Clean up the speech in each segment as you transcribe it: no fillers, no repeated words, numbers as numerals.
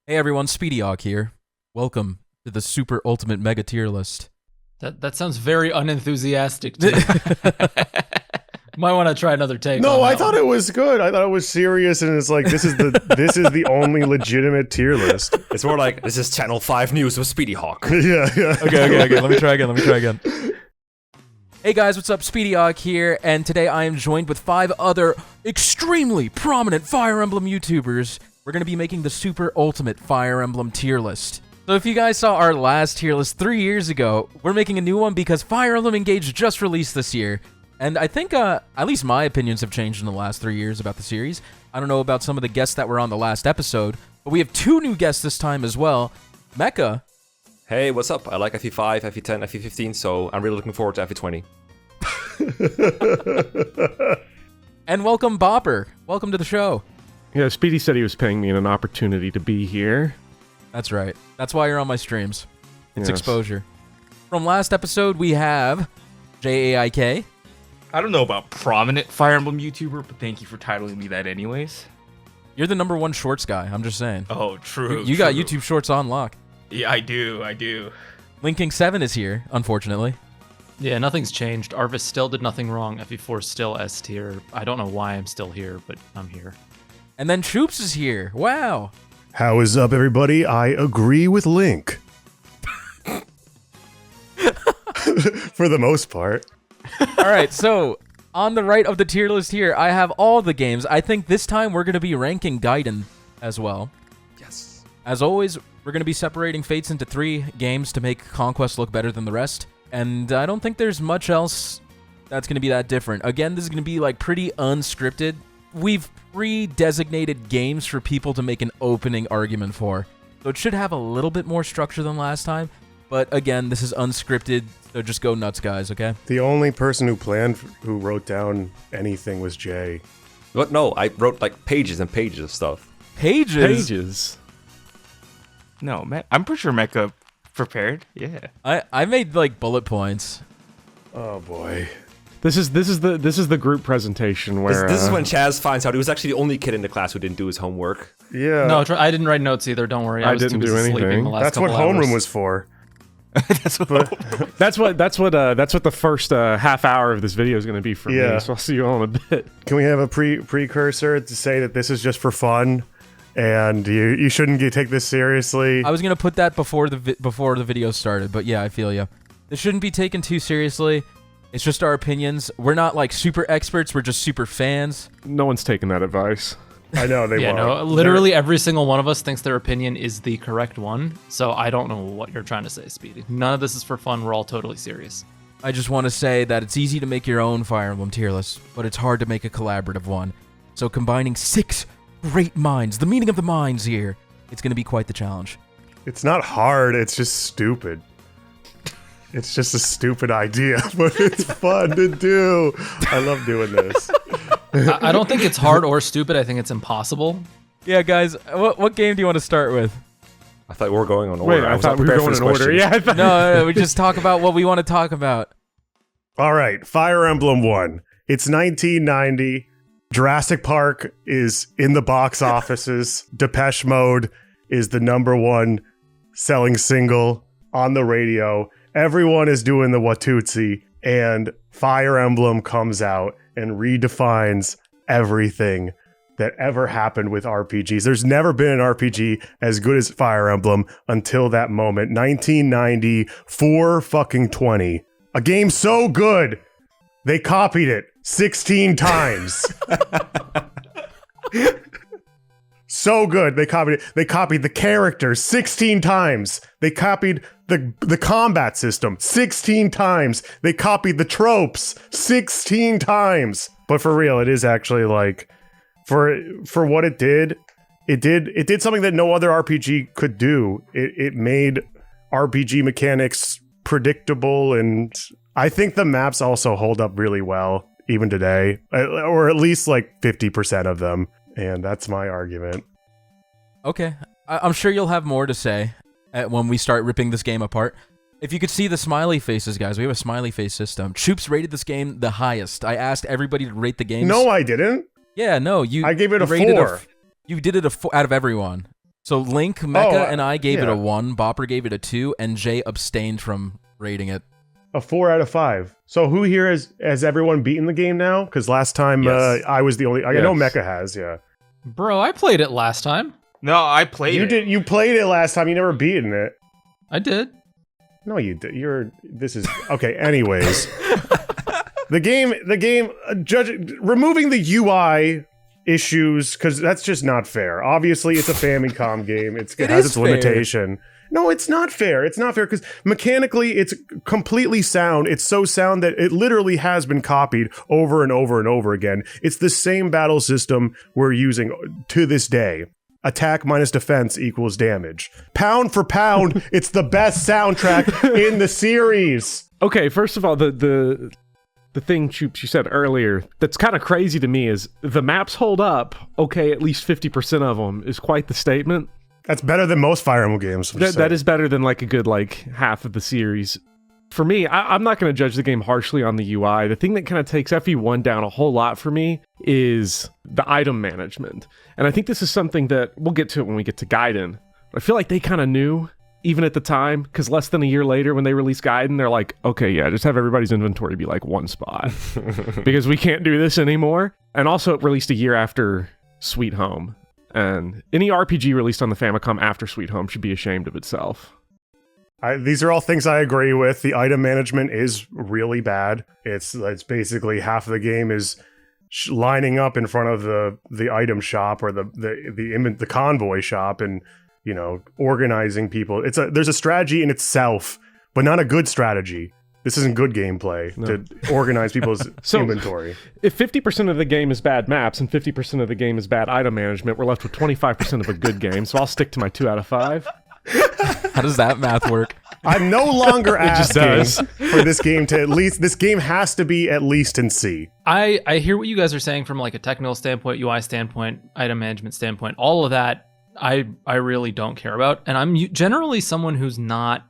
Hey everyone, SpeedyHawk here. Welcome to the Super Ultimate Mega Tier List. That sounds very unenthusiastic to me. Might want to try another take. No, on I that thought one. it was good. I thought it was serious, and it's like this is the only legitimate tier list. It's more like, this is Channel 5 News with SpeedyHawk. Yeah. Okay. Let me try again. Hey guys, what's up? SpeedyHawk here, and today I am joined with 5 other extremely prominent Fire Emblem YouTubers. We're going to be making the Super Ultimate Fire Emblem tier list. So if you guys saw our last tier list 3 years ago, we're making a new one because Fire Emblem Engage just released this year. And I think, at least my opinions have changed in the last 3 years about the series. I don't know about some of the guests that were on the last episode, but we have 2 new guests this time as well. Mekkah. Hey, what's up? I like FE5, FE10, FE15, so I'm really looking forward to FE20. And welcome, Bopper. Welcome to the show. Yeah, Speedy said he was paying me an opportunity to be here. That's right. That's why you're on my streams. It's Yes. exposure. From last episode, we have JaeAIK. I don't know about prominent Fire Emblem YouTuber, but thank you for titling me that anyways. You're the #1 shorts guy, I'm just saying. Oh, true. You got true. YouTube shorts on lock. Yeah, I do. Linking7 is here, unfortunately. Yeah, nothing's changed. Arvis still did nothing wrong. FE4 still S tier. I don't know why I'm still here, but I'm here. And then Choops is here. Wow. How is up, everybody? I agree with Link. For the most part. All right, so on the right of the tier list here, I have all the games. I think this time we're going to be ranking Gaiden as well. Yes. As always, we're going to be separating Fates into 3 games to make Conquest look better than the rest. And I don't think there's much else that's going to be that different. Again, this is going to be like pretty unscripted. We've pre-designated games for people to make an opening argument for. So it should have a little bit more structure than last time. But again, this is unscripted, so just go nuts, guys, okay? The only person who wrote down anything was Jay. But no, I wrote like pages and pages of stuff. Pages? No, I'm pretty sure Mekkah prepared. Yeah. I made like bullet points. Oh boy. This is the group presentation where This is when Chaz finds out he was actually the only kid in the class who didn't do his homework. Yeah. No, I didn't write notes either. Don't worry. I was didn't too do busy sleeping anything. the last That's what couple hours. homeroom was for. that's what the first half hour of this video is going to be for Yeah. me. So I'll see you all in a bit. Can we have a precursor to say that this is just for fun, and you shouldn't take this seriously? I was gonna put that before the video started, but yeah, I feel you. This shouldn't be taken too seriously. It's just our opinions. We're not like super experts. We're just super fans. No one's taking that advice. I know they Yeah, won't. no, literally every single one of us thinks their opinion is the correct one. So I don't know what you're trying to say, Speedy. None of this is for fun. We're all totally serious. I just want to say that it's easy to make your own Fire Emblem tier list, but it's hard to make a collaborative one. So combining 6 great minds, the meaning of the minds here, it's gonna be quite the challenge. It's not hard, it's just stupid. It's just a stupid idea, but it's fun to do. I love doing this. I don't think it's hard or stupid. I think it's impossible. Yeah, guys, what game do you want to start with? I thought we were going on order. Wait, I was thought not we were prepared for going this in order. question. Yeah, I thought No, we just talk about what we want to talk about. All right, Fire Emblem 1. It's 1990. Jurassic Park is in the box offices. Depeche Mode is the #1 selling single on the radio. Everyone is doing the Watusi, and Fire Emblem comes out and redefines everything that ever happened with RPGs. There's never been an RPG as good as Fire Emblem until that moment. 1990, 4 A game so good, they copied it 16 times. So good, they copied it. They copied the characters 16 times. They copied the combat system 16 times. They copied the tropes 16 times. But for real, it is actually like for what it did something that no other RPG could do. It made RPG mechanics predictable, and I think the maps also hold up really well even today, or at least like 50% of them. And that's my argument. Okay, I'm sure you'll have more to say when we start ripping this game apart. If you could see the smiley faces, guys, we have a smiley face system. Choops rated this game the highest. I asked everybody to rate the games. No, I didn't. Yeah, no, I gave it a rated 4. You did it out of everyone. So Link, Mekkah, Oh, and I gave it yeah. a 1. Bopper gave it a 2, and Jay abstained from rating it. A 4 out of 5. So who here has everyone beaten the game now? Because last time Yes. I was the only. I know Yes. Mekkah has. Yeah. Bro, I played it last time. No, I played You it. did. You played it last time. You never beaten it. I did. No, you did. This is okay. Anyways, the game. Removing the UI issues because that's just not fair. Obviously, it's a Famicom game. It It has is its fair. limitation. No, it's not fair. It's not fair because mechanically, it's completely sound. It's so sound that it literally has been copied over and over and over again. It's the same battle system we're using to this day. Attack minus defense equals damage. Pound for pound, it's the best soundtrack in the series. Okay, first of all, the thing, Choops, you said earlier that's kind of crazy to me is the maps hold up. Okay, at least 50% of them is quite the statement. That's better than most Fire Emblem games. That is better than like a good half of the series. For me, I'm not going to judge the game harshly on the UI. The thing that kind of takes FE1 down a whole lot for me is the item management. And I think this is something that we'll get to it when we get to Gaiden. I feel like they kind of knew, even at the time, because less than a year later when they released Gaiden, they're like, okay, yeah, just have everybody's inventory be like one spot. Because we can't do this anymore. And also it released a year after Sweet Home. And any RPG released on the Famicom after Sweet Home should be ashamed of itself. These are all things I agree with. The item management is really bad. It's basically half of the game is lining up in front of the item shop or the convoy shop and organizing people. There's a strategy in itself, but not a good strategy. This isn't good gameplay to organize people's inventory. If 50% of the game is bad maps and 50% of the game is bad item management, we're left with 25% of a good game. So I'll stick to my 2 out of 5. How does that math work? I'm no longer just asking for this game to at least. This game has to be at least in C. I hear what you guys are saying from like a technical standpoint, UI standpoint, item management standpoint. All of that I really don't care about. And I'm generally someone who's not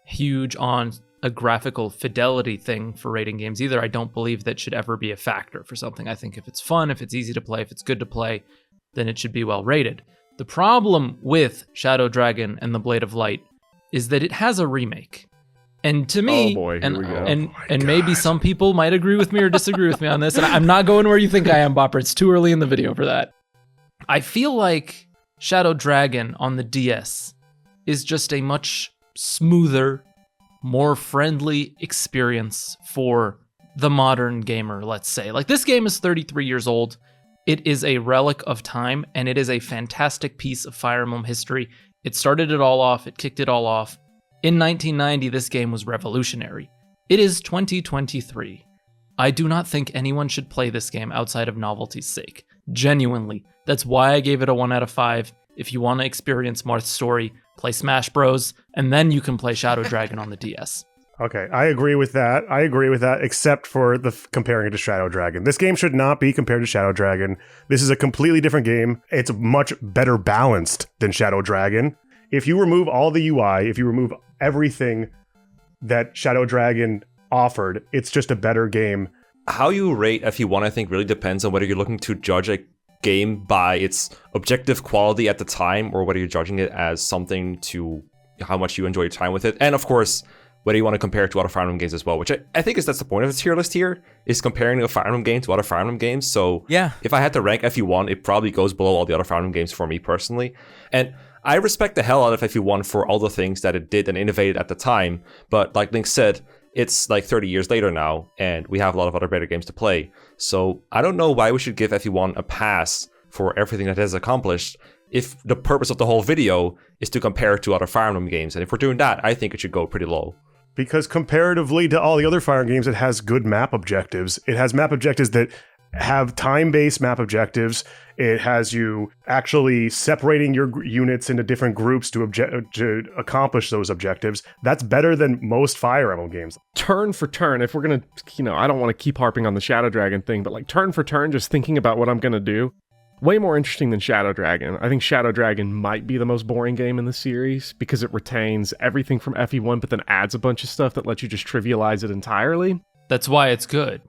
huge on a graphical fidelity thing for rating games either. I don't believe that should ever be a factor for something. I think if it's fun, if it's easy to play, if it's good to play, then it should be well rated. The problem with Shadow Dragon and the Blade of Light is that it has a remake. And to me, Oh boy, here we go. and maybe some people might agree with me or disagree with me on this, and I'm not going where you think I am, Bopper. It's too early in the video for that. I feel like Shadow Dragon on the DS is just a much smoother, more friendly experience for the modern gamer, let's say. Like, this game is 33 years old. It is a relic of time, and it is a fantastic piece of Fire Emblem history. It started it all off. It kicked it all off. In 1990, this game was revolutionary. It is 2023. I do not think anyone should play this game outside of novelty's sake. Genuinely. That's why I gave it a 1 out of 5. If you want to experience Marth's story, play Smash Bros, and then you can play Shadow Dragon on the DS. Okay, I agree with that. Except for comparing it to Shadow Dragon. This game should not be compared to Shadow Dragon. This is a completely different game. It's much better balanced than Shadow Dragon. If you remove all the UI, if you remove everything that Shadow Dragon offered, it's just a better game. How you rate FE1, I think, really depends on whether you're looking to judge a game by its objective quality at the time, or whether you're judging it as something to how much you enjoy your time with it. And of course, whether you want to compare it to other Fire Emblem games as well, which I think that's the point of the tier list here, is comparing a Fire Emblem game to other Fire Emblem games. So Yeah. if I had to rank FE1, it probably goes below all the other Fire Emblem games for me personally. And I respect the hell out of FE1 for all the things that it did and innovated at the time, but like Link said, it's like 30 years later now, and we have a lot of other better games to play. So I don't know why we should give FE1 a pass for everything that it has accomplished if the purpose of the whole video is to compare it to other Fire Emblem games. And if we're doing that, I think it should go pretty low. Because comparatively to all the other Fire Emblem games, it has good map objectives. It has map objectives that have time-based map objectives. It has you actually separating your units into different groups to accomplish those objectives. That's better than most Fire Emblem games. Turn for turn, if we're going to, I don't want to keep harping on the Shadow Dragon thing, but like turn for turn, just thinking about what I'm going to do, way more interesting than Shadow Dragon. I think Shadow Dragon might be the most boring game in the series because it retains everything from FE1, but then adds a bunch of stuff that lets you just trivialize it entirely. That's why it's good.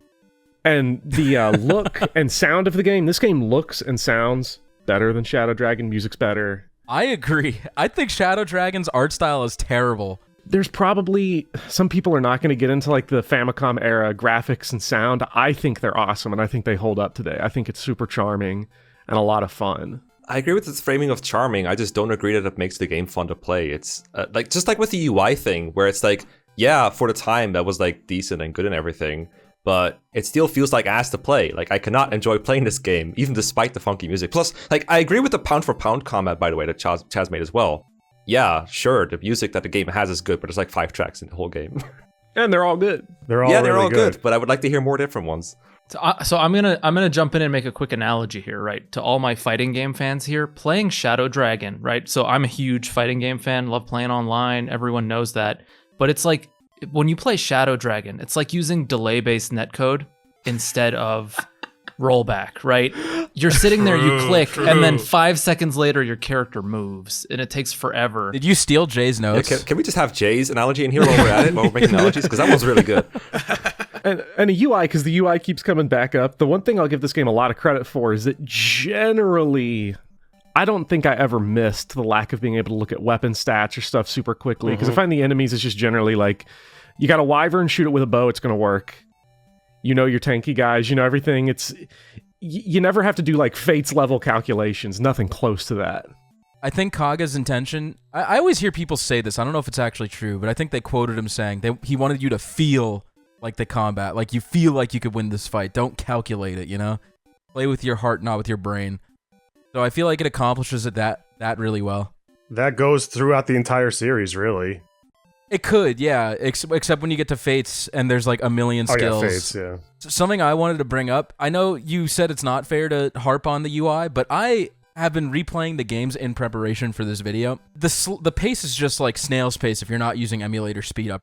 And the look and sound of the game, this game looks and sounds better than Shadow Dragon. Music's better. I agree. I think Shadow Dragon's art style is terrible. There's probably some people are not going to get into like the Famicom era graphics and sound. I think they're awesome, and I think they hold up today. I think it's super charming and a lot of fun. I agree with its framing of charming. I just don't agree that it makes the game fun to play. It's like just like with the UI thing, where it's like, yeah, for the time that was like decent and good and everything, but it still feels like ass to play. Like I cannot enjoy playing this game, even despite the funky music. Plus, like I agree with the pound for pound combat, by the way, that Chaz made as well. Yeah, sure, the music that the game has is good, but there's like 5 tracks in the whole game. And they're all good. They're all they're really all good, but I would like to hear more different ones. So I'm gonna jump in and make a quick analogy here, right? To all my fighting game fans here, playing Shadow Dragon, right? So I'm a huge fighting game fan, love playing online. Everyone knows that. But it's like when you play Shadow Dragon, it's like using delay-based netcode instead of rollback, right? You're sitting there, you click, and then 5 seconds later, your character moves, and it takes forever. Did you steal Jay's notes? Yeah, can we just have Jay's analogy in here while we're at it, while we're making analogies? Because that one's really good. And a UI, because the UI keeps coming back up. The one thing I'll give this game a lot of credit for is that generally, I don't think I ever missed the lack of being able to look at weapon stats or stuff super quickly. Because I find the enemies is just generally like, you got a wyvern, shoot it with a bow, it's going to work. You know your tanky guys, you know everything. It's you never have to do like Fates level calculations. Nothing close to that. I think Kaga's intention, I always hear people say this, I don't know if it's actually true, but I think they quoted him saying that he wanted you to feel like the combat, like you feel like you could win this fight. Don't calculate it, you know? Play with your heart, not with your brain. So I feel like it accomplishes it that really well. That goes throughout the entire series, really. It could, yeah, except when you get to Fates and there's like a million skills. Oh, yeah, Fates, yeah. Something I wanted to bring up, I know you said it's not fair to harp on the UI, but I have been replaying the games in preparation for this video. The pace is just like snail's pace if you're not using emulator speed up.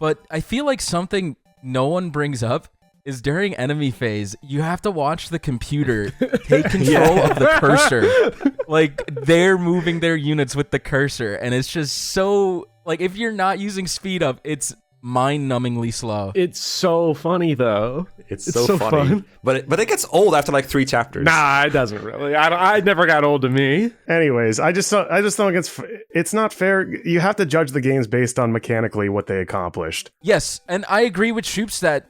But I feel like something no one brings up is during enemy phase, you have to watch the computer take control of the cursor. Like, they're moving their units with the cursor, and it's just so... Like, if you're not using speed up, it's mind-numbingly slow. It's so funny, though. It's so funny. Fun. But it gets old after like 3 chapters. Nah, it doesn't really. I never got old to me. Anyways, I just don't think it's not fair. You have to judge the games based on mechanically what they accomplished. Yes, and I agree with Choops that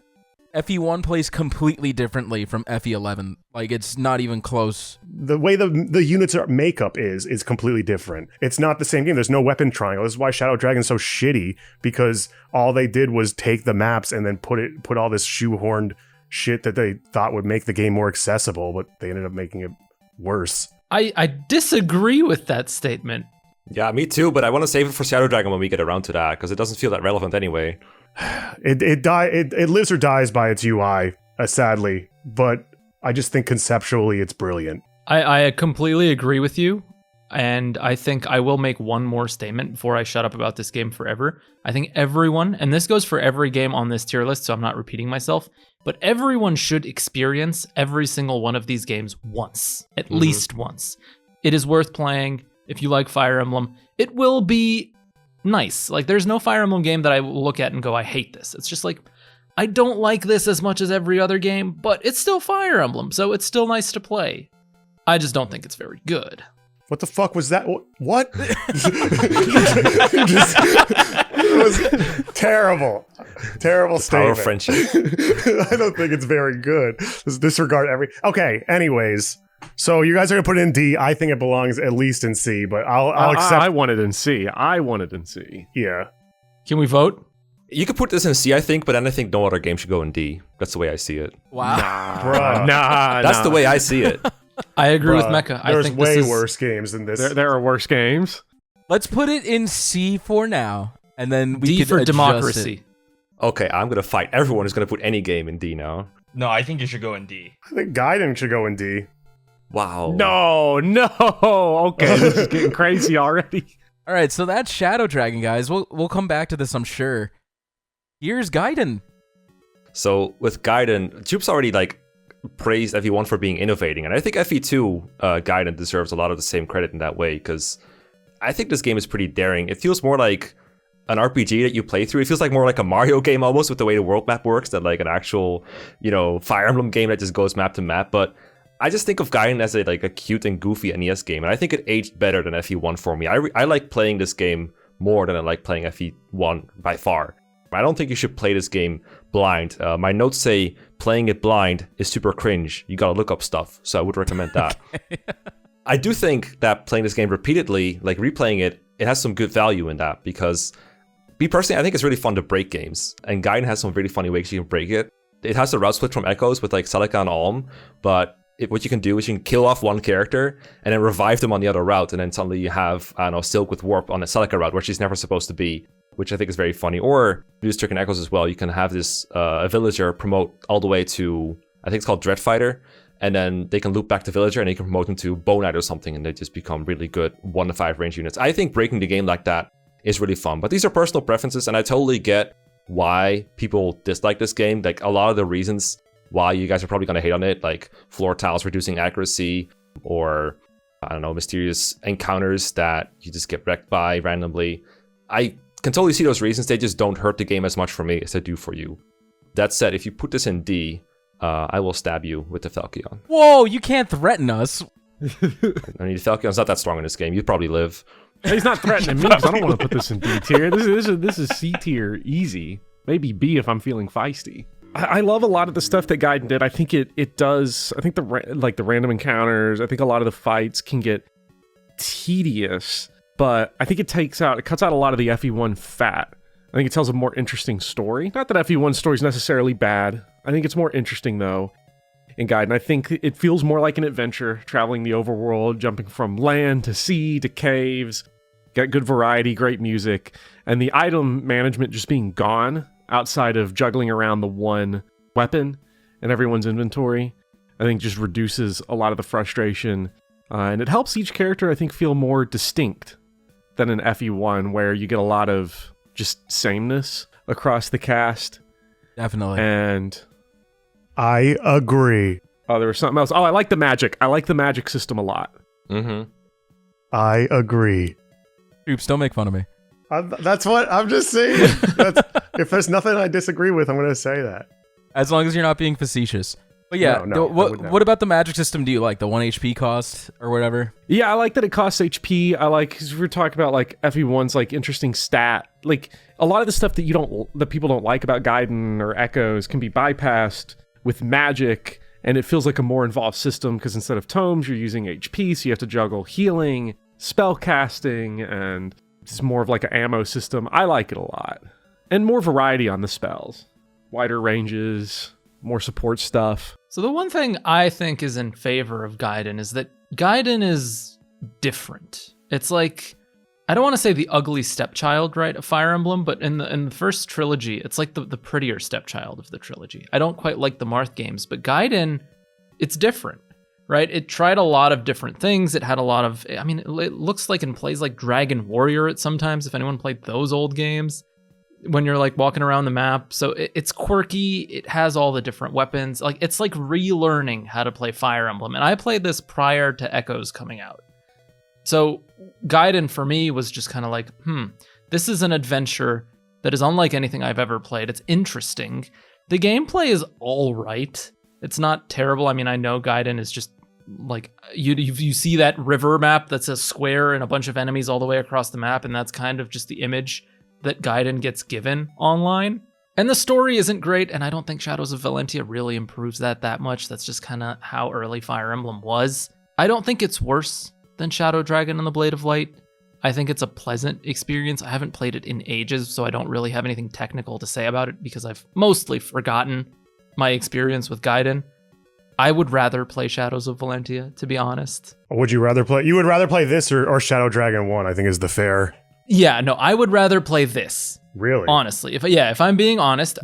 FE1 plays completely differently from FE11. Like, it's not even close. The way the units makeup is completely different. It's not the same game. There's no weapon triangle. This is why Shadow Dragon's so shitty, because all they did was take the maps and then put all this shoehorned shit that they thought would make the game more accessible, but they ended up making it worse. I disagree with that statement. Yeah, me too, but I want to save it for Shadow Dragon when we get around to that, because it doesn't feel that relevant anyway. It lives or dies by its UI, sadly, but I just think conceptually it's brilliant. I completely agree with you, and I think I will make one more statement before I shut up about this game forever. I think everyone, and this goes for every game on this tier list, so I'm not repeating myself, but everyone should experience every single one of these games once, at least once. It is worth playing. If you like Fire Emblem, it will be nice. Like, there's no Fire Emblem game that I will look at and go, I hate this. It's just like, I don't like this as much as every other game, but it's still Fire Emblem, so it's still nice to play. I just don't think it's very good. What the fuck was that? What? It was terrible. Terrible statement. Power friendship. I don't think it's very good. Just disregard every... Okay, anyways. So you guys are going to put it in D. I think it belongs at least in C, but I'll accept... I want it in C. I want it in C. Yeah. Can we vote? You could put this in C, I think, but then I think no other game should go in D. That's the way I see it. Wow. Bruh. That's the way I see it. I agree with Mekkah. I There's think way this is... worse games than this. There are worse games. Let's put it in C for now, and then we D can for adjust democracy. it. Okay, I'm going to fight everyone who's going to put any game in D now. No, I think it should go in D. I think Gaiden should go in D. Wow. No. Okay, this is getting crazy already. All right, so that's Shadow Dragon, guys. We'll come back to this, I'm sure. Here's Gaiden. So with Gaiden, Choops already praised FE1 for being innovating, and I think FE2 Gaiden deserves a lot of the same credit in that way, because I think this game is pretty daring. It feels more like an RPG that you play through. It feels like more like a Mario game almost, with the way the world map works, than like an actual, Fire Emblem game that just goes map to map. But I just think of Gaiden as a cute and goofy NES game, and I think it aged better than FE1 for me. I like playing this game more than I like playing FE1 by far. I don't think you should play this game blind. My notes say playing it blind is super cringe. You gotta look up stuff, so I would recommend that. Okay. I do think that playing this game repeatedly, like replaying it, it has some good value in that, because me personally, I think it's really fun to break games, and Gaiden has some really funny ways you can break it. It has the route split from Echoes with like Celica and Alm, but what you can do is you can kill off one character and then revive them on the other route, and then suddenly you have, I don't know, Silk with Warp on a Celica route where she's never supposed to be, which I think is very funny. Or use Trick and Echoes as well. You can have this a villager promote all the way to, I think it's called Dread Fighter, and then they can loop back to villager and you can promote them to Bone Knight or something, and they just become really good 1-5 range units. I think breaking the game like that is really fun, but these are personal preferences, and I totally get why people dislike this game. Like, a lot of the reasons why you guys are probably going to hate on it, like floor tiles reducing accuracy, or I don't know, mysterious encounters that you just get wrecked by randomly. I can totally see those reasons. They just don't hurt the game as much for me as they do for you. That said, if you put this in D, I will stab you with the Falchion. Whoa, you can't threaten us. I mean, the Falchion's not that strong in this game. You'd probably live. He's not threatening me, because I don't want to put this in D tier. This is C tier easy. Maybe B if I'm feeling feisty. I love a lot of the stuff that Gaiden did. I think it does. I think the random encounters, I think a lot of the fights can get tedious, but I think it cuts out a lot of the FE1 fat. I think it tells a more interesting story. Not that FE1 story is necessarily bad. I think it's more interesting though in Gaiden. I think it feels more like an adventure, traveling the overworld, jumping from land to sea to caves. Got good variety, great music, and the item management just being gone outside of juggling around the one weapon in everyone's inventory, I think just reduces a lot of the frustration, and it helps each character, I think, feel more distinct than in FE1, where you get a lot of just sameness across the cast. Definitely. And I agree. Oh, there was something else. Oh, I like the magic. I like the magic system a lot. Mm-hmm. I agree. Choops, don't make fun of me. That's what I'm just saying. If there's nothing I disagree with, I'm going to say that. As long as you're not being facetious. But yeah, No, what about the magic system do you like? The 1 HP cost or whatever? Yeah, I like that it costs HP. I like, because we were talking about like FE1's like interesting stat. Like a lot of the stuff that people don't like about Gaiden or Echoes can be bypassed with magic, and it feels like a more involved system, because instead of tomes, you're using HP, so you have to juggle healing, spell casting, and it's more of like an ammo system. I like it a lot. And more variety on the spells. Wider ranges, more support stuff. So the one thing I think is in favor of Gaiden is that Gaiden is different. It's like, I don't want to say the ugly stepchild, right, of Fire Emblem, but in the first trilogy, it's like the prettier stepchild of the trilogy. I don't quite like the Marth games, but Gaiden, it's different. Right? It tried a lot of different things. It had a lot of, I mean, it looks like and plays like Dragon Warrior at sometimes, if anyone played those old games, when you're like walking around the map. So it's quirky. It has all the different weapons. Like, it's like relearning how to play Fire Emblem. And I played this prior to Echoes coming out. So Gaiden for me was just kind of like, this is an adventure that is unlike anything I've ever played. It's interesting. The gameplay is all right. It's not terrible. I mean, I know Gaiden is just like, you see that river map that's a square and a bunch of enemies all the way across the map, and that's kind of just the image that Gaiden gets given online. And the story isn't great, and I don't think Shadows of Valentia really improves that much. That's just kind of how early Fire Emblem was. I don't think it's worse than Shadow Dragon and the Blade of Light. I think it's a pleasant experience. I haven't played it in ages, so I don't really have anything technical to say about it, because I've mostly forgotten my experience with Gaiden. I would rather play Shadows of Valentia, to be honest. Would you rather play? You would rather play this or Shadow Dragon 1, I think is the fair. Yeah, no, I would rather play this. Really? Honestly. If I'm being honest,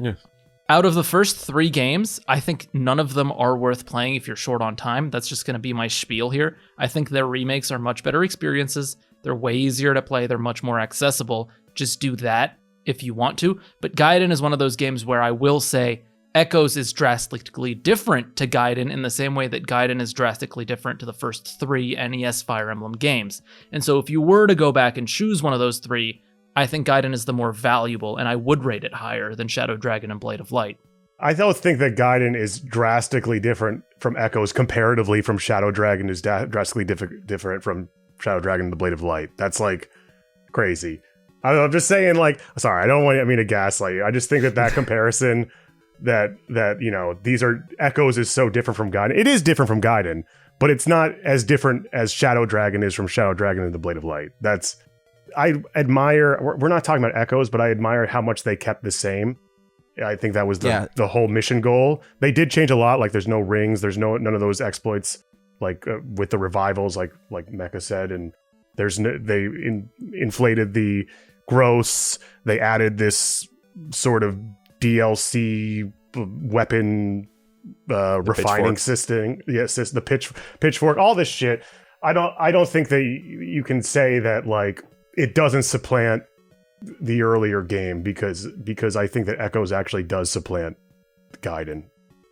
out of the first 3 games, I think none of them are worth playing if you're short on time. That's just going to be my spiel here. I think their remakes are much better experiences. They're way easier to play. They're much more accessible. Just do that if you want to. But Gaiden is one of those games where I will say Echoes is drastically different to Gaiden in the same way that Gaiden is drastically different to the first 3 NES Fire Emblem games. And so if you were to go back and choose one of those 3, I think Gaiden is the more valuable, and I would rate it higher than Shadow Dragon and Blade of Light. I don't think that Gaiden is drastically different from Echoes comparatively from Shadow Dragon is drastically different from Shadow Dragon and the Blade of Light. That's like crazy. I'm just saying, like, sorry, I don't want I mean to gaslight you. I just think that comparison that you know, these are Echoes is so different from Gaiden. It is different from Gaiden, but it's not as different as Shadow Dragon is from Shadow Dragon and the Blade of Light. I admire, we're not talking about Echoes, but I admire how much they kept the same. I think that was the whole mission goal. They did change a lot. Like there's no rings, there's none of those exploits like with the revivals, like Mekkah said, and there's they inflated the growths. They added this sort of DLC weapon refining system. Yes, the pitchfork, all this shit. I don't think that you can say that like it doesn't supplant the earlier game because I think that Echoes actually does supplant Gaiden.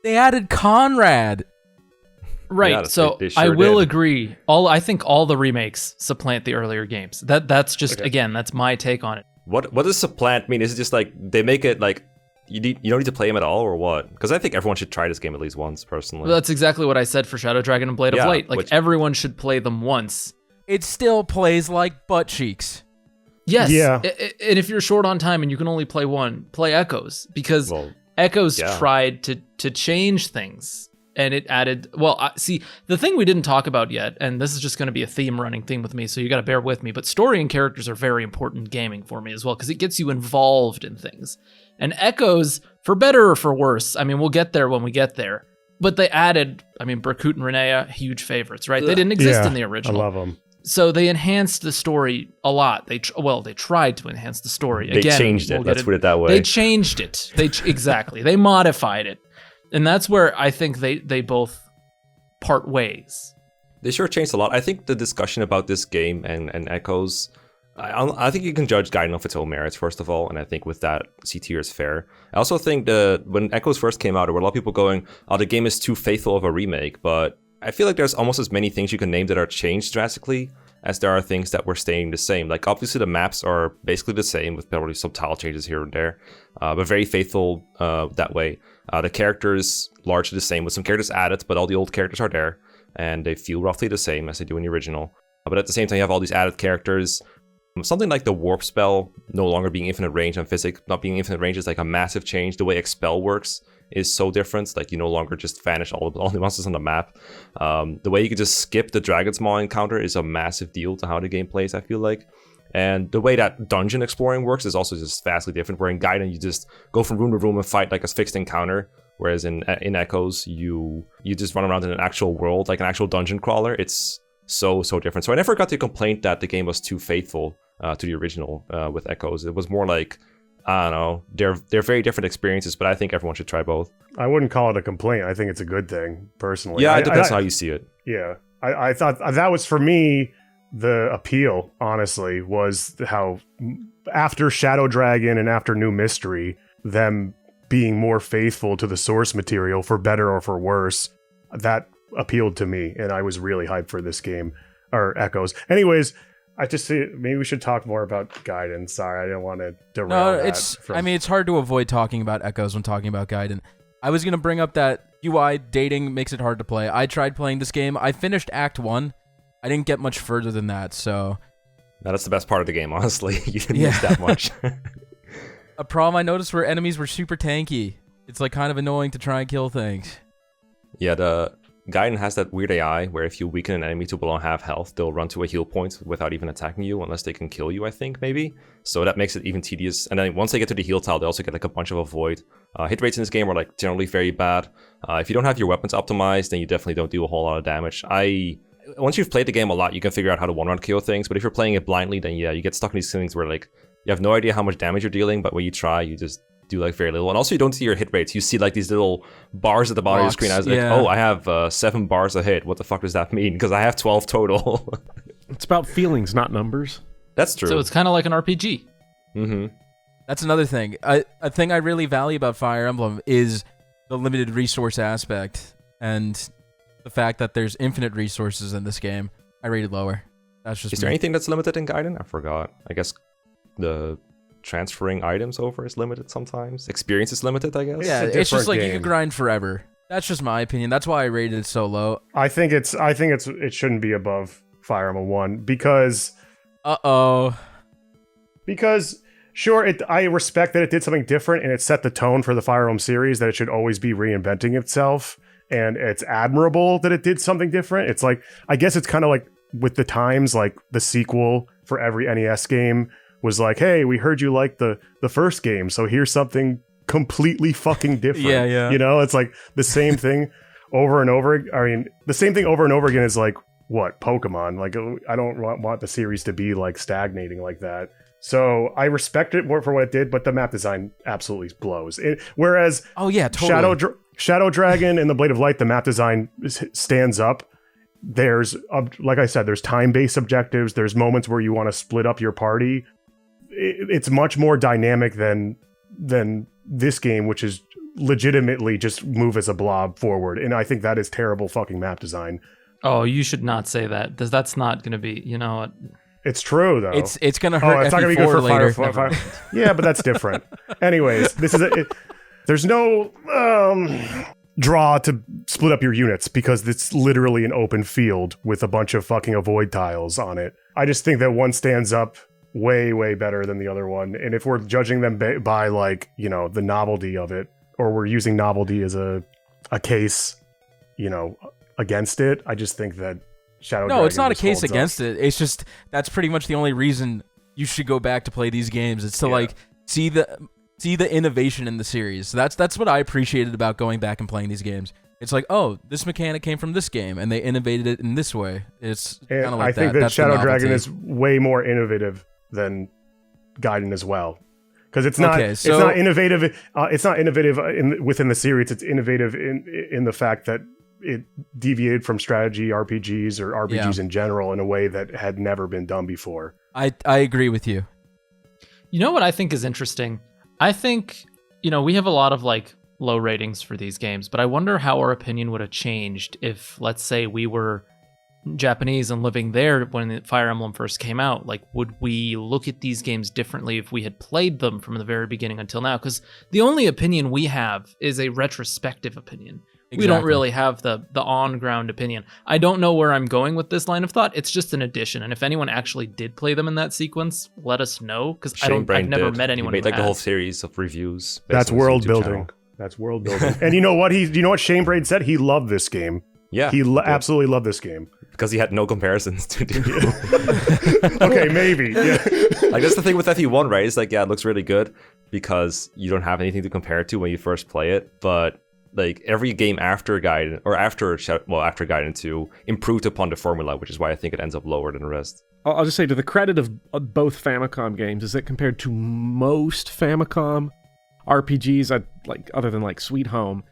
They added Conrad. Right, Yeah, so they sure I will did. agree. I think all the remakes supplant the earlier games. That's just again, that's my take on it. What does supplant mean? Is it just like they make it like you don't need to play them at all, or what? Because I think everyone should try this game at least once, personally. That's exactly what I said for Shadow Dragon and Blade of Yeah, Light. Like which- everyone should play them once. It still plays like butt cheeks. Yes. Yeah. And if you're short on time and you can only play one, play Echoes because Well, Echoes yeah. tried to change things. And it added, see, the thing we didn't talk about yet, and this is just going to be a running theme with me, so you got to bear with me, but story and characters are very important in gaming for me as well, because it gets you involved in things. And Echoes, for better or for worse, I mean, we'll get there when we get there, but they added, I mean, Berkut and Renea, huge favorites, right? They didn't exist in the original. I love them. So they enhanced the story a lot. They tried to enhance the story. They Again, changed it. we'll Let's get put it that way. They changed it. Exactly. They modified it. And that's where I think they both part ways. They sure changed a lot. I think the discussion about this game and Echoes, I think you can judge Gaiden off its own merits, first of all, and I think with that, C tier is fair. I also think when Echoes first came out, there were a lot of people going, oh, the game is too faithful of a remake, but I feel like there's almost as many things you can name that are changed drastically as there are things that were staying the same. Like, obviously, the maps are basically the same, with probably some tile changes here and there, but very faithful that way. The characters largely the same, with some characters added, but all the old characters are there, and they feel roughly the same as they do in the original. But at the same time, you have all these added characters. Something like the warp spell no longer being infinite range and physics not being infinite range is like a massive change. The way expel works is so different. Like, you no longer just vanish all the monsters on the map. The way you can just skip the Dragon's Maw encounter is a massive deal to how the game plays, I feel like. And the way that dungeon exploring works is also just vastly different, where in Gaiden you just go from room to room and fight like a fixed encounter, whereas in Echoes you just run around in an actual world, like an actual dungeon crawler. It's so different. So I never got the complaint that the game was too faithful to the original with Echoes. It was more like, I don't know, they're very different experiences, but I think everyone should try both. I wouldn't call it a complaint. I think it's a good thing, personally. Yeah, it depends on how you see it. Yeah, I thought that was, for me, the appeal, honestly, was how after Shadow Dragon and after New Mystery, them being more faithful to the source material, for better or for worse, that appealed to me, and I was really hyped for this game, or Echoes. Anyways, I just see maybe we should talk more about Gaiden. Sorry, I didn't want to derail No, that it's hard to avoid talking about Echoes when talking about Gaiden. I was going to bring up that UI dating makes it hard to play. I tried playing this game. I finished Act 1. I didn't get much further than that, so... That's the best part of the game, honestly. You didn't miss that much. A problem I noticed were enemies were super tanky. It's like kind of annoying to try and kill things. Yeah, the Gaiden has that weird AI where if you weaken an enemy to below half health, they'll run to a heal point without even attacking you, unless they can kill you, I think, maybe. So that makes it even tedious. And then once they get to the heal tile, they also get like a bunch of avoid. Hit rates in this game are like generally very bad. If you don't have your weapons optimized, then you definitely don't do a whole lot of damage. Once you've played the game a lot, you can figure out how to one-run KO things, but if you're playing it blindly, then yeah, you get stuck in these things where like you have no idea how much damage you're dealing, but when you try, you just do like very little. And also you don't see your hit rates. You see like these little bars at the bottom of the screen. I was like, oh, I have 7 bars a hit. What the fuck does that mean? Because I have 12 total. It's about feelings, not numbers. That's true. So it's kind of like an RPG. Mm-hmm. That's another thing. A thing I really value about Fire Emblem is the limited resource aspect and the fact that there's infinite resources in this game. I rate it lower. That's just Is there anything that's limited in Gaiden? I forgot. I guess the transferring items over is limited sometimes. Experience is limited, I guess. Yeah, a it's just different like you game. could grind forever. That's just my opinion. That's why I rated it so low. I think it shouldn't be above Fire Emblem 1 because sure, I respect that it did something different and it set the tone for the Fire Emblem series, that it should always be reinventing itself, and it's admirable that it did something different. It's like, I guess it's kind of like with the times, like the sequel for every NES game was like, hey, we heard you like the first game, so here's something completely fucking different. Yeah. You know, it's like the same thing over and over. I mean, the same thing over and over again is like, what, Pokemon? Like, I don't want the series to be like stagnating like that. So I respect it more for what it did, but the map design absolutely blows. Whereas Oh yeah, totally. Shadow Dragon and the Blade of Light, the map design stands up. There's, like I said, there's time-based objectives. There's moments where you want to split up your party. It's much more dynamic than this game, which is legitimately just move as a blob forward. And I think that is terrible fucking map design. Oh, you should not say that. That's not going to be, you know what? It's true, though. It's gonna hurt. It's not gonna be good for later. Fire. Yeah, but that's different. Anyways, this is there's no draw to split up your units because it's literally an open field with a bunch of fucking avoid tiles on it. I just think that one stands up way better than the other one. And if we're judging them by like, you know, the novelty of it, or we're using novelty as a case, you know, against it, I just think that Shadow Dragon it's not a just case holds against up. it. It's just that's pretty much the only reason you should go back to play these games. It's to like see the innovation in the series. So that's what I appreciated about going back and playing these games. It's like, oh, this mechanic came from this game, and they innovated it in this way. It's kind of like I think that That's the Shadow Dragon novelty. is way more innovative than Gaiden as well, because it's not Okay, it's so- not innovative. It's not innovative within the series. It's innovative in the fact that it deviated from strategy RPGs or RPGs in general in a way that had never been done before. I agree with you. You know what I think is interesting? I think, you know, we have a lot of like low ratings for these games, but I wonder how our opinion would have changed if, let's say, we were Japanese and living there when Fire Emblem first came out. Like, would we look at these games differently if we had played them from the very beginning until now? Because the only opinion we have is a retrospective opinion. We don't Exactly. really have the on-ground opinion. I don't know where I'm going with this line of thought. It's just an addition, and if anyone actually did play them in that sequence, let us know, because I've never met anyone He who made like a whole has. series of reviews. based That's on his world YouTube building. channel. That's world building. And you know what? Shane Braid said? He loved this game. Yeah, He did, absolutely loved this game. because he had no comparisons to do. Okay, maybe. Yeah. Like that's the thing with FE1, right? It's like, yeah, it looks really good because you don't have anything to compare it to when you first play it, but like every game after Gaiden or after Gaiden 2 improved upon the formula, which is why I think it ends up lower than the rest. I'll just say, to the credit of both Famicom games, is that compared to most Famicom RPGs, other than like Sweet Home,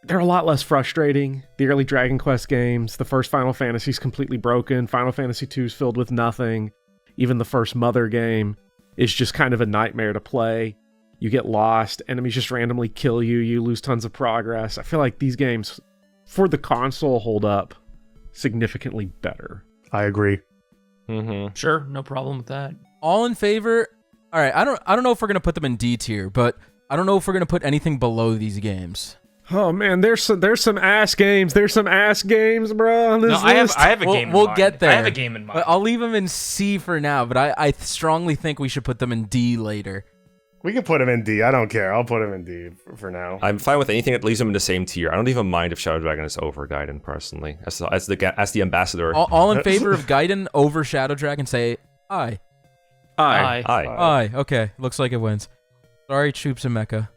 they're a lot less frustrating. The early Dragon Quest games, the first Final Fantasy's completely broken. Final Fantasy 2's filled with nothing. Even the first Mother game is just kind of a nightmare to play. You get lost, enemies just randomly kill you, you lose tons of progress. I feel like these games, for the console, hold up significantly better. I agree. Mm-hmm. Sure, no problem with that. All in favor? All right, I don't know if we're gonna put them in D tier, but I don't know if we're gonna put anything below these games. Oh man, there's some ass games. There's some ass games, bro, on this No, list. I have a game. We'll in mind. get there. I have a game in mind. But I'll leave them in C for now, but I strongly think we should put them in D later. We can put him in D. I don't care. I'll put him in D for now. I'm fine with anything that leaves them in the same tier. I don't even mind if Shadow Dragon is over Gaiden personally, as the ambassador. All in favor of Gaiden over Shadow Dragon, say aye. Aye. Aye. Aye. Okay, looks like it wins. Sorry, Choops and Mekkah.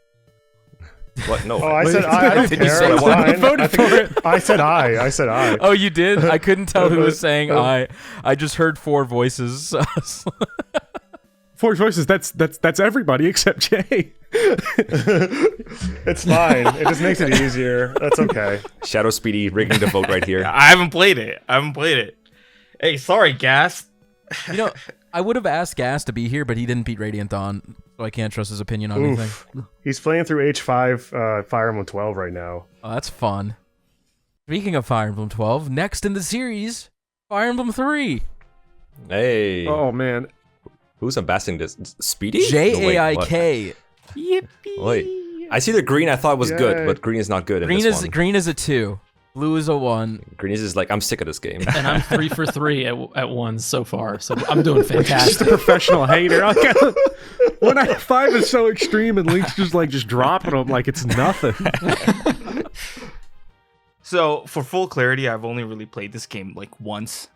What? No. Oh, I said I don't Did you care. say It's what? fine. Voted I think- for it. I said I. I said I. Oh, you did? I couldn't tell who was saying aye. I just heard 4 voices. 4 choices. That's everybody except Jay. It's fine. It just makes it easier. That's okay. Shadow Speedy rigging the vote right here. I haven't played it. Hey, sorry, Gas. You know, I would have asked Gas to be here, but he didn't beat Radiant on, so I can't trust his opinion on anything. Oof. He's playing through H5 Fire Emblem 12 right now. Oh, that's fun. Speaking of Fire Emblem 12, next in the series, Fire Emblem 3. Hey. Oh man, Who's unbasting this? Speedy? JaeAIK. Wait. I see the green. I thought it was good, but green is not good. Green is a 2. Blue is a 1. Green is just like, I'm sick of this game. And I'm 3 for 3 at ones so far, so I'm doing fantastic. Just a professional hater. One out of 5 is so extreme, and Link's just dropping them like it's nothing. So, for full clarity, I've only really played this game like once.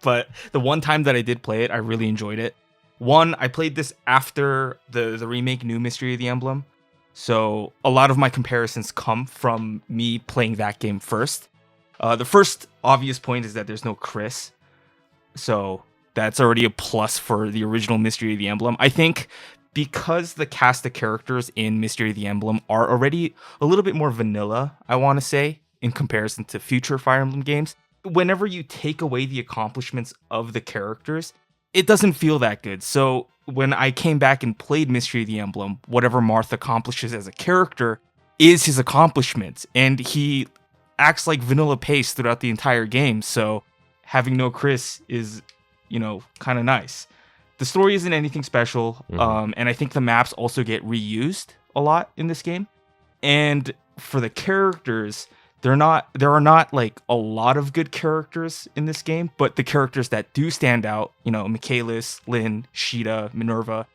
But the one time that I did play it, I really enjoyed it. One, I played this after the remake New Mystery of the Emblem. So a lot of my comparisons come from me playing that game first. The first obvious point is that there's no Chris. So that's already a plus for the original Mystery of the Emblem. I think because the cast of characters in Mystery of the Emblem are already a little bit more vanilla, I want to say, in comparison to future Fire Emblem games. Whenever you take away the accomplishments of the characters, it doesn't feel that good. So when I came back and played Mystery of the Emblem, whatever Marth accomplishes as a character is his accomplishments, and he acts like vanilla paste throughout the entire game. So having no Chris is, kind of nice. The story isn't anything special, and I think the maps also get reused a lot in this game. And for the characters, there are not like a lot of good characters in this game, but the characters that do stand out, Michaelis, Lynn, Sheeta, Minerva,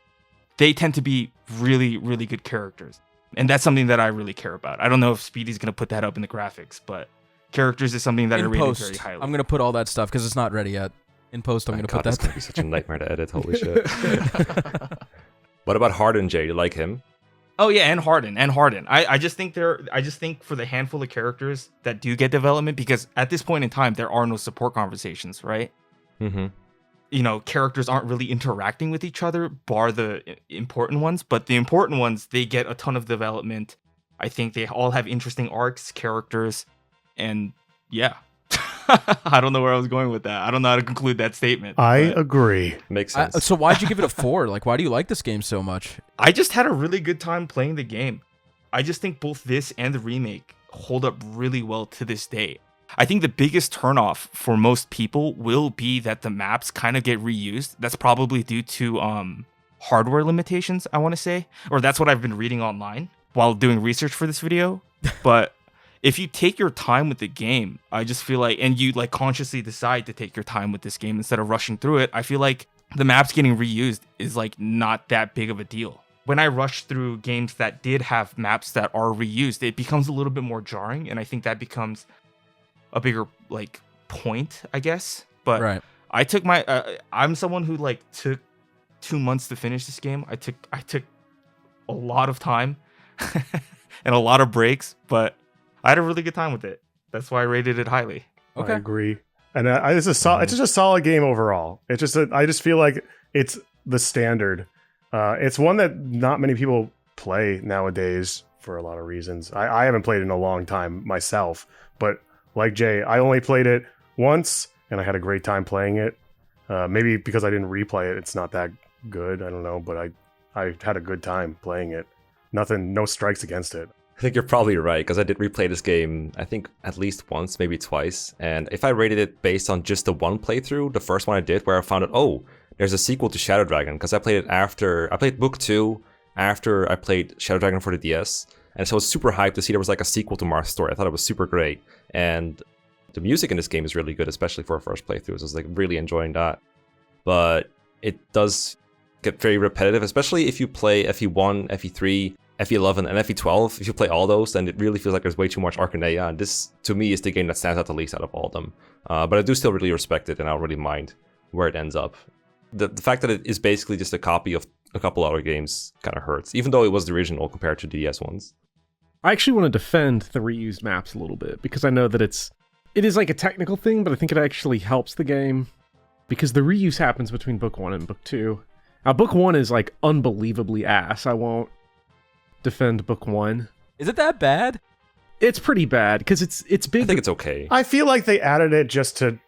they tend to be really, really good characters. And that's something that I really care about. I don't know if Speedy's going to put that up in the graphics, but characters is something that I rate very highly. I'm going to put all that stuff because it's not ready yet. In post, I'm going to put that. It's going to be such a nightmare to edit. Holy shit. What about Harden, Jay? You like him? Oh yeah, and Harden. I just think for the handful of characters that do get development, because at this point in time there are no support conversations, right? Mm-hmm. Characters aren't really interacting with each other, bar the important ones. But the important ones, they get a ton of development. I think they all have interesting arcs, characters, and yeah. I don't know where I was going with that. I don't know how to conclude that statement. I agree. Makes sense. So why'd you give it a 4? Like, why do you like this game so much? I just had a really good time playing the game. I just think both this and the remake hold up really well to this day. I think the biggest turnoff for most people will be that the maps kind of get reused. That's probably due to hardware limitations, I want to say. Or that's what I've been reading online while doing research for this video. But if you take your time with the game, I just feel like, and you like consciously decide to take your time with this game instead of rushing through it, I feel like the maps getting reused is like not that big of a deal. When I rush through games that did have maps that are reused, it becomes a little bit more jarring, and I think that becomes a bigger like point, I guess. But right. I took my, I'm someone who like took 2 months to finish this game. I took a lot of time and a lot of breaks, but I had a really good time with it. That's why I rated it highly. Okay. I agree. And it's just a solid game overall. I just feel like it's the standard. It's one that not many people play nowadays for a lot of reasons. I haven't played it in a long time myself, but like Jay, I only played it once and I had a great time playing it. Maybe because I didn't replay it, it's not that good. I don't know, but I had a good time playing it. No strikes against it. I think you're probably right, because I did replay this game, I think, at least once, maybe twice. And if I rated it based on just the one playthrough, the first one I did, where I found out, there's a sequel to Shadow Dragon, because I played Book 2 after I played Shadow Dragon for the DS. And so I was super hyped to see there was like a sequel to Marth's story. I thought it was super great. And the music in this game is really good, especially for a first playthrough. So I was like really enjoying that. But it does get very repetitive, especially if you play FE1, FE3, FE11 and FE12, if you play all those, then it really feels like there's way too much Arcaneia, and this, to me, is the game that stands out the least out of all of them. But I do still really respect it, and I don't really mind where it ends up. The fact that it is basically just a copy of a couple other games kind of hurts, even though it was the original compared to the DS ones. I actually want to defend the reused maps a little bit, because I know that it is like a technical thing, but I think it actually helps the game, because the reuse happens between Book 1 and Book 2. Now, Book 1 is like unbelievably ass. I won't defend Book 1. Is it that bad? It's pretty bad because it's big. I think it's okay. I feel like they added it just to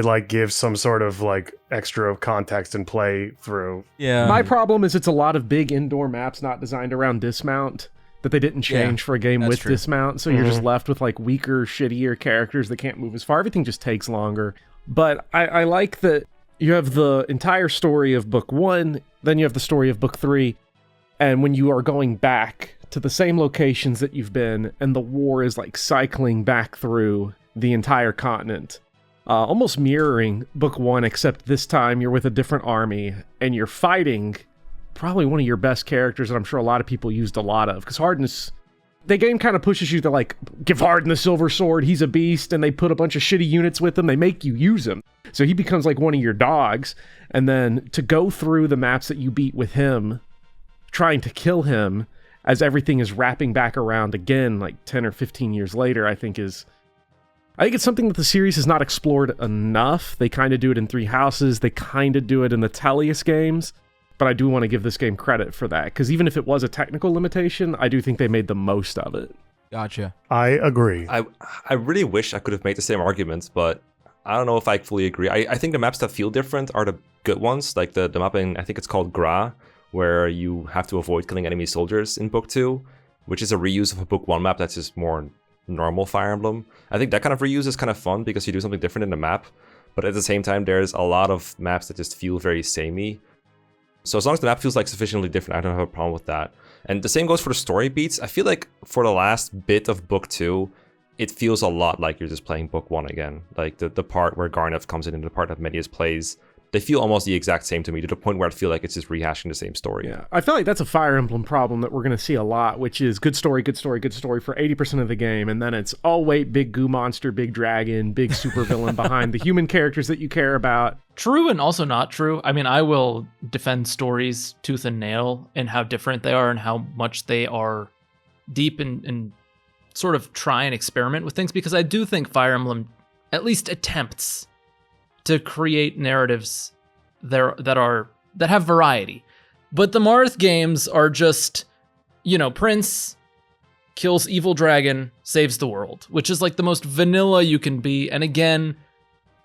like give some sort of like extra context and play through. Yeah. My problem is it's a lot of big indoor maps not designed around dismount that they didn't change for a game with dismount, so you're just left with like weaker, shittier characters that can't move as far. Everything just takes longer. But I like that You have the entire story of book 1, then you have the story of book 3, and when you are going back to the same locations that you've been, and the war is like cycling back through the entire continent, almost mirroring book 1, except this time you're with a different army, and you're fighting probably one of your best characters that I'm sure a lot of people used a lot of, because Hardness, the game kind of pushes you to like, give Harden the silver sword, he's a beast, and they put a bunch of shitty units with him, they make you use him. So he becomes like one of your dogs, and then to go through the maps that you beat with him, trying to kill him, as everything is wrapping back around again, like 10 or 15 years later, I think it's something that the series has not explored enough. They kind of do it in Three Houses, they kind of do it in the Tellius games, but I do want to give this game credit for that, because even if it was a technical limitation, I do think they made the most of it. Gotcha. I agree. I really wish I could have made the same arguments, but I don't know if I fully agree. I think the maps that feel different are the good ones, like the map in, I think it's called Gra, where you have to avoid killing enemy soldiers in book 2, which is a reuse of a book 1 map that's just more normal Fire Emblem. I think that kind of reuse is kind of fun because you do something different in the map, but at the same time there's a lot of maps that just feel very samey. So as long as the map feels like sufficiently different, I don't have a problem with that. And the same goes for the story beats. I feel like for the last bit of book 2, it feels a lot like you're just playing book 1 again. Like the part where Garnet comes in and the part that Medius plays, they feel almost the exact same to me, to the point where I feel like it's just rehashing the same story. Yeah, I feel like that's a Fire Emblem problem that we're going to see a lot, which is good story for 80% of the game, and then it's, oh wait, big goo monster, big dragon, big supervillain behind the human characters that you care about. True and also not true. I mean, I will defend stories tooth and nail and how different they are and how much they are deep and sort of try and experiment with things, because I do think Fire Emblem at least attempts to create narratives that have variety. But the Marth games are just, Prince kills evil dragon, saves the world, which is like the most vanilla you can be. And again,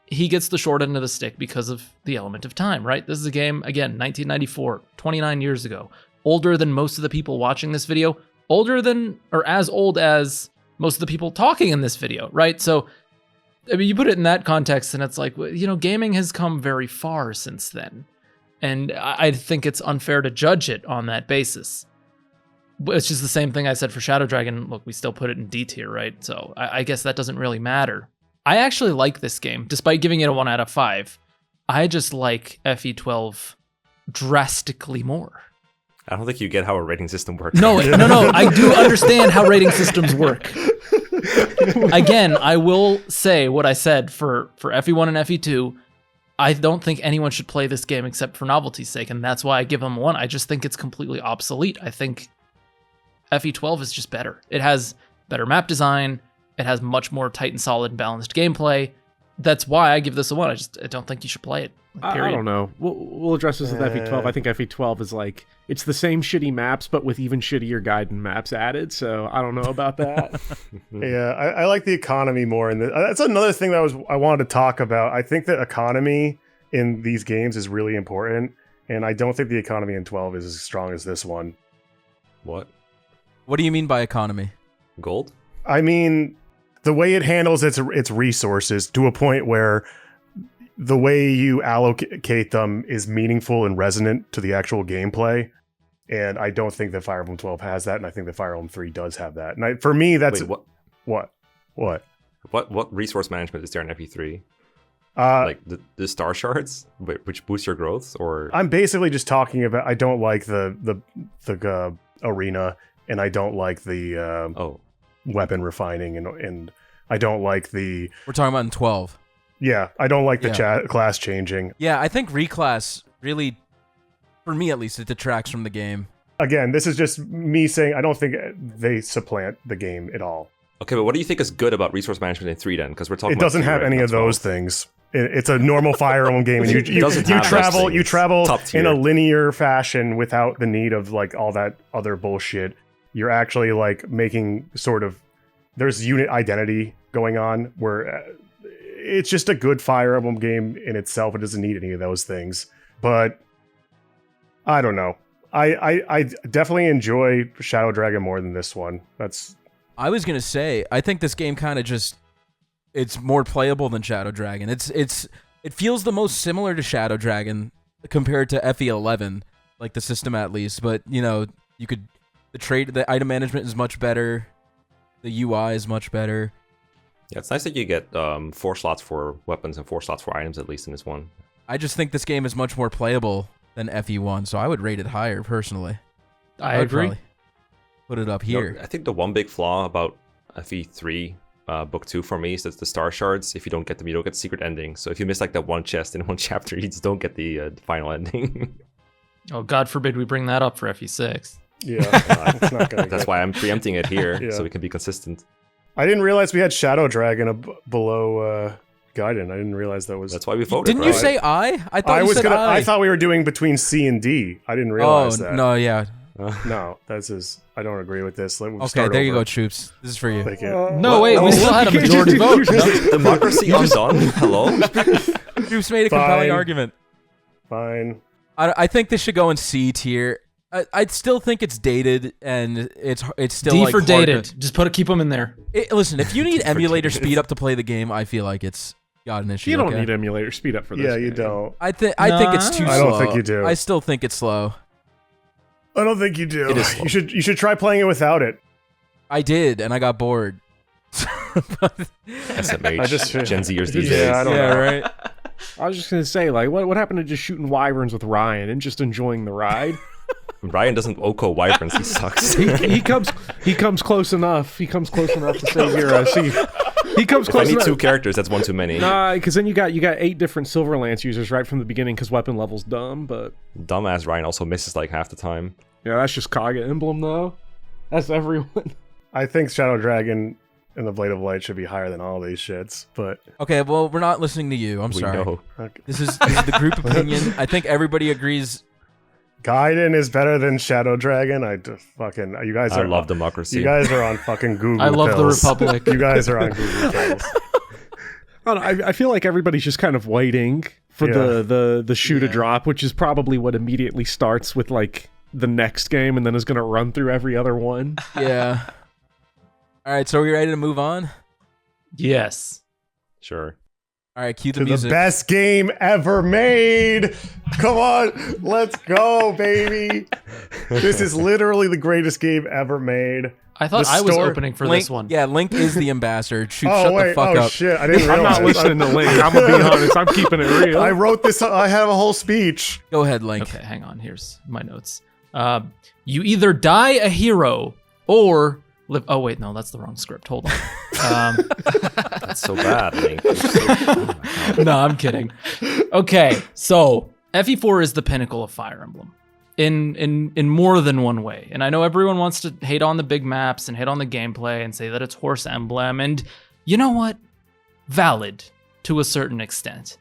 he gets the short end of the stick because of the element of time, right? This is a game, again, 1994, 29 years ago, older than most of the people watching this video, older than, or as old as most of the people talking in this video, right? So, I mean, you put it in that context and it's like, gaming has come very far since then. And I think it's unfair to judge it on that basis. It's just the same thing I said for Shadow Dragon. Look, we still put it in D tier, right? So I guess that doesn't really matter. I actually like this game, despite giving it a 1 out of 5. I just like FE12 drastically more. I don't think you get how a rating system works. No, I do understand how rating systems work. Again, I will say what I said for FE1 and FE2. I don't think anyone should play this game except for novelty's sake, and that's why I give them 1. I just think it's completely obsolete. I think FE12 is just better. It has better map design. It has much more tight and solid and balanced gameplay. That's why I give this a 1. I don't think you should play it. I don't know. We'll address this with FE12. I think FE12 is like, it's the same shitty maps, but with even shittier Gaiden maps added. So I don't know about that. Yeah, I like the economy more. And that's another thing that I wanted to talk about. I think that economy in these games is really important. And I don't think the economy in 12 is as strong as this one. What? What do you mean by economy? Gold? I mean, the way it handles its resources to a point where the way you allocate them is meaningful and resonant to the actual gameplay. And I don't think that Fire Emblem 12 has that, and I think that Fire Emblem 3 does have that. And for me, that's... Wait, What? What resource management is there in FE3? Like the star shards, which boost your growth, or... I'm basically just talking about, I don't like the arena, and I don't like the weapon refining, and I don't like the... We're talking about in 12. Yeah, I don't like the class changing. Yeah, I think reclass really, for me at least, it detracts from the game. Again, this is just me saying I don't think they supplant the game at all. Okay, but what do you think is good about resource management in 3 then? Because we're talking. It doesn't have any of those things. It's a normal Fire Emblem game, and you travel in a linear fashion without the need of like all that other bullshit. You're actually like making sort of, there's unit identity going on where it's just a good Fire Emblem game in itself. It doesn't need any of those things. But I don't know. I definitely enjoy Shadow Dragon more than this one. I was gonna say, I think this game kind of just, it's more playable than Shadow Dragon. It's It feels the most similar to Shadow Dragon compared to FE11, like the system at least. But the item management is much better. The UI is much better. Yeah, it's nice that you get 4 slots for weapons and 4 slots for items, at least in this one. I just think this game is much more playable than FE1, so I would rate it higher personally. I would agree. probably put it up here. I think the one big flaw about FE3 book 2 for me is that the star shards, if you don't get them, you don't get the secret ending. So if you miss like that one chest in one chapter, you just don't get the final ending. Oh, God forbid we bring that up for FE6. Yeah, it's not gonna. That's why I'm preempting it here, so we can be consistent. I didn't realize we had Shadow Dragon below Gaiden. I didn't realize that was. That's why we voted. Didn't you say I? I thought I you was said gonna. I. I thought we were doing between C and D. I didn't realize that. No, yeah. No, that's his. I don't agree with this. Okay, there you go, Choops. This is for you. Thank you. No, wait, we still had a majority vote. Democracy undone. Hello. Choops made a compelling argument. Fine. I think this should go in C tier. I still think it's dated, and it's still D like for hard dated. to- Just keep them in there. Listen, if you need emulator speed up to play the game, I feel like it's got an issue. You don't okay? need emulator speed up for this. Yeah, you game. don't. I think it's too slow. I don't think you do. I still think it's slow. I don't think you do. It is slow. You should try playing it without it. I did, and I got bored. SMH, Gen Zers these Yeah, days. I don't Yeah, know. right. I was just gonna say, like, what happened to just shooting wyverns with Ryan and just enjoying the ride? Ryan doesn't Oko wyverns. He sucks. he comes close enough. He comes close enough to say here. See, he comes If I close need enough. 2 characters, that's one too many. Nah, because then you got 8 different Silver Lance users right from the beginning because weapon level's dumb. But Dumbass Ryan also misses like half the time. yeah, that's just Kaga Emblem though. That's everyone. I think Shadow Dragon and the Blade of Light should be higher than all these shits. But Okay, well, we're not listening to you. I'm We sorry. know. okay. This is the group opinion. I think everybody agrees. Gaiden is better than Shadow Dragon. Fucking you guys I are. love democracy. You guys are on fucking Google. I love the pills. Republic. You guys are on Google pills. I, don't know, I feel like everybody's just kind of waiting for Yeah. the shoe to drop, which is probably what immediately starts with like the next game, and then is gonna run through every other one. Yeah. All right, so are we ready to move on? Yes. Sure. All right, cue the To the music. best game ever made. Come on, let's go, baby. This is literally the greatest game ever made. I thought The I was story- opening for Link, this one. Yeah, Link is the ambassador. Shoot, Oh shut wait, the fuck oh up. shit, I didn't I'm realize. not listening to Link. I'm gonna be honest. I'm keeping it real. I wrote this. I have a whole speech. Go ahead, Link. Okay, hang on. Here's my notes. You either die a hero or live. Oh wait, no, that's the wrong script. Hold on. That's so bad, Link. Oh my God. No, I'm kidding. Okay, so FE4 is the pinnacle of Fire Emblem in more than one way. And I know everyone wants to hate on the big maps and hate on the gameplay and say that it's horse emblem. And you know what? Valid to a certain extent.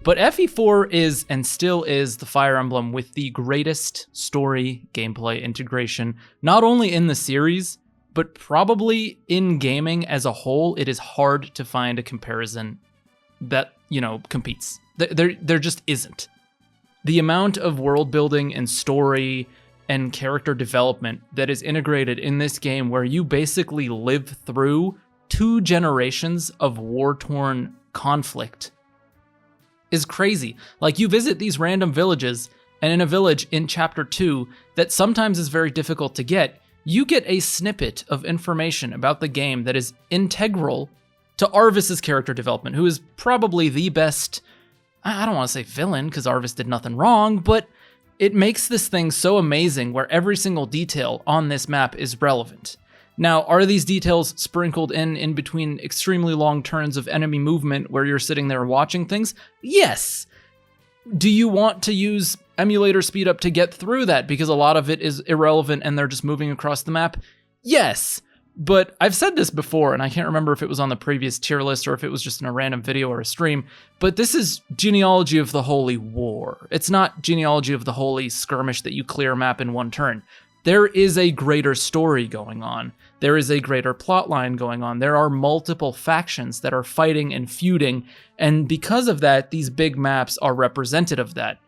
But FE4 is and still is the Fire Emblem with the greatest story gameplay integration, not only in the series, but probably in gaming as a whole. It is hard to find a comparison that, competes. There just isn't. The amount of world building and story and character development that is integrated in this game, where you basically live through 2 generations of war-torn conflict, is crazy. Like, you visit these random villages, and in a village in chapter 2 that sometimes is very difficult to get, you get a snippet of information about the game that is integral to Arvis's character development, who is probably the best, I don't want to say villain, because Arvis did nothing wrong, but it makes this thing so amazing where every single detail on this map is relevant. Now, are these details sprinkled in between extremely long turns of enemy movement where you're sitting there watching things? Yes. Do you want to use emulator speed up to get through that because a lot of it is irrelevant and they're just moving across the map? Yes. But I've said this before, and I can't remember if it was on the previous tier list or if it was just in a random video or a stream, but this is Genealogy of the Holy War. It's not Genealogy of the Holy Skirmish that you clear a map in one turn. There is a greater story going on. There is a greater plot line going on. There are multiple factions that are fighting and feuding, and because of that, these big maps are representative of that.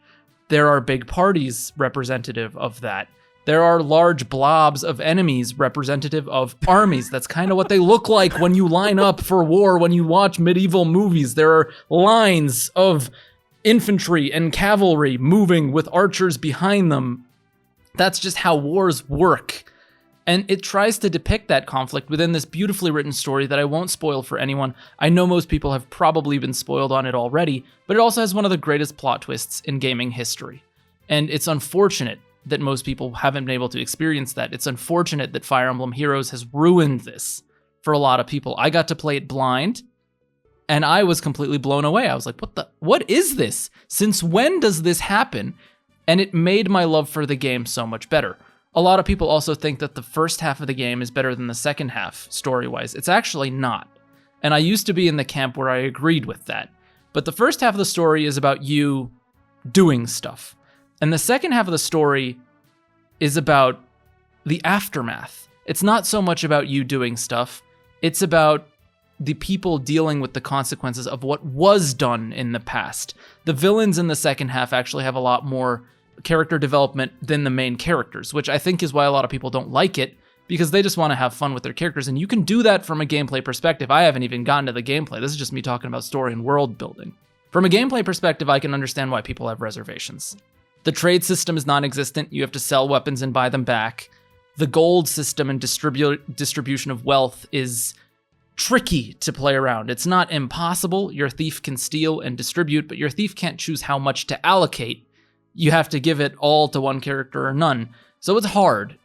There are big parties representative of that. There are large blobs of enemies representative of armies. That's kind of what they look like when you line up for war, when you watch medieval movies. There are lines of infantry and cavalry moving with archers behind them. That's just how wars work. And it tries to depict that conflict within this beautifully written story that I won't spoil for anyone. I know most people have probably been spoiled on it already, but it also has one of the greatest plot twists in gaming history. And it's unfortunate that most people haven't been able to experience that. It's unfortunate that Fire Emblem Heroes has ruined this for a lot of people. I got to play it blind, and I was completely blown away. I was like, what is this? Since when does this happen? And it made my love for the game so much better. A lot of people also think that the first half of the game is better than the second half, story-wise. It's actually not. And I used to be in the camp where I agreed with that. But the first half of the story is about you doing stuff. And the second half of the story is about the aftermath. It's not so much about you doing stuff. It's about the people dealing with the consequences of what was done in the past. The villains in the second half actually have a lot more character development than the main characters, which I think is why a lot of people don't like it, because they just want to have fun with their characters. And you can do that from a gameplay perspective. I haven't even gotten to the gameplay. This is just me talking about story and world building. From a gameplay perspective, I can understand why people have reservations. The trade system is non-existent. You have to sell weapons and buy them back. The gold system and distribution of wealth is tricky to play around. It's not impossible. Your thief can steal and distribute, but your thief can't choose how much to allocate. You have to give it all to one character or none. So it's hard.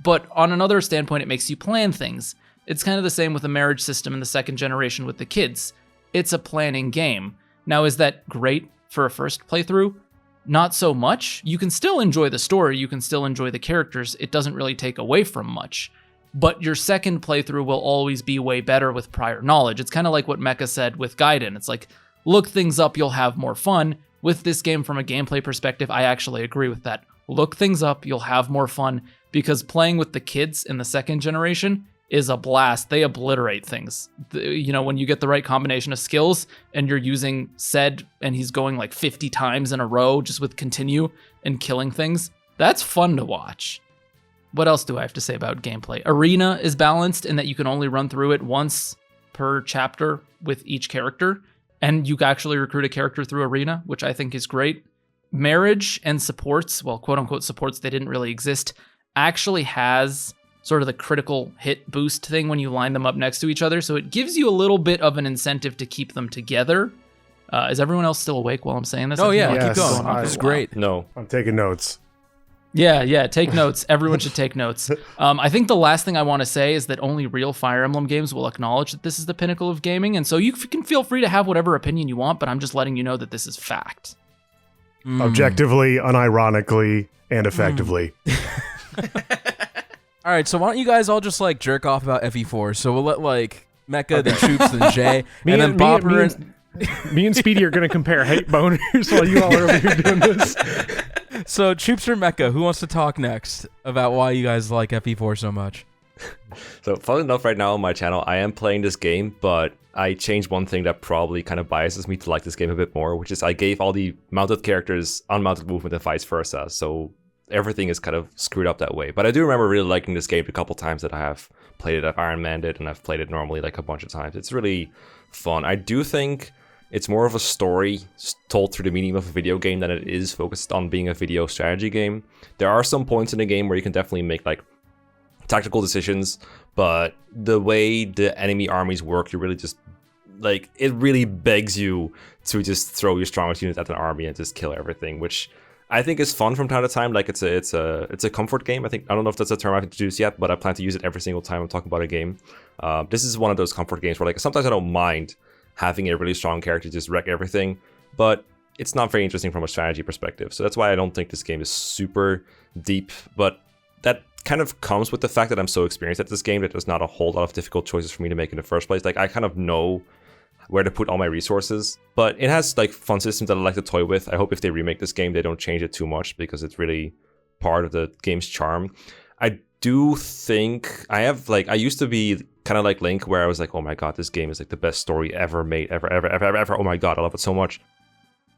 But on another standpoint, it makes you plan things. It's kind of the same with the marriage system in the second generation with the kids. It's a planning game. Now, is that great for a first playthrough? Not so much. You can still enjoy the story, you can still enjoy the characters, it doesn't really take away from much. But your second playthrough will always be way better with prior knowledge. It's kind of like what Mekkah said with Gaiden. It's like, look things up, you'll have more fun. With this game, from a gameplay perspective, I actually agree with that. Look things up, you'll have more fun, because playing with the kids in the second generation is a blast. They obliterate things. When you get the right combination of skills and you're using Ced and he's going like 50 times in a row just with continue and killing things, that's fun to watch. What else do I have to say about gameplay? Arena is balanced in that you can only run through it once per chapter with each character, and you can actually recruit a character through Arena, which I think is great. Marriage and supports, well, quote-unquote supports, they didn't really exist, actually has sort of the critical hit boost thing when you line them up next to each other, so it gives you a little bit of an incentive to keep them together. Is everyone else still awake while I'm saying this? Oh yeah, Yes, keep going. I- This is great. No. I'm taking notes. Yeah, take notes. Everyone should take notes. I think the last thing I want to say is that only real Fire Emblem games will acknowledge that this is the pinnacle of gaming, and so you can feel free to have whatever opinion you want, but I'm just letting you know that this is fact. Objectively, unironically, and effectively. All right, so why don't you guys all just like jerk off about FE4? So we'll let like Mekkah, then Choops, then Jay, and then Bopper. Me and Speedy are going to compare hate boners while you all are over here doing this. So Choops or Mekkah, who wants to talk next about why you guys like FE4 so much? So, fun enough, right now on my channel, I am playing this game, but I changed one thing that probably kind of biases me to like this game a bit more, which is I gave all the mounted characters unmounted movement and vice versa. So everything is kind of screwed up that way. But I do remember really liking this game the couple times that I have played it. I've Iron Manned it, and I've played it normally like a bunch of times. It's really fun. I do think it's more of a story told through the medium of a video game than it is focused on being a video strategy game. There are some points in the game where you can definitely make like tactical decisions, but the way the enemy armies work, you really just like, it really begs you to just throw your strongest unit at an army and just kill everything, which I think is fun from time to time. Like it's a comfort game. I don't know if that's a term I've introduced yet, but I plan to use it every single time I'm talking about a game. This is one of those comfort games where like sometimes I don't mind having a really strong character just wreck everything, but it's not very interesting from a strategy perspective. So that's why I don't think this game is super deep, but that kind of comes with the fact that I'm so experienced at this game that there's not a whole lot of difficult choices for me to make in the first place. Like I kind of know where to put all my resources, but it has like fun systems that I like to toy with. I hope if they remake this game, they don't change it too much because it's really part of the game's charm. I do think I used to be kind of like Link, where I was like, oh my god, this game is like the best story ever made, ever. Oh my god, I love it so much.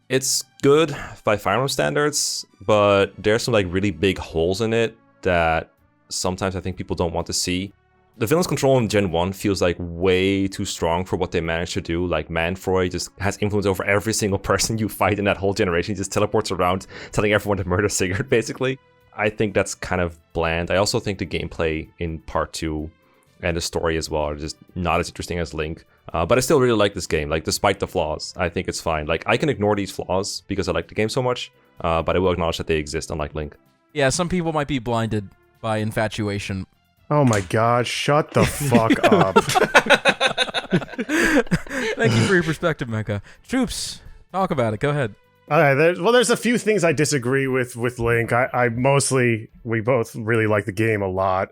It's good by Fire Emblem standards, but there's some like really big holes in it. that sometimes I think people don't want to see. The villain's control in Gen 1 feels like way too strong for what they managed to do. Like, Manfroy just has influence over every single person you fight in that whole generation. He just teleports around, telling everyone to murder Sigurd, basically. I think that's kind of bland. I also think the gameplay in Part 2 and the story as well are just not as interesting as Link. But I still really like this game. Like, despite the flaws, I think it's fine. Like, I can ignore these flaws because I like the game so much, but I will acknowledge that they exist, unlike Link. Yeah, some people might be blinded by infatuation. Oh my god, shut the fuck up. Thank you for your perspective, Mekkah. Choops, talk about it. Go ahead. There's a few things I disagree with Link. We both really like the game a lot.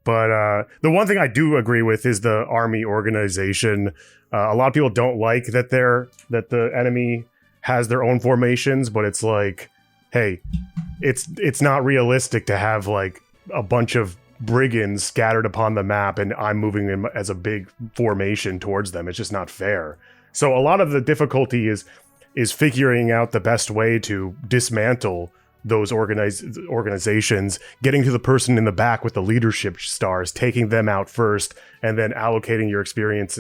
But the one thing I do agree with is the army organization. A lot of people don't like that the enemy has their own formations, but it's like, hey, it's not realistic to have like a bunch of brigands scattered upon the map and I'm moving them as a big formation towards them. It's just not fair. So a lot of the difficulty is figuring out the best way to dismantle those organizations, getting to the person in the back with the leadership stars, taking them out first, and then allocating your experience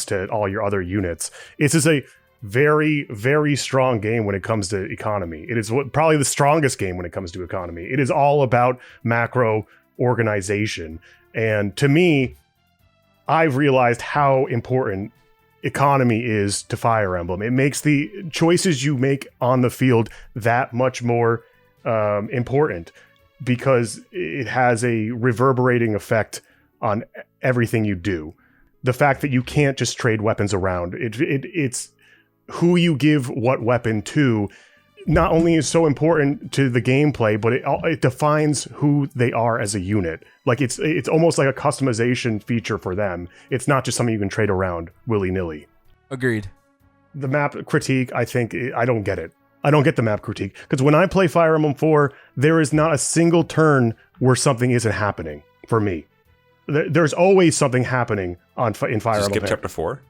to all your other units. This is a very, very strong game when it comes to economy. It is probably the strongest game when it comes to economy. It is all about macro organization. And to me, I've realized how important economy is to Fire Emblem. It makes the choices you make on the field that much more important because it has a reverberating effect on everything you do. The fact that you can't just trade weapons around, it's who you give what weapon to not only is so important to the gameplay, but it defines who they are as a unit. Like it's almost like a customization feature for them. It's not just something you can trade around willy-nilly. Agreed. The map critique, I don't get it. I don't get the map critique. Because when I play Fire Emblem 4, there is not a single turn where something isn't happening for me. There's always something happening in Fire Emblem. Skip chapter 4?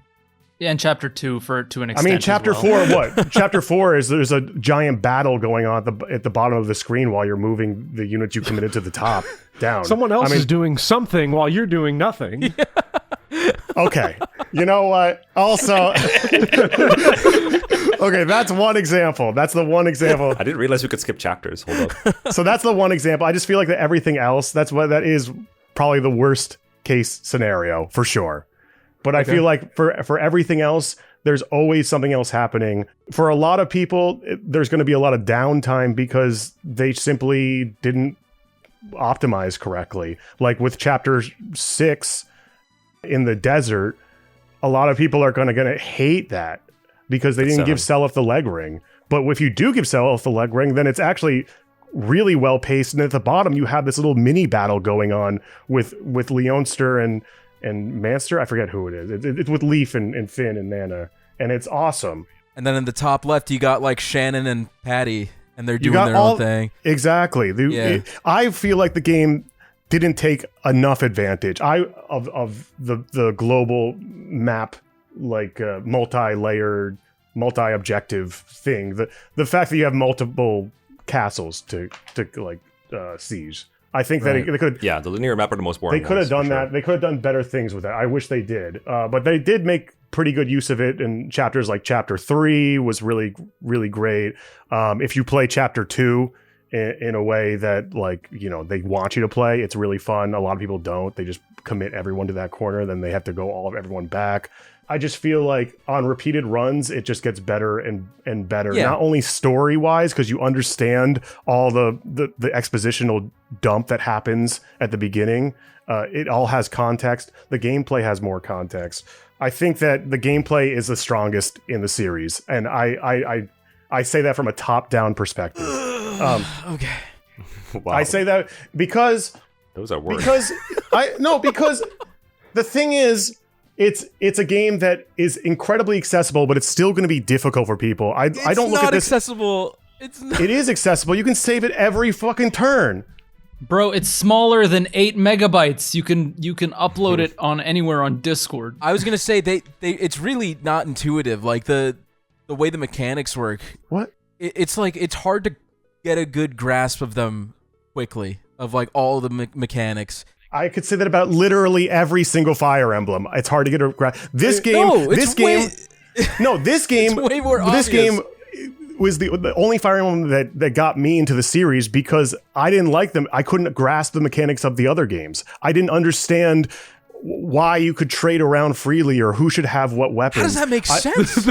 Yeah, and chapter 2 to an extent. I mean, chapter as well. 4, what? Chapter 4 is there's a giant battle going on at the bottom of the screen while you're moving the units you committed to the top down. Someone else is doing something while you're doing nothing. Okay. You know what? Also, okay, that's one example. That's the one example. I didn't realize we could skip chapters. Hold up. So that's the one example. I just feel like that everything else, that is probably the worst case scenario for sure. But I feel like for everything else, there's always something else happening. For a lot of people, there's going to be a lot of downtime because they simply didn't optimize correctly. Like with chapter 6 in the desert, a lot of people are going to hate that because they didn't give Seliph the leg ring. But if you do give Seliph the leg ring, then it's actually really well paced. And at the bottom, you have this little mini battle going on with Leonster and Manster. I forget who it is. It's with Leaf and Finn and Nana, and it's awesome. And then in the top left, you got like Shannon and Patty, and they're doing their own thing. Exactly. I feel like the game didn't take enough advantage of the global map, like multi-layered, multi-objective thing. The fact that you have multiple castles to siege. I think that they could. Yeah, the linear map are the most boring. They could have done that. They could have done better things with that. I wish they did. But they did make pretty good use of it in chapters like chapter 3 was really, really great. If you play chapter 2 in a way that they want you to play, it's really fun. A lot of people don't. They just commit everyone to that corner, then they have to go everyone back. I just feel like on repeated runs, it just gets better and better. Yeah. Not only story-wise, because you understand all the expositional dump that happens at the beginning. It all has context. The gameplay has more context. I think that the gameplay is the strongest in the series, and I say that from a top-down perspective. Okay. Wow. I say that because those are words. Because the thing is, it's a game that is incredibly accessible, but it's still going to be difficult for people. I don't look at this. Accessible. It's not. It is accessible. You can save it every fucking turn. Bro, it's smaller than 8 megabytes. You can upload it on anywhere on Discord. I was gonna say it's really not intuitive. Like the way the mechanics work. What? It's like it's hard to get a good grasp of them quickly. of like all the mechanics. I could say that about literally every single Fire Emblem. It's hard to get a grasp. This game, No, this game, no, this game, way more this obvious. game was the only Fire Emblem that got me into the series because I didn't like them. I couldn't grasp the mechanics of the other games. I didn't understand why you could trade around freely or who should have what weapons. How does that make sense?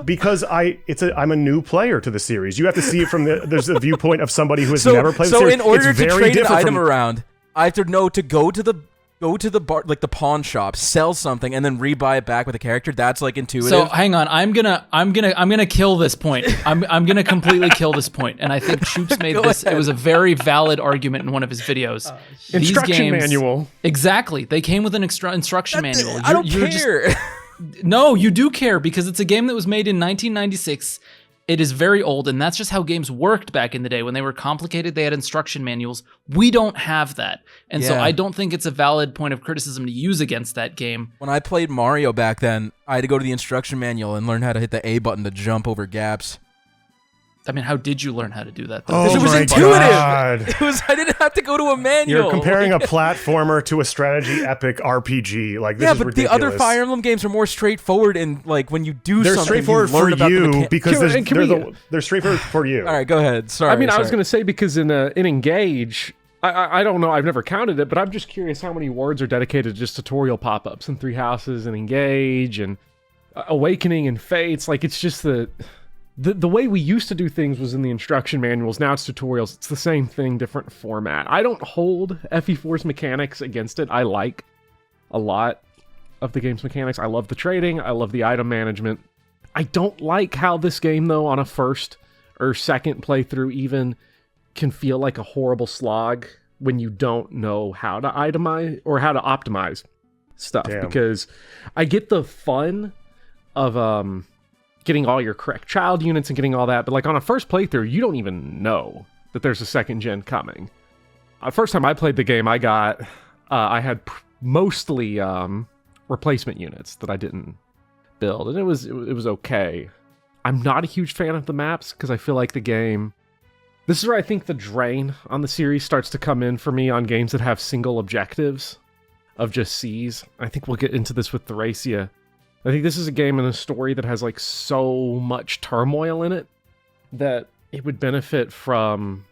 because I'm a new player to the series. You have to see it from there's a viewpoint of somebody who has never played the series. So in order It's to very trade an different item from- around, I have to know to go to the bar, like the pawn shop, sell something, and then rebuy it back with a character. That's like intuitive. So hang on, I'm gonna kill this point. I'm gonna completely kill this point, and I think Choops made Go this. ahead. It was a very valid argument in one of his videos. These Instruction games- manual. Exactly, they came with an instruction manual. I don't You're care. No, you do care because it's a game that was made in 1996. It is very old, and that's just how games worked back in the day. When they were complicated, they had instruction manuals. We don't have that. And so Yeah. I don't think it's a valid point of criticism to use against that game. When I played Mario back then, I had to go to the instruction manual and learn how to hit the A button to jump over gaps. I mean, how did you learn how to do that? though? Oh Because it was my intuitive. God. It was. I didn't have to go to a manual. You're comparing a platformer to a strategy epic RPG. Like this Yeah, is but ridiculous. the other Fire Emblem games are more straightforward, and like when you do They're something, straightforward you learn for about the you mechan- because Can they're straightforward for you. All right, go ahead. Sorry. I mean, I was sorry. going to say because in Engage, I don't know, I've never counted it, but I'm just curious how many words are dedicated to just tutorial pop-ups in Three Houses and Engage and Awakening and Fates. Like, it's just the way we used to do things was in the instruction manuals. Now it's tutorials. It's the same thing, different format. I don't hold FE4's mechanics against it. I like a lot of the game's mechanics. I love the trading. I love the item management. I don't like how this game, though, on a first or second playthrough even, can feel like a horrible slog when you don't know how to itemize or how to optimize stuff. Damn. Because I get the fun of getting all your correct child units and getting all that, but like on a first playthrough, you don't even know that there's a second gen coming. First time I played the game, I had mostly replacement units that I didn't build, and it was okay. I'm not a huge fan of the maps because I feel like the game. This is where I think the drain on the series starts to come in for me on games that have single objectives of just Cs. I think we'll get into this with Thracia. I think this is a game and a story that has like so much turmoil in it that it would benefit from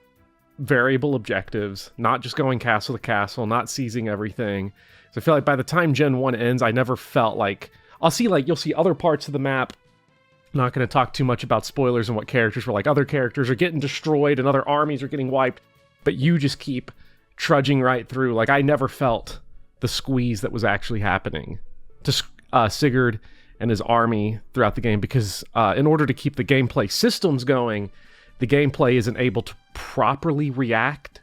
variable objectives, not just going castle to castle, not seizing everything. So I feel like by the time Gen 1 ends, I never felt like you'll see other parts of the map. I'm not going to talk too much about spoilers and what characters were like. Other characters are getting destroyed and other armies are getting wiped, but you just keep trudging right through. Like I never felt the squeeze that was actually happening to Sigurd and his army throughout the game, because in order to keep the gameplay systems going, the gameplay isn't able to properly react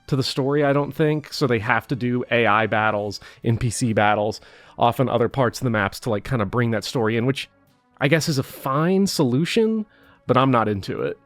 to the story, I don't think. So they have to do AI battles, NPC battles, often other parts of the maps to like kind of bring that story in, which I guess is a fine solution, but I'm not into it.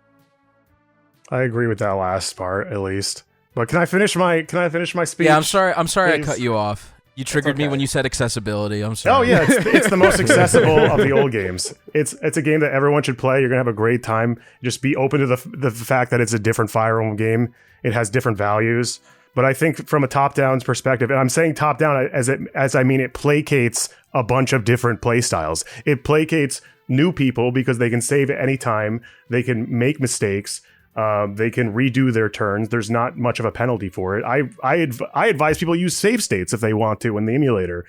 I agree with that last part at least. But can I finish my speech? Yeah, I'm sorry. I Please. cut you off. You triggered me okay. when you said accessibility. I'm sorry. Oh yeah, it's the most accessible of the old games. It's a game that everyone should play. You're gonna have a great time. Just be open to the fact that it's a different Fire Emblem game. It has different values. But I think from a top-down perspective, and I'm saying top-down as I mean it placates a bunch of different play styles. It placates new people because they can save at any time. They can make mistakes. They can redo their turns. There's not much of a penalty for it. I advise people use save states if they want to in the emulator.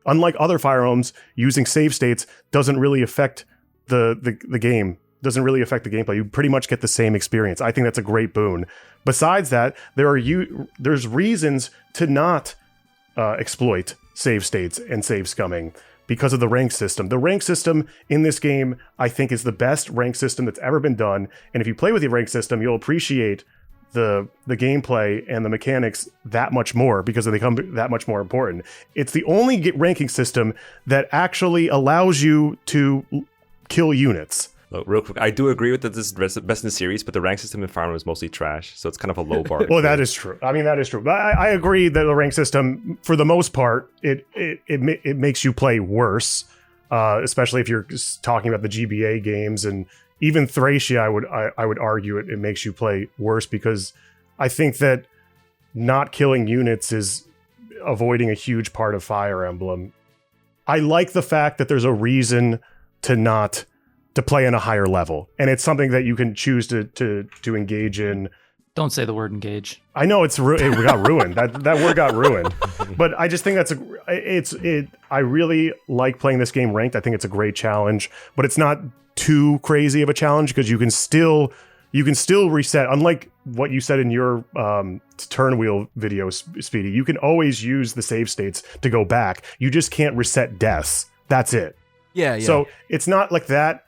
Unlike other Fire Emblems, using save states doesn't really affect the game. Doesn't really affect the gameplay. You pretty much get the same experience. I think that's a great boon. Besides that, there's reasons to not exploit save states and save scumming because of the rank system. The rank system in this game, I think, is the best rank system that's ever been done. And if you play with the rank system, you'll appreciate the gameplay and the mechanics that much more because they become that much more important. It's the only ranking system that actually allows you to kill units. Look, real quick, I do agree with that this is best in the series, but the rank system in Fire Emblem is mostly trash, so it's kind of a low bar. Well, that is true. I mean, that is true. But I agree that the rank system, for the most part, it makes you play worse, especially if you're talking about the GBA games and even Thracia. I would argue it makes you play worse because I think that not killing units is avoiding a huge part of Fire Emblem. I like the fact that there's a reason to play in a higher level, and it's something that you can choose to engage in. Don't say the word engage. I know it got ruined. That word got ruined. But I just think I really like playing this game ranked. I think it's a great challenge, but it's not too crazy of a challenge because you can still reset. Unlike what you said in your turn wheel video, Speedy, you can always use the save states to go back. You just can't reset deaths. That's it. Yeah. So it's not like that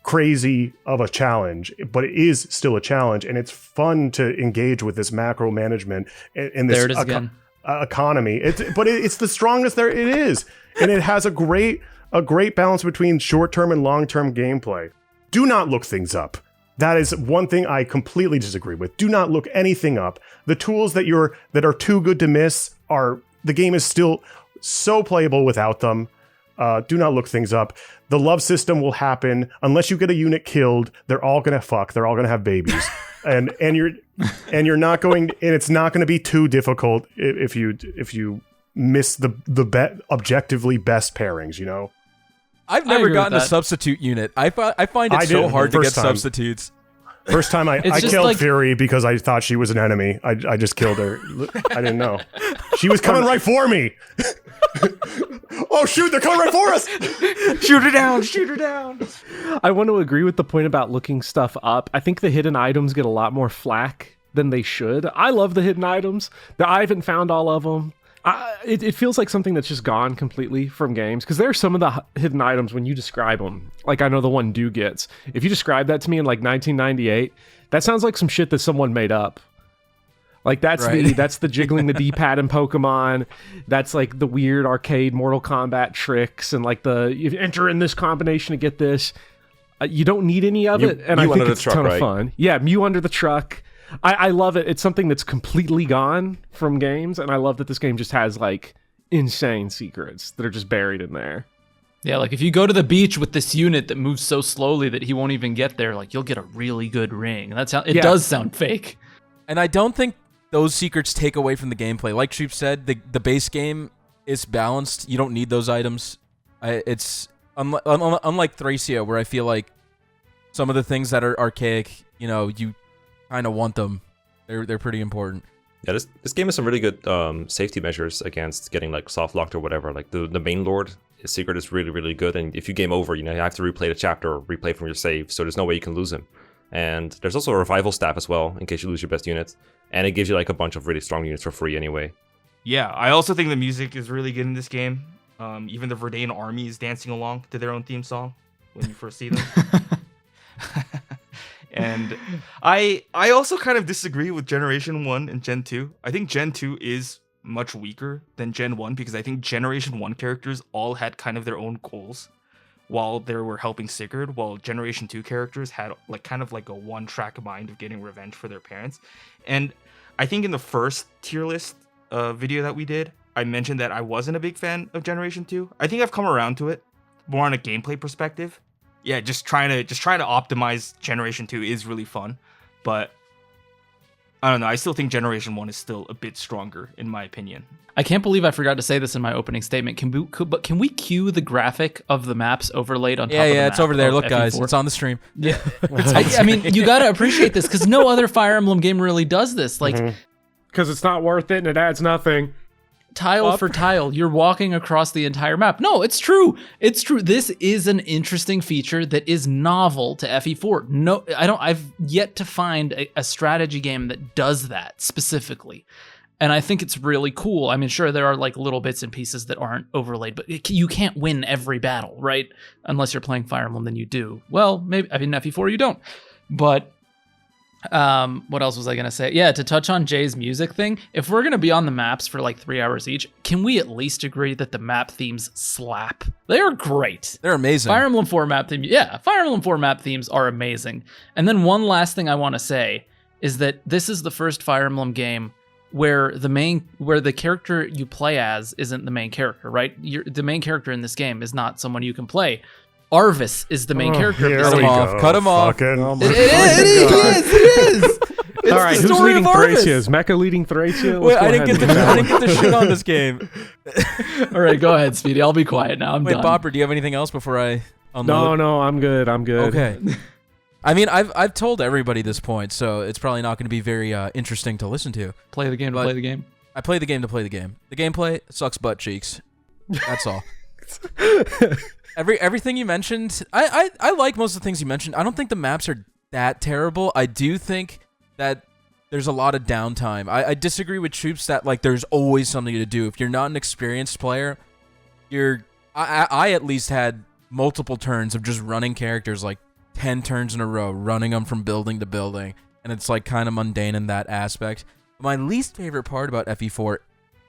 crazy of a challenge, but it is still a challenge, and it's fun to engage with this macro management in this There it is again. Economy. It's the strongest there it is, and it has a great balance between short-term and long-term gameplay. Do not look things up. That is one thing I completely disagree with. Do not look anything up. The tools that are too good to miss the game is still so playable without them. Do not look things up. The love system will happen unless you get a unit killed. They're all gonna fuck. They're all gonna have babies, and you're not going. And it's not going to be too difficult if you miss the objectively best pairings. You know. I've never agree gotten a with that. substitute unit. I find it so hard to get substitutes. First time I just killed like- Fury because I thought she was an enemy. I just killed her. I didn't know. She was coming right for me. Oh shoot, they're coming right for us. Shoot her down! Shoot her down! I want to agree with the point about looking stuff up. I think the hidden items get a lot more flack than they should. I love the hidden items. I haven't found all of them. It feels like something that's just gone completely from games, because there are some of the hidden items when you describe them. Like I know the one Do gets. If you describe that to me in like 1998, that sounds like some shit that someone made up. Like that's the jiggling the D-pad in Pokemon. That's like the weird arcade Mortal Kombat tricks, and like you enter in this combination to get this. You don't need any of it, and I think it's a ton of fun. Yeah, Mew under the truck. I love it. It's something that's completely gone from games, and I love that this game just has like insane secrets that are just buried in there. Yeah, like if you go to the beach with this unit that moves so slowly that he won't even get there, like you'll get a really good ring. It does sound fake. And I don't think those secrets take away from the gameplay. Like Choops said, the base game is balanced. You don't need those items. It's unlike Thracia, where I feel like some of the things that are archaic, you kind of want them. They're pretty important. Yeah, this game has some really good safety measures against getting like soft locked or whatever. Like the main lord, his secret is really, really good, and if you game over, you have to replay the chapter or replay from your save, so there's no way you can lose him. And there's also a revival staff as well, in case you lose your best units, and it gives you like a bunch of really strong units for free anyway. Yeah, I also think the music is really good in this game. Even the Verdane army is dancing along to their own theme song when you first see them. And I also kind of disagree with Generation 1 and Gen 2. I think Gen 2 is much weaker than Gen 1 because I think Generation 1 characters all had kind of their own goals while they were helping Sigurd, while Generation 2 characters had like kind of like a one-track mind of getting revenge for their parents. And I think in the first tier list video that we did, I mentioned that I wasn't a big fan of Generation 2. I think I've come around to it more on a gameplay perspective. Yeah, just trying to optimize Generation 2 is really fun, but I don't know. I still think Generation 1 is still a bit stronger, in my opinion. I can't believe I forgot to say this in my opening statement. Can we cue the graphic of the maps overlaid on top of the map? Yeah, it's over there. Look, guys, FE4? it's on the stream. Yeah, I mean, you got to appreciate this because no other Fire Emblem game really does this. Like, because it's not worth it and it adds nothing. Tile for tile, you're walking across the entire map. No, it's true. It's true. This is an interesting feature that is novel to FE4. No, I've yet to find a strategy game that does that specifically. And I think it's really cool. I mean, sure, there are like little bits and pieces that aren't overlaid, but you can't win every battle, right? Unless you're playing Fire Emblem, then you do. Well, maybe, I mean, FE4 you don't. But what else was I gonna say? Yeah, to touch on Jay's music thing, if we're gonna be on the maps for like 3 hours each, can we at least agree that the map themes slap? They are great. They're amazing. Fire Emblem 4 map theme, yeah, Fire Emblem 4 map themes are amazing. And then one last thing I want to say is that this is the first Fire Emblem game where the character you play as isn't the main character, right? The main character in this game is not someone you can play. Arvis is the main character. Here Cut we him off. go. Cut him off. Fucking- It is. All right, the who's story leading of Arvis. Thracia? Is Mekkah leading Thracia? Wait, Let's go I didn't ahead get and the I didn't get the shit on this game. All right, go ahead, Speedy. I'll be quiet now. I'm Wait, done. Bopper, do you have anything else before I unload? No, I'm good. I'm good. Okay. I mean, I've told everybody this point, so it's probably not going to be very interesting to listen to. Play the game to But- play the game. I play the game to play the game. The gameplay sucks butt cheeks. That's all. Everything you mentioned, I like most of the things you mentioned. I don't think the maps are that terrible. I do think that there's a lot of downtime. I disagree with Choops that like there's always something to do. If you're not an experienced player, I at least had multiple turns of just running characters like 10 turns in a row, running them from building to building, and it's like kind of mundane in that aspect. My least favorite part about FE4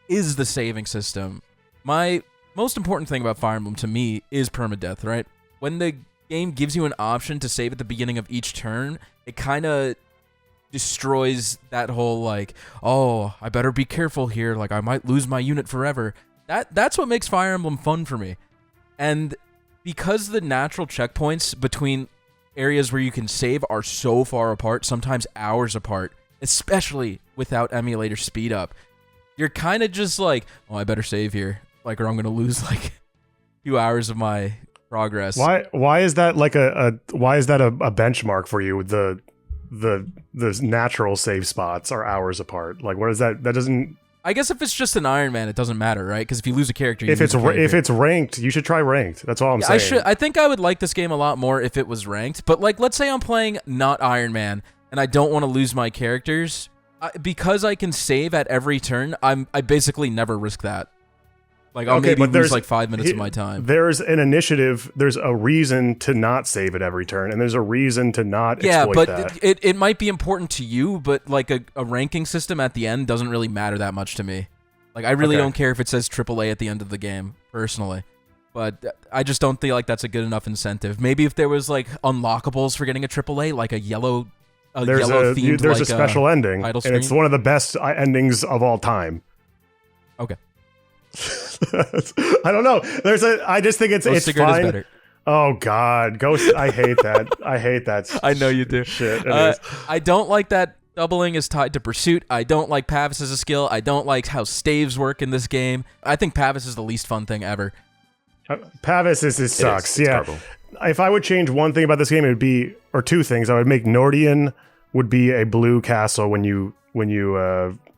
is the saving system. My most important thing about Fire Emblem to me is permadeath, right? When the game gives you an option to save at the beginning of each turn, it kind of destroys that whole like, oh, I better be careful here, like I might lose my unit forever. That's what makes Fire Emblem fun for me. And because the natural checkpoints between areas where you can save are so far apart, sometimes hours apart, especially without emulator speed up, you're kind of just like, oh, I better save here, like, or I'm gonna lose like a few hours of my progress. Why is that like a benchmark for you? The natural save spots are hours apart. Like, what is that? That doesn't. I guess if it's just an Iron Man, it doesn't matter, right? Because if you lose a character, If it's ranked, you should try ranked. That's all I'm saying. I think I would like this game a lot more if it was ranked. But like, let's say I'm playing not Iron Man and I don't want to lose my characters, because I can save at every turn. I basically never risk that. Like, I'll maybe lose like 5 minutes of my time. There's an initiative. There's a reason to not save at every turn, and there's a reason to not exploit that. it might be important to you, but like a ranking system at the end doesn't really matter that much to me. Like, I really don't care if it says AAA at the end of the game, personally. But I just don't feel like that's a good enough incentive. Maybe if there was like unlockables for getting a AAA, like a yellow themed, there's like, a special ending, and it's one of the best endings of all time. Okay. I don't know. I just think it's Cigarette fine. is better. Oh God, Ghost! I hate that. I hate that. I know you do. Shit. It is. I don't like that doubling is tied to pursuit. I don't like Pavis as a skill. I don't like how staves work in this game. I think Pavis is the least fun thing ever. Pavis is sucks. It's Yeah. terrible. If I would change one thing about this game, it would be, or two things. I would make Nordian would be a blue castle when you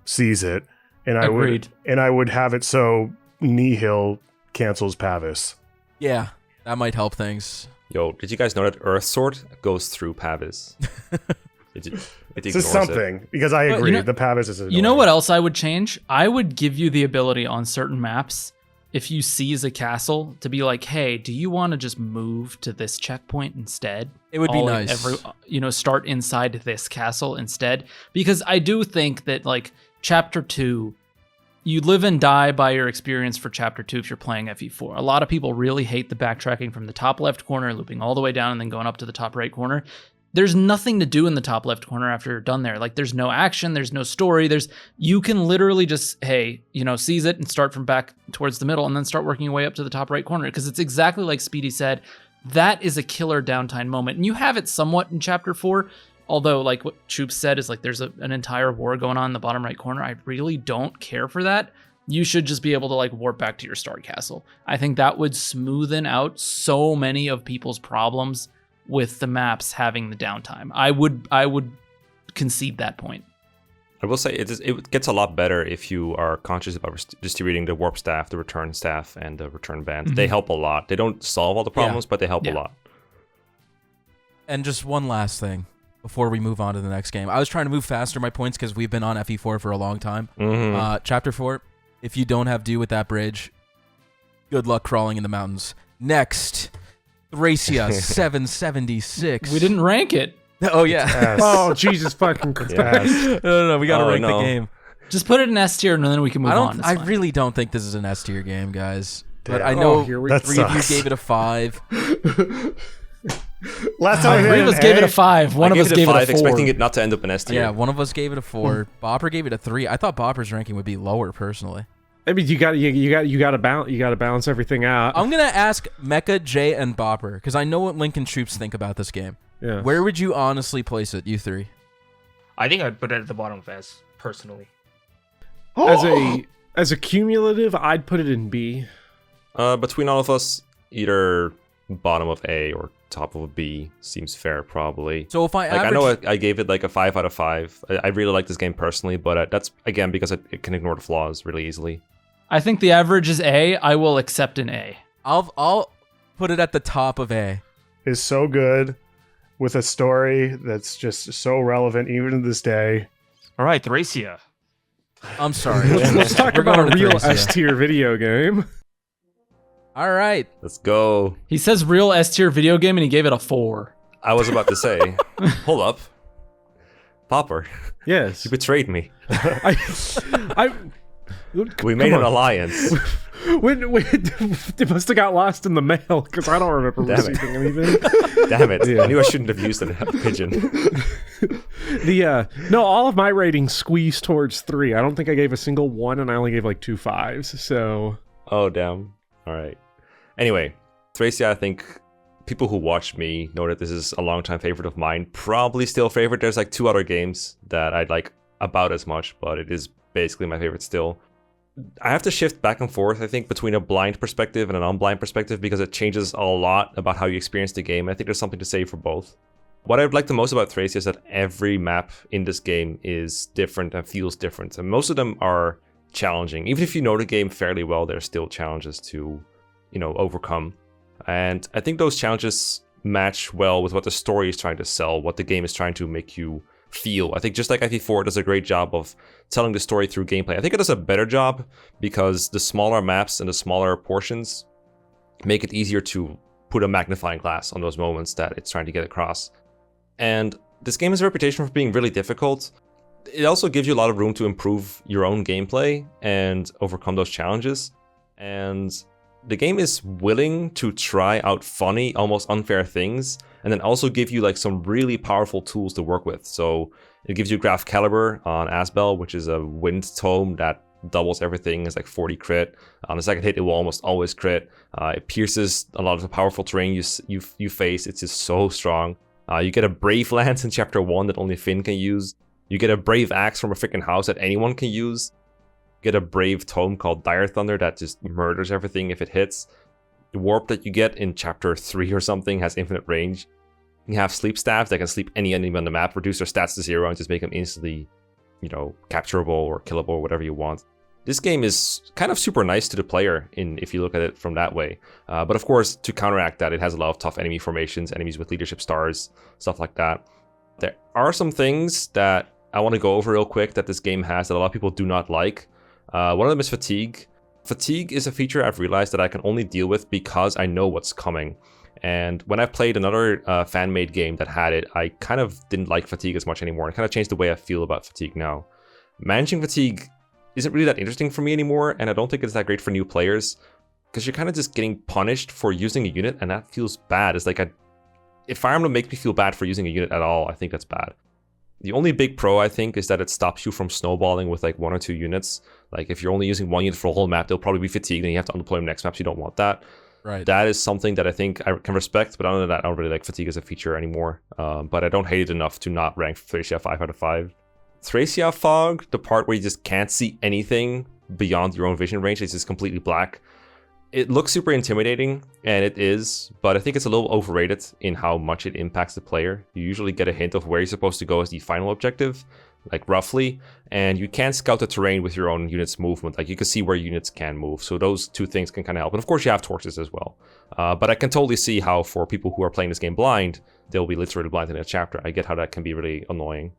seize it, and Agreed. I would have it so Nihil cancels Pavis. Yeah, that might help things. Yo, did you guys know that Earth Sword goes through Pavis? It This is something, because I Well, agree. you know- the Pavis is annoying. You know what else I would change? I would give you the ability on certain maps, if you seize a castle, to be like, hey, do you want to just move to this checkpoint instead? It would be nice. Start inside this castle instead. Because I do think that, like, Chapter 2, you live and die by your experience for Chapter 2 if you're playing FE4. A lot of people really hate the backtracking from the top left corner, looping all the way down, and then going up to the top right corner. There's nothing to do in the top left corner after you're done there. Like, there's no action, there's no story. You can literally just, seize it and start from back towards the middle and then start working your way up to the top right corner. Because it's exactly like Speedy said, that is a killer downtime moment. And you have it somewhat in Chapter 4, although, like what Choops said, is like there's an entire war going on in the bottom right corner. I really don't care for that. You should just be able to like warp back to your start castle. I think that would smoothen out so many of people's problems with the maps having the downtime. I would concede that point. I will say it gets a lot better if you are conscious about distributing the warp staff, the return staff, and the return band. Mm-hmm. They help a lot. They don't solve all the problems, but they help a lot. And just one last thing before we move on to the next game. I was trying to move faster my points because we've been on FE4 for a long time. Mm-hmm. Chapter 4, if you don't have to do with that bridge, good luck crawling in the mountains. Next, Thracia 776. We didn't rank it. Oh, yeah. Yes. Oh, Jesus fucking Christ. Yes. No, we got to Oh, rank no. the game. Just put it in S tier and then we can move on. It's I fine. really don't think this is an S tier game, guys. But Damn. I know here we- That three of you sucks. gave it a 5. Last time we Three had of us an gave it A. a 5. One I of us it gave a it 5, a 4. expecting it not to end up in S tier. Yeah, one of us gave it a 4. Bopper gave it a 3. I thought Bopper's ranking would be lower, personally. I mean, you got to balance everything out. I'm going to ask Mekkah, Jay, and Bopper, because I know what Link and Choops think about this game. Yeah. Where would you honestly place it, you three? I think I'd put it at the bottom of S, personally. As a cumulative, I'd put it in B. Between all of us, either bottom of A or top of a B seems fair, probably. So if I Like, average... I know I gave it like a 5 out of 5. I really like this game personally, but that's, again, because it can ignore the flaws really easily. I think the average is A. I will accept an A. I'll put it at the top of A. Is so good with a story that's just so relevant even to this day. All right, Thracia. I'm sorry. Let's talk We're about going a to real Thracia. S tier video game. All right. Let's go. He says real S tier video game, and he gave it a 4. I was about to say, hold up. Bopper, Yes. you betrayed me. We made Come an on. alliance. It must have got lost in the mail because I don't remember Damn it. receiving anything. Damn it. Yeah. I knew I shouldn't have used a pigeon. No, all of my ratings squeezed towards 3. I don't think I gave a single 1, and I only gave like 2 5s. So Oh, damn. All right. Anyway, Thracia, I think people who watch me know that this is a longtime favorite of mine. Probably still favorite. There's like 2 other games that I'd like about as much, but it is basically my favorite still. I have to shift back and forth, I think, between a blind perspective and an unblind perspective because it changes a lot about how you experience the game. I think there's something to say for both. What I like the most about Thracia is that every map in this game is different and feels different. And most of them are challenging. Even if you know the game fairly well, there's still challenges to, overcome. And I think those challenges match well with what the story is trying to sell, what the game is trying to make you feel. I think just like FE4 does a great job of telling the story through gameplay. I think it does a better job because the smaller maps and the smaller portions make it easier to put a magnifying glass on those moments that it's trying to get across. And this game has a reputation for being really difficult. It also gives you a lot of room to improve your own gameplay and overcome those challenges. And the game is willing to try out funny, almost unfair things, and then also give you like some really powerful tools to work with. So it gives you Graph Caliber on Asbel, which is a wind tome that doubles everything. It's like 40 crit. On the second hit, it will almost always crit. It pierces a lot of the powerful terrain you face. It's just so strong. You get a Brave Lance in Chapter 1 that only Finn can use. You get a Brave Axe from a freaking house that anyone can use. You get a Brave Tome called Dire Thunder that just murders everything if it hits. The Warp that you get in Chapter 3 or something has infinite range. You have Sleep Staffs that can sleep any enemy on the map, reduce their stats to 0, and just make them instantly, capturable or killable or whatever you want. This game is kind of super nice to the player if you look at it from that way. But of course, to counteract that, it has a lot of tough enemy formations, enemies with leadership stars, stuff like that. There are some things that I want to go over real quick that this game has that a lot of people do not like. One of them is fatigue. Fatigue is a feature I've realized that I can only deal with because I know what's coming. And when I played another fan-made game that had it, I kind of didn't like fatigue as much anymore. It kind of changed the way I feel about fatigue now. Managing fatigue isn't really that interesting for me anymore, and I don't think it's that great for new players, because you're kind of just getting punished for using a unit, and that feels bad. It's like, if Fire Emblem makes me feel bad for using a unit at all, I think that's bad. The only big pro, I think, is that it stops you from snowballing with like 1 or 2 units. Like, if you're only using 1 unit for a whole map, they'll probably be fatigued, and you have to undeploy them next map, so you don't want that. Right. That is something that I think I can respect, but other than that, I don't really like fatigue as a feature anymore. But I don't hate it enough to not rank Thracia 5 out of 5. Thracia Fog, the part where you just can't see anything beyond your own vision range, it's just completely black. It looks super intimidating, and it is, but I think it's a little overrated in how much it impacts the player. You usually get a hint of where you're supposed to go as the final objective, like roughly, and you can scout the terrain with your own unit's movement. Like, you can see where units can move, so those 2 things can kind of help. And of course you have torches as well. But I can totally see how for people who are playing this game blind, they'll be literally blind in a chapter. I get how that can be really annoying.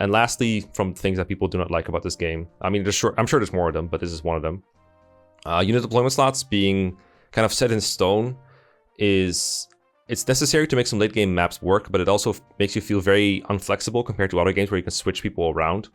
And lastly, from things that people do not like about this game, I mean, I'm sure there's more of them, but this is one of them. Unit deployment slots being kind of set in stone it's necessary to make some late game maps work, but it also makes you feel very unflexible compared to other games where you can switch people around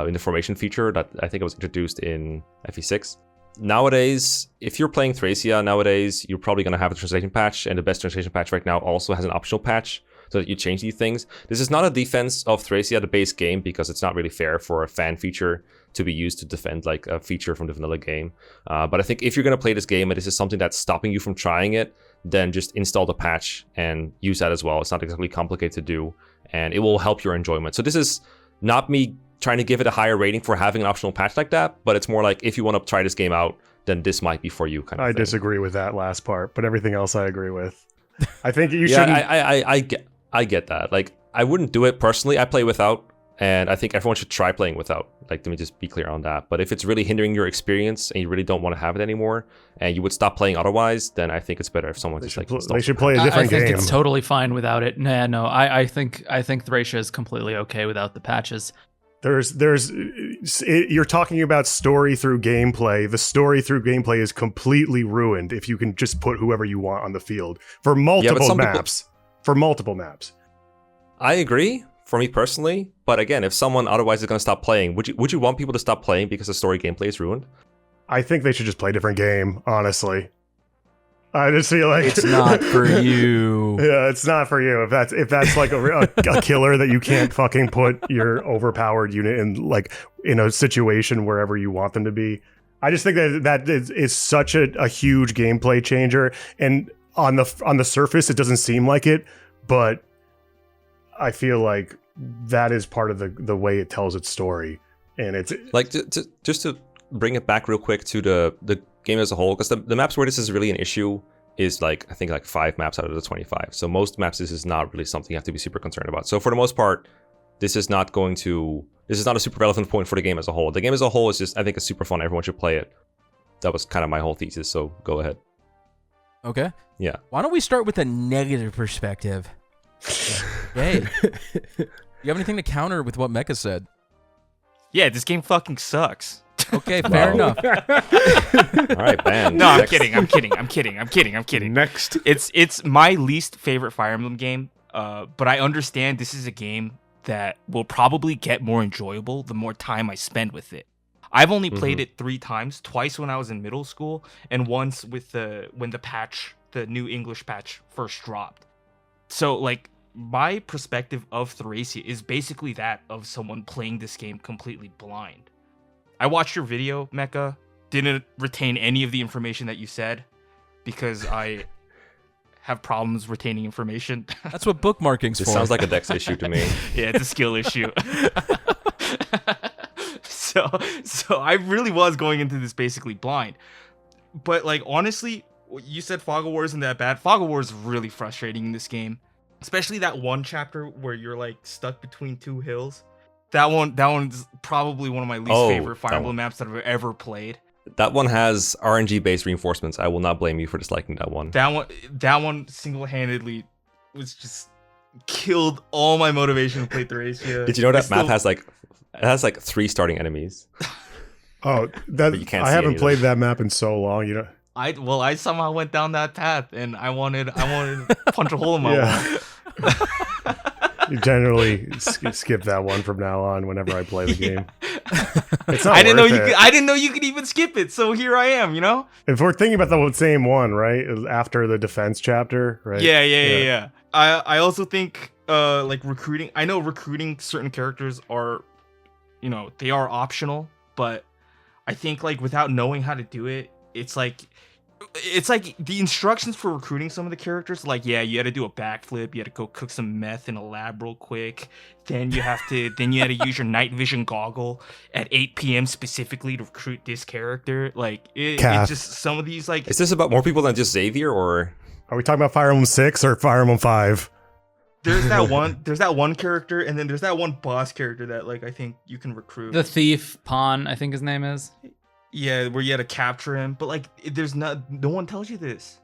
in the formation feature that I think it was introduced in FE6. Nowadays, if you're playing Thracia nowadays, you're probably going to have a translation patch, and the best translation patch right now also has an optional patch so that you change these things. This is not a defense of Thracia, the base game, because it's not really fair for a fan feature to be used to defend like a feature from the vanilla game. But I think if you're going to play this game and this is something that's stopping you from trying it, then just install the patch and use that as well. It's not exactly complicated to do, and it will help your enjoyment. So this is not me trying to give it a higher rating for having an optional patch like that, but it's more like if you want to try this game out, then this might be for you kind of thing. disagree with that last part, but everything else I agree with. I think you Yeah, shouldn't. I get that. Like, I wouldn't do it personally. I play without, and I think everyone should try playing without. Like, let me just be clear on that. But if it's really hindering your experience and you really don't want to have it anymore, and you would stop playing otherwise, then I think it's better if someone just like They should play a different I think game. it's totally fine without it. I think Thracia is completely okay without the patches. You're talking about story through gameplay. The story through gameplay is completely ruined if you can just put whoever you want on the field for multiple maps. For multiple maps. I agree, for me personally, but again, if someone otherwise is going to stop playing, would you want people to stop playing because the story gameplay is ruined? I think they should just play a different game, honestly. I just feel like It's not for you. Yeah, it's not for you. If that's like a killer that you can't fucking put your overpowered unit in a situation wherever you want them to be. I just think that is such a huge gameplay changer, and on the surface it doesn't seem like it, but I feel like that is part of the way it tells its story, and it's like just to bring it back real quick to the game as a whole, because the maps where this is really an issue is I think 5 maps out of the 25. So most maps this is not really something you have to be super concerned about. So for the most part, this is not a super relevant point for the game as a whole. The game as a whole is just, I think, it's super fun. Everyone should play it. That was kind of my whole thesis, so go ahead. Okay. Yeah. Why don't we start with a negative perspective? Hey, you have anything to counter with what Mekkah said? Yeah, this game fucking sucks. Okay, fair enough. All right, man. No, I'm kidding. I'm kidding. Next. It's my least favorite Fire Emblem game, but I understand this is a game that will probably get more enjoyable the more time I spend with it. I've only played it 3 times, twice when I was in middle school, and once when the new English patch first dropped. So, my perspective of Thracia is basically that of someone playing this game completely blind. I watched your video, Mekkah, didn't retain any of the information that you said because I have problems retaining information. That's what bookmarking's This for. sounds like a Dex issue to me. Yeah, it's a skill issue. So I really was going into this basically blind. But honestly, you said Fog of War isn't that bad. Fog of War is really frustrating in this game. Especially that one chapter where you're stuck between 2 hills. That one's probably one of my least favorite Fire Emblem maps that I've ever played. That one has RNG-based reinforcements. I will not blame you for disliking that one. That one single-handedly was just killed all my motivation to play Thracia. Did you know that map has 3 starting enemies? Oh, But you can't I see haven't any of played that map in so long. I somehow went down that path, and I wanted to punch a hole in my wall. You generally skip that one from now on whenever I play the game. It's not I didn't know worth you could even skip it. So here I am, If we're thinking about the same one, right? After the defense chapter, right? Yeah. I also think recruiting. I know recruiting certain characters are, they are optional, but I think without knowing how to do it, it's like the instructions for recruiting some of the characters, you had to do a backflip, you had to go cook some meth in a lab real quick, then you had to use your night vision goggle at 8 p.m. specifically to recruit this character. It's just some of these Is this about more people than just Xavier, or Are we talking about Fire Emblem 6 or Fire Emblem 5? there's that one character, and then there's that one boss character that I think you can recruit. The thief, Pawn, I think his name is. Yeah, where you had to capture him, but there's no one tells you this.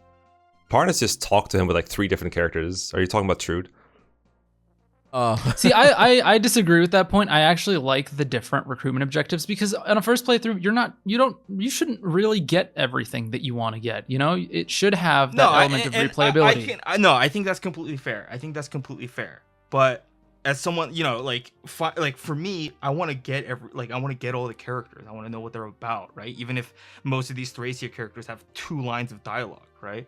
Parnas just talked to him with 3 different characters? Are you talking about Trude? See, I disagree with that point. I actually like the different recruitment objectives because on a first playthrough, you shouldn't really get everything that you want to get. It should have that element of replayability. I think that's completely fair. But as someone, for me, I want to get I want to get all the characters. I want to know what they're about, right? Even if most of these Thracia characters have 2 lines of dialogue, right?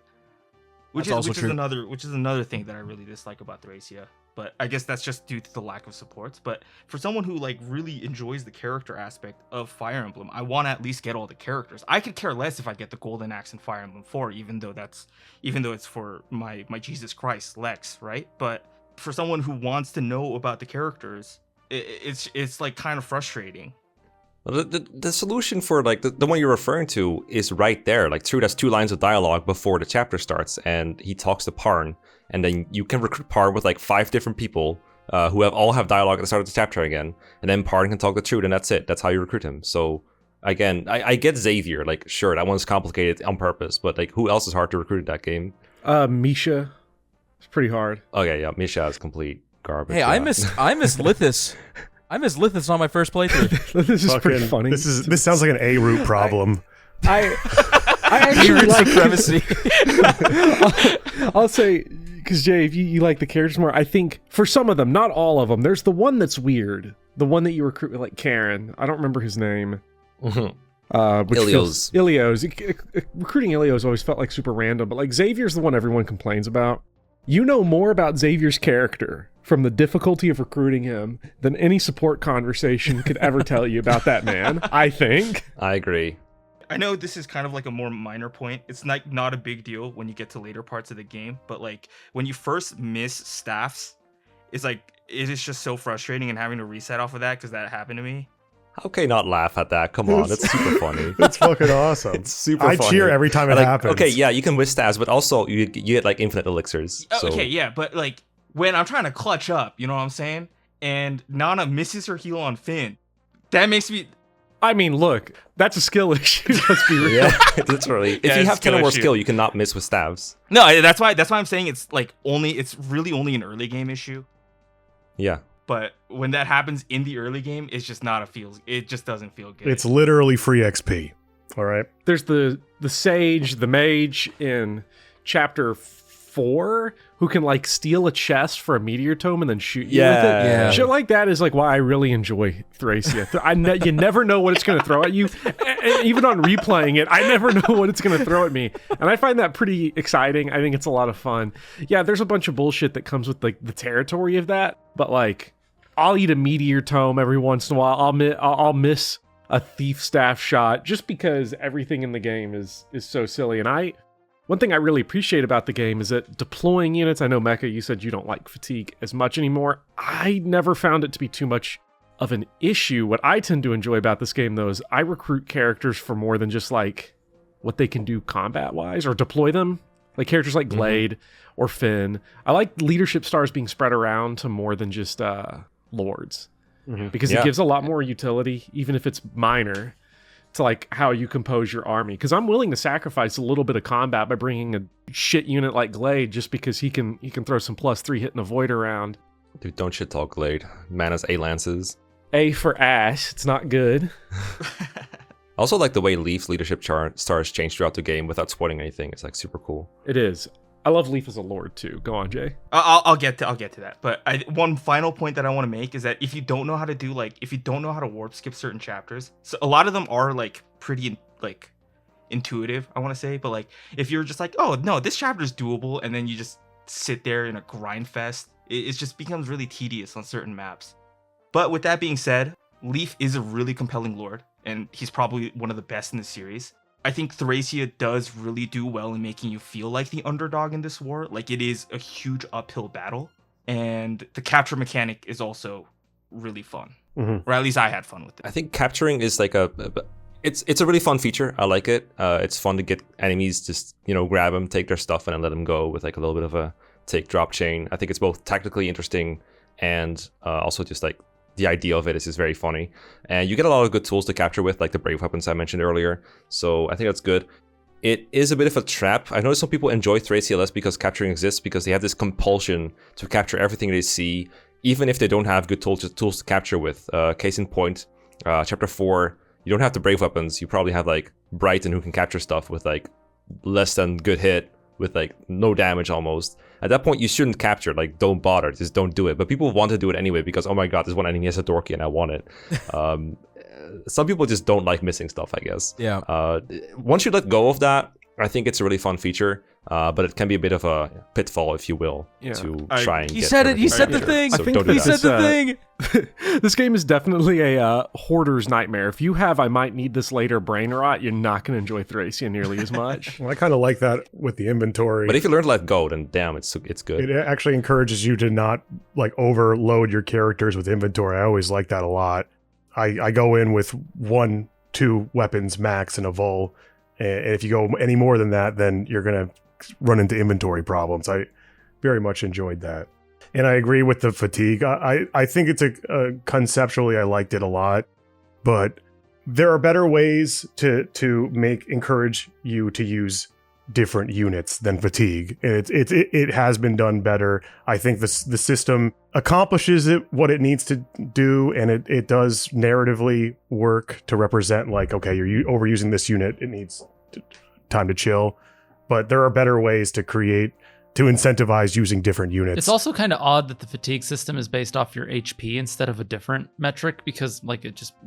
Which is another thing that I really dislike about Thracia. But I guess that's just due to the lack of supports. But for someone who really enjoys the character aspect of Fire Emblem, I want to at least get all the characters. I could care less if I get the Golden Axe in Fire Emblem 4, even though it's for my Jesus Christ Lex, right? But for someone who wants to know about the characters, it's like kind of frustrating. The solution for like the one you're referring to is right there. Like Trude has 2 lines of dialogue before the chapter starts, and he talks to Parn, and then you can recruit Parn with like 5 different people who all have dialogue at the start of the chapter again, and then Parn can talk to Trude, and that's it. That's how you recruit him. So again, I get Xavier. Like sure, that one's complicated on purpose, but like who else is hard to recruit in that game? Misha. It's pretty hard. Okay, yeah, Misha is complete garbage. Hey, yeah. I miss Lithis. I miss Lithis on my first playthrough. This is pretty funny. This sounds like an A root problem. I actually like supremacy. I'll say, because Jay, if you like the characters more, I think for some of them, not all of them, there's the one that's weird. The one that you recruit with, like Karen. I don't remember his name. Ilios. Ilios. Recruiting Ilios always felt like super random, but like Xavier's the one everyone complains about. You know more about Xavier's character from the difficulty of recruiting him than any support conversation could ever tell you about that man, I think. I agree. I know this is kind of like a more minor point. It's not a big deal when you get to later parts of the game, but like when you first miss staffs, it's like it is just so frustrating, and having to reset off of that because that happened to me. How can you not laugh at that? Come on, that's super funny. That's fucking awesome. It's super I funny. cheer every time it Like, happens. okay, yeah, you can whiz stabs, but also you get like infinite elixirs. So. Okay, yeah, but like when I'm trying to clutch up, you know what I'm saying? And Nana misses her heal on Finn. That makes me. I mean, look, that's a skill issue. Let's be real. Yeah, literally. If Yeah, you it's have 10 or skill more issue. skill, you cannot miss with stabs. No, that's why I'm saying it's really only an early game issue. Yeah. But when that happens in the early game, it's just not it just doesn't feel good. It's literally free XP. All right. There's the sage, the mage in chapter 4 who can like steal a chest for a meteor tome and then shoot you with it. Yeah. Shit like that is like why I really enjoy Thracia. You never know what it's going to throw at you. And even on replaying it, I never know what it's going to throw at me. And I find that pretty exciting. I think it's a lot of fun. Yeah, there's a bunch of bullshit that comes with like the territory of that, but like I'll eat a meteor tome every once in a while. I'll miss a thief staff shot just because everything in the game is so silly. And one thing I really appreciate about the game is that deploying units, I know Mekkah, you said you don't like fatigue as much anymore. I never found it to be too much of an issue. What I tend to enjoy about this game though is I recruit characters for more than just like what they can do combat wise or deploy them. Like characters like Glade or Finn. I like leadership stars being spread around to more than just lords. Because it gives a lot more utility, even if it's minor, to like how you compose your army. Because I'm willing to sacrifice a little bit of combat by bringing a shit unit like Glade just because he can throw some +3 hit and avoid around. Dude, don't shit talk Glade. Man has 8 lances. A for Ash, it's not good. I also like the way Leaf's leadership stars change throughout the game without spoiling anything. It's like super cool. It is. I love Leaf as a lord too. Go on, Jay. I'll get to that. But one final point that I want to make is that if you don't know how to warp skip certain chapters, so a lot of them are like pretty like intuitive, I want to say, but like if you're just like, oh no, this chapter is doable, and then you just sit there in a grind fest, it just becomes really tedious on certain maps. But with that being said, Leaf is a really compelling lord, and he's probably one of the best in the series. I think Thracia does really do well in making you feel like the underdog in this war. Like it is a huge uphill battle, and the capture mechanic is also really fun. Or at least I had fun with it. I think capturing is like it's a really fun feature. I like it. It's fun to get enemies, just grab them, take their stuff, and then let them go with like a little bit of a take drop chain. I think it's both tactically interesting and also just like the idea of it is just very funny. And you get a lot of good tools to capture with, like the brave weapons I mentioned earlier. So I think that's good. It is a bit of a trap. I know some people enjoy Thracia less because capturing exists, because they have this compulsion to capture everything they see, even if they don't have good tools to capture with. Case in point, chapter 4, you don't have the brave weapons. You probably have like Brighton, who can capture stuff with like less than good hit, with like no damage almost. At that point, you shouldn't capture. Like, don't bother. Just don't do it. But people want to do it anyway because, oh my god, this one enemy has a dorky and I want it. Some people just don't like missing stuff, I guess. Yeah. Once you let go of that, I think it's a really fun feature, but it can be a bit of a pitfall, if you will, to try and He get said it. He everything said the together. thing. So I think don't do He that. said the thing. This game is definitely a hoarder's nightmare. If you have I might need this later brain rot, you're not going to enjoy Thracia nearly as much. Well, I kind of like that with the inventory. But if you learn to let go, then damn, it's good. It actually encourages you to not like overload your characters with inventory. I always like that a lot. I go in with 1-2 weapons max and a vol, and if you go any more than that, then you're gonna run into inventory problems. I very much enjoyed that, and I agree with the fatigue. I think it's conceptually I liked it a lot, but there are better ways to encourage you to use different units than fatigue. It has been done better. I think the system accomplishes what it needs to do, and it does narratively work to represent like, okay, you're overusing this unit, it needs time to chill. But there are better ways to incentivize using different units. It's also kind of odd that the fatigue system is based off your HP instead of a different metric, because like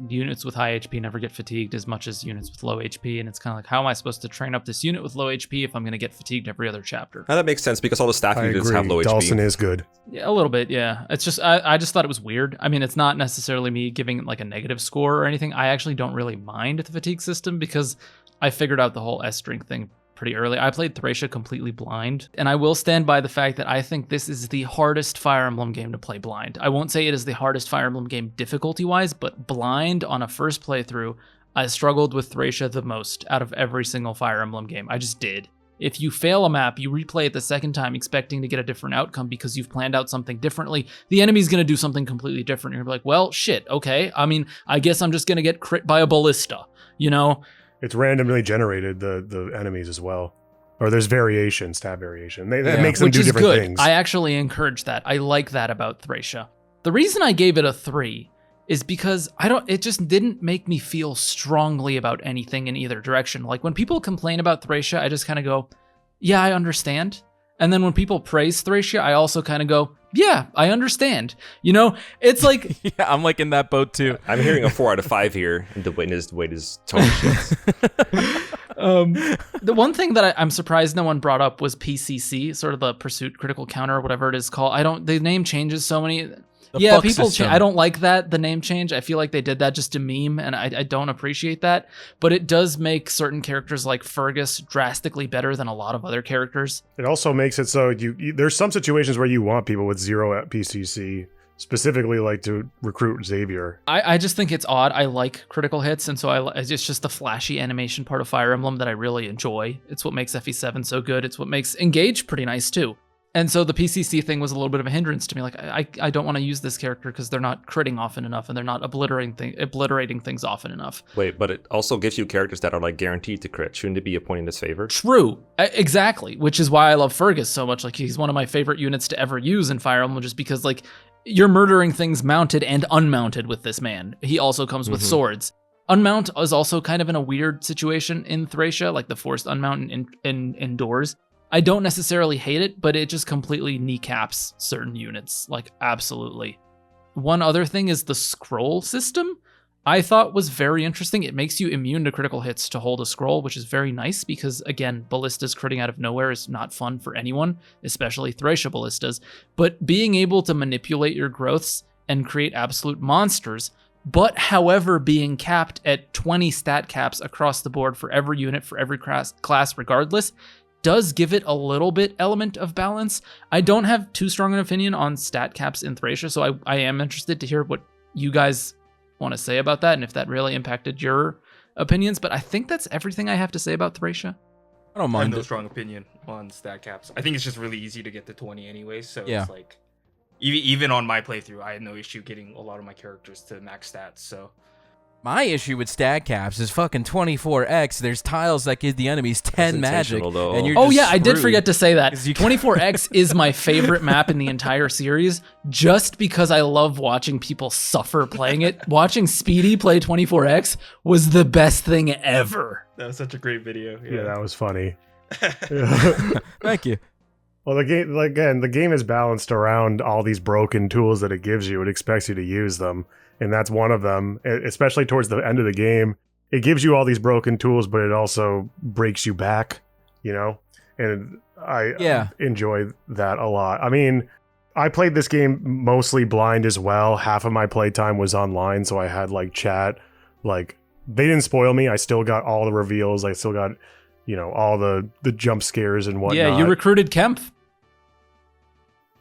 units with high HP never get fatigued as much as units with low HP, and it's kind of like, how am I supposed to train up this unit with low HP if I'm going to get fatigued every other chapter? And that makes sense because all the staff I units agree. have low Dawson HP. is good. Yeah, a little bit, yeah. It's just I just thought it was weird. I mean, it's not necessarily me giving it like a negative score or anything. I actually don't really mind the fatigue system because I figured out the whole S strength thing pretty early. I played Thracia completely blind, and I will stand by the fact that I think this is the hardest Fire Emblem game to play blind. I won't say it is the hardest Fire Emblem game difficulty-wise, but blind on a first playthrough, I struggled with Thracia the most out of every single Fire Emblem game. I just did. If you fail a map, you replay it the second time expecting to get a different outcome because you've planned out something differently. The enemy's going to do something completely different. You're like, well, shit, okay. I mean, I guess I'm just going to get crit by a ballista, you know? It's randomly generated, the enemies as well. Or there's stat variation. That makes them Which do is different good. things. I actually encourage that. I like that about Thracia. The reason I gave it a 3 is because it just didn't make me feel strongly about anything in either direction. Like when people complain about Thracia, I just kind of go, yeah, I understand. And then when people praise Thracia, I also kind of go, yeah, I understand. You know, it's like... Yeah, I'm like in that boat too. I'm hearing a 4 out of 5 here, and the way his tone shifts. The one thing that I'm surprised no one brought up was PCC, sort of the Pursuit Critical Counter, or whatever it is called. The name changes so many... Yeah, buck people system. I don't like the name change. I feel like they did that just to meme, and I don't appreciate that. But it does make certain characters like Fergus drastically better than a lot of other characters. It also makes it so there's some situations where you want people with 0 at PCC, specifically like to recruit Xavier. I just think it's odd. I like critical hits, and so it's just the flashy animation part of Fire Emblem that I really enjoy. It's what makes FE7 so good. It's what makes Engage pretty nice too. And so the PCC thing was a little bit of a hindrance to me. Like, I don't want to use this character because they're not critting often enough and they're not obliterating things often enough. Wait, but it also gives you characters that are like guaranteed to crit. Shouldn't it be a point in its favor? True. Exactly. Which is why I love Fergus so much. Like, he's one of my favorite units to ever use in Fire Emblem, just because, like, you're murdering things mounted and unmounted with this man. He also comes with swords. Unmount is also kind of in a weird situation in Thracia, like the forced unmount indoors. I don't necessarily hate it, but it just completely kneecaps certain units, like absolutely. One other thing is the scroll system. I thought was very interesting. It makes you immune to critical hits to hold a scroll, which is very nice because, again, ballistas critting out of nowhere is not fun for anyone, especially Thracia ballistas. But being able to manipulate your growths and create absolute monsters, but however being capped at 20 stat caps across the board for every unit, for every class regardless, does give it a little bit element of balance. I don't have too strong an opinion on stat caps in Thracia, so I am interested to hear what you guys want to say about that and if that really impacted your opinions, but I think that's everything I have to say about Thracia. I don't I have mind no it. strong opinion on stat caps. I think it's just really easy to get to 20 anyway, so Yeah. it's like even on my playthrough, I had no issue getting a lot of my characters to max stats. So My issue with stat caps is fucking 24x. There's tiles that give the enemies 10 magic, intentional, though. and you're Oh just yeah, I did screwed. forget to say that. 'Cause you 24x is my favorite map in the entire series, just because I love watching people suffer playing it. Watching Speedy play 24x was the best thing ever. that was such a great video. Yeah, that was funny. Thank you. Well, the game is balanced around all these broken tools that it gives you. It expects you to use them, and that's one of them. Especially towards the end of the game, it gives you all these broken tools, but it also breaks you back you know? And I Yeah. enjoy that a lot. I mean, I played this game mostly blind as well. Half of my playtime was online, so I had like chat. Like, they didn't spoil me. I still got all the reveals. I still got, you know, all the jump scares and whatnot. Yeah, you recruited Kemp.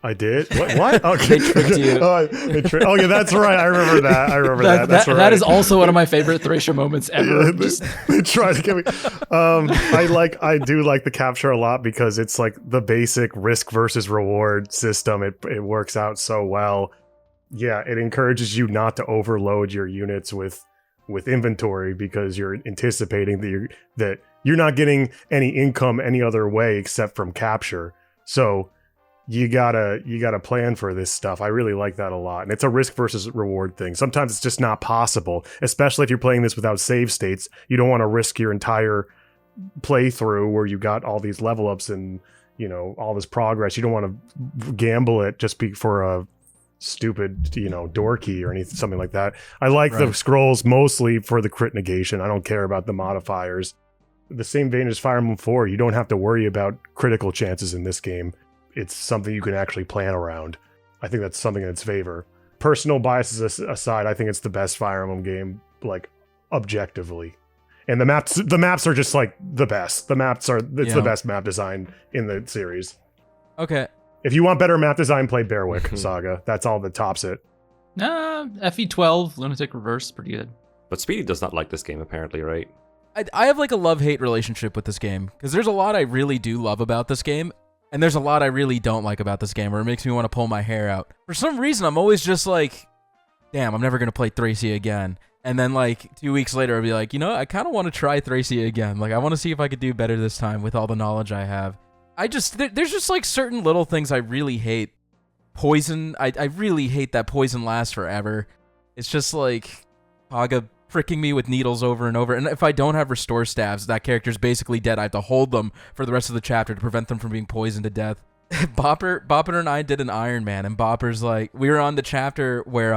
I did? What? Okay. They tricked you. Oh, yeah, that's right. I remember that. I remember that. That's right. That is also one of my favorite Thracia moments ever. Yeah, they tried to get me. I do like the capture a lot because it's like the basic risk versus reward system. It works out so well. Yeah, it encourages you not to overload your units with inventory because you're anticipating that you're not getting any income any other way except from capture. So you gotta plan for this stuff. I really like that a lot. And it's a risk versus reward thing. Sometimes it's just not possible, especially if you're playing this without save states. You don't want to risk your entire playthrough where you got all these level ups and, you know, all this progress. You don't want to gamble it just for a stupid, you know, door key or anything, something like that. I like the scrolls mostly for the crit negation. I don't care about the modifiers. The same vein as Fire Emblem 4, you don't have to worry about critical chances in this game. It's something you can actually plan around. I think that's something in its favor. Personal biases aside, I think it's the best Fire Emblem game, like, objectively. And the maps are just like the best. The best map design in the series. Okay. If you want better map design, play Bearwick Saga. That's all that tops it. FE12, Lunatic Reverse, pretty good. But Speedy does not like this game, apparently, right? I have like a love-hate relationship with this game because there's a lot I really do love about this game, and there's a lot I really don't like about this game where it makes me want to pull my hair out. For some reason, I'm always just like, damn, I'm never going to play Thracia again. And then like 2 weeks later, I'll be like, you know, I kind of want to try Thracia again. Like, I want to see if I could do better this time with all the knowledge I have. There's just like certain little things I really hate. Poison, I really hate that poison lasts forever. It's just like Haga pricking me with needles over and over. And if I don't have restore staves, that character's basically dead. I have to hold them for the rest of the chapter to prevent them from being poisoned to death. Bopper and I did an Iron Man, and Bopper's like, we were on the chapter where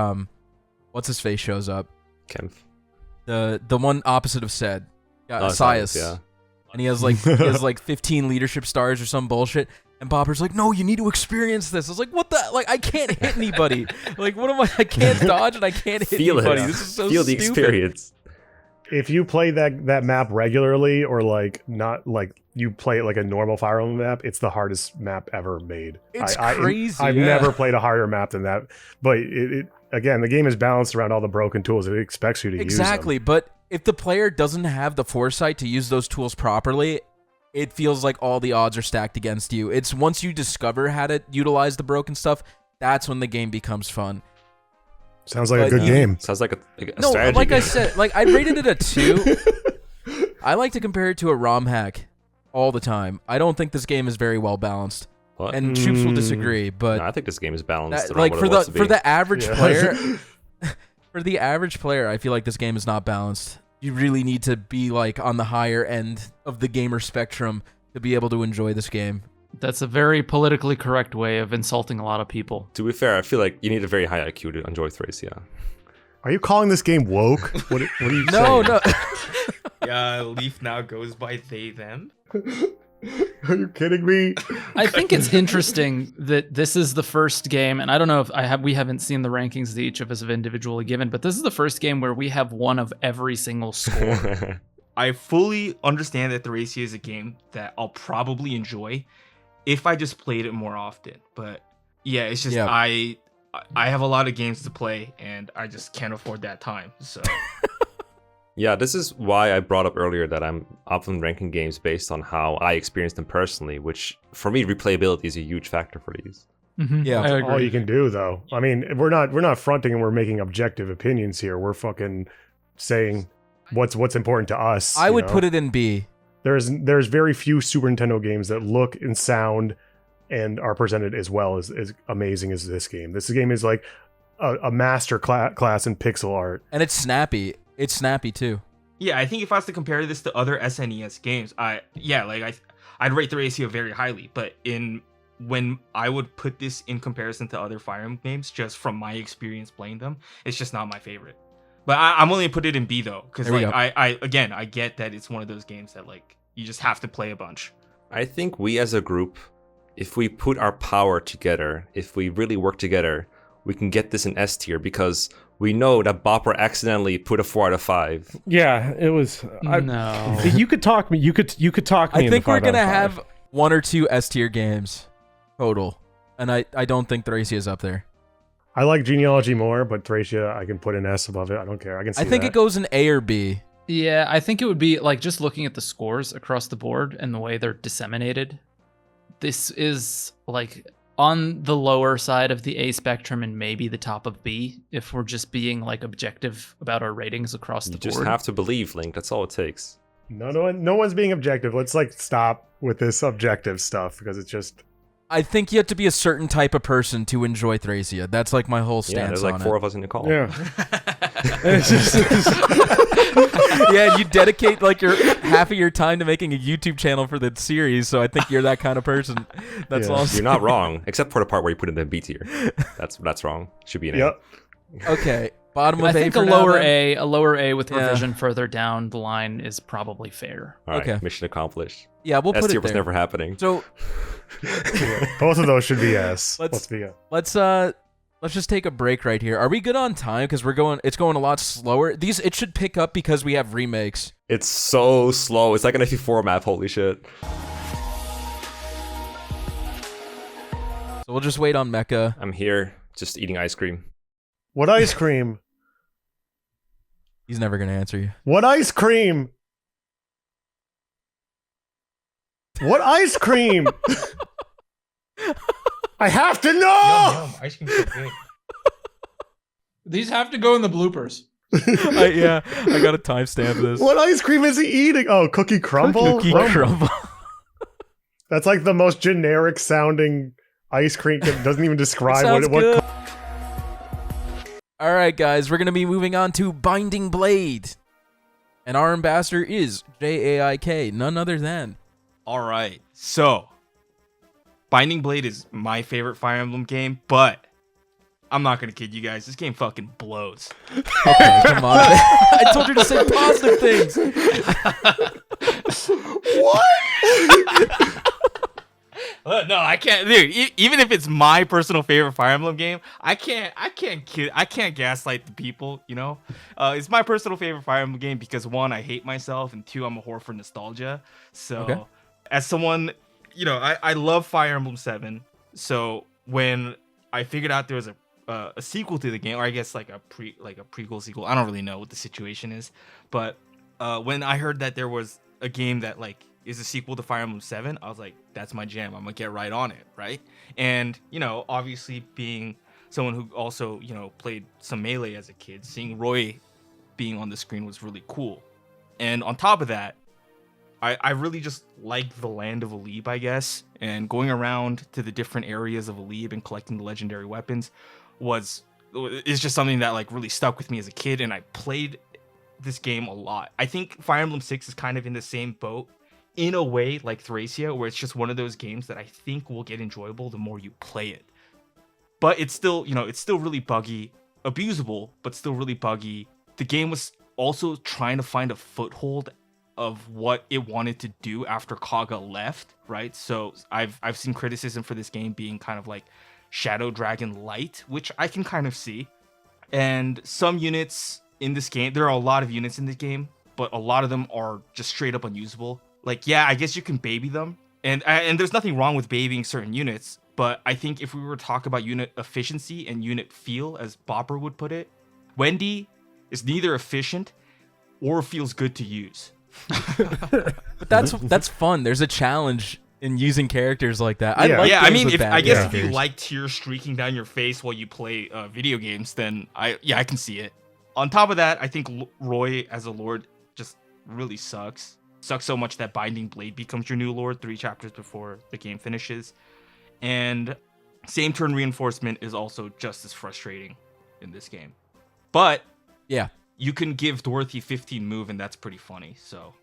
what's his face shows up? Kempf. The one opposite of Sed. Sias, Sias. yeah. And he has like 15 leadership stars or some bullshit. And Bopper's like, no, you need to experience this. I was like, what the? Like, I can't hit anybody. Like, what am I? I can't dodge and I can't hit anybody. This is so Feel stupid. the experience. If you play that map regularly, or like not like you play it like a normal Fire Emblem map, it's the hardest map ever made. It's crazy. I've never played a harder map than that. But it again, the game is balanced around all the broken tools. It expects you to use them. Exactly. But if the player doesn't have the foresight to use those tools properly, it feels like all the odds are stacked against you. It's once you discover how to utilize the broken stuff, that's when the game becomes fun. Sounds like a good game. Sounds like a No, strategy like game. I said, like I rated it a 2. I like to compare it to a ROM hack all the time. I don't think this game is very well balanced. What? And Choops will disagree, but No, I think this game is balanced. like around for what it wants to be. the average Yeah. player, for the average player, I feel like this game is not balanced. You really need to be like on the higher end of the gamer spectrum to be able to enjoy this game. That's a very politically correct way of insulting a lot of people. To be fair, I feel like you need a very high IQ to enjoy Thracia. Are you calling this game woke? What are you No, saying? no. Yeah, Leaf now goes by they, them. Are you kidding me? I think it's interesting that this is the first game, and I don't know if we haven't seen the rankings that each of us have individually given, but this is the first game where we have one of every single score. I fully understand that Thracia is a game that I'll probably enjoy if I just played it more often. But yeah, it's just I have a lot of games to play, and I just can't afford that time. So Yeah, this is why I brought up earlier that I'm often ranking games based on how I experienced them personally, which for me, replayability is a huge factor for these. Yeah. I agree. All you can do, though. I mean, we're not fronting and we're making objective opinions here. We're fucking saying what's important to us. I would put it in B. There's very few Super Nintendo games that look and sound and are presented as well as amazing as this game. This game is like a master class in pixel art. And it's snappy. It's snappy too. yeah, I think if I was to compare this to other SNES games, I'd rate Thracia very highly. But when I would put this in comparison to other Fire Emblem games, just from my experience playing them, it's just not my favorite. But I'm only put it in B though, because like I get that it's one of those games that like you just have to play a bunch. I think we as a group, if we put our power together, if we really work together, we can get this in S tier because we know that Bopper accidentally put a 4 out of 5. Yeah, it was. No. You could talk me. You could talk me. I think into we're 5 out of gonna 5. have 1 or 2 S tier games total, and I don't think Thracia is up there. I like Genealogy more, but Thracia I can put an S above it. I don't care. I can see I think that. it goes in A or B. Yeah, I think it would be like just looking at the scores across the board and the way they're disseminated. This is like on the lower side of the A spectrum and maybe the top of B if we're just being like objective about our ratings across the You board. just have to believe, Link. That's all it takes. No one's being objective. Let's like stop with this objective stuff because it's just. I think you have to be a certain type of person to enjoy Thracia. That's like my whole Yeah, stance there's like on 4 it. of us in the call. Yeah. It's just- Yeah, you dedicate like your half of your time to making a YouTube channel for the series, so I think you're that kind of person. That's Yeah. all I'm You're saying. not wrong, except for the part where you put it in B tier. That's wrong. Should be an A. Yep. Okay, bottom of I A think for a now, lower then? A with Yeah. revision further down the line is probably fair. All right, Okay. mission accomplished. Yeah, we'll S put tier it was there. never happening. So Both of those should be S. Let's- Let's be S. let's just take a break right here. Are we good on time? Because it's going a lot slower. It should pick up because we have remakes. It's so slow. It's like an FE4 map. Holy shit. So we'll just wait on Mekkah. I'm here, just eating ice cream. What ice cream? He's never gonna answer you. What ice cream? What ice cream? I have to know. Ice cream's so good. These have to go in the bloopers. Yeah, I got a timestamp this. What ice cream is he eating? Oh, cookie crumble. Cookie crumble. That's like the most generic sounding ice cream. It doesn't even describe Sounds what. good. All right, guys, we're gonna be moving on to Binding Blade, and our ambassador is JaeAIK, none other than. All right, so Binding Blade is my favorite Fire Emblem game, but I'm not gonna kid you guys. This game fucking blows. Okay, come on. I told you to say positive things. No, I can't, dude. Even if it's my personal favorite Fire Emblem game, I can't gaslight the people. You know, it's my personal favorite Fire Emblem game because 1, I hate myself, and 2, I'm a whore for nostalgia. So, Okay. as someone, you know, I love Fire Emblem 7. So when I figured out there was a sequel to the game, or I guess like a prequel sequel, I don't really know what the situation is, but when I heard that there was a game that like is a sequel to Fire Emblem 7, I was like, that's my jam. I'm gonna get right on it, right? And, you know, obviously being someone who also, you know, played some Melee as a kid, seeing Roy being on the screen was really cool. And on top of that, I really just liked the land of Alib, I guess, and going around to the different areas of Alib and collecting the legendary weapons is just something that like really stuck with me as a kid, and I played this game a lot. I think Fire Emblem 6 is kind of in the same boat in a way like Thracia, where it's just one of those games that I think will get enjoyable the more you play it. But it's still, you know, it's still really buggy, abusable, but still really buggy. The game was also trying to find a foothold of what it wanted to do after Kaga left, right? So I've seen criticism for this game being kind of like Shadow Dragon Light, which I can kind of see. And some units in this game, there are a lot of units in this game, but a lot of them are just straight up unusable. Like, yeah, I guess you can baby them, and there's nothing wrong with babying certain units, but I think if we were to talk about unit efficiency and unit feel, as Bopper would put it, Wendy is neither efficient or feels good to use. But that's fun. There's a challenge in using characters like that. I Yeah. like Yeah, I games mean, with if bad I guess if characters. you like tears streaking down your face while you play video games, then I can see it. On top of that, I think Roy as a lord just really sucks. Sucks so much that Binding Blade becomes your new lord 3 chapters before the game finishes. And same turn reinforcement is also just as frustrating in this game. But Yeah. you can give Dorothy 15 move, and that's pretty funny. So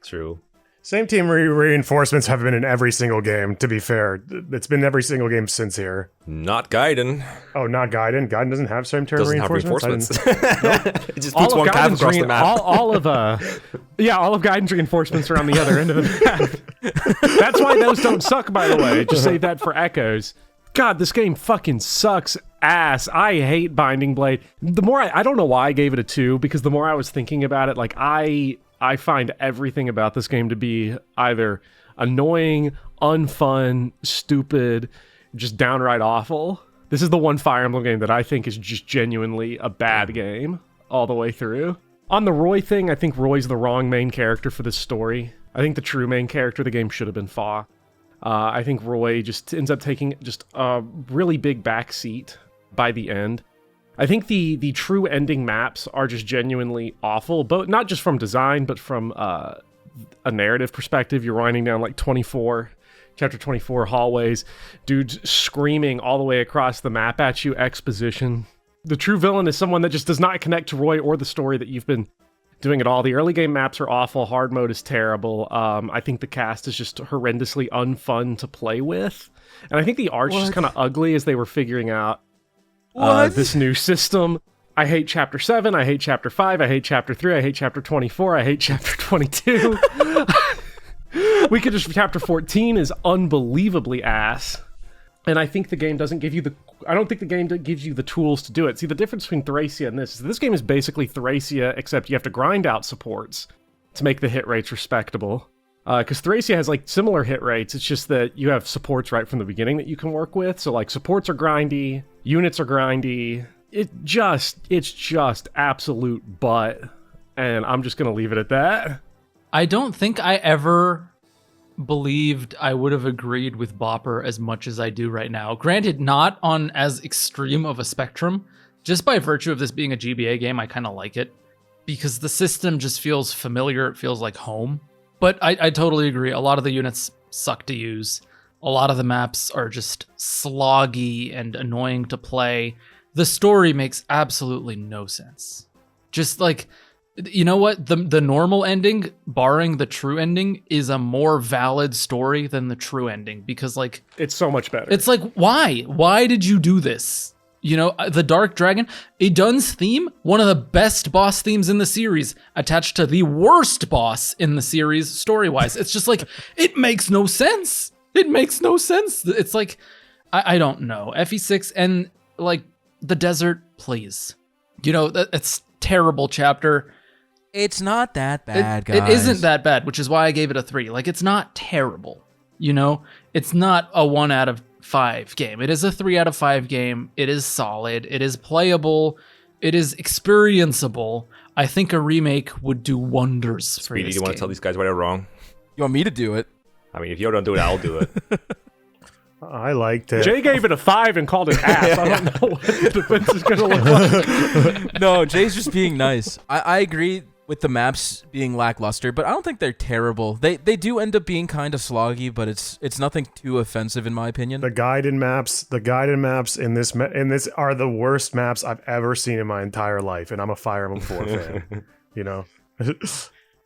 True. Same team reinforcements have been in every single game, to be fair. It's been every single game since here. Not Gaiden. Oh, not Gaiden? Gaiden doesn't have same turn Doesn't have reinforcements? reinforcements. It just puts one cav across the map. All of Gaiden's reinforcements are on the other end of the map. That's why those don't suck, by the way. Just save that for echoes. God, this game fucking sucks ass. I hate Binding Blade. The more I don't know why I gave it a 2, because the more I was thinking about it, like I find everything about this game to be either annoying, unfun, stupid, just downright awful. This is the one Fire Emblem game that I think is just genuinely a bad game all the way through. On the Roy thing, I think Roy's the wrong main character for this story. I think the true main character of the game should have been Fa. I think Roy just ends up taking just a really big backseat by the end. I think the true ending maps are just genuinely awful, but not just from design, but from a narrative perspective. You're winding down like chapter 24 hallways, dudes screaming all the way across the map at you, exposition. The true villain is someone that just does not connect to Roy or the story that you've been doing at all. The early game maps are awful. Hard mode is terrible. I think the cast is just horrendously unfun to play with. And I think the art's just kind of ugly as they were figuring out this new system. I hate Chapter 7. I hate Chapter 5. I hate Chapter 3. I hate Chapter 24. I hate Chapter 22. Chapter 14 is unbelievably ass. And I think the game doesn't give you I don't think the game gives you the tools to do it. See, the difference between Thracia and this game is basically Thracia, except you have to grind out supports to make the hit rates respectable. Because Thracia has like similar hit rates, it's just that you have supports right from the beginning that you can work with. So like supports are grindy, units are grindy. It's just absolute butt. And I'm just gonna leave it at that. I don't think I ever believed I would have agreed with Bopper as much as I do right now. Granted, not on as extreme of a spectrum. Just by virtue of this being a GBA game, I kind of like it. Because the system just feels familiar, it feels like home. But I totally agree, a lot of the units suck to use. A lot of the maps are just sloggy and annoying to play. The story makes absolutely no sense. Just like, you know what? The normal ending, barring the true ending, is a more valid story than the true ending because, like, it's so much better. It's like, why? Why did you do this? You know, the Dark Dragon, Idun's theme, one of the best boss themes in the series, attached to the worst boss in the series story-wise. It's just like, it makes no sense. It makes no sense. It's like, I don't know. FE6 and, like, the desert, please. You know, it's terrible chapter. It's not that bad, guys. It isn't that bad, which is why I gave it a 3. Like, it's not terrible, you know? It's not a 1 out of 5 game. It is a 3 out of 5 game. It is solid. It is playable. It is experienceable. I think a remake would do wonders for Speedy, this do you want game. to tell these guys why they're wrong? You want me to do it? I mean, if you don't do it, I'll do it. I liked it. Jay gave it a 5 and called it ass. I don't know what the defense is going to look like. No, Jay's just being nice. I agree with the maps being lackluster, but I don't think they're terrible. They do end up being kind of sloggy, but it's nothing too offensive in my opinion. The Gaiden maps in this are the worst maps I've ever seen in my entire life, and I'm a Fire Emblem 4 fan. You know,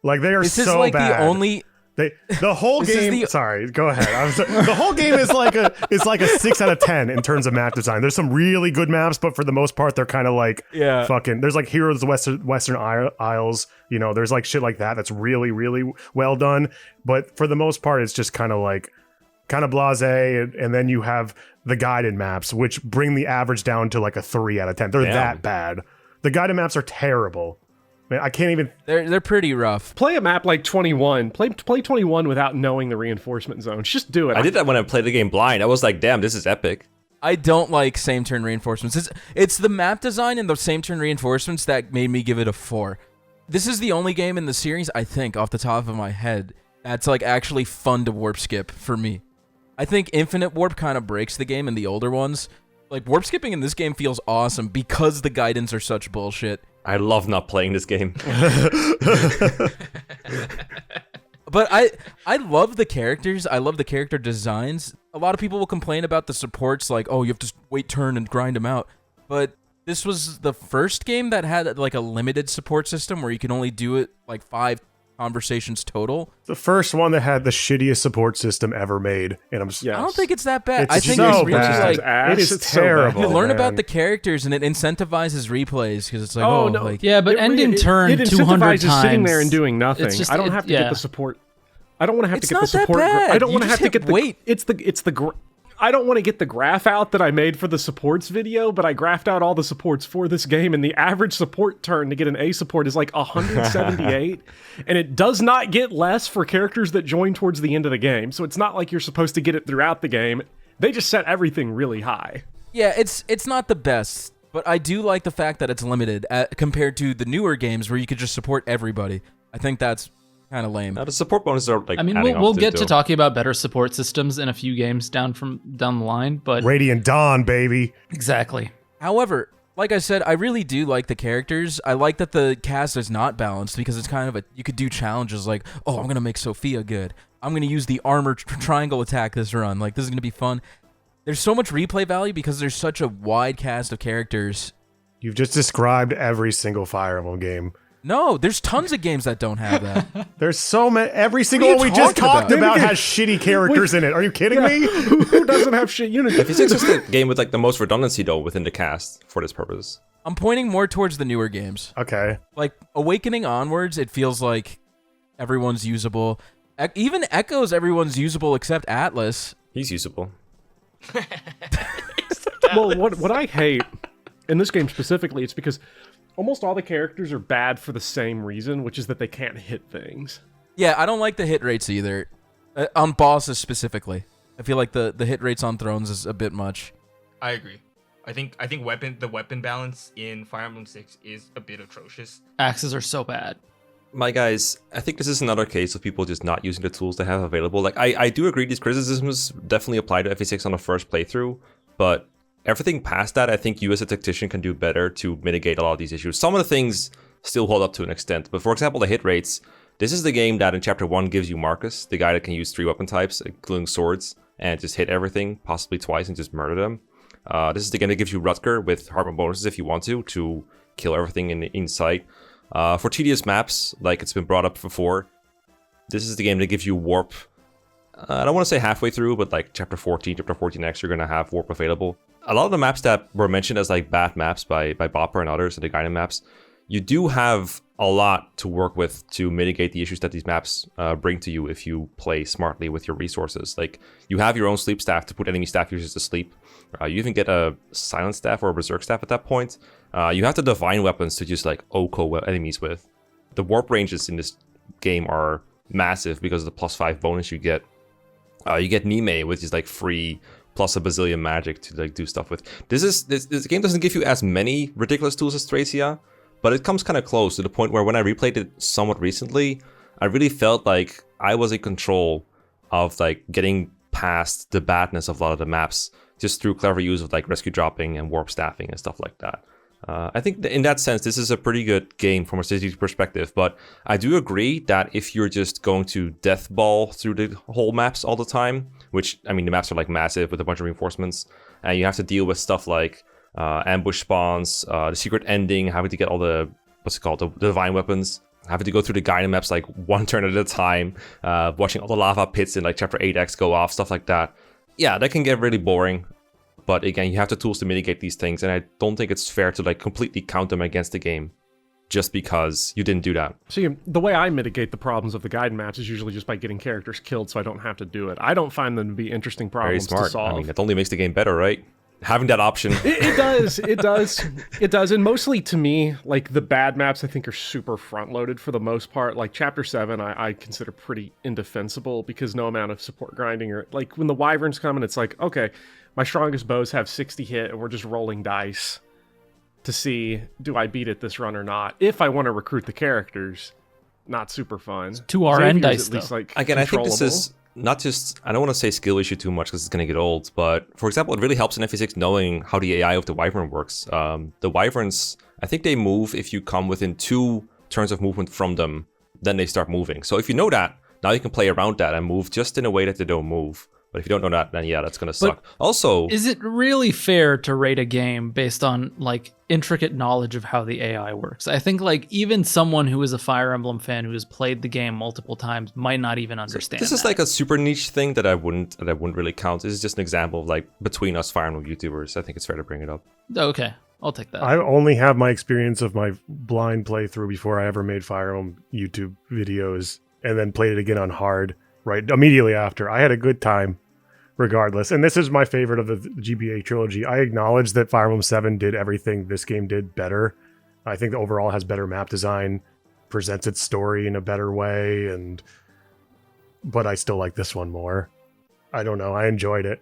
like they are This is so like bad. the only. The whole game. Sorry, go ahead. The whole game is like a 6 out of 10 in terms of map design. There's some really good maps, but for the most part, they're kind of like fucking. There's like Heroes of the Western Isles. You know, there's like shit like that that's really really well done. But for the most part, it's just kind of blasé. And then you have the Gaiden maps, which bring the average down to like a 3 out of 10. They're that bad. The Gaiden maps are terrible. Man, I can't even. They're pretty rough. Play a map like 21. Play 21 without knowing the reinforcement zones. Just do it. I did that when I played the game blind. I was like, damn, this is epic. I don't like same turn reinforcements. It's the map design and the same turn reinforcements that made me give it a 4. This is the only game in the series, I think, off the top of my head, that's like actually fun to warp skip for me. I think Infinite Warp kind of breaks the game in the older ones. Like, warp skipping in this game feels awesome because the Gaidens are such bullshit. I love not playing this game. But I love the characters. I love the character designs. A lot of people will complain about the supports, like, oh, you have to wait turn and grind them out. But this was the first game that had like a limited support system where you can only do it like 5 conversations total. The first one that had the shittiest support system ever made, and Yes. I don't think it's that bad. It's I think so it's really bad. like It is It's so terrible. you learn about man. the characters and it incentivizes replays because it's like, Oh, oh, no. like Yeah, but end in turn it 200 incentivizes times. sitting there and doing nothing. It's just- I don't have to get yeah. the support. I don't want to have It's to get the not that support. bad. I don't You want to just have to hit get the wait. It's the I don't want to get the graph out that I made for the supports video, but I graphed out all the supports for this game, and the average support turn to get an A support is like 178, and it does not get less for characters that join towards the end of the game. So it's not like you're supposed to get it throughout the game. They just set everything really high. yeah, it's not the best, but I do like the fact that it's limited compared to the newer games where you could just support everybody. I think that's kind of lame. Now the support bonuses are like. I mean, adding we'll up get to though. talking about better support systems in a few games down the line, but Radiant Dawn, baby. exactly. However, like I said, I really do like the characters. I like that the cast is not balanced because it's kind of you could do challenges like, oh, I'm going to make Sophia good. I'm going to use the armor triangle attack this run. Like, this is going to be fun. There's so much replay value because there's such a wide cast of characters. You've just described every single Fire Emblem game. No, there's tons of games that don't have that. There's so many. Every single are one you we just talking talked about? about has shitty characters in it. Are you kidding me? Who doesn't have shit unity? F6 is the game with like the most redundancy though within the cast for this purpose. I'm pointing more towards the newer games. Okay. Like, Awakening onwards, it feels like everyone's usable. Even Echoes, everyone's usable except Atlas. He's usable. Well, what I hate in this game specifically, it's because almost all the characters are bad for the same reason, which is that they can't hit things. Yeah, I don't like the hit rates either. On bosses specifically. I feel like the hit rates on thrones is a bit much. I agree. I think the weapon balance in Fire Emblem 6 is a bit atrocious. Axes are so bad. My guys, I think this is another case of people just not using the tools they have available. Like, I do agree these criticisms definitely apply to FA6 on the first playthrough, but everything past that, I think you as a tactician can do better to mitigate a lot of these issues. Some of the things still hold up to an extent, but for example, the hit rates, this is the game that in Chapter 1 gives you Marcus, the guy that can use 3 weapon types, including swords, and just hit everything, possibly twice, and just murder them. This is the game that gives you Rutger with hardware bonuses if you want to kill everything in sight. For tedious maps, like it's been brought up before, this is the game that gives you warp. I don't want to say halfway through, but like Chapter 14, Chapter 14X, you're going to have warp available. A lot of the maps that were mentioned as like bad maps by Bopper and others, the Gaiden maps, you do have a lot to work with to mitigate the issues that these maps bring to you if you play smartly with your resources. Like, you have your own sleep staff to put enemy staff users to sleep. You even get a silent staff or a berserk staff at that point. You have the divine weapons to just like Oko enemies with. The warp ranges in this game are massive because of the +5 bonus you get. You get Nime, which is like free plus a bazillion magic to like do stuff with. This game doesn't give you as many ridiculous tools as Thracia, but it comes kind of close to the point where when I replayed it somewhat recently, I really felt like I was in control of like getting past the badness of a lot of the maps just through clever use of like rescue dropping and warp staffing and stuff like that. I think that in that sense, this is a pretty good game from a strategic perspective, but I do agree that if you're just going to death ball through the whole maps all the time, which, I mean, the maps are like massive with a bunch of reinforcements, and you have to deal with stuff like ambush spawns, the secret ending, having to get all the, the divine weapons, having to go through the Gaiden maps like one turn at a time, watching all the lava pits in like Chapter 8X go off, stuff like that. Yeah, that can get really boring. But again, you have the tools to mitigate these things, and I don't think it's fair to like completely count them against the game just because you didn't do that. See, the way I mitigate the problems of the Gaiden maps is usually just by getting characters killed so I don't have to do it. I don't find them to be interesting Very problems to smart. solve. I mean, that only makes the game better, right? Having that option. It does. And mostly to me, like the bad maps I think are super front loaded for the most part. Like Chapter 7 I consider pretty indefensible because no amount of support grinding or like when the wyverns come and it's like, okay, my strongest bows have 60 hit and we're just rolling dice to see do I beat it this run or not. If I want to recruit the characters, not super fun. 2 RN Xavier's dice at least, though. like, Again, I think this controllable. is not just, I don't want to say skill issue too much because it's going to get old, but for example, it really helps in FE6 knowing how the AI of the wyvern works. The wyverns, I think they move if you come within 2 turns of movement from them, then they start moving. So if you know that, now you can play around that and move just in a way that they don't move. But if you don't know that, then yeah, that's gonna suck. Also, Is it really fair to rate a game based on like intricate knowledge of how the AI works? I think like even someone who is a Fire Emblem fan who has played the game multiple times might not even understand. this is that. like a super niche thing that I wouldn't really count. This is just an example of like between us Fire Emblem YouTubers. I think it's fair to bring it up. Okay, I'll take that. I only have my experience of my blind playthrough before I ever made Fire Emblem YouTube videos, and then played it again on hard right immediately after. I had a good time regardless. And this is my favorite of the GBA trilogy. I acknowledge that Fire Emblem 7 did everything this game did better. I think the overall has better map design, presents its story in a better way, but I still like this one more. I don't know. I enjoyed it.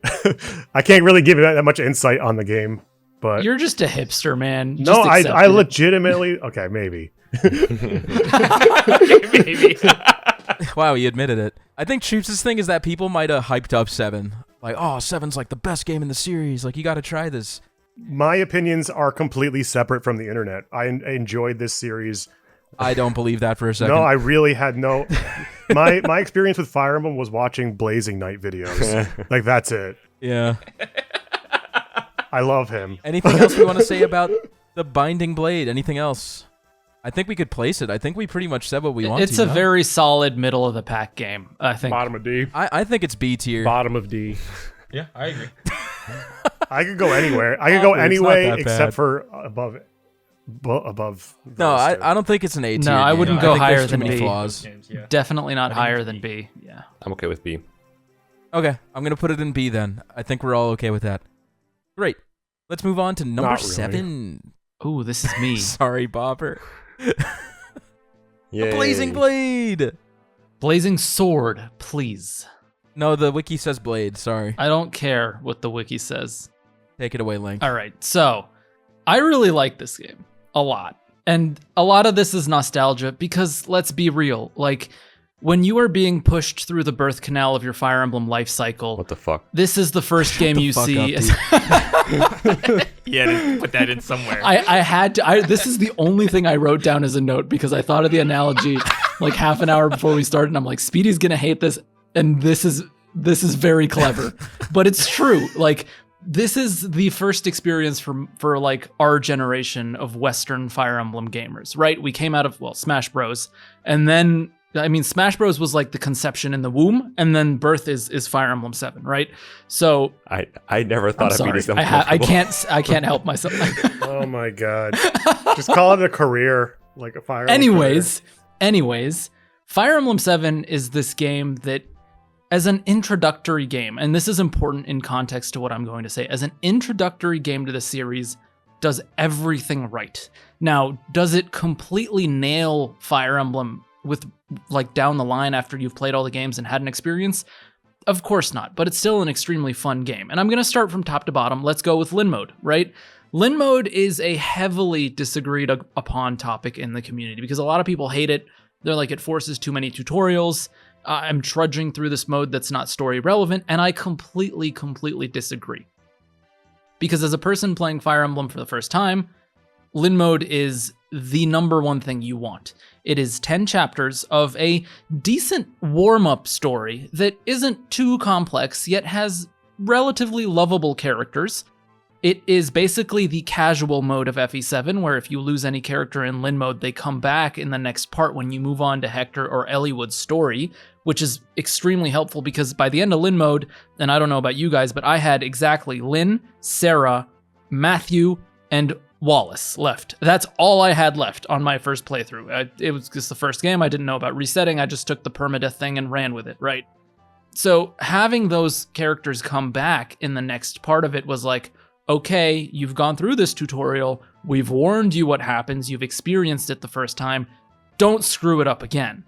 I can't really give it that much insight on the game, but You're just a hipster, man. no, Just accept I it. legitimately okay, maybe. Maybe. Wow, he admitted it. I think Choops' thing is that people might have hyped up 7. Like, oh, 7's like the best game in the series. Like, you got to try this. My opinions are completely separate from the internet. I enjoyed this series. I don't believe that for a second. No, I really had no. My experience with Fire Emblem was watching Blazing Knight videos. Like, that's it. Yeah. I love him. Anything else we want to say about the Binding Blade? Anything else? I think we could place it. I think we pretty much said what we want It's to. a no? very solid middle of the pack game, I think. Bottom of D. I think it's B tier. Bottom of D. Yeah, I agree. I could go anywhere. I could go Oh, it's not anyway that except bad. for above. Above. No, those two. I don't think it's an A tier. No, I game. wouldn't I go think higher there's too than many B. flaws. Games, yeah. Definitely not I think higher it's than B. B. Yeah. I'm okay with B. Okay, I'm gonna put it in B then. I think we're all okay with that. Great. Let's move on to number Not really. 7. Ooh, this is me. Sorry, Bopper. Yeah. Blazing Blade. Blazing Sword, please. No, the wiki says Blade. Sorry. I don't care what the wiki says. Take it away, Link. All right, so I really like this game a lot. And a lot of this is nostalgia because let's be real, like when you are being pushed through the birth canal of your Fire Emblem life cycle, What the fuck? this is the first game the you fuck see. up, Yeah, to put that in somewhere. I had to. This is the only thing I wrote down as a note because I thought of the analogy like half an hour before we started. And I'm like, Speedy's gonna hate this, and this is very clever, but it's true. Like this is the first experience for like our generation of Western Fire Emblem gamers, right? We came out of Smash Bros, and then I mean Smash Bros was like the conception in the womb, and then birth is Fire Emblem 7, right? So I never I'm thought I'd sorry, be this I uncomfortable. I can't help myself. Oh my god! Just call it a career, like a Fire Emblem Anyways, Fire Emblem 7 is this game that, as an introductory game, and this is important in context to what I'm going to say, as an introductory game to the series, does everything right. Now, does it completely nail Fire Emblem with like down the line after you've played all the games and had an experience? Of course not, but it's still an extremely fun game. And I'm going to start from top to bottom. Let's go with Lin mode, right? Lin mode is a heavily disagreed upon topic in the community because a lot of people hate it. They're like, it forces too many tutorials. I'm trudging through this mode that's not story relevant, and I completely disagree. Because as a person playing Fire Emblem for the first time, Lin mode is the number one thing you want. It is 10 chapters of a decent warm-up story that isn't too complex, yet has relatively lovable characters. It is basically the casual mode of FE7, where if you lose any character in Lin mode, they come back in the next part when you move on to Hector or Eliwood's story, which is extremely helpful because by the end of Lin mode, and I don't know about you guys, but I had exactly Lin, Sarah, Matthew, and Wallace left. That's all I had left on my first playthrough. It was just the first game. I didn't know about resetting. I just took the permadeath thing and ran with it, right? So having those characters come back in the next part of it was like, okay, you've gone through this tutorial. We've warned you what happens. You've experienced it the first time. Don't screw it up again.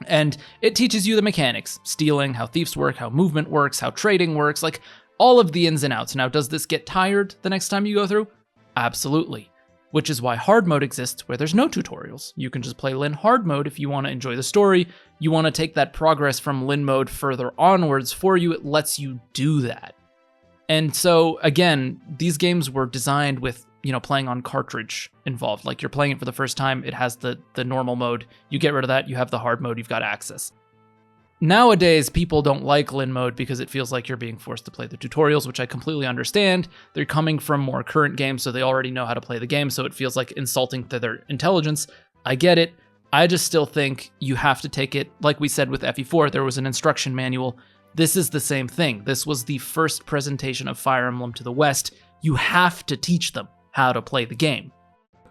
And it teaches you the mechanics, stealing, how thieves work, how movement works, how trading works, like all of the ins and outs. Now, does this get tired the next time you go through? Absolutely. Which is why hard mode exists where there's no tutorials. You can just play Lin hard mode if you want to enjoy the story. You want to take that progress from Lin mode further onwards for you. It lets you do that. And so, again, these games were designed with, playing on cartridge involved. Like, you're playing it for the first time, it has the normal mode. You get rid of that, you have the hard mode, you've got access. Nowadays, people don't like Lin mode because it feels like you're being forced to play the tutorials, which I completely understand. They're coming from more current games, so they already know how to play the game, so it feels like insulting to their intelligence. I get it. I just still think you have to take it, like we said with FE4, there was an instruction manual. This is the same thing. This was the first presentation of Fire Emblem to the West. You have to teach them how to play the game.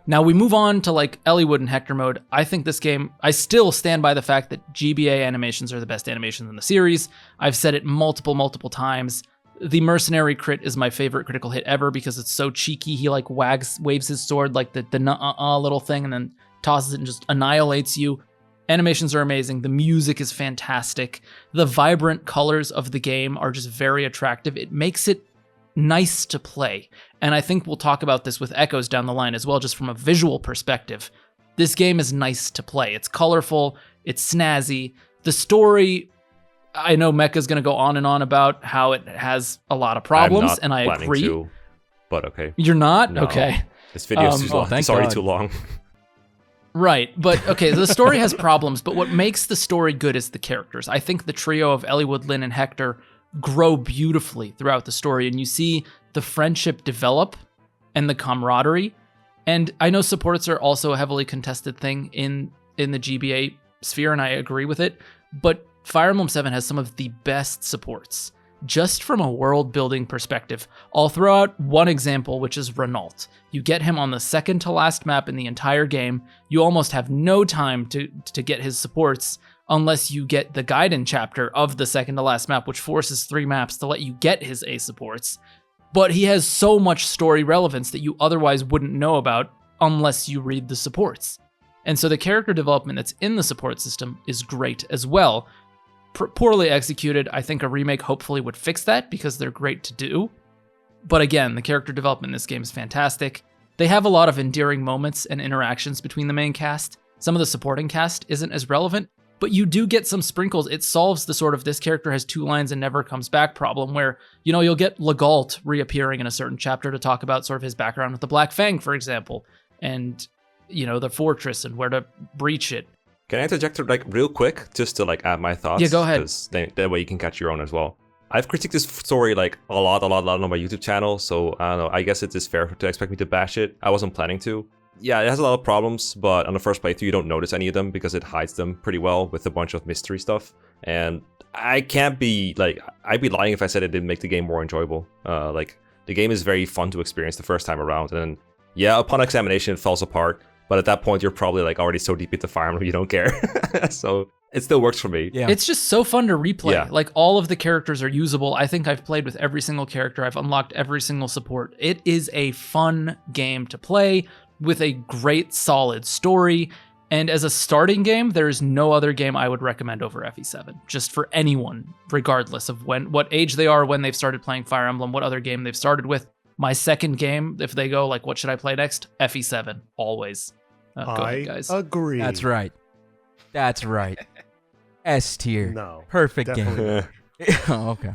Now we move on to like Eliwood and Hector mode. I think this game, I still stand by the fact that GBA animations are the best animations in the series. I've said it multiple times. The Mercenary crit is my favorite critical hit ever because it's so cheeky. He like waves his sword like the little thing and then tosses it and just annihilates you. Animations are amazing. The music is fantastic. The vibrant colors of the game are just very attractive. It makes it nice to play. And I think we'll talk about this with Echoes down the line as well, just from a visual perspective. This game is nice to play. It's colorful, it's snazzy. The story, I know Mekkah's going to go on and on about how it has a lot of problems, and I agree. But okay. You're not? No. Okay. This video is too long. It's already too long. Right, but okay, the story has problems, but what makes the story good is the characters. I think the trio of Eliwood, Lin, and Hector grow beautifully throughout the story, and you see the friendship develop and the camaraderie. And I know supports are also a heavily contested thing in the GBA sphere, and I agree with it, but Fire Emblem 7 has some of the best supports, just from a world-building perspective. I'll throw out one example, which is Renault. You get him on the second to last map in the entire game. You almost have no time to get his supports unless you get the Gaiden chapter of the second to last map, which forces 3 maps to let you get his A supports. But he has so much story relevance that you otherwise wouldn't know about unless you read the supports. And so the character development that's in the support system is great as well. Poorly executed. I think a remake hopefully would fix that because they're great to do. But again, the character development in this game is fantastic. They have a lot of endearing moments and interactions between the main cast. Some of the supporting cast isn't as relevant, but you do get some sprinkles. It solves the sort of this character has 2 lines and never comes back problem where, you know, you'll get Legault reappearing in a certain chapter to talk about sort of his background with the Black Fang, for example, and, you know, the fortress and where to breach it. Can I interject like real quick just to like add my thoughts? Yeah, go ahead. Because that way you can catch your own as well. I've critiqued this story like a lot on my YouTube channel, so I don't know. I guess it is fair to expect me to bash it. I wasn't planning to. Yeah, it has a lot of problems, but on the first playthrough you don't notice any of them because it hides them pretty well with a bunch of mystery stuff. And I can't be like, I'd be lying if I said it didn't make the game more enjoyable. Like the game is very fun to experience the first time around, and yeah, upon examination it falls apart. But at that point, you're probably like already so deep into Fire Emblem you don't care. So it still works for me. Yeah. It's just so fun to replay. Yeah. Like all of the characters are usable. I think I've played with every single character. I've unlocked every single support. It is a fun game to play with a great, solid story. And as a starting game, there is no other game I would recommend over FE7. Just for anyone, regardless of what age they are, when they've started playing Fire Emblem, what other game they've started with. My second game, if they go like, what should I play next? FE7, always. Go ahead, guys. Agree. That's right. That's right. S tier. No. Perfect Definitely. game. Oh, okay.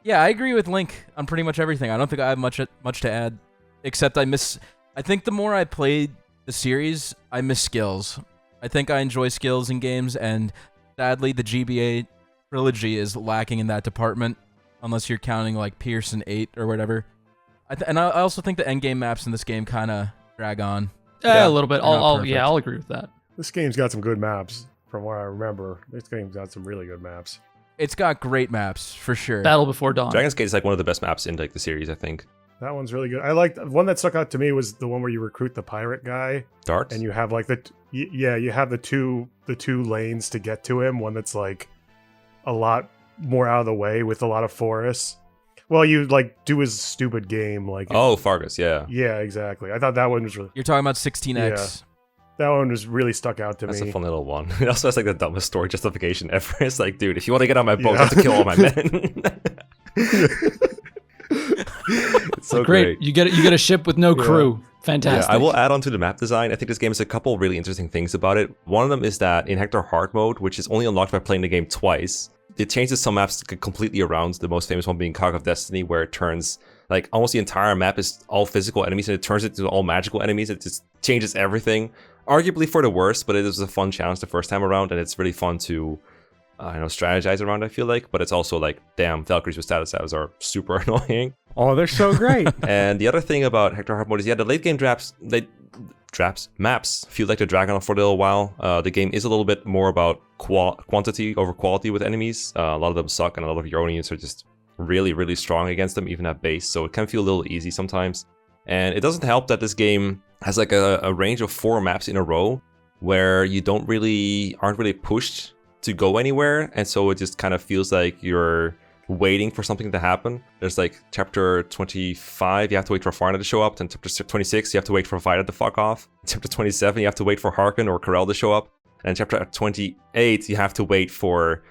Yeah, I agree with Link on pretty much everything. I don't think I have much to add, except I think the more I played the series, I miss skills. I think I enjoy skills in games, and sadly, the GBA trilogy is lacking in that department, unless you're counting like Pearson 8 or whatever. I also think the endgame maps in this game kind of drag on. Yeah, a little bit. Perfect. I'll agree with that. This game's got some good maps, from what I remember. This game's got some really good maps. It's got great maps, for sure. Battle Before Dawn. Dragon's Gate is like one of the best maps in like the series, I think. That one's really good. I like one that stuck out to me was the one where you recruit the pirate guy, Darts? and you have like you have the two lanes to get to him. One that's like a lot more out of the way with a lot of forests. Well, you like do his stupid game like Fargus, yeah. Yeah, exactly. I thought that one was really You're talking about 16X. that one was really stuck out to That's me. a fun little one. It also has like the dumbest story justification ever. It's like, dude, if you want to get on my boat, you have to kill all my men. It's so great. You get a ship with no crew. Fantastic. Yeah, I will add on to the map design. I think this game has a couple really interesting things about it. One of them is that in Hector Hard mode, which is only unlocked by playing the game twice, it changes some maps completely around, the most famous one being Cog of Destiny, where it turns, like, almost the entire map is all physical enemies, and it turns it to all magical enemies. It just changes everything. Arguably for the worst, but it was a fun challenge the first time around, and it's really fun to strategize around, I feel like. But it's also like, damn, Valkyries with status abs are super annoying. Oh, they're so great. And the other thing about Hector hard mode is, the late game maps feel like they're dragging on for a little while. The game is a little bit more about quantity over quality with enemies. A lot of them suck, and a lot of your own units are just really, really strong against them, even at base. So it can feel a little easy sometimes. And it doesn't help that this game has like a range of 4 maps in a row where you aren't really pushed to go anywhere, and so it just kind of feels like you're waiting for something to happen. There's like chapter 25, you have to wait for Farna to show up. Then chapter 26, you have to wait for Vida to fuck off. Chapter 27, you have to wait for Harkin or Corel to show up. And chapter 28, you have to wait for,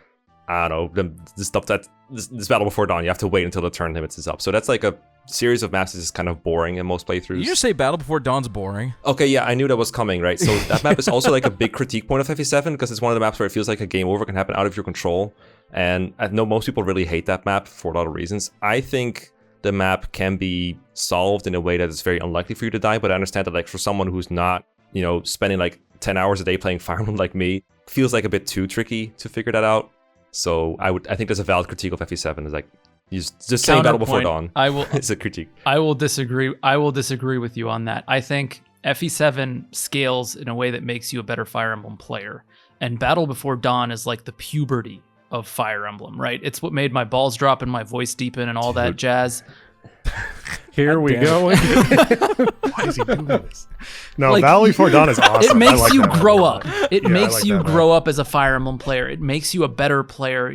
I don't know, the stuff that this Battle Before Dawn. You have to wait until the turn limits is up. So that's like a series of maps is kind of boring in most playthroughs. You just say Battle Before Dawn's boring. Okay, yeah, I knew that was coming, right? So that map is also like a big critique point of FE7 because it's one of the maps where it feels like a game over can happen out of your control. And I know most people really hate that map for a lot of reasons. I think the map can be solved in a way that is very unlikely for you to die, but I understand that like for someone who's not, spending like 10 hours a day playing Fire Emblem like me, feels like a bit too tricky to figure that out. So I think there's a valid critique of FE7 is like, just saying Battle Before Dawn is a critique. I will disagree. I will disagree with you on that. I think FE7 scales in a way that makes you a better Fire Emblem player. And Battle Before Dawn is like the puberty of Fire Emblem, right? It's what made my balls drop and my voice deepen and all that jazz. Here we go. Why is he doing this? No, Battle Before Dawn is awesome. It makes you grow up. It makes you grow up as a Fire Emblem player. It makes you a better player.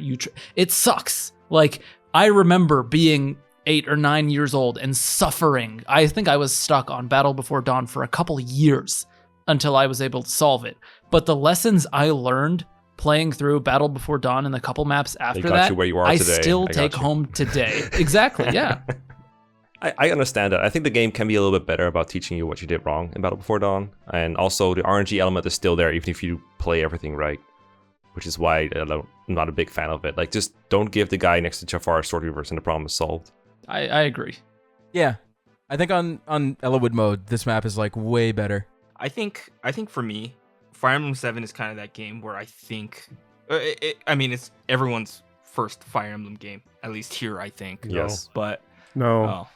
It sucks. Like, I remember being 8 or 9 years old and suffering. I think I was stuck on Battle Before Dawn for a couple years until I was able to solve it. But the lessons I learned playing through Battle Before Dawn and the couple maps after that, I still take home today. Exactly, yeah. I understand that. I think the game can be a little bit better about teaching you what you did wrong in Battle Before Dawn. And also the RNG element is still there even if you play everything right. Which is why I'm not a big fan of it. Like, just don't give the guy next to Jafar a sword reverse and the problem is solved. I agree. Yeah. I think on Ellawood mode, this map is like way better. I think for me, Fire Emblem 7 is kind of that game where I think, it's everyone's first Fire Emblem game, at least here, I think. Yes. But, No. oh,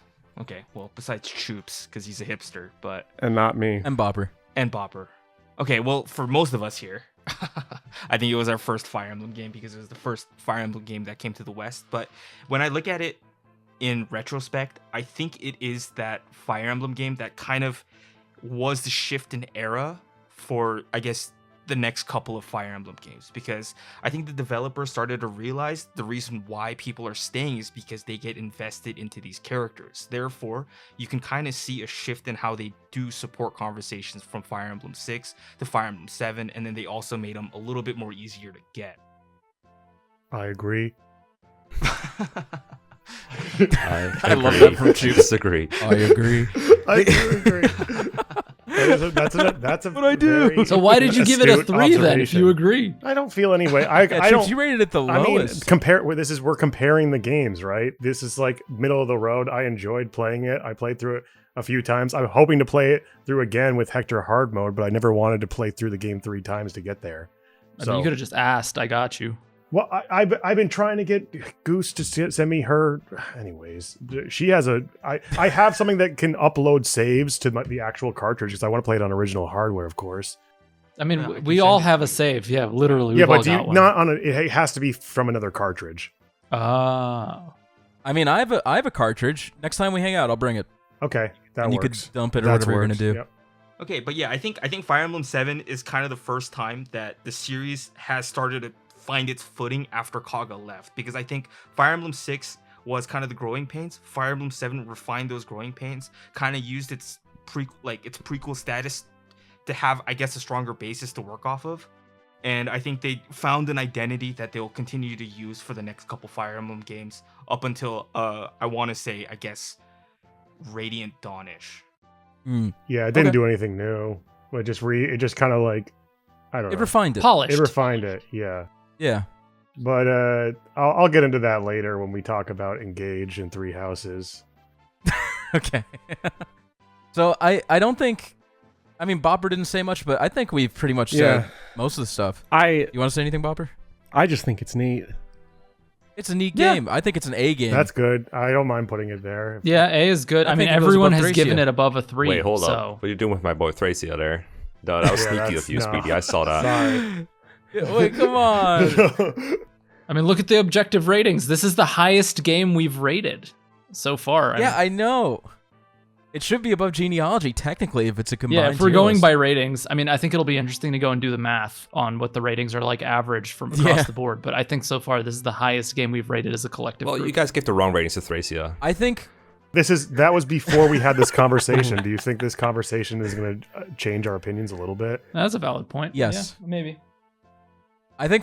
okay. Well, besides Choops, because he's a hipster, but. And not me. And Bopper. Okay, well, for most of us here, I think it was our first Fire Emblem game because it was the first Fire Emblem game that came to the West. But when I look at it in retrospect, I think it is that Fire Emblem game that kind of was the shift in era for, I guess, the next couple of Fire Emblem games, because I think the developers started to realize the reason why people are staying is because they get invested into these characters. Therefore, you can kind of see a shift in how they do support conversations from Fire Emblem 6 to Fire Emblem 7, and then they also made them a little bit more easier to get. I agree. I love that from Choops. Disagree. I agree. I do agree. That's a What I do. very So why did you give it a 3 then, if you observation. agree? I don't feel anyway. I Yeah, don't. Choops, you rated it the I mean, lowest. we're comparing the games, right? This is like middle of the road. I enjoyed playing it. I played through it a few times. I'm hoping to play it through again with Hector hard mode, but I never wanted to play through the game 3 times to get there. I mean, you could have just asked. I got you. Well, I've been trying to get Goose to send me her. Anyways, she has I have something that can upload saves to the actual cartridge because I want to play it on original hardware, of course. I mean, Yeah, we all have a save. Yeah, literally. Yeah, we've all but got one. not on it has to be from another cartridge. Oh. I mean, I have a cartridge. Next time we hang out, I'll bring it. Okay, that and works. you could dump it or That's whatever you're going to do. Yep. Okay, but yeah, I think Fire Emblem 7 is kind of the first time that the series has started to find its footing after Kaga left, because I think Fire Emblem 6 was kind of the growing pains. Fire Emblem 7 refined those growing pains, kind of used its prequel status to have, I guess, a stronger basis to work off of. And I think they found an identity that they'll continue to use for the next couple Fire Emblem games up until I want to say, I guess, Radiant Dawn-ish. Yeah, it didn't do anything new. It just kind of like, I don't know. It refined it. Polished. It refined it, yeah. Yeah. But I'll get into that later when we talk about Engage and Three Houses. Okay. So I don't think, I mean, Bopper didn't say much, but I think we've pretty much said most of the stuff. You want to say anything, Bopper? I just think it's neat. It's a neat Yeah. game. I think it's an A game. That's good. I don't mind putting it there. Yeah, A is good. I I mean, think it goes everyone above has given Thracia. it above a 3. Wait, hold so. up. What are you doing with my boy Thracia there? No, that was Yeah, sneaky that's- of you, no. Speedy. I saw that. Sorry. Wait, come on. I mean, look at the objective ratings. This is the highest game we've rated so far. Yeah, I know. It should be above Genealogy, technically, if it's a combined Yeah, if we're tier going list. by ratings, I mean, I think it'll be interesting to go and do the math on what the ratings are like average from across Yeah. the board. But I think so far this is the highest game we've rated as a collective Well, group. you guys gave the wrong ratings to Thracia. I think That was before we had this conversation. Do you think this conversation is going to change our opinions a little bit? That's a valid point. Yes. Yeah, maybe.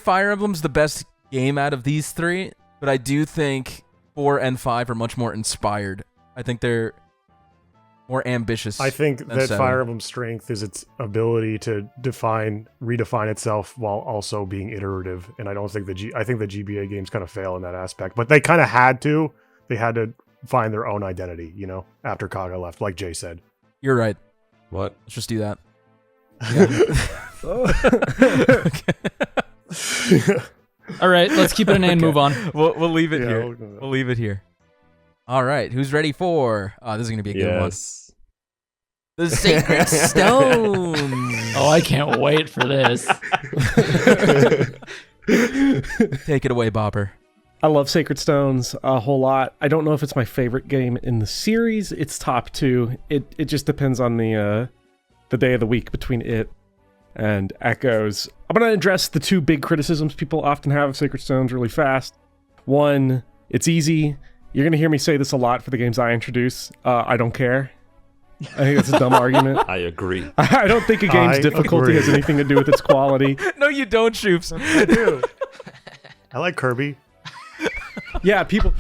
Fire Emblem's the best game out of these 3, but I do think 4 and 5 are much more inspired. I think they're more ambitious. I think than that 7. Fire Emblem's strength is its ability to redefine itself while also being iterative. And I don't think I think the GBA games kind of fail in that aspect, but they kind of had to. They had to find their own identity, after Kaga left, like Jay said. You're right. What? Let's just do that. All right, let's keep it an A and move on. We'll leave it Yeah, here. we'll- We'll leave it here. All right, who's ready for? Oh, this is gonna be a good one. Yes. The Sacred Stones. Oh, I can't wait for this. Take it away, Bopper. I love Sacred Stones a whole lot. I don't know if it's my favorite game in the series. It's top 2. It just depends on the day of the week between it and Echoes. I'm going to address the 2 big criticisms people often have of Sacred Stones really fast. One, it's easy. You're going to hear me say this a lot for the games I introduce. I don't care. I think that's a dumb argument. I agree. I don't think a game's I difficulty agree. has anything to do with its quality. No, you don't, Choops. I do. I like Kirby. Yeah, people.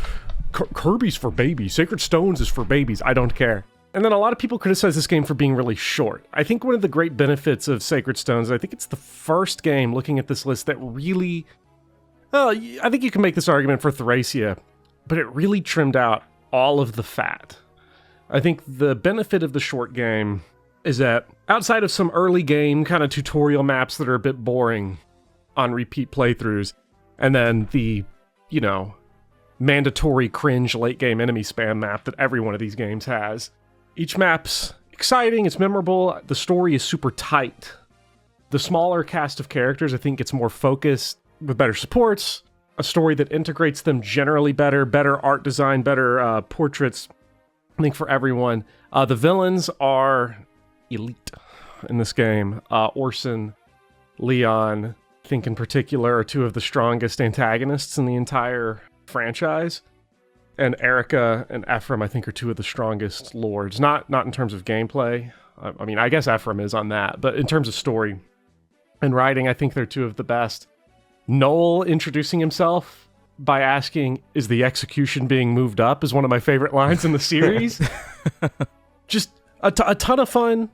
Kirby's for babies. Sacred Stones is for babies. I don't care. And then a lot of people criticize this game for being really short. I think one of the great benefits of Sacred Stones, I think it's the first game looking at this list that really. Well, I think you can make this argument for Thracia, but it really trimmed out all of the fat. I think the benefit of the short game is that outside of some early game kind of tutorial maps that are a bit boring on repeat playthroughs, and then the, mandatory cringe late game enemy spam map that every one of these games has. Each map's exciting, it's memorable, the story is super tight. The smaller cast of characters, I think, gets more focused with better supports, a story that integrates them generally better art design, better portraits, I think, for everyone. The villains are elite in this game. Orson, Leon, I think in particular, are 2 of the strongest antagonists in the entire franchise. And Erica and Ephraim, I think, are 2 of the strongest lords. Not in terms of gameplay. I mean, I guess Ephraim is on that, but in terms of story and writing, I think they're 2 of the best. Noel introducing himself by asking, "Is the execution being moved up?" is one of my favorite lines in the series. Just a ton of fun,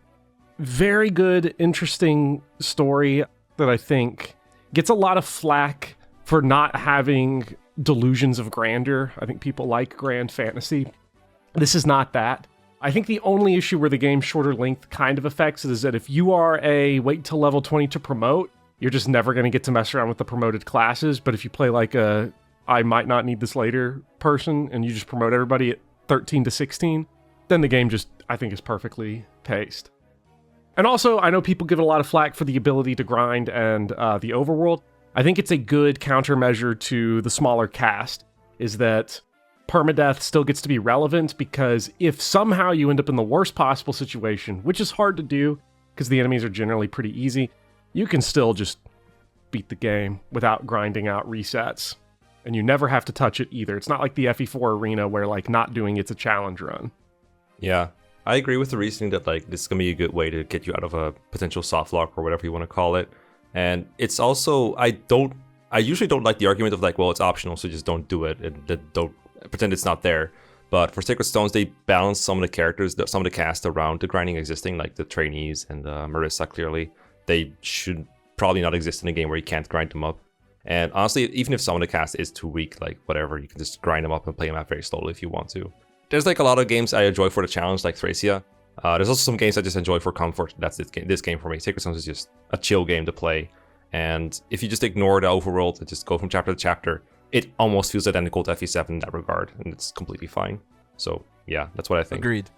very good, interesting story that I think gets a lot of flack for not having delusions of grandeur. I think people like grand fantasy. This is not that. I think the only issue where the game's shorter length kind of affects it is that if you are a wait till level 20 to promote, you're just never going to get to mess around with the promoted classes. But if you play like a I might not need this later person and you just promote everybody at 13 to 16, then the game just, I think, is perfectly paced. And also, I know people give it a lot of flack for the ability to grind and the overworld. I think it's a good countermeasure to the smaller cast, is that permadeath still gets to be relevant, because if somehow you end up in the worst possible situation, which is hard to do because the enemies are generally pretty easy, you can still just beat the game without grinding out resets. And you never have to touch it either. It's not like the FE4 arena where not doing it's a challenge run. Yeah, I agree with the reasoning that this is gonna be a good way to get you out of a potential soft lock or whatever you want to call it. And it's also, I usually don't like the argument of well, it's optional, so just don't do it and don't pretend it's not there. But for Sacred Stones, they balance some of the characters, some of the cast around the grinding existing, like the trainees and Marissa. Clearly, they should probably not exist in a game where you can't grind them up. And honestly, even if some of the cast is too weak, whatever, you can just grind them up and play them out very slowly if you want to. There's a lot of games I enjoy for the challenge, like Thracia. There's also some games I just enjoy for comfort. That's this game for me. Sacred Stones is just a chill game to play. And if you just ignore the overworld and just go from chapter to chapter, it almost feels identical to FE7 in that regard, and it's completely fine. So yeah, that's what I think. Agreed.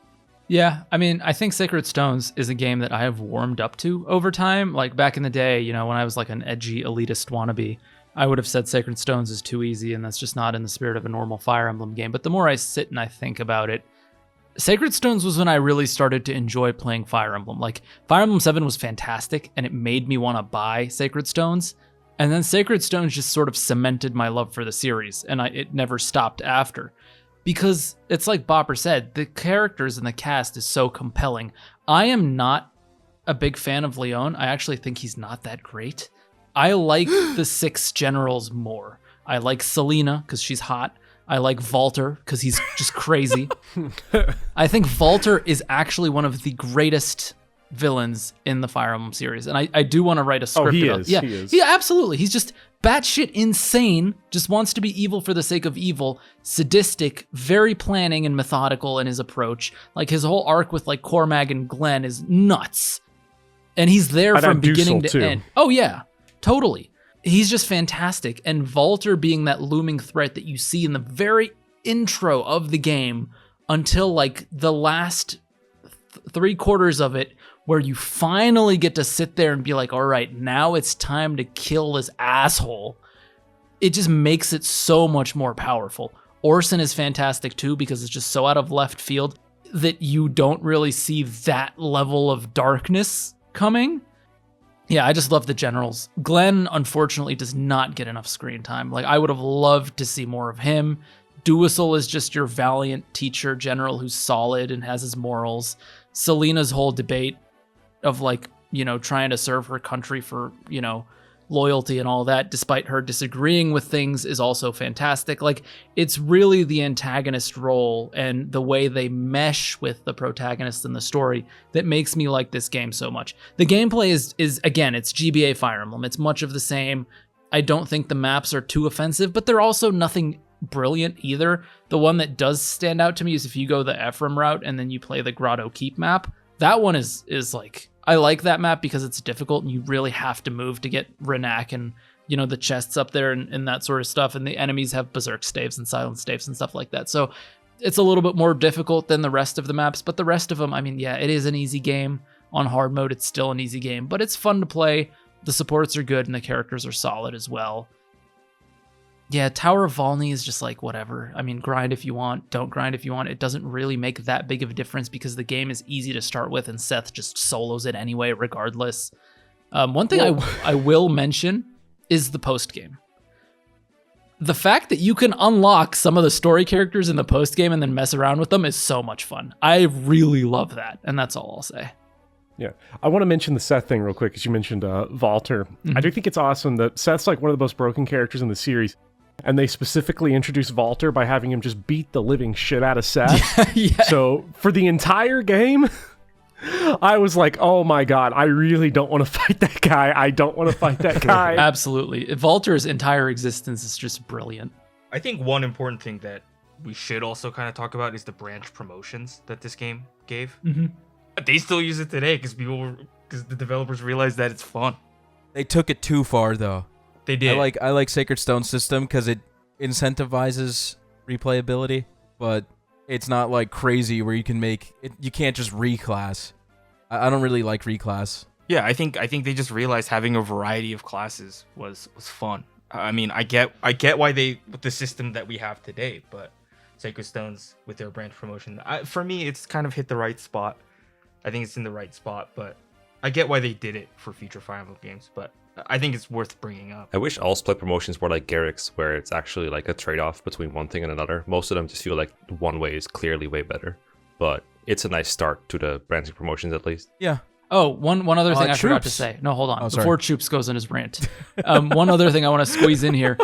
Yeah, I mean, I think Sacred Stones is a game that I have warmed up to over time. Like back in the day, you know, when I was like an edgy elitist wannabe, I would have said Sacred Stones is too easy, and that's just not in the spirit of a normal Fire Emblem game. But the more I sit and I think about it, Sacred Stones was when I really started to enjoy playing Fire Emblem. Like, Fire Emblem 7 was fantastic, and it made me want to buy Sacred Stones. And then Sacred Stones just sort of cemented my love for the series, and it never stopped after. Because it's like Bopper said, the characters and the cast is so compelling. I am not a big fan of Leon. I actually think he's not that great. I like the 6 generals more. I like Selena, because she's hot. I like Valter because he's just crazy. I think Valter is actually one of the greatest villains in the Fire Emblem series, and I do want to write a script about. He is. Yeah, absolutely. He's just batshit insane. Just wants to be evil for the sake of evil. Sadistic, very planning and methodical in his approach. Like his whole arc with like Cormag and Glenn is nuts, and he's there And from beginning to too. end. Oh yeah, totally. He's just fantastic. And Valter being that looming threat that you see in the very intro of the game until like the last 3/4 of it, where you finally get to sit there and be like, all right, now it's time to kill this asshole. It just makes it so much more powerful. Orson is fantastic too, because it's just so out of left field that you don't really see that level of darkness coming. Yeah, I just love the generals. Glenn, unfortunately, does not get enough screen time. Like, I would have loved to see more of him. Duisil is just your valiant teacher general who's solid and has his morals. Selena's whole debate of, like, you know, trying to serve her country for, you know, loyalty and all that, despite her disagreeing with things, is also fantastic. Like, it's really the antagonist role and the way they mesh with the protagonist in the story that makes me like this game so much. The gameplay is again, it's GBA Fire Emblem. It's much of the same. I don't think the maps are too offensive, but they're also nothing brilliant either. The one that does stand out to me is if you go the Ephraim route and then you play the Grotto Keep map. That one is like, I like that map because it's difficult and you really have to move to get Renak and, you know, the chests up there and that sort of stuff. And the enemies have berserk staves and silent staves and stuff like that. So it's a little bit more difficult than the rest of the maps, but the rest of them, I mean, yeah, it is an easy game. On hard mode, it's still an easy game, but it's fun to play. The supports are good and the characters are solid as well. Yeah, Tower of Volney is just like, whatever. I mean, grind if you want, don't grind if you want. It doesn't really make that big of a difference because the game is easy to start with and Seth just solos it anyway, regardless. One thing I will mention is the post-game. The fact that you can unlock some of the story characters in the post-game and then mess around with them is so much fun. I really love that, and that's all I'll say. Yeah. I want to mention the Seth thing real quick, because you mentioned Valter. I do think it's awesome that Seth's like one of the most broken characters in the series. And they specifically introduced Valter by having him just beat the living shit out of Seth. Yeah. So for the entire game, I was like, oh my god, I really don't want to fight that guy. I don't want to fight that guy. Absolutely. Valter's entire existence is just brilliant. I think one important thing that we should also kind of talk about is the branch promotions that this game gave. Mm-hmm. They still use it today because the developers realized that it's fun. They took it too far, though. They did. I like Sacred Stone's system because it incentivizes replayability, but it's not like crazy where you can make it. You can't just reclass. I don't really like reclass. Yeah, I think they just realized having a variety of classes was fun. I mean, I get why with the system that we have today, but Sacred Stones with their branch promotion, for me, it's kind of hit the right spot. I think it's in the right spot, but I get why they did it for future Fire Emblem games, but I think it's worth bringing up. I wish all split promotions were like Garrick's, where it's actually like a trade-off between one thing and another. Most of them just feel like one way is clearly way better, but it's a nice start to the branching promotions at least. Yeah. Oh, one other thing I forgot to Choops. say. No, hold on. Oh, sorry. Before Choops goes in his rant. One other thing I want to squeeze in here.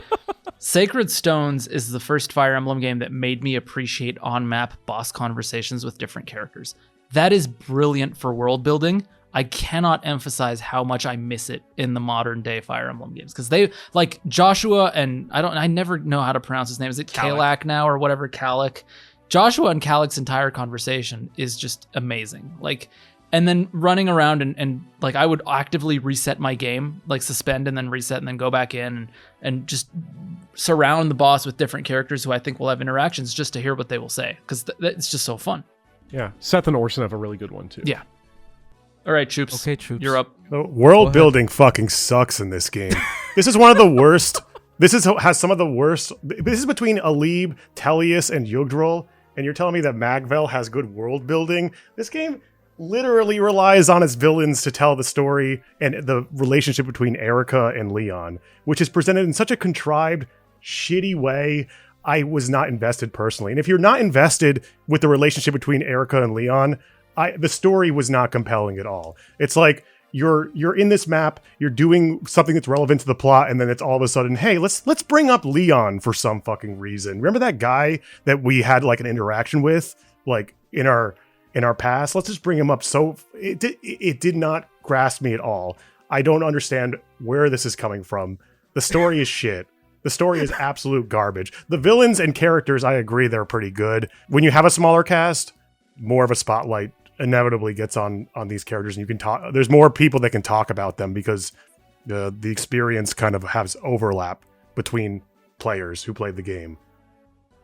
Sacred Stones is the first Fire Emblem game that made me appreciate on-map boss conversations with different characters. That is brilliant for world building. I cannot emphasize how much I miss it in the modern day Fire Emblem games, because they like Joshua and I never know how to pronounce his name. Is it Kalak now or whatever? Kalak. Joshua and Kalak's entire conversation is just amazing. Like, and then running around and like I would actively reset my game, like suspend and then reset and then go back in and just surround the boss with different characters who I think will have interactions just to hear what they will say, because it's just so fun. Yeah, Seth and Orson have a really good one too. Yeah. All right, Choops. Okay, Choops. You're up. The world building fucking sucks in this game. This is one of the worst. Has some of the worst. This is between Alib, Tellius, and Yggdrasil, and you're telling me that Magvel has good world building? This game literally relies on its villains to tell the story and the relationship between Erica and Leon, which is presented in such a contrived, shitty way. I was not invested personally. And if you're not invested with the relationship between Erica and Leon, the story was not compelling at all. It's like you're in this map, you're doing something that's relevant to the plot, and then it's all of a sudden, hey, let's bring up Leon for some fucking reason. Remember that guy that we had like an interaction with, like in our past? Let's just bring him up. So it did not grasp me at all. I don't understand where this is coming from. The story is shit. The story is absolute garbage. The villains and characters, I agree, they're pretty good. When you have a smaller cast, more of a spotlight inevitably gets on these characters, and you can talk. There's more people that can talk about them because the experience kind of has overlap between players who played the game.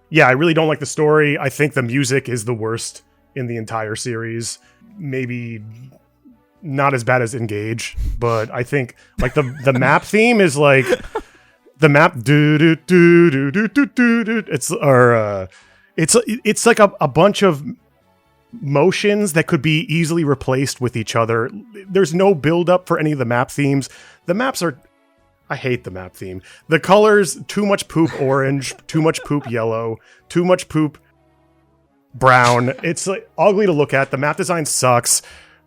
Yeah, I really don't like the story. I think the music is the worst in the entire series. Maybe not as bad as Engage, but I think like the map theme is like the map do do do do do do do. It's like a bunch of motions that could be easily replaced with each other. There's no build up for any of the map themes. The maps are, I hate the map theme. The colors, too much poop orange, too much poop yellow, too much poop brown. It's like ugly to look at. The map design sucks.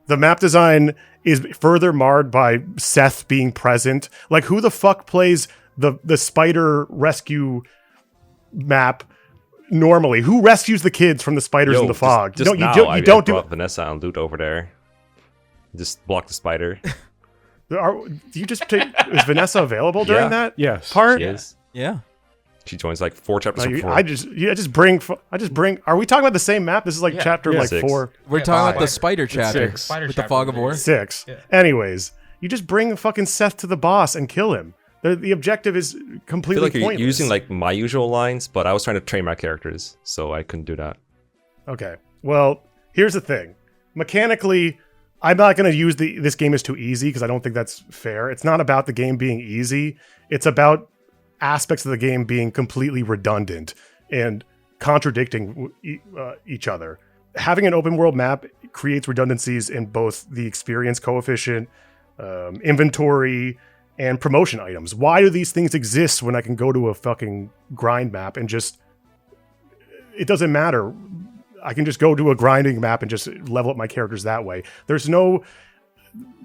The map design is further marred by Seth being present. Like, who the fuck plays the spider rescue map normally? Who rescues the kids from the spiders in the fog? Just you don't do Vanessa and loot over there. Just block the spider. Do you just take? Is Vanessa available during that? Yes. Part. She is. Yeah. She joins like 4 chapters before. I just bring. Are we talking about the same map? This is like chapter like 6. 4. We're talking about the spider chapter 6. with the fog of war. 6. Yeah. Anyways, you just bring fucking Seth to the boss and kill him. The objective is I completely feel like you're pointless. using like my usual lines, but I was trying to train my characters, so I couldn't do that. Okay. Well, here's the thing. Mechanically, I'm not going to use this game is too easy because I don't think that's fair. It's not about the game being easy. It's about aspects of the game being completely redundant and contradicting each other. Having an open world map creates redundancies in both the experience coefficient, inventory, and promotion items. Why do these things exist when I can go to a fucking grind map and just... It doesn't matter. I can just go to a grinding map and just level up my characters that way. There's no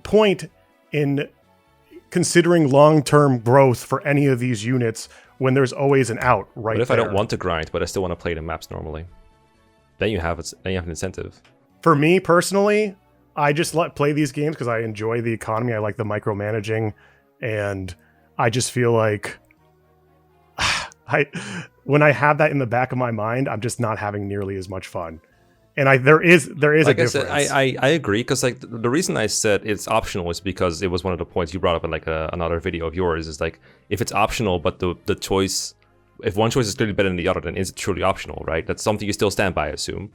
point in considering long-term growth for any of these units when there's always an out right there. What if I don't want to grind, but I still want to play the maps normally? Then you have an incentive. For me personally, I just play these games because I enjoy the economy. I like the micromanaging, and I just feel like when I have that in the back of my mind, I'm just not having nearly as much fun. And there is like a difference. I agree, because like the reason I said it's optional is because it was one of the points you brought up in like another video of yours. Is like, if it's optional, but the choice, if one choice is clearly better than the other, then is it truly optional, right? That's something you still stand by, I assume.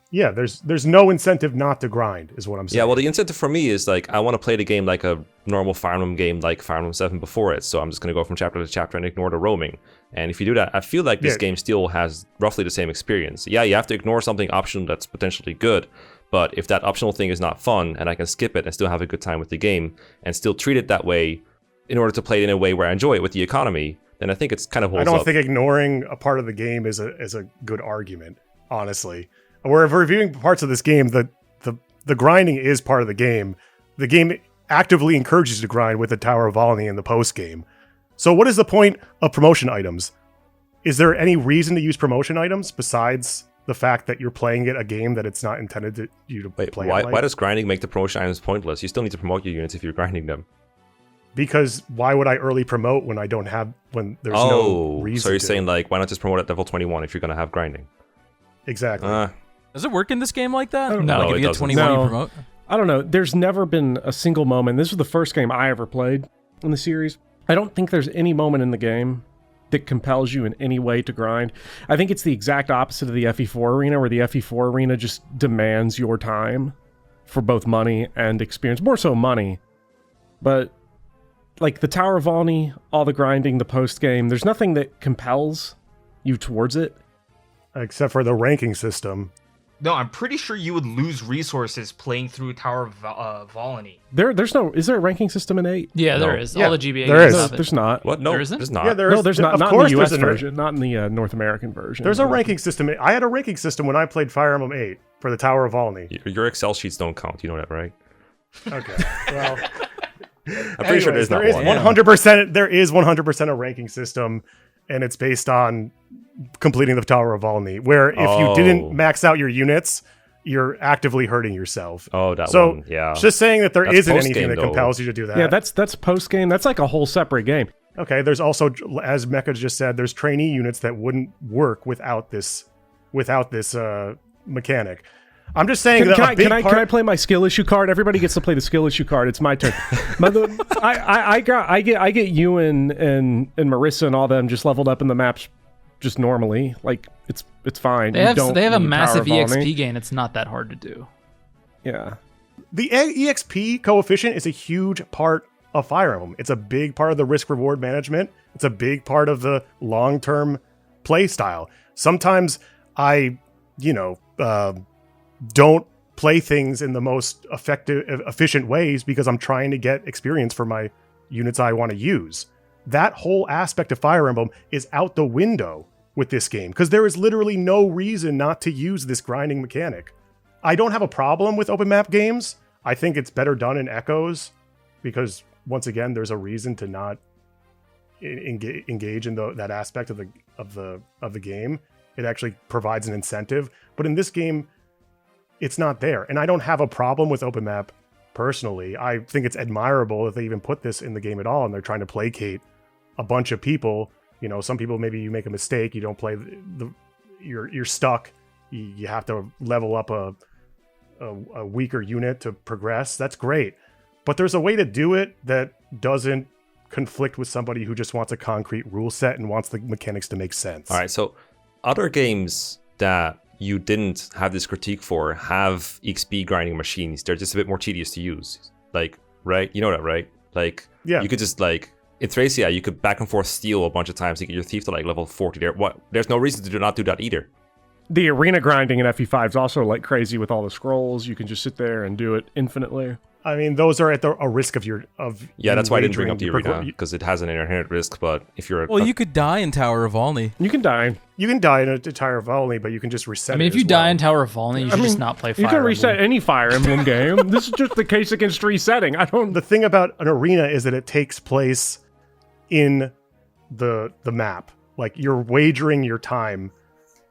Yeah, there's no incentive not to grind, is what I'm saying. Yeah, well, the incentive for me is like, I want to play the game like a normal Fire Emblem game, like Fire Emblem 7 before it. So I'm just going to go from chapter to chapter and ignore the roaming. And if you do that, I feel like this game still has roughly the same experience. Yeah, you have to ignore something optional that's potentially good, but if that optional thing is not fun and I can skip it and still have a good time with the game and still treat it that way in order to play it in a way where I enjoy it with the economy, then I think it's kind of holds up. I don't think ignoring a part of the game is a good argument, honestly. We're reviewing parts of this game. The grinding is part of the game. The game actively encourages you to grind with the Tower of Valny in the post game. So what is the point of promotion items? Is there any reason to use promotion items besides the fact that you're playing a game that it's not intended to you to play? Why does grinding make the promotion items pointless? You still need to promote your units if you're grinding them. Because why would I early promote when there's no reason? So you're saying like, why not just promote at level 21 if you're going to have grinding? Exactly. Does it work in this game like that? No, like if it you get doesn't. 21, you promote? I don't know. There's never been a single moment. This was the first game I ever played in the series. I don't think there's any moment in the game that compels you in any way to grind. I think it's the exact opposite of the FE4 arena, where the FE4 arena just demands your time for both money and experience. More so money. But like the Tower of Volney, all the grinding, the post-game, there's nothing that compels you towards it. Except for the ranking system. No, I'm pretty sure you would lose resources playing through Tower of Volney. Is there a ranking system in 8? Yeah, there No. is. Yeah, All the GBA there games is. have it. There's not. What? No, There isn't? there's not. Yeah, there No, is. there's not. Of Not in course the US there's a- version, not in the North American version. There's a ranking system. I had a ranking system when I played Fire Emblem 8 for the Tower of Volney. Your Excel sheets don't count. You know that, right? Okay. Well, I'm pretty sure there's not there is one. 100%. There is 100% a ranking system, and it's based on completing the Tower of Volney. Where if you didn't max out your units, you're actively hurting yourself. Oh, that So one. Yeah. just saying that there That's isn't post-game, anything that though. compels you to do that. Yeah, that's post game. That's like a whole separate game. Okay, there's also, as Mekkah just said, there's trainee units that wouldn't work without this mechanic. I'm just saying Can, that can, a I, big can, I, part, can I play my skill issue card? Everybody gets to play the skill issue card. It's my turn. I get you and Marissa and all them just leveled up in the maps just normally. Like it's fine. They have a need Tower massive of Volney. EXP gain. It's not that hard to do. Yeah. the EXP coefficient is a huge part of Fire Emblem. It's a big part of the risk-reward management. It's a big part of the long-term play style. Sometimes I, don't play things in the most efficient ways because I'm trying to get experience for my units I want to use. That whole aspect of Fire Emblem is out the window with this game because there is literally no reason not to use this grinding mechanic. I don't have a problem with open map games. I think it's better done in Echoes because once again, there's a reason to not engage in that aspect of the game. It actually provides an incentive, but in this game, it's not there. And I don't have a problem with open map personally. I think it's admirable that they even put this in the game at all, and they're trying to placate a bunch of people. Some people, maybe you make a mistake, you don't play you're stuck. You have to level up a weaker unit to progress. That's great. But there's a way to do it that doesn't conflict with somebody who just wants a concrete rule set and wants the mechanics to make sense. All right, so other games that you didn't have this critique for have XP grinding machines. They're just a bit more tedious to use. Like, right? You know that, right? Like, Yeah. you could just, like, in Thracia, you could back and forth steal a bunch of times to get your thief to, like, level 40 there. There's no reason to not do that either. The arena grinding in FE5 is also like crazy with all the scrolls. You can just sit there and do it infinitely. I mean, those are at a risk of Yeah, that's why I didn't bring up the wagering. arena, because it has an inherent risk, but if you're... Well, you could die in Tower of Volney. You can die. You can die in a Tower of Volney, but you can just reset. I mean, it if you as die well. in Tower of Volney, you should just not play Fire You can reset Emblem. any Fire Emblem game. This is just the case against resetting. The thing about an arena is that it takes place in the map. Like you're wagering your time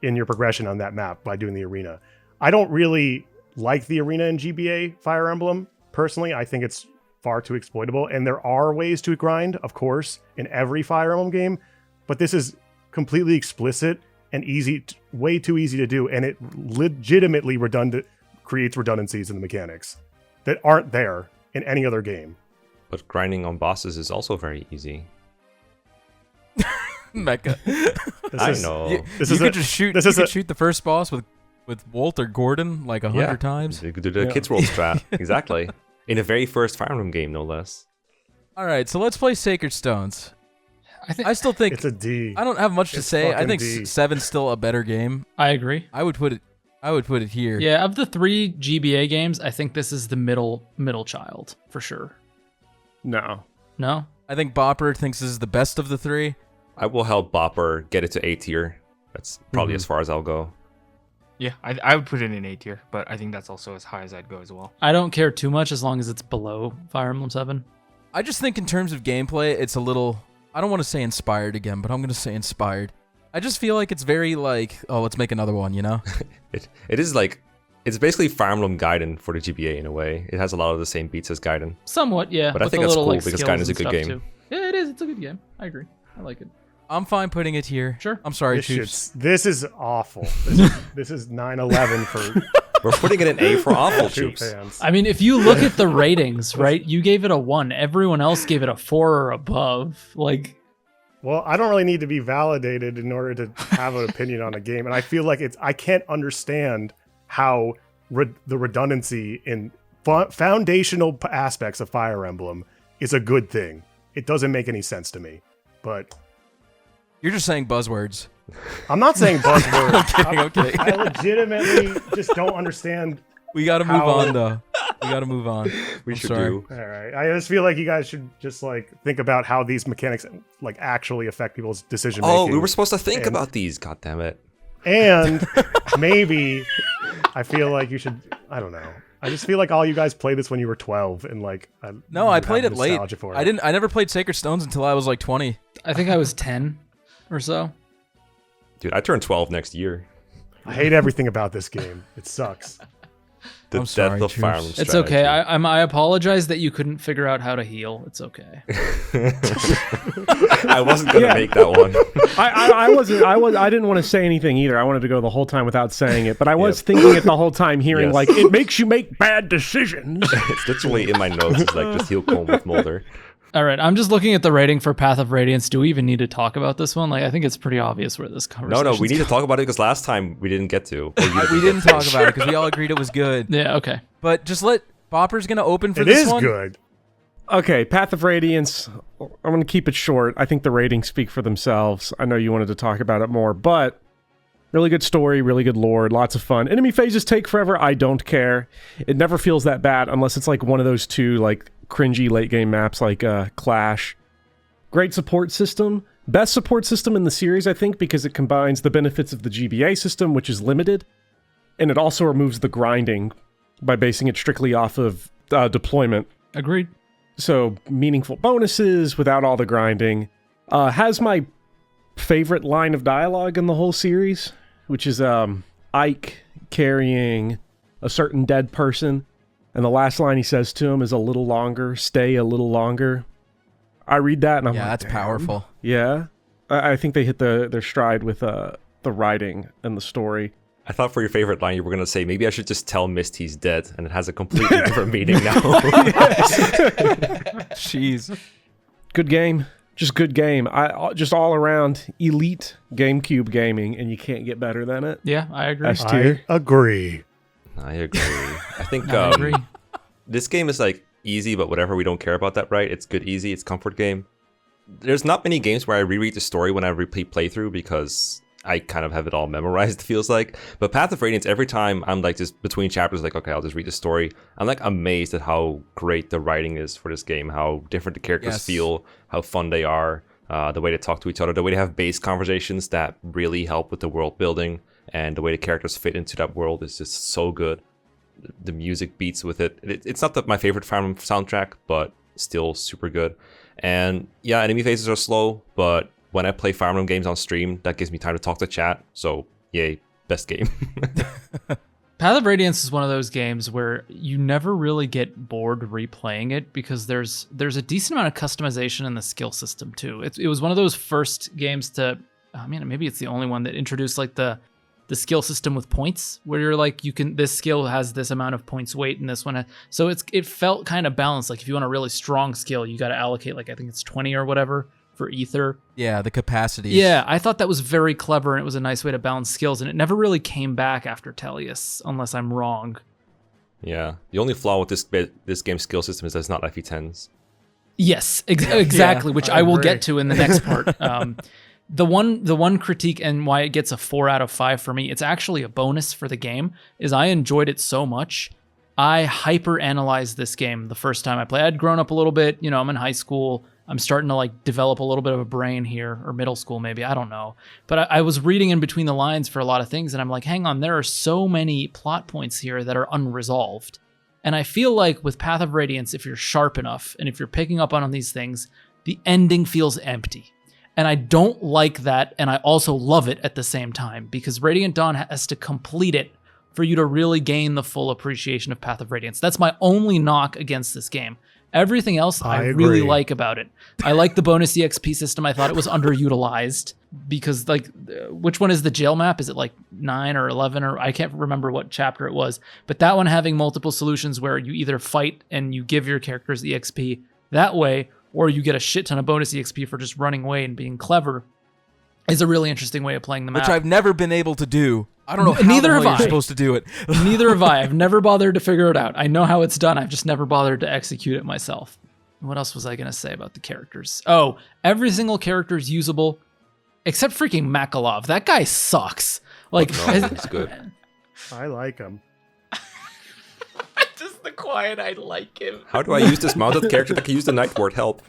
in your progression on that map by doing the arena. I don't really like the arena in GBA Fire Emblem personally. I think it's far too exploitable, and there are ways to grind, of course, in every Fire Emblem game, but this is completely explicit and way too easy to do, and it legitimately creates redundancies in the mechanics that aren't there in any other game. But grinding on bosses is also very easy. Mekkah. I know. You This is could a- just shoot. this You is could a- shoot the first boss with Walter Gordon like 100 times. You could do the Kids World strat. Exactly. In the very first Fire Emblem game, no less. All right, so let's play Sacred Stones. I I still think It's a D. I don't have much to It's say. I fucking think D. 7's still a better game. I agree. I would put it here. Yeah, of the 3 GBA games, I think this is the middle child for sure. No. No? I think Bopper thinks this is the best of the 3. I will help Bopper get it to A tier. That's probably as far as I'll go. Yeah, I would put it in A tier, but I think that's also as high as I'd go as well. I don't care too much as long as it's below Fire Emblem 7. I just think in terms of gameplay, it's a little... I don't want to say inspired again, but I'm going to say inspired. I just feel like it's very like, oh, let's make another one, you know? It is like... It's basically Fire Emblem Gaiden for the GBA in a way. It has a lot of the same beats as Gaiden. Somewhat, yeah. But I with think the that's little, cool like, because skills Gaiden is a and good stuff, game. too. Yeah, it is. It's a good game. I agree. I like it. I'm fine putting it here. Sure. I'm sorry, This Choops. is awful. This is 9/11 for We're putting it in A for awful, Two Choops. fans. I mean, if you look at the ratings, right, you gave it a 1. Everyone else gave it a 4 or above. Like, Well, I don't really need to be validated in order to have an opinion on a game, and I feel like I can't understand how the redundancy in foundational aspects of Fire Emblem is a good thing. It doesn't make any sense to me, but You're just saying buzzwords. I'm not saying buzzwords. I'm kidding. I legitimately just don't understand. We got to move How- on, though. We got to move on. We I'm should sorry. do. All right, I just feel like you guys should just like think about how these mechanics like actually affect people's decision making. Oh, we were supposed to think And- about these. God damn it. And maybe I feel like you should. I don't know. I just feel like all you guys played this when you were 12, and like No, you I have played it late. nostalgia for it. I never played Sacred Stones until I was like 20. I think I was 10 or so. Dude, I turn 12 next year. I hate everything about this game. It sucks. The I'm death sorry, of Choops. Fire Emblem It's okay. strategy. I apologize that you couldn't figure out how to heal. It's okay. I wasn't gonna make that one. I didn't want to say anything either. I wanted to go the whole time without saying it, but I was thinking it the whole time, hearing Yes. like it makes you make bad decisions. It's literally in my notes. It's like just heal comb with Molder. All right, I'm just looking at the rating for Path of Radiance. Do we even need to talk about this one? Like, I think it's pretty obvious where this conversation. No, we need to talk about it because last time we didn't get to. Or you We didn't talk about it because we all agreed it was good. Yeah. Okay. But just let Bopper's going to open for It this is one. good. Okay, Path of Radiance. I'm going to keep it short. I think the ratings speak for themselves. I know you wanted to talk about it more, but really good story, really good lore, lots of fun. Enemy phases take forever. I don't care. It never feels that bad unless it's like one of those two like cringy late game maps like Clash. Great support system. Best support system in the series, I think, because it combines the benefits of the GBA system, which is limited, and it also removes the grinding by basing it strictly off of deployment. Agreed. So meaningful bonuses without all the grinding. Has my favorite line of dialogue in the whole series, which is Ike carrying a certain dead person, and the last line he says to him is "a little longer, stay a little longer." I read that and I'm Yeah, like, that's "Damn." powerful. Yeah, I think they hit their stride with the writing and the story. I thought for your favorite line you were gonna say maybe I should just tell Mist he's dead, and it has a completely different meaning now. Jeez. Good game. Just good game. Just all around elite GameCube gaming, and you can't get better than it. Yeah, I agree. S tier. I agree. I agree. I think I agree. this game is like easy, but whatever. We don't care about that, right? It's good, easy. It's comfort game. There's not many games where I reread the story when I replay playthrough because I kind of have it all memorized, it feels like. But Path of Radiance, every time I'm like just between chapters, like, okay, I'll just read the story. I'm like amazed at how great the writing is for this game, how different the characters Yes. feel, how fun they are, the way they talk to each other, the way they have base conversations that really help with the world building, and the way the characters fit into that world is just so good. The music beats with it. It's not my favorite Fire Emblem soundtrack, but still super good. And yeah, enemy phases are slow, but when I play Fire Emblem games on stream, that gives me time to talk to chat. So yay, best game. Path of Radiance is one of those games where you never really get bored replaying it because there's a decent amount of customization in the skill system too. It was one of those first games to, I mean, maybe it's the only one that introduced like the skill system with points, where you're like, this skill has this amount of points weight and this one so it felt kind of balanced. Like if you want a really strong skill, you got to allocate like, I think it's 20 or whatever for ether. Yeah, the capacities. Yeah, I thought that was very clever, and it was a nice way to balance skills, and it never really came back after Tellius, unless I'm wrong. Yeah, the only flaw with this game's skill system is that it's not FE10s. Yes, exactly, which I will agree. get to in the next part. The one critique and why it gets a 4 out of 5 for me, it's actually a bonus for the game, is I enjoyed it so much. I hyper analyzed this game the first time I played. I'd grown up a little bit, I'm in high school. I'm starting to like develop a little bit of a brain here, or middle school maybe, I don't know. But I was reading in between the lines for a lot of things, and I'm like, hang on, there are so many plot points here that are unresolved. And I feel like with Path of Radiance, if you're sharp enough, and if you're picking up on these things, the ending feels empty. And I don't like that, and I also love it at the same time, because Radiant Dawn has to complete it for you to really gain the full appreciation of Path of Radiance. That's my only knock against this game. Everything else I really agree. like about it. I like the bonus EXP system. I thought it was underutilized because, like, which one is the jail map? Is it like 9 or 11 or I can't remember what chapter it was. But that one having multiple solutions where you either fight and you give your characters EXP that way, or you get a shit ton of bonus EXP for just running away and being clever, is a really interesting way of playing the map. Which I've never been able to do. I don't know how Neither the hell have you're I. supposed to do it. Neither have I. I've never bothered to figure it out. I know how it's done. I've just never bothered to execute it myself. What else was I going to say about the characters? Oh, every single character is usable, except freaking Makalov. That guy sucks. Like, That's good. I like him. just the quiet, I like him. How do I use this mounted character that can use the night ward? Help.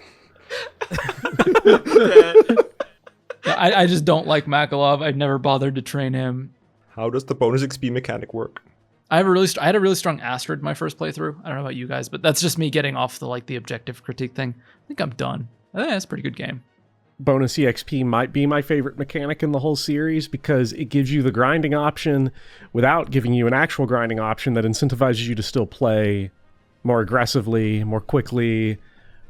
I just don't like Makalov. I've never bothered to train him. How does the bonus XP mechanic work? I had a really strong Astrid my first playthrough. I don't know about you guys, but that's just me getting off the objective critique thing. I think I'm done. I think that's a pretty good game. Bonus EXP might be my favorite mechanic in the whole series because it gives you the grinding option without giving you an actual grinding option that incentivizes you to still play more aggressively, more quickly,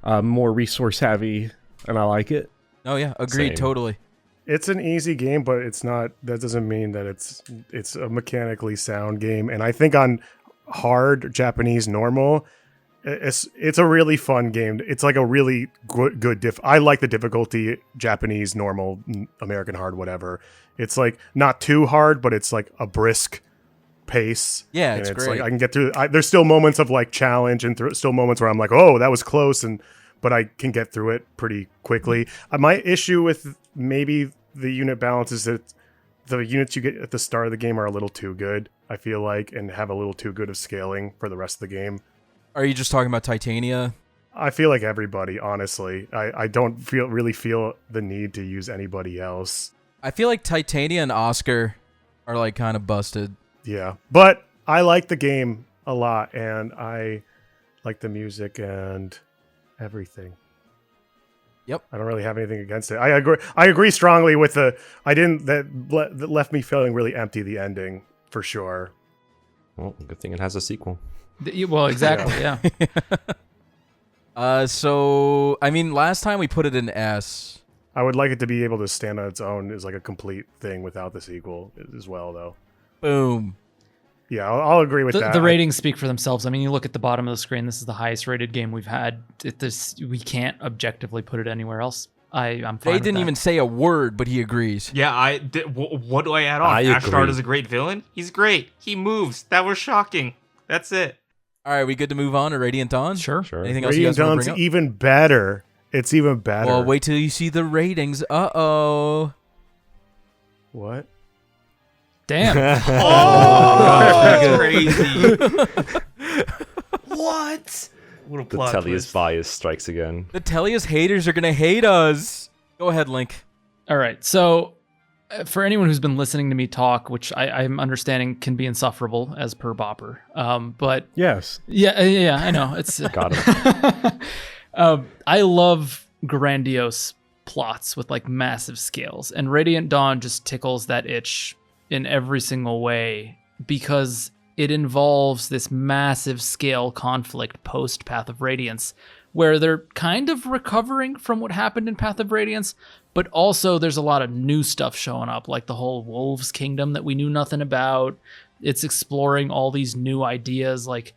more resource heavy, and I like it. Oh yeah, agreed, Same. totally. It's an easy game, but it's not. That doesn't mean that it's a mechanically sound game. And I think on hard Japanese normal, it's a really fun game. It's like a really good diff. I like the difficulty Japanese normal, American hard, whatever. It's like not too hard, but it's like a brisk pace. Yeah, and it's it's great. like I can get through. There's still moments of like challenge and still moments where I'm like, oh, that was close, but I can get through it pretty quickly. My issue with maybe the unit balance is that the units you get at the start of the game are a little too good, I feel like, and have a little too good of scaling for the rest of the game. Are you just talking about Titania? I feel like everybody, honestly. I don't really feel the need to use anybody else. I feel like Titania and Oscar are like kind of busted. Yeah. But I like the game a lot, and I like the music and everything. Yep. I don't really have anything against it. I agree strongly with that left me feeling really empty, the ending, for sure. Well, good thing it has a sequel. Well, exactly, yeah. So I mean, last time we put it in S. I would like it to be able to stand on its own as like a complete thing without the sequel as well, though. Boom. Yeah, I'll agree with that. The ratings speak for themselves. I mean, you look at the bottom of the screen. This is the highest rated game we've had. We can't objectively put it anywhere else. I'm fine. They with didn't that. even say a word, but he agrees. Yeah, what do I add on? I Ashtard agree. is a great villain. He's great. He moves. That was shocking. That's it. All right, we good to move on to Radiant Dawn? Sure. Anything else Radiant you guys want Dawn's to bring up? even better. It's even better. Well, wait till you see the ratings. Uh-oh. What? Damn. Oh, crazy. What? What a The plot Tellius twist. bias strikes again. The Tellius haters are going to hate us. Go ahead, Link. All right. So, for anyone who's been listening to me talk, which I'm understanding can be insufferable as per Bopper, but Yes. yeah, I know it's. Got him. I love grandiose plots with like massive scales, and Radiant Dawn just tickles that itch in every single way because it involves this massive scale conflict post Path of Radiance, where they're kind of recovering from what happened in Path of Radiance, but also there's a lot of new stuff showing up, like the whole Wolves Kingdom that we knew nothing about. It's exploring all these new ideas, like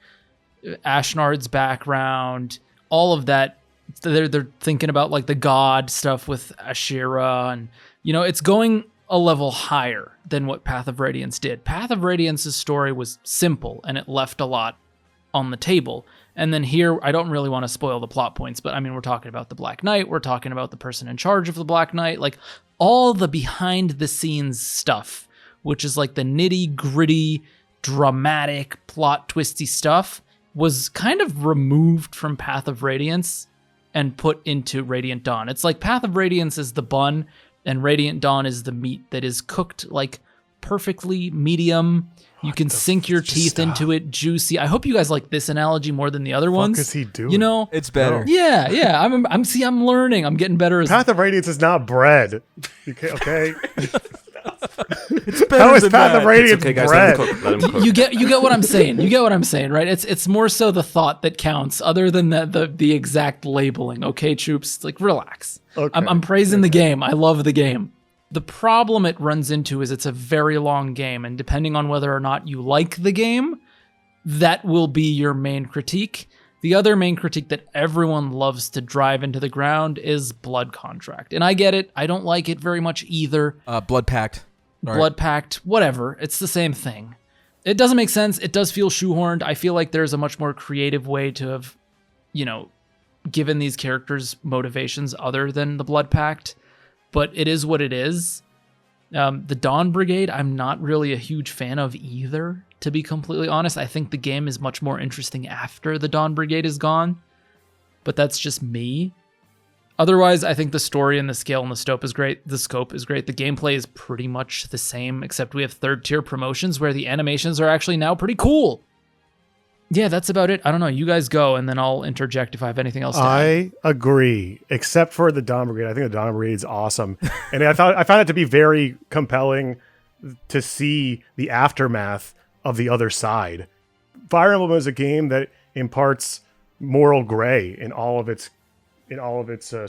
Ashnard's background, all of that. They're thinking about like the god stuff with Ashira, and it's going a level higher than what Path of Radiance did. Path of Radiance's story was simple and it left a lot on the table. And then here, I don't really want to spoil the plot points, but I mean, we're talking about the Black Knight, we're talking about the person in charge of the Black Knight, like all the behind the scenes stuff, which is like the nitty gritty, dramatic, plot twisty stuff, was kind of removed from Path of Radiance and put into Radiant Dawn. It's like Path of Radiance is the bun and Radiant Dawn is the meat that is cooked like perfectly medium. You can sink your teeth into it, juicy. I hope you guys like this analogy more than the other ones. What is he doing? It's better. Yeah. I'm learning. I'm getting better as Path of Radiance is not bread. Okay. It's better How is than Path of that. Radiance It's okay, guys. bread? Let him cook. Let him cook. You get what I'm saying. You get what I'm saying, right? It's more so the thought that counts, other than the exact labeling. Okay, Choops, like relax. Okay. I'm praising the game. I love the game. The problem it runs into is it's a very long game, and depending on whether or not you like the game, that will be your main critique. The other main critique that everyone loves to drive into the ground is Blood Contract. And I get it. I don't like it very much either. Blood Pact. Sorry. Blood Pact, whatever. It's the same thing. It doesn't make sense. It does feel shoehorned. I feel like there's a much more creative way to have, given these characters motivations other than the Blood Pact. But it is what it is. The Dawn Brigade, I'm not really a huge fan of either, to be completely honest. I think the game is much more interesting after the Dawn Brigade is gone. But that's just me. Otherwise, I think the story and the scale and the scope is great. The gameplay is pretty much the same, except we have third-tier promotions where the animations are actually now pretty cool. Yeah, that's about it. I don't know. You guys go, and then I'll interject if I have anything else to add. I agree, except for the Dawn Brigade. I think the Dawn Brigade is awesome, and I found it to be very compelling to see the aftermath of the other side. Fire Emblem is a game that imparts moral gray in all of its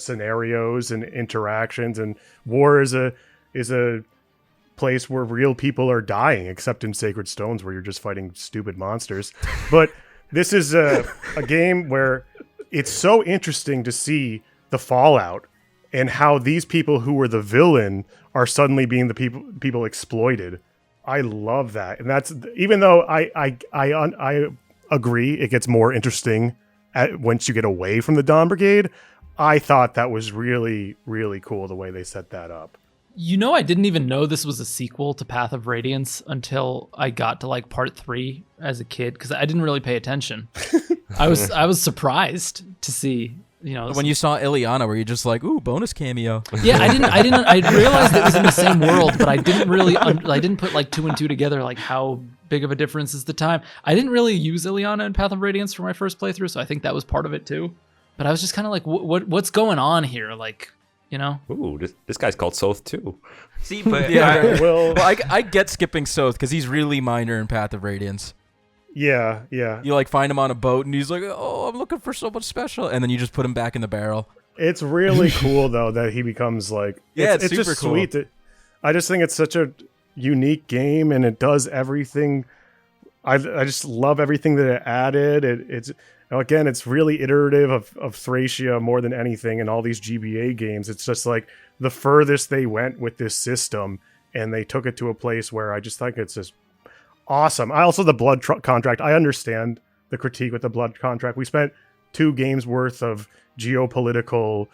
scenarios and interactions, and war is a place where real people are dying, except in Sacred Stones where you're just fighting stupid monsters. But this is a game where it's so interesting to see the fallout and how these people who were the villain are suddenly being the people exploited. I love that, and that's even though I agree it gets more interesting once you get away from the Dawn Brigade. I thought that was really, really cool the way they set that up. I didn't even know this was a sequel to Path of Radiance until I got to like part 3 as a kid, because I didn't really pay attention. I was surprised to see, When you saw Ileana, were you just like, ooh, bonus cameo? Yeah, I realized it was in the same world, but I didn't really, I didn't put like 2 and 2 together, like how big of a difference is the time. I didn't really use Ileana in Path of Radiance for my first playthrough, so I think that was part of it too. But I was just kind of like, what's going on here? Like, Ooh, this guy's called Soth too. See, but Well, I get skipping Soth because he's really minor in Path of Radiance. Yeah. You like find him on a boat and he's like, oh, I'm looking for someone special. And then you just put him back in the barrel. It's really cool though that he becomes like, it's super just cool. sweet. I just think it's such a unique game and it does everything. I just love everything that it added. It's really iterative of Thracia more than anything in all these GBA games. It's just like the furthest they went with this system, and they took it to a place where I just think it's just awesome. The Blood Contract. I understand the critique with the Blood Contract. We spent 2 games worth of geopolitical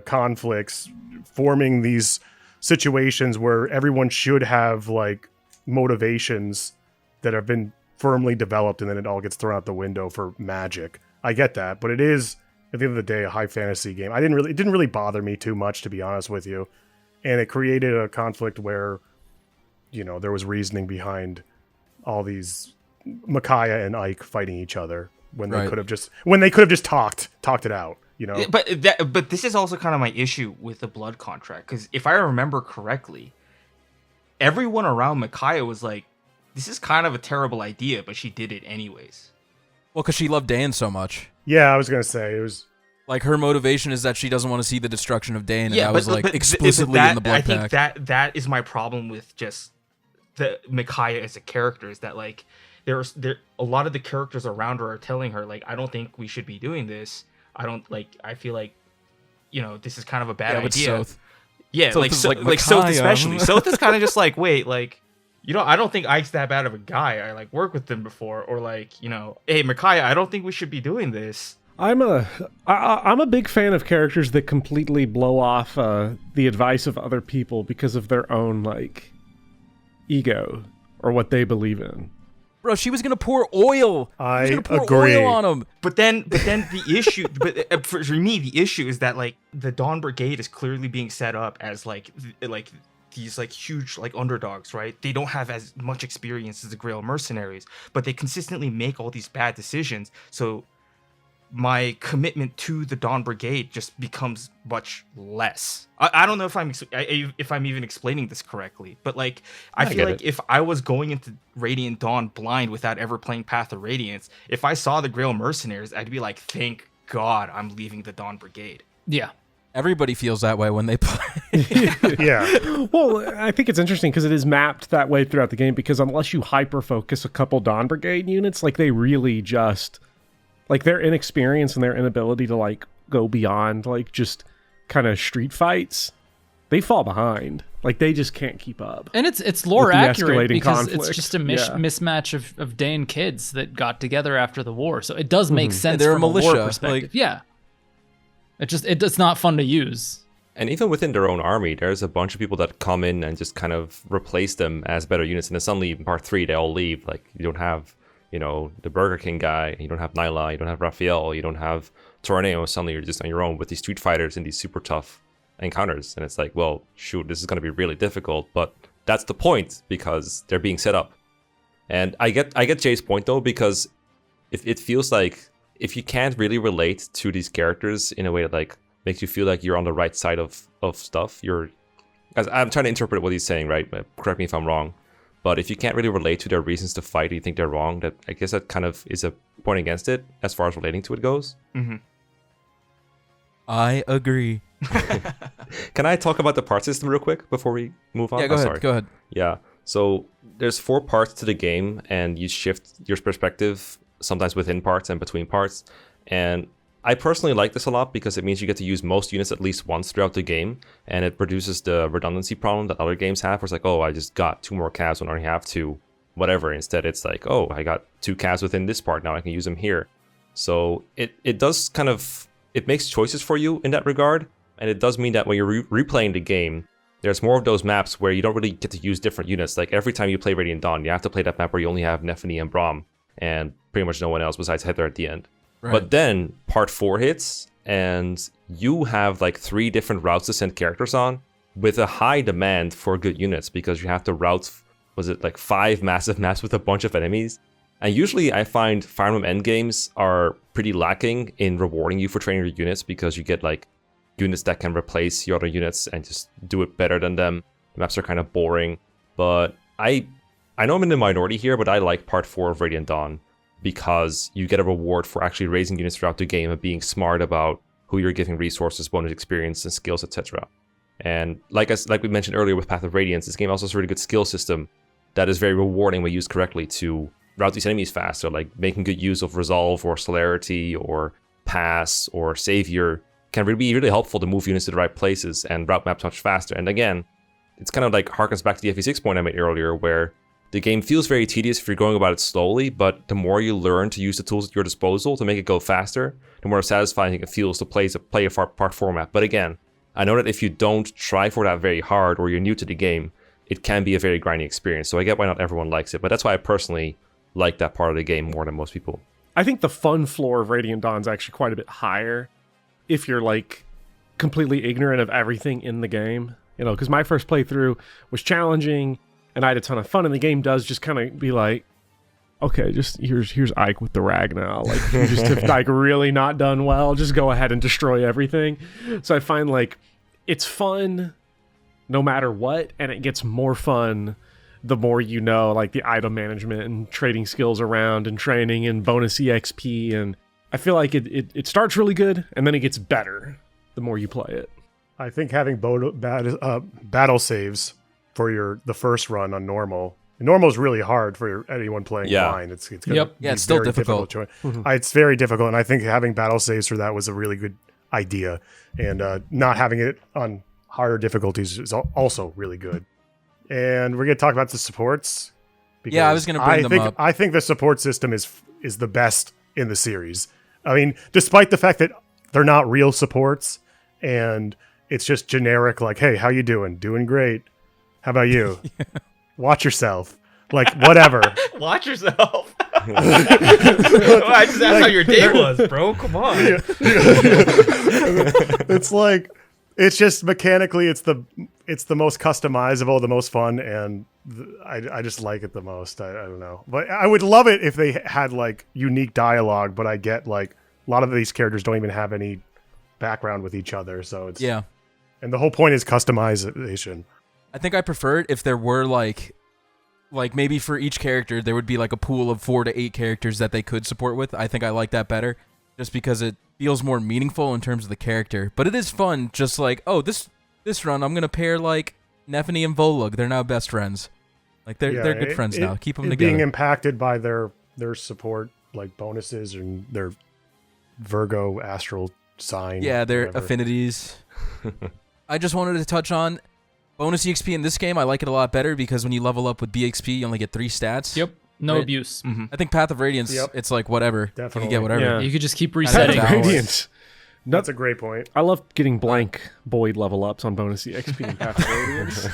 conflicts forming these situations where everyone should have like motivations that have been firmly developed, and then it all gets thrown out the window for magic. I get that, but it is at the end of the day a high fantasy game. It didn't really bother me too much, to be honest with you, and it created a conflict where there was reasoning behind all these Micaiah and Ike fighting each other when they could have just talked it out. But this is also kind of my issue with the Blood Contract, because if I remember correctly, everyone around Micaiah was like, this is kind of a terrible idea, but she did it anyways. Well, because she loved Dan so much. Yeah, I was going to say, it was... Like, her motivation is that she doesn't want to see the destruction of Dan, and Yeah, that was, like, explicitly in the Blood Pact. I think that is my problem with just the Micaiah as a character, is that, like, there a lot of the characters around her are telling her, like, I don't think we should be doing this. I feel like, this is kind of a bad idea. Soth. Yeah, Soth like is like Soth Micaiah. especially. Soth is kind of just like, wait, like, I don't think Ike's that bad of a guy. I like worked with him before, or like, hey, Micaiah, I don't think we should be doing this. I'm a big fan of characters that completely blow off the advice of other people because of their own like ego or what they believe in. Bro, she was gonna pour oil. I she was gonna pour agree. oil on him. But then the issue, for me, the issue is that like the Dawn Brigade is clearly being set up as like these like huge like underdogs, right? They don't have as much experience as the Grail mercenaries, but they consistently make all these bad decisions. So my commitment to the Dawn Brigade just becomes much less. I don't know if I'm even explaining this correctly, but like I feel like if I was going into Radiant Dawn blind without ever playing Path of Radiance, if I saw the Grail Mercenaries, I'd be like, thank God I'm leaving the Dawn Brigade. Yeah. Everybody feels that way when they play. Yeah. Well, I think it's interesting because it is mapped that way throughout the game, because unless you hyper focus a couple Dawn Brigade units, like they really just like their inexperience and their inability to like go beyond like just kind of street fights, they fall behind. Like they just can't keep up. And it's lore With the accurate escalating because conflict. it's just a Yeah. mismatch of Dane kids that got together after the war. So it does make sense they're a from a militia, war perspective. like- Yeah. It's not fun to use. And even within their own army, there's a bunch of people that come in and just kind of replace them as better units. And then suddenly in part 3, they all leave. Like, you don't have, you know, the Burger King guy, you don't have Nyla, you don't have Raphael, you don't have Torneo. Suddenly you're just on your own with these Street Fighters and these super tough encounters. And it's like, well, shoot, this is going to be really difficult. But that's the point, because they're being set up. And I get Jay's point, though, because it feels like if you can't really relate to these characters in a way that like makes you feel like you're on the right side of stuff, as I'm trying to interpret what he's saying, right? Correct me if I'm wrong. But if you can't really relate to their reasons to fight, you think they're wrong, that I guess that kind of is a point against it as far as relating to it goes. Mm-hmm. I agree. Can I talk about the part system real quick before we move on? Yeah, go ahead. Go ahead. Yeah. So there's 4 parts to the game, and you shift your perspective sometimes within parts and between parts. And I personally like this a lot because it means you get to use most units at least once throughout the game, and it reduces the redundancy problem that other games have, where it's like, oh, I just got 2 more calves when I only have 2, whatever. Instead, it's like, oh, I got 2 calves within this part, now I can use them here. So it does kind of, it makes choices for you in that regard, and it does mean that when you're replaying the game, there's more of those maps where you don't really get to use different units. Like every time you play Radiant Dawn, you have to play that map where you only have Nephany and Braum, and pretty much no one else besides Heather at the end. Right. But then part 4 hits, and you have like 3 different routes to send characters on with a high demand for good units, because you have to route, was it like 5 massive maps with a bunch of enemies? And usually I find Fire Emblem endgames are pretty lacking in rewarding you for training your units, because you get like units that can replace your other units and just do it better than them. The maps are kind of boring, but I know I'm in the minority here, but I like part 4 of Radiant Dawn, because you get a reward for actually raising units throughout the game and being smart about who you're giving resources, bonus experience, and skills, etc. And like we mentioned earlier with Path of Radiance, this game also has a really good skill system that is very rewarding when used correctly to route these enemies faster, like making good use of Resolve or Celerity or Pass or Savior can really be really helpful to move units to the right places and route maps much faster. And again, it's kind of like harkens back to the FE6 point I made earlier, where the game feels very tedious if you're going about it slowly, but the more you learn to use the tools at your disposal to make it go faster, the more satisfying it feels to play a part format. But again, I know that if you don't try for that very hard, or you're new to the game, it can be a very grinding experience. So I get why not everyone likes it, but that's why I personally like that part of the game more than most people. I think the fun floor of Radiant Dawn is actually quite a bit higher if you're like completely ignorant of everything in the game. You know, because my first playthrough was challenging and I had a ton of fun, and the game does just kind of be like, okay, just here's Ike with the rag now. Like, you just have like really not done well. Just go ahead and destroy everything. So I find like it's fun no matter what, and it gets more fun the more you know, like the item management and trading skills around and training and bonus EXP. And I feel like it starts really good, and then it gets better the more you play it. I think having battle saves for the first run on normal. Normal is really hard for anyone playing blind. It's gonna be it's still very difficult. It's very difficult, and I think having battle saves for that was a really good idea. And not having it on harder difficulties is also really good. And we're gonna talk about the supports. Yeah, I was gonna bring them up. I think the support system is the best in the series. I mean, despite the fact that they're not real supports, and it's just generic, like, hey, how you doing? Doing great. How about you? Watch yourself. Like, whatever. Watch yourself. I just asked how your day was, bro. Come on. It's like, it's just mechanically, it's the most customizable, the most fun, and I just like it the most. I don't know. But I would love it if they had, like, unique dialogue, but I get, like, a lot of these characters don't even have any background with each other, so it's Yeah. And the whole point is customization. I think I prefer it if there were like maybe for each character there would be like a pool of 4 to 8 characters that they could support with. I think I like that better, just because it feels more meaningful in terms of the character. But it is fun, just like, oh, this run I'm gonna pair like Nephany and Volug. They're now best friends. Like they're good friends now. Keep them together. Being impacted by their support like bonuses and their Virgo astral sign. Yeah, their whatever. affinities. I just wanted to touch on bonus EXP in this game. I like it a lot better because when you level up with BXP, you only get 3 stats. Yep. No Right. abuse. I think Path of Radiance, Yep. it's like whatever. Definitely. You can get whatever. Yeah. You could just keep Path of resetting. Radiance. Radiance. That's a great point. I love getting blank Boyd level ups on bonus EXP and Path of Radiance.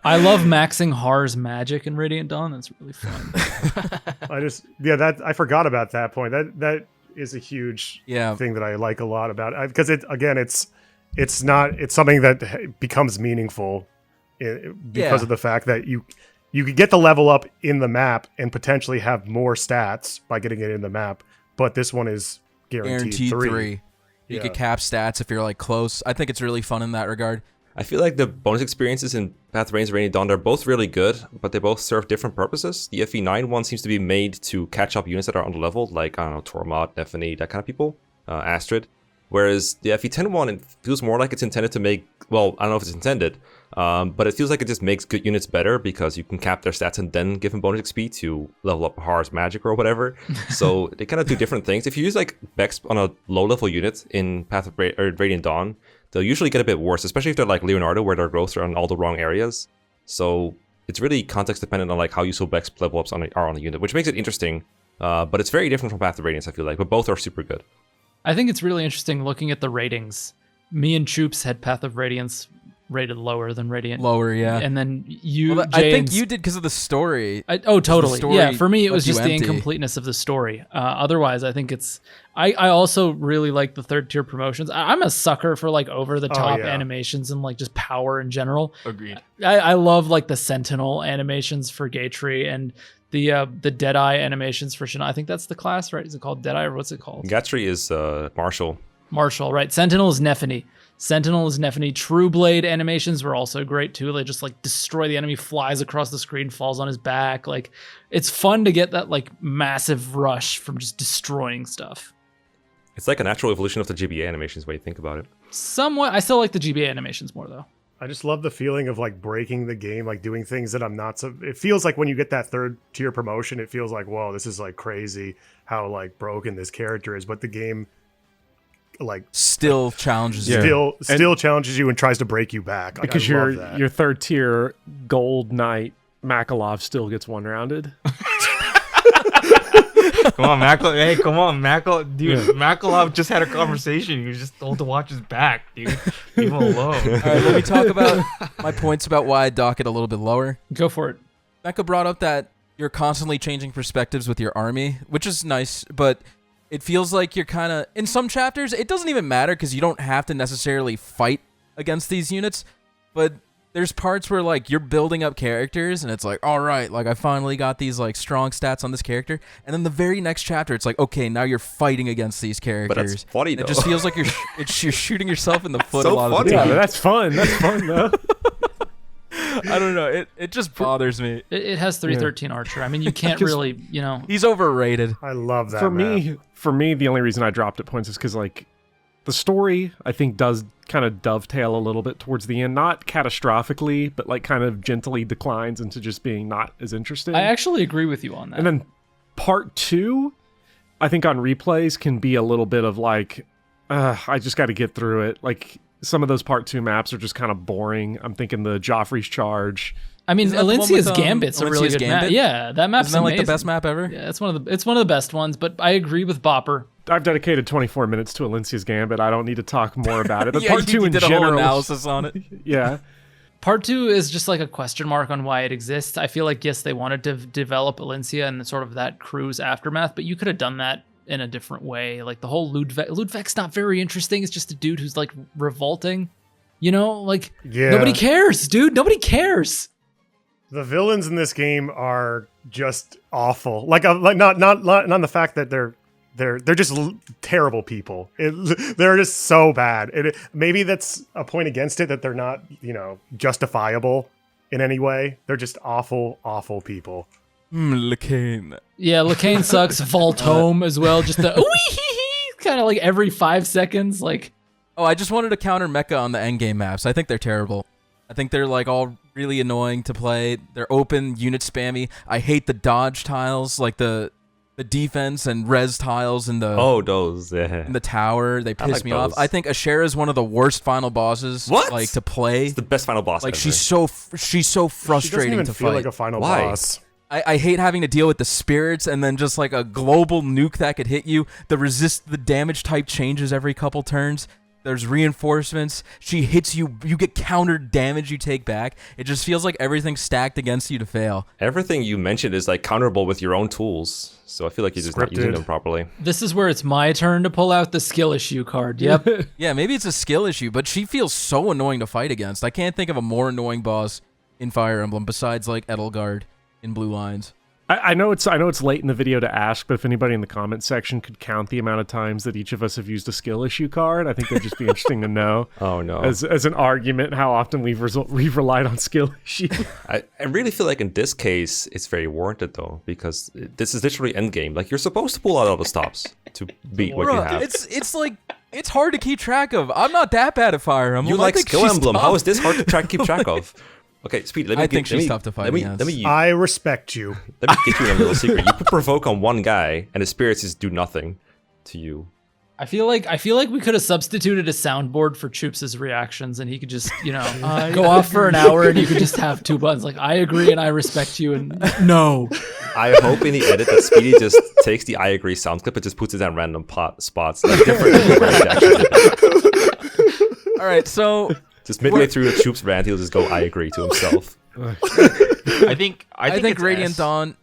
I love maxing Har's magic in Radiant Dawn. That's really fun. I forgot about that point. That is a huge Yeah. thing that I like a lot about it, because it's something that becomes meaningful because of the fact that you could get the level up in the map and potentially have more stats by getting it in the map, but this one is guaranteed 3. You Yeah. could cap stats if you're like close. I think it's really fun in that regard. I feel like the bonus experiences in Path of Radiance and Radiant Dawn, they're both really good, but they both serve different purposes. The FE9 one seems to be made to catch up units that are underleveled, like, I don't know, Tormod, Nephany, that kind of people, Astrid. Whereas the FE10 one, it feels more like it's intended to make, well, I don't know if it's intended, but it feels like it just makes good units better because you can cap their stats and then give them bonus XP to level up Har's magic or whatever. So they kind of do different things. If you use like Bex on a low level unit in Path of Radiant Dawn, they'll usually get a bit worse, especially if they're like Leonardo, where their growths are on all the wrong areas. So it's really context dependent on like how useful Bex level ups are on a unit, which makes it interesting. But it's very different from Path of Radiance, I feel like, but both are super good. I think it's really interesting looking at the ratings. Me and Choops had Path of Radiance rated lower than Radiant. Lower, yeah. And then you, Well, Jay, I think and you did because of the story. totally. story Yeah, for me, it was left you just the empty. incompleteness of the story. Otherwise, I think it's... I also really like the 3rd tier promotions. I'm a sucker for like over-the-top yeah. animations and like just power in general. Agreed. I love like the Sentinel animations for Gatry and the Deadeye animations for Shana. I think that's the class, right? Is it called Deadeye or what's it called? Gatry is Marshall. Marshall, right? Sentinel is Nephany. True Blade animations were also great too. They just like destroy the enemy, flies across the screen, falls on his back. Like it's fun to get that like massive rush from just destroying stuff. It's like a natural evolution of the GBA animations when you think about it. Somewhat. I still like the GBA animations more though. I just love the feeling of like breaking the game, like doing things that I'm not so. It feels like when you get that 3rd tier promotion, it feels like, whoa, this is like crazy how like broken this character is. But the game, like, Still challenges Yeah. you. still challenges you and tries to break you back. Like, Because I love that. your 3rd tier gold knight Makalov still gets one rounded. Come on, Mackle. Hey, come on, Mackle. Dude, Makalov just had a conversation. He was just told to watch his back, dude. Leave him alone. All right, let me talk about my points about why I dock it a little bit lower. Go for it. Becca brought up that you're constantly changing perspectives with your army, which is nice, but it feels like you're kind of... In some chapters, it doesn't even matter because you don't have to necessarily fight against these units, but there's parts where, like, you're building up characters, and it's like, all right, like, I finally got these, like, strong stats on this character, and then the very next chapter, it's like, okay, now you're fighting against these characters. But that's funny, though. It just feels like you're shooting yourself in the foot So a lot of funny. the Yeah, time. but that's fun. That's fun though. I don't know. It just bothers me. It has 313 Archer. I mean, you can't really, He's overrated. I love that. for map. me, the only reason I dropped it points is because like the story I think does kind of dovetail a little bit towards the end, not catastrophically, but like kind of gently declines into just being not as interesting. I actually agree with you on that. And then part 2, I think on replays can be a little bit of like, I just got to get through it. Like some of those part 2 maps are just kind of boring. I'm thinking the Joffrey's Charge. I mean, Isn't that the one Alencia's with, Gambit's a really Alencia's good map. Gambit? Yeah, that map's Isn't that like the amazing. best map ever? Yeah, it's one of the best ones. But I agree with Bopper. I've dedicated 24 minutes to Alencia's Gambit. I don't need to talk more about it. But Yeah, part 2 you in did a general, whole analysis on it. yeah. Part 2 is just like a question mark on why it exists. I feel like, yes, they wanted to develop Alencia and sort of that crew's aftermath, but you could have done that in a different way. Like the whole Ludwig's not very interesting. It's just a dude who's like revolting. Like Yeah. nobody cares, dude. Nobody cares. The villains in this game are just awful. Like not the fact that they're they're just terrible people. They're just so bad. Maybe that's a point against it that they're not, justifiable in any way. They're just awful, awful people. Lacane. Yeah, Lacane sucks. Voltome as well. Just the kind of like every 5 seconds. Like, Oh, I just wanted to counter Mekkah on the endgame maps. I think they're terrible. I think they're like all really annoying to play. They're open, unit spammy. I hate the dodge tiles, like the defense and res tiles in the those. Yeah. in the tower. They piss like me those. off. I think Ashera is one of the worst final bosses. What? Like to play. It's the best final boss. Like ever. she's so She doesn't frustrating even to feel fight. like a final Why? boss. I hate having to deal with the spirits and then just like a global nuke that could hit you. The damage type changes every couple turns. There's reinforcements. She hits you. You get countered damage you take back. It just feels like everything's stacked against you to fail. Everything you mentioned is like counterable with your own tools. So I feel like you're just not using Scripted. them properly. this is where it's my turn to pull out the skill issue card. Yep. Yeah, maybe it's a skill issue, but she feels so annoying to fight against. I can't think of a more annoying boss in Fire Emblem besides like Edelgard in Blue Lines. I know it's late in the video to ask, but if anybody in the comment section could count the amount of times that each of us have used a skill issue card, I think that'd just be interesting to know. Oh no. As an argument, how often we've relied on skill issue. I really feel like in this case, it's very warranted though, because this is literally endgame. Like you're supposed to pull out all the stops to beat what you Bruh, have. it's like it's hard to keep track of. I'm not that bad at Fire Emblem. You I like think skill she's emblem? tough. How is this hard to keep track of? Okay, Speed. Let me I think she's tough to fight against. Let me I respect you. get you in a little secret. You put provoke on one guy, and the spirits just do nothing to you. I feel like we could have substituted a soundboard for Choops' reactions, and he could just, go off for an hour, and you could just have 2 buttons like I agree and I respect you, and no. I hope in the edit that Speedy just takes the I agree sound clip and just puts it on random spots, like different. All right, so Just midway through the Choops rant, he'll just go I agree to himself. I think it's Radiant S. Dawn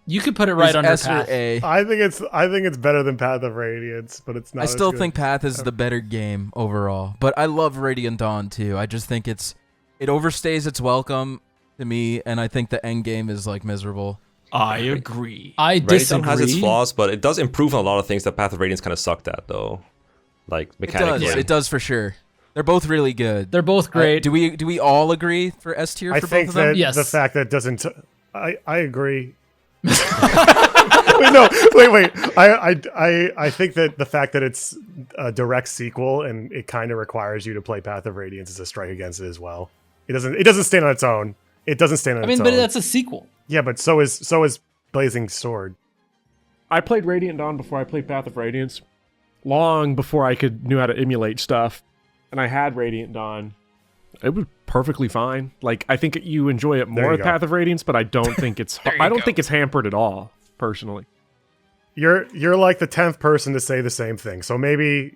You could put it right is under S or Path. A. I think it's better than Path of Radiance, but it's not. I as still good. think Path is the better game overall, but I love Radiant Dawn too. I just think it overstays its welcome to me, and I think the end game is like miserable. I agree. I Radiant Dawn disagree. has its flaws, but it does improve on a lot of things that Path of Radiance kind of sucked at, though. Like mechanically. It does for sure. They're both really good. They're both great. Do we all agree for S tier I for both think of them? that Yes. the fact that it doesn't. I agree. Wait, no, wait. I think that the fact that it's a direct sequel and it kind of requires you to play Path of Radiance is a strike against it as well. It doesn't stand on its own. It doesn't stand on its own. but that's a sequel. Yeah, but so is Blazing Sword. I played Radiant Dawn before I played Path of Radiance, long before I knew how to emulate stuff, and I had Radiant Dawn. It was perfectly fine. Like I think you enjoy it There more you with go. Path of Radiance, but I don't think it's think it's hampered at all, personally. You're like the 10th person to say the same thing. So maybe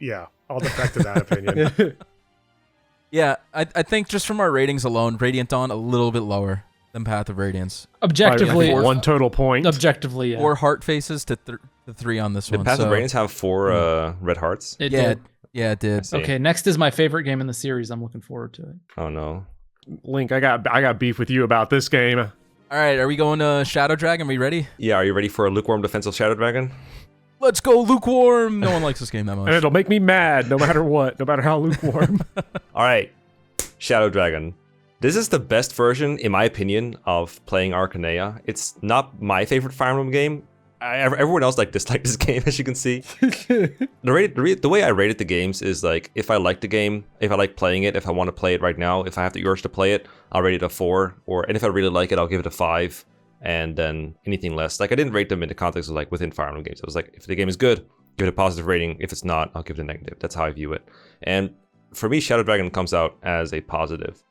I'll defect to that opinion. Yeah, I think just from our ratings alone, Radiant Dawn a little bit lower than Path of Radiance. Objectively, Probably one total point. objectively, yeah. 4 heart faces to 3 on this Did one. Path so, of Radiance have 4 red hearts? It yeah, did. yeah, it did. See. Okay, next is my favorite game in the series. I'm looking forward to it. Oh no. Link, I got beef with you about this game. All right, are we going to Shadow Dragon? Are we ready? Yeah, are you ready for a lukewarm defense of Shadow Dragon? Let's go lukewarm. No one likes this game that And much. it'll make me mad no matter what, no matter how lukewarm. All right, Shadow Dragon. This is the best version, in my opinion, of playing Arcanea. It's not my favorite Fire Emblem game. Everyone else disliked this game, as you can see. The way I rated the games is like, if I like the game, if I like playing it, if I want to play it right now, if I have the urge to play it, I'll rate it a 4. And if I really like it, I'll give it a 5. And then anything less. Like, I didn't rate them in the context of within Fire Emblem games. I was like, if the game is good, give it a positive rating. If it's not, I'll give it a negative. That's how I view it. And for me, Shadow Dragon comes out as a positive.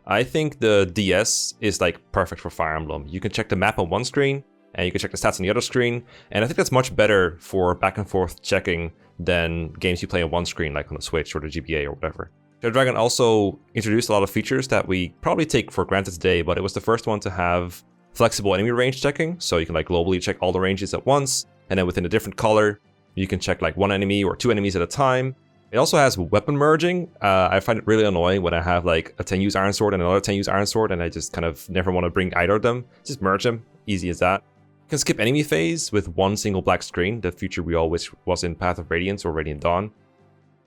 I think the DS is perfect for Fire Emblem. You can check the map on one screen, and you can check the stats on the other screen. And I think that's much better for back and forth checking than games you play on one screen, like on the Switch or the GBA or whatever. Shadow Dragon also introduced a lot of features that we probably take for granted today, but it was the first one to have flexible enemy range checking. So you can globally check all the ranges at once, and then within a different color, you can check one enemy or 2 enemies at a time. It also has weapon merging. I find it really annoying when I have a 10-use Iron Sword and another 10-use Iron Sword, and I just kind of never want to bring either of them. Just merge them. Easy as that. You can skip enemy phase with one single black screen, the feature we all wish was in Path of Radiance or Radiant Dawn.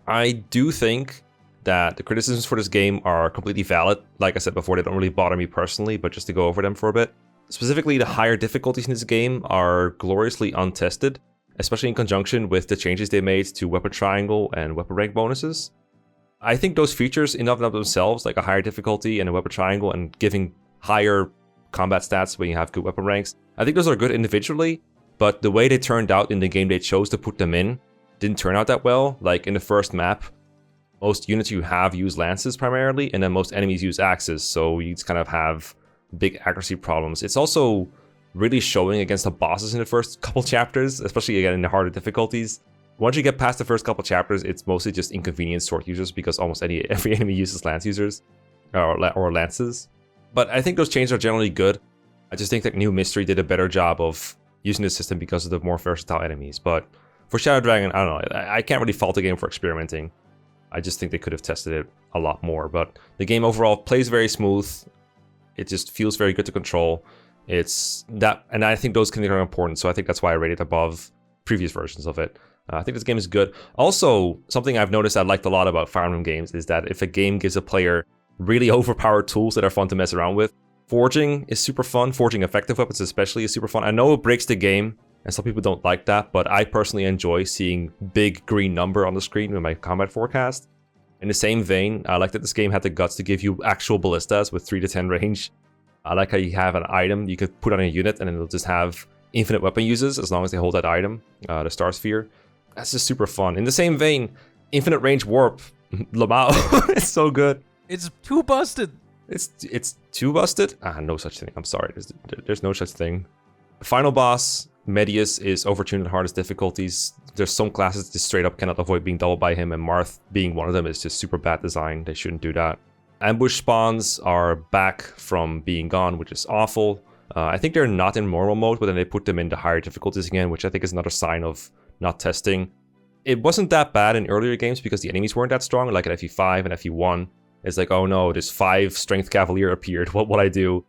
I do think that the criticisms for this game are completely valid. Like I said before, they don't really bother me personally, but just to go over them for a bit. Specifically, the higher difficulties in this game are gloriously untested, especially in conjunction with the changes they made to weapon triangle and weapon rank bonuses. I think those features in and of themselves, like a higher difficulty and a weapon triangle and giving higher combat stats when you have good weapon ranks, I think those are good individually, but the way they turned out in the game they chose to put them in didn't turn out that well. Like in the first map, most units you have use lances primarily, and then most enemies use axes, so you just kind of have big accuracy problems. It's also really showing against the bosses in the first couple chapters, especially again in the harder difficulties. Once you get past the first couple chapters, it's mostly just inconvenient sword users because almost every enemy uses lance users or lances. But I think those changes are generally good. I just think that New Mystery did a better job of using the system because of the more versatile enemies. But for Shadow Dragon, I don't know. I can't really fault the game for experimenting. I just think they could have tested it a lot more. But the game overall plays very smooth. It just feels very good to control. It's that, and I think those are important. So I think that's why I rate it above previous versions of it. I think this game is good. Also, something I've noticed I liked a lot about Fire Emblem games is that if a game gives a player really overpowered tools that are fun to mess around with, forging is super fun. Forging effective weapons especially is super fun. I know it breaks the game, and some people don't like that, but I personally enjoy seeing big green number on the screen with my combat forecast. In the same vein, I like that this game had the guts to give you actual ballistas with 3 to 10 range. I like how you have an item you could put on a unit and it'll just have infinite weapon uses as long as they hold that item, the Star Sphere. That's just super fun. In the same vein, infinite range warp, Lamau, it's so good. It's too busted. It's too busted? No such thing. I'm sorry. There's no such thing. The final boss, Medius, is overtuned at hardest difficulties. There's some classes that just straight up cannot avoid being doubled by him, and Marth being one of them is just super bad design. They shouldn't do that. Ambush spawns are back from being gone, which is awful. I think they're not in normal mode, but then they put them into higher difficulties again, which I think is another sign of not testing. It wasn't that bad in earlier games because the enemies weren't that strong, like at FE5 and FE1. It's like, oh no, this 5 Strength Cavalier appeared, what would I do?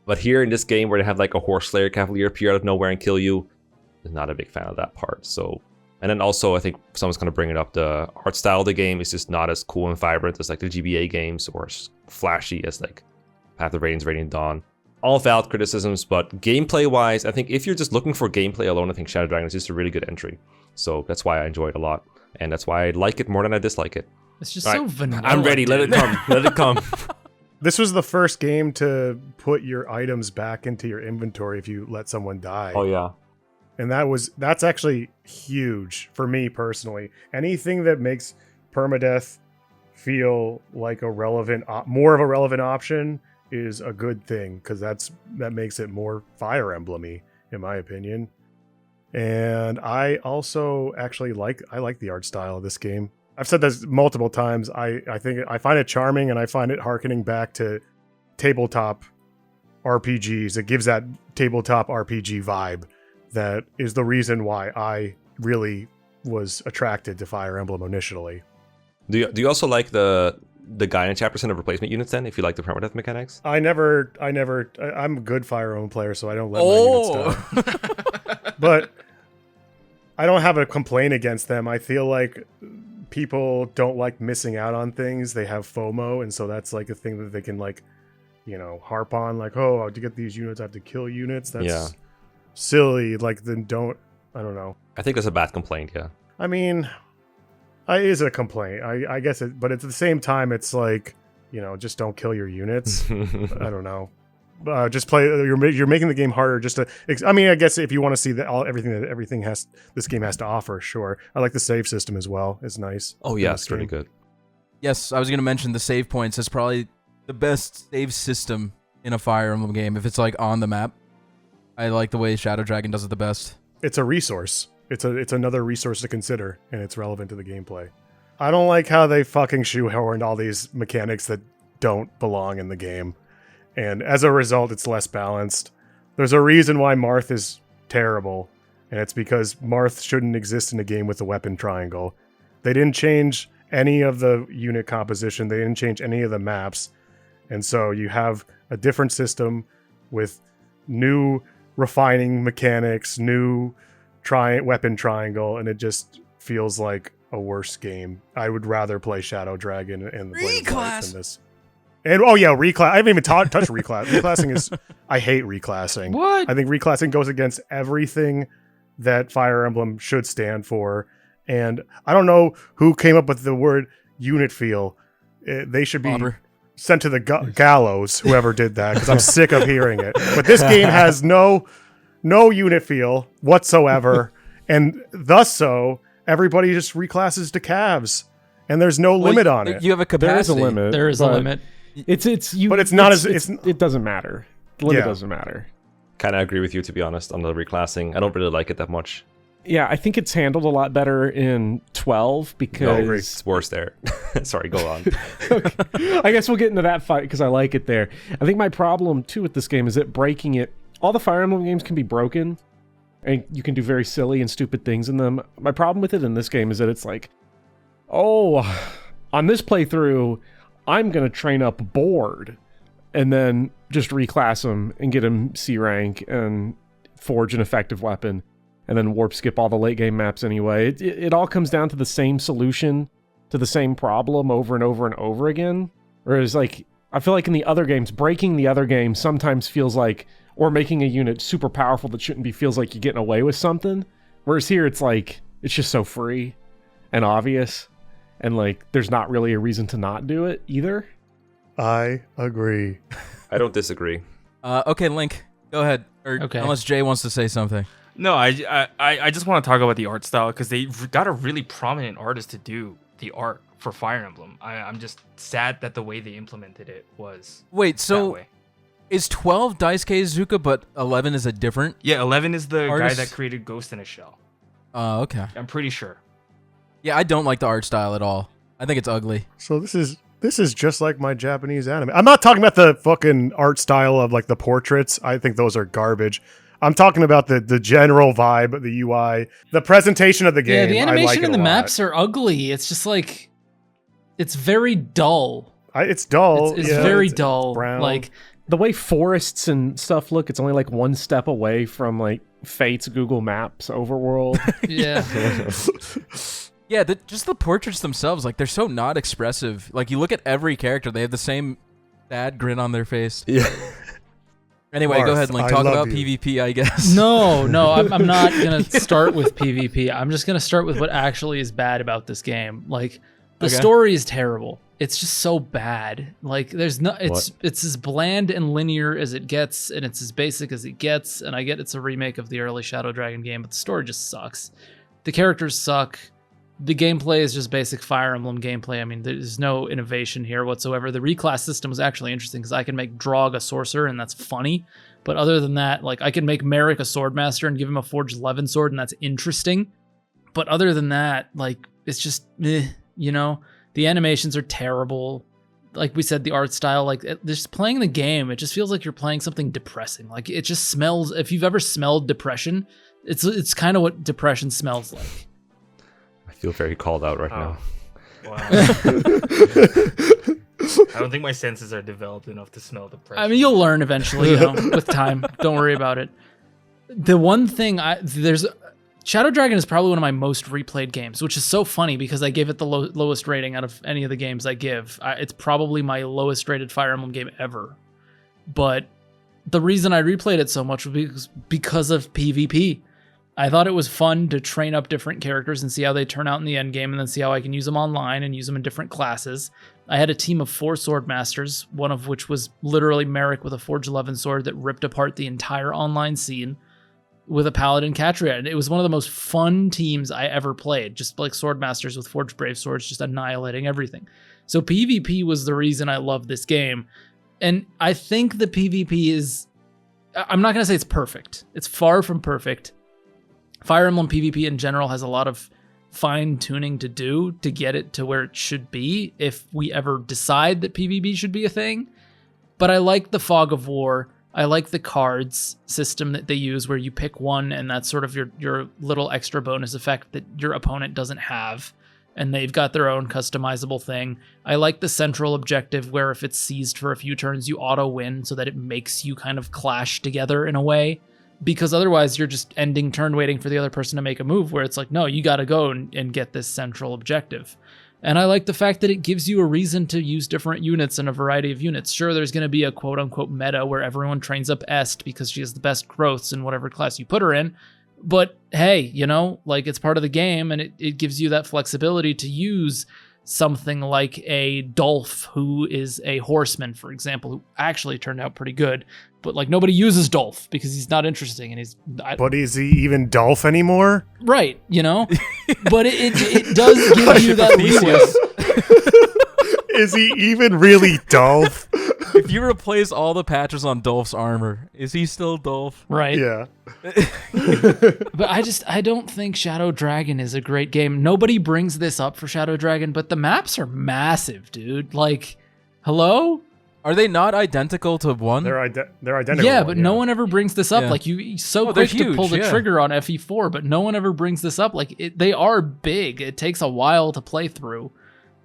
But here in this game where they have like a Horse Slayer Cavalier appear out of nowhere and kill you, I'm not a big fan of that part. So, and then also I think someone's going to bring it up, the art style of the game is just not as cool and vibrant as like the GBA games, or as flashy as like Path of Radiance, Radiant Dawn. All valid criticisms, but gameplay wise, I think if you're just looking for gameplay alone, I think Shadow Dragon is just a really good entry. So that's why I enjoy it a lot, and that's why I like it more than I dislike it. It's just All so right, vanilla. I'm ready. Let it come. Let it come. This was the first game to put your items back into your inventory if you let someone die. Oh yeah. And that's actually huge for me personally. Anything that makes permadeath feel like more of a relevant option is a good thing, because that makes it more Fire Emblem-y, in my opinion. And I also actually like the art style of this game. I've said this multiple times. I think I find it charming, and I find it harkening back to tabletop RPGs. It gives that tabletop RPG vibe that is the reason why I really was attracted to Fire Emblem initially. Do you also like the Gaiden chapters and the replacement units then, if you like the permadeath mechanics? I'm a good Fire Emblem player, so I don't let my units die. But I don't have a complaint against them. I feel like people don't like missing out on things. They have FOMO, and so that's like a thing that they can like, harp on, like, oh, to get these units I have to kill units. That's silly. Like, then I don't know. I think that's a bad complaint, yeah. I mean, it is a complaint. I guess it, but at the same time, it's like, just don't kill your units. I don't know. Just play. You're making the game harder. Just to. I mean, I guess if you want to see everything this game has to offer, sure. I like the save system as well. It's nice. Oh yeah, it's really good. Yes, I was going to mention the save points is probably the best save system in a Fire Emblem game. If it's like on the map, I like the way Shadow Dragon does it the best. It's a resource. It's another resource to consider, and it's relevant to the gameplay. I don't like how they fucking shoehorned all these mechanics that don't belong in the game. And as a result, it's less balanced. There's a reason why Marth is terrible, and it's because Marth shouldn't exist in a game with a weapon triangle. They didn't change any of the unit composition. They didn't change any of the maps. And so you have a different system with new refining mechanics, new weapon triangle, and it just feels like a worse game. I would rather play Shadow Dragon and the Blade of Light than this. And reclass. I haven't even touched reclass. Reclassing is. I hate reclassing. What? I think reclassing goes against everything that Fire Emblem should stand for. And I don't know who came up with the word unit feel. They should be Bopper. sent to the gallows. Whoever did that, because I'm sick of hearing it. But this game has no unit feel whatsoever, and thus everybody just reclasses to calves, and there's no limit on it. You have a capacity. There is a limit. There is a but limit. It doesn't matter. The limit doesn't matter. Kind of agree with you, to be honest, on the reclassing. I don't really like it that much. Yeah, I think it's handled a lot better in 12 because It's worse there. Sorry, go on. Okay. I guess we'll get into that fight because I like it there. I think my problem too with this game is that breaking it. All the Fire Emblem games can be broken, and you can do very silly and stupid things in them. My problem with it in this game is that it's like, on this playthrough, I'm going to train up Board and then just reclass him and get him C rank and forge an effective weapon and then warp skip all the late game maps anyway. It all comes down to the same solution to the same problem over and over and over again. Whereas like, I feel like in the other games, breaking the other game sometimes feels like, or making a unit super powerful that shouldn't be, feels like you're getting away with something. Whereas here it's like, it's just so free and obvious. And like, there's not really a reason to not do it either. I agree. I don't disagree. Okay, Link, go ahead. Or Okay. unless Jay wants to say something. No, I just want to talk about the art style because they got a really prominent artist to do the art for Fire Emblem. I'm just sad that the way they implemented it was Wait, that so way. is 12 Daisuke Izuka, but 11 is a different? Yeah, 11 is the Artist? guy that created Ghost in a Shell. Okay. I'm pretty sure. Yeah, I don't like the art style at all. I think it's ugly. So this is just like my Japanese anime. I'm not talking about the fucking art style of like the portraits. I think those are garbage. I'm talking about the general vibe, the UI, the presentation of the game. Yeah, the animation I like it and a the lot. maps are ugly. It's just like, it's very dull. It's dull. It's yeah, very dull. brown. Like, The way forests and stuff look, it's only like one step away from like Fate's Google Maps overworld. yeah. Yeah, just the portraits themselves, like they're so not expressive. Like you look at every character, they have the same sad grin on their face. Yeah. Anyway, go Marth, ahead, Link. I Talk love about you. PvP, I guess. No, I'm not gonna start with PvP. I'm just gonna start with what actually is bad about this game. Like, the Okay. story is terrible. It's just so bad. Like, there's no. It's as bland and linear as it gets, and it's as basic as it gets. And I get it's a remake of the early Shadow Dragon game, but the story just sucks. The characters suck. The gameplay is just basic Fire Emblem gameplay. I mean, there's no innovation here whatsoever. The reclass system was actually interesting because I can make Draug a sorcerer, and that's funny. But other than that, like, I can make Merrick a swordmaster and give him a Forged Levin sword, and that's interesting. But other than that, like, it's just, you know? The animations are terrible. Like we said, the art style, like, just playing the game, it just feels like you're playing something depressing. Like, it just smells, if you've ever smelled depression, it's kind of what depression smells like. I feel very called out right now. Wow. I don't think my senses are developed enough to smell depression. I mean, you'll learn eventually, you know, with time. Don't worry about it. The one thing Shadow Dragon is probably one of my most replayed games, which is so funny because I gave it the lowest rating out of any of the games I give. It's probably my lowest rated Fire Emblem game ever. But the reason I replayed it so much was because of PvP. I thought it was fun to train up different characters and see how they turn out in the end game, and then see how I can use them online and use them in different classes. I had a team of 4 sword masters, one of which was literally Merrick with a Forged Levin sword that ripped apart the entire online scene, with a Paladin Catria. And it was one of the most fun teams I ever played, just like sword masters with Forged Brave swords, just annihilating everything. So PvP was the reason I love this game. And I think the PvP is, I'm not going to say it's perfect. It's far from perfect. Fire Emblem PvP in general has a lot of fine tuning to do to get it to where it should be if we ever decide that PvP should be a thing. But I like the Fog of War. I like the cards system that they use where you pick one and that's sort of your little extra bonus effect that your opponent doesn't have. And they've got their own customizable thing. I like the central objective where if it's seized for a few turns, you auto win so that it makes you kind of clash together in a way because otherwise you're just ending turn waiting for the other person to make a move where it's like, no, you got to go and get this central objective. And I like the fact that it gives you a reason to use different units and a variety of units. Sure, there's going to be a quote-unquote meta where everyone trains up Est because she has the best growths in whatever class you put her in. But hey, you know, like it's part of the game, and it gives you that flexibility to use something like a Dolph, who is a horseman, for example, who actually turned out pretty good. But like nobody uses Dolph because he's not interesting, and But is he even Dolph anymore? Right, you know? But it does give you that leeway. Is he even really Dolph? If you replace all the patches on Dolph's armor, is he still Dolph? Right. Yeah. But I don't think Shadow Dragon is a great game. Nobody brings this up for Shadow Dragon, but the maps are massive, dude. Like, hello? Are they not identical to 1? They're identical. Yeah, but no one ever brings this up. Yeah. Like, you're so they're quick to pull huge, the trigger on FE4, but no one ever brings this up. Like, they are big. It takes a while to play through.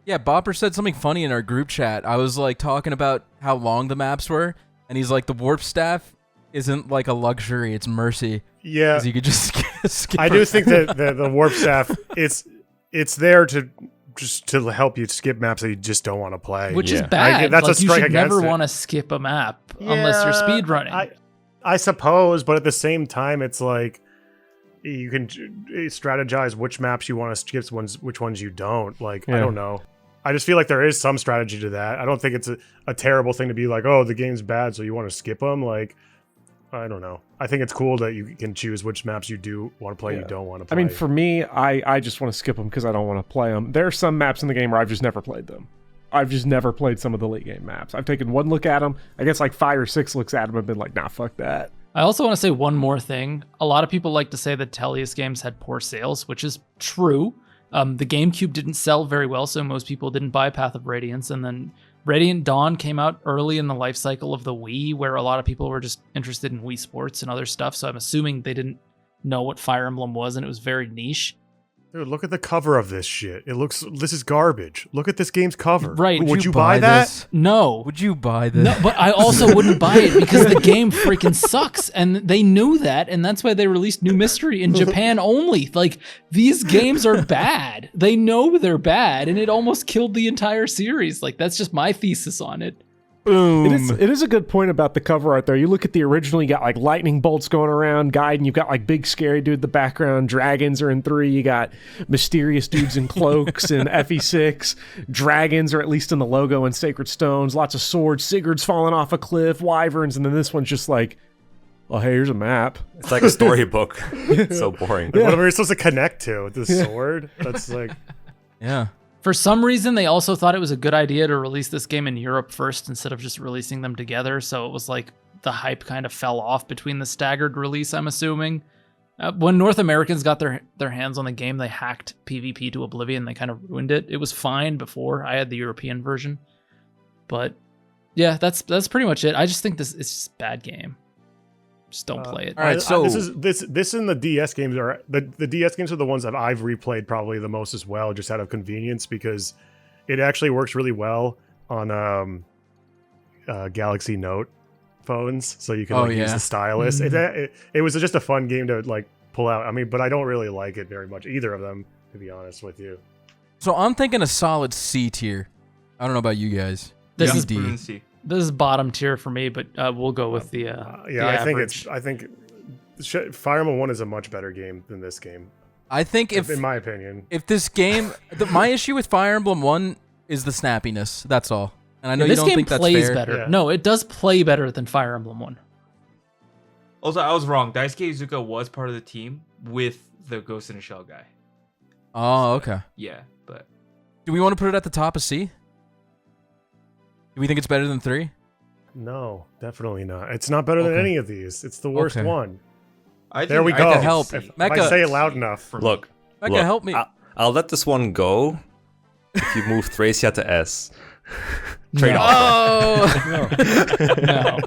Yeah, Bopper said something funny in our group chat. I was like talking about how long the maps were, and he's like, the warp staff isn't like a luxury, it's mercy. Yeah. Because you could just skip I do think that the warp staff, it's there to just to help you skip maps that you just don't want to play. Which is Yeah. bad. That's a like, you strike should against never it. want to skip a map unless you're Yeah, speedrunning. I suppose, but at the same time, it's like you can strategize which maps you want to skip, which ones you don't. Like, I Yeah. don't know. I just feel like there is some strategy to that. I don't think it's a terrible thing to be like, oh, the game's bad, so you want to skip them. Like, I don't know. I think it's cool that you can choose which maps you do want to play, Yeah. you don't want to I play. mean, for me, I just want to skip them because I don't want to play them. There are some maps in the game where I've just never played them. I've just never played some of the late game maps. I've taken one look at them. I guess like 5 or 6 looks at them and been like, nah, fuck that. I also want to say one more thing. A lot of people like to say that Tellius games had poor sales, which is true. The GameCube didn't sell very well, so most people didn't buy Path of Radiance. And then Radiant Dawn came out early in the life cycle of the Wii, where a lot of people were just interested in Wii Sports and other stuff. So I'm assuming they didn't know what Fire Emblem was, and it was very niche. dude, look at the cover of this shit. This is garbage. Look at this game's cover. Right. Would you buy that? this? No. Would you buy this? No, but I also wouldn't buy it because the game freaking sucks, and they knew that, and that's why they released New Mystery in Japan only. Like, these games are bad. They know they're bad, and it almost killed the entire series. Like, that's just my thesis on it. Boom. It is a good point about the cover art there. You look at the original, you got like lightning bolts going around, Gaiden, you've got like big scary dude in the background, dragons are in 3, you got mysterious dudes in cloaks in FE6, dragons are at least in the logo and Sacred Stones, lots of swords, Sigurd's falling off a cliff, wyverns, and then this one's just like, oh, hey, here's a map. It's like a storybook. It's so boring. Like, what are we supposed to connect to? The sword? That's like... Yeah. For some reason, they also thought it was a good idea to release this game in Europe first instead of just releasing them together. So it was like the hype kind of fell off between the staggered release, I'm assuming. When North Americans got their hands on the game, they hacked PvP to oblivion. They kind of ruined it. It was fine before. I had the European version. But yeah, that's pretty much it. I just think it's just a bad game. Just don't play it. All right, so this and the DS games are the DS games are the ones that I've replayed probably the most as well, just out of convenience, because it actually works really well on Galaxy Note phones, so you can use the stylus. It was just a fun game to like pull out. I mean, but I don't really like it very much, either of them, to be honest with you. So I'm thinking a solid C tier. I don't know about you guys. This Maybe is D. This is bottom tier for me, but we'll go with the the average. I think Fire Emblem 1 is a much better game than this game. I think in my opinion, if this game, my issue with Fire Emblem 1 is the snappiness. That's all. And I know you this don't game think that's plays fair. better. Yeah. No, it does play better than Fire Emblem 1. Also, I was wrong. Daisuke Izuka was part of the team with the Ghost in a Shell guy. Oh, okay. Yeah, but Do we want to put it at the top of C? Do we think it's better than 3? no, definitely not. It's not better than Okay. any of these. It's the worst Okay. one. I There we think go. Mecca, help. If Mecca. I say it loud enough. For Look, Mecca, look, help me. I'll let this one go if you move Thracia to S. Trade No. off. Oh! No.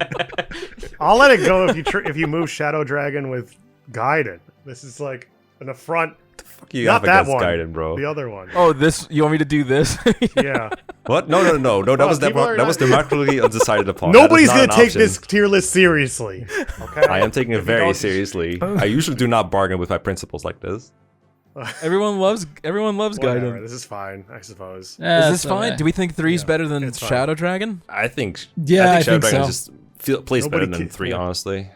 I'll let it go if you move Shadow Dragon with Gaiden. This is like an affront fuck you Not have that against one. Gaiden, bro? The other one. Oh, this. You want me to do this? Yeah. What? No. That was people are democratically undecided upon. Nobody's That is gonna not an take option. this tier list seriously. Okay. I am taking it very don't- seriously. I usually do not bargain with my principles like this. Everyone loves Whatever, Gaiden. This is fine, I suppose. Is this so, fine? Do we think 3's Yeah, better than it's fine. Shadow Dragon? I think. Yeah, I Shadow think Dragon so. just plays Nobody better than ca- 3, yeah. honestly.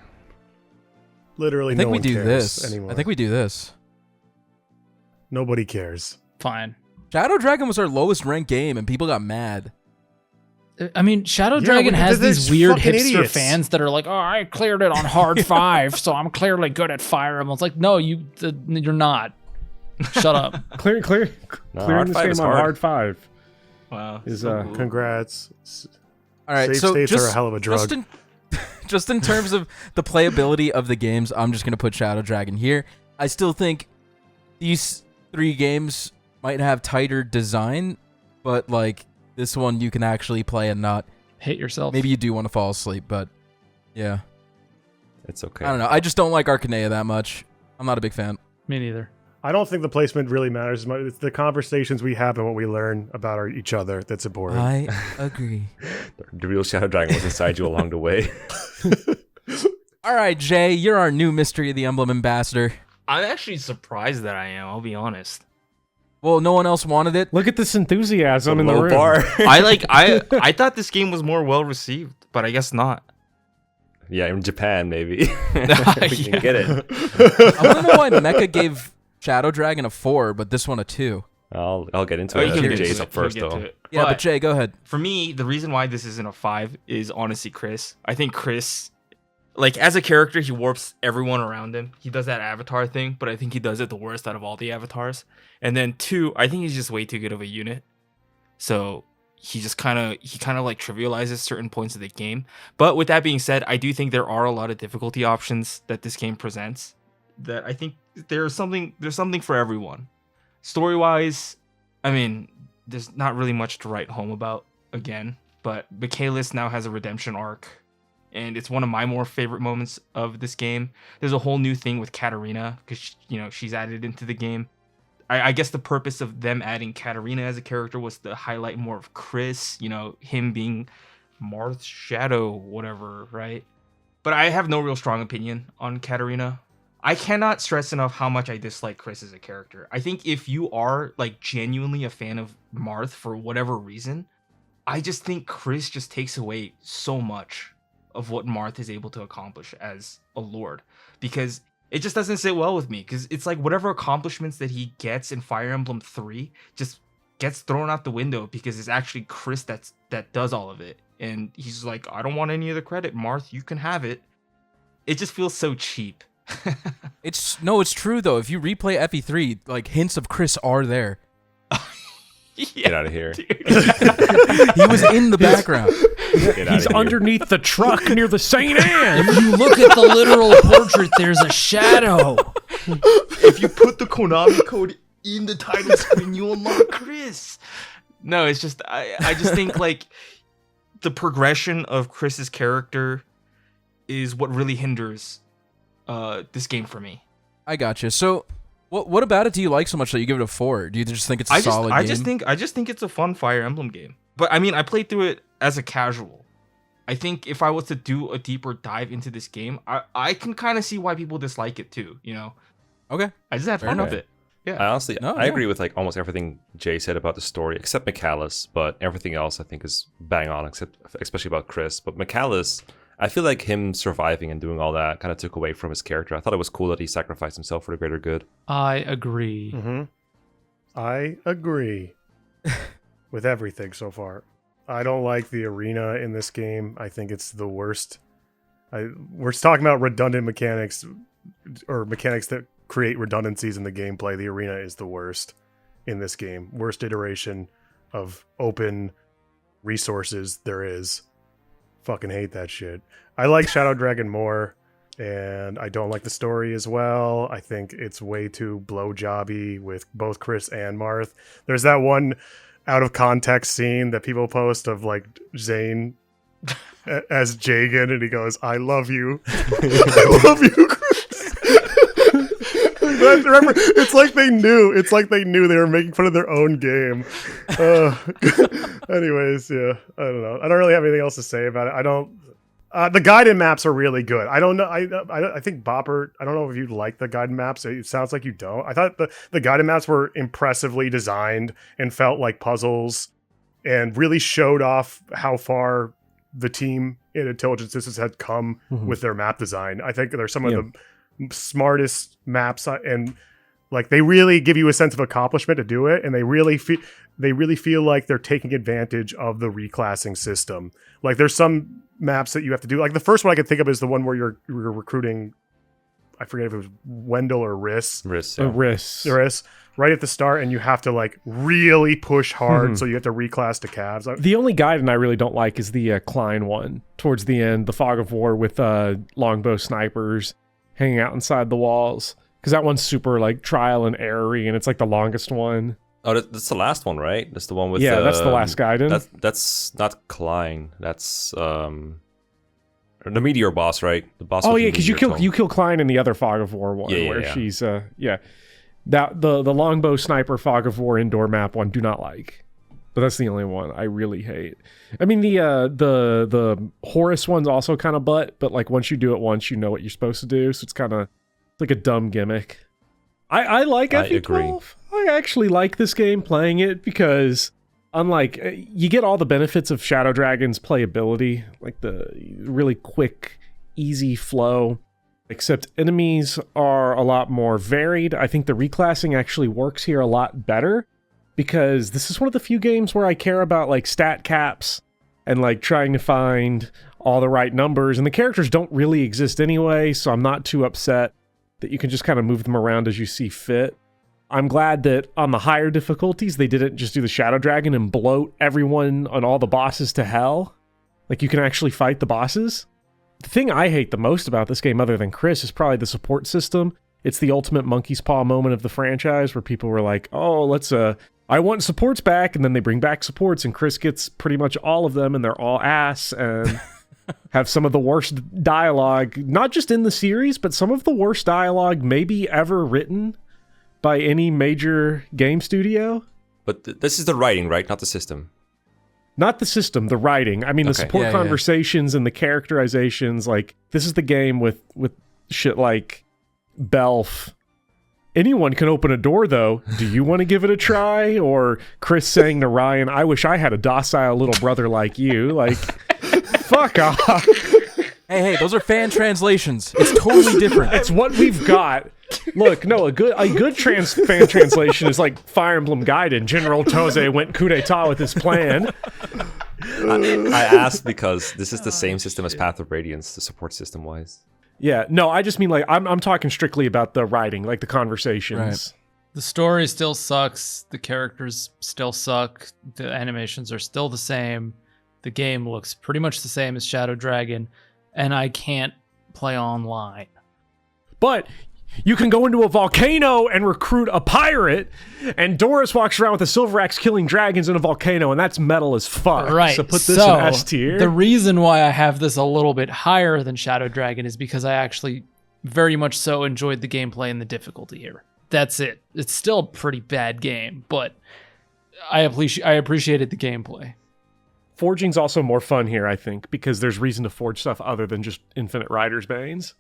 Literally, I think no we one do cares this. anymore. I think we do this. Nobody cares. Fine. Shadow Dragon was our lowest ranked game, and people got mad. I mean, Shadow Yeah, Dragon but has they're these weird fucking hipster idiots. fans that are like, "Oh, I cleared it on hard 5, so I'm clearly good at Fire Emblem." It's like, no, you're not. Shut up. Clearing Hard this 5 game is on hard. hard 5 Wow. is so cool. Congrats. All right, Save so states just, are a hell of a drug. just in terms of the playability of the games, I'm just gonna put Shadow Dragon here. I still think these 3 games might have tighter design, but like this one you can actually play and not. Hate yourself. Maybe you do want to fall asleep, but yeah, It's okay. I don't know. I just don't like Arcanea that much. I'm not a big fan. Me neither. I don't think the placement really matters as much. It's the conversations we have and what we learn about each other that's important. I agree. The real Shadow Dragon was inside you along the way. All right, Jay, you're our new Mystery of the Emblem ambassador. I'm actually surprised that I am. I'll be honest. Well, no one else wanted it. Look at this enthusiasm in the Low room. bar. I thought this game was more well received, but I guess not. Yeah, in Japan, maybe. We Yeah. can get it. I want to know why Mekkah gave Shadow Dragon a 4, but this one a 2. I'll get into Oh, it. you I can think get to Jay's it. up first, You'll get though. to it. Yeah, but Jay, go ahead. For me, the reason why this isn't a 5 is honestly Chris. I think Chris, like as a character, he warps everyone around him. He does that avatar thing, but I think he does it the worst out of all the avatars. And then 2, I think he's just way too good of a unit. So he just kind of like trivializes certain points of the game. But with that being said, I do think there are a lot of difficulty options that this game presents that I think there's something for everyone. Story-wise, I mean, there's not really much to write home about again, but Michaelis now has a redemption arc, and it's one of my more favorite moments of this game. There's a whole new thing with Katarina because she's added into the game. I guess the purpose of them adding Katarina as a character was to highlight more of Chris, him being Marth's shadow, whatever, right? But I have no real strong opinion on Katarina. I cannot stress enough how much I dislike Chris as a character. I think if you are like genuinely a fan of Marth for whatever reason, I just think Chris just takes away so much of what Marth is able to accomplish as a lord, because it just doesn't sit well with me, because it's like whatever accomplishments that he gets in Fire Emblem 3 just gets thrown out the window because it's actually Chris that does all of it. And he's like, I don't want any of the credit, Marth, you can have it. It just feels so cheap. It's true though. If you replay FE3, like hints of Chris are there. Get out of here. He was in the background. Get He's outta here. underneath the truck near the St. Anne. If you look at the literal portrait, there's a shadow. If you put the Konami code in the title screen, you unlock Chris. No, it's just I just think like the progression of Chris's character is what really hinders this game for me. I gotcha. So, what about it do you like so much that you give it a 4? Do you just think it's a solid game? I just think it's a fun Fire Emblem game. But I mean, I played through it as a casual. I think if I was to do a deeper dive into this game, I can kind of see why people dislike it too. Okay. I just had Fair fun enough. with it. Yeah. I honestly, No, I yeah. agree with like almost everything Jay said about the story, except Michaelis. But everything else I think is bang on, except especially about Chris. But Michaelis, I feel like him surviving and doing all that kind of took away from his character. I thought it was cool that he sacrificed himself for the greater good. I agree. Mm-hmm. I agree with everything so far. I don't like the arena in this game. I think it's the worst. We're talking about redundant mechanics or mechanics that create redundancies in the gameplay. The arena is the worst in this game. Worst iteration of open resources there is. Fucking hate that shit. I like Shadow Dragon more, and I don't like the story as well. I think it's way too blowjobby with both Chris and Marth. There's that one out of context scene that people post of like Zane as Jagan, and he goes, "I love you, I love you, Chris." Remember, it's like they knew. It's like they knew they were making fun of their own game. Anyways, yeah, I don't know. I don't really have anything else to say about it. I don't. The Gaiden maps are really good. I don't know. I think Bopper. I don't know if you like the Gaiden maps. It sounds like you don't. I thought the Gaiden maps were impressively designed and felt like puzzles, and really showed off how far the team in Intelligent Systems had come with their map design. I think they're some of the smartest maps, and like they really give you a sense of accomplishment to do it, and they really feel like they're taking advantage of the reclassing system. Like there's some maps that you have to do. Like the first one I could think of is the one where you're recruiting, I forget if it was Wendell or Riss. Riss. Right at the start, and you have to like really push hard, so you have to reclass to calves. The only Gaiden I really don't like is the Klein one towards the end, the Fog of War with longbow snipers hanging out inside the walls, because that one's super like trial and error-y, and it's like the longest one. Oh, that's the last one, right? That's the one with that's the last Gaiden. That's not Klein. That's the meteor boss, right? The boss. Oh yeah, because you kill Klein in the other Fog of War one, she's that the longbow sniper Fog of War indoor map one do not like, but that's the only one I really hate. I mean the Horus one's also kind of but like once you do it once, you know what you're supposed to do, so it's kind of like a dumb gimmick. I like FE12. I actually like this game playing it because unlike you get all the benefits of Shadow Dragon's playability, like the really quick, easy flow, except enemies are a lot more varied. I think the reclassing actually works here a lot better because this is one of the few games where I care about like stat caps and like trying to find all the right numbers, and the characters don't really exist anyway, so I'm not too upset that you can just kind of move them around as you see fit. I'm glad that on the higher difficulties, they didn't just do the Shadow Dragon and bloat everyone on all the bosses to hell. Like, you can actually fight the bosses. The thing I hate the most about this game, other than Chris, is probably the support system. It's the ultimate monkey's paw moment of the franchise, where people were like, oh, I want supports back, and then they bring back supports, and Chris gets pretty much all of them, and they're all ass, and have some of the worst dialogue, not just in the series, but some of the worst dialogue maybe ever written by any major game studio. But this is the writing, right? Not the system. Not the system, the writing. I mean, the support conversations and the characterizations. Like, this is the game with shit like Belf. Anyone can open a door, though. Do you want to give it a try? Or Chris saying to Ryan, I wish I had a docile little brother like you. Like, fuck off. Hey, those are fan translations. It's totally different. It's what we've got. Look, no, a good fan translation is like Fire Emblem Gaiden. General Toze went coup d'etat with his plan. I asked because this is the same system as Path of Radiance, the support system-wise. Yeah, no, I just mean like I'm talking strictly about the writing, like the conversations. Right. The story still sucks. The characters still suck. The animations are still the same. The game looks pretty much the same as Shadow Dragon, and I can't play online. But you can go into a volcano and recruit a pirate, and Doris walks around with a silver axe killing dragons in a volcano, and that's metal as fuck. Right. So put this in S tier. The reason why I have this a little bit higher than Shadow Dragon is because I actually very much so enjoyed the gameplay and the difficulty here. That's it. It's still a pretty bad game, but I appreciated the gameplay. Forging's also more fun here, I think, because there's reason to forge stuff other than just Infinite Rider's Banes.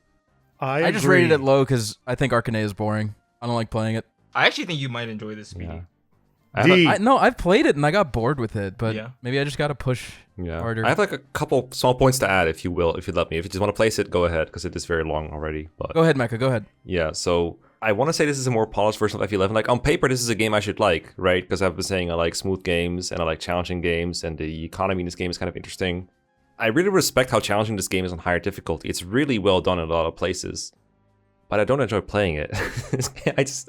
I just rated it low because I think Arcane is boring. I don't like playing it. I actually think you might enjoy this, Speedy. Yeah. No, I've played it and I got bored with it, but maybe I just got to push harder. I have like a couple small points to add, if you let me. If you just want to place it, go ahead, because it is very long already. But go ahead, Mekkah, go ahead. Yeah, so I want to say this is a more polished version of FE11. Like, on paper, this is a game I should like, right? Because I've been saying I like smooth games and I like challenging games, and the economy in this game is kind of interesting. I really respect how challenging this game is on higher difficulty. It's really well done in a lot of places, but I don't enjoy playing it.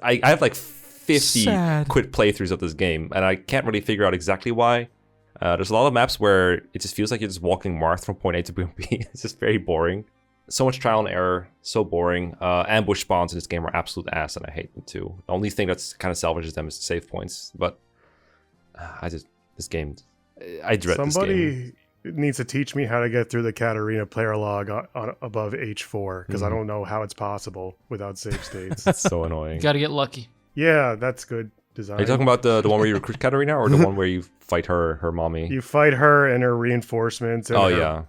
I have like 50 quit playthroughs of this game, and I can't really figure out exactly why. There's a lot of maps where it just feels like you're just walking Marth from point A to point B. It's just very boring. So much trial and error, so boring. Ambush spawns in this game are absolute ass, and I hate them too. The only thing that's kind of salvages them is the save points. But I dread this game. it needs to teach me how to get through the Katarina player log above H4 because I don't know how it's possible without save states. That's so annoying. You got to get lucky. Yeah, that's good design. Are you talking about the one where you recruit Katarina or the one where you fight her mommy? You fight her and her reinforcements. And yeah.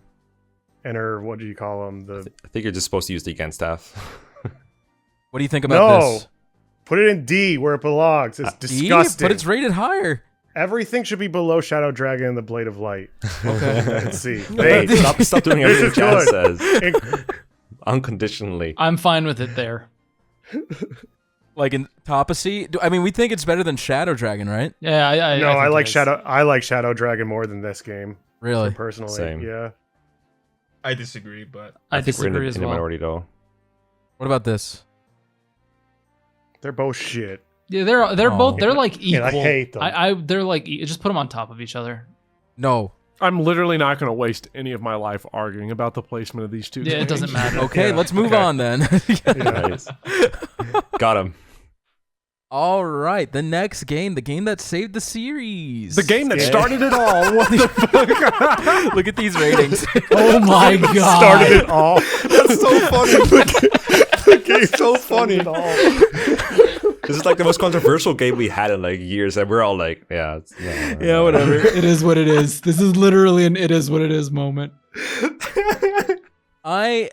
And her, what do you call them? I think you're just supposed to use the against staff. What do you think about No. this? Put it in D where it belongs. It's disgusting. But it's rated higher. Everything should be below Shadow Dragon and the Blade of Light. Okay. Let's see. Hey, stop doing This everything is Jazz good. says. Unconditionally. I'm fine with it there. Like in Topacy? I mean, we think it's better than Shadow Dragon, right? Yeah, I No, think I it like is. Shadow. I like Shadow Dragon more than this game. Really? Personally, Same. yeah. I disagree, but I think we're disagree as in the well. minority though. What about this? They're both shit. Yeah, they're Oh. both they're like equal. And I hate them. They're like just put them on top of each other. No. I'm literally not going to waste any of my life arguing about the placement of these two. Yeah, it doesn't matter. Okay, Yeah, let's move okay. on then. Nice. Got him. All right, the next game, the game that saved the series. The game that Yeah. started it all. What the fuck? Look at these ratings. Oh my god. Started it all. That's so funny. The game's so funny. This is like the most controversial game we had in like years, and we're all like, yeah, Yeah, whatever. It is what it is. This is literally an it is what it is moment. I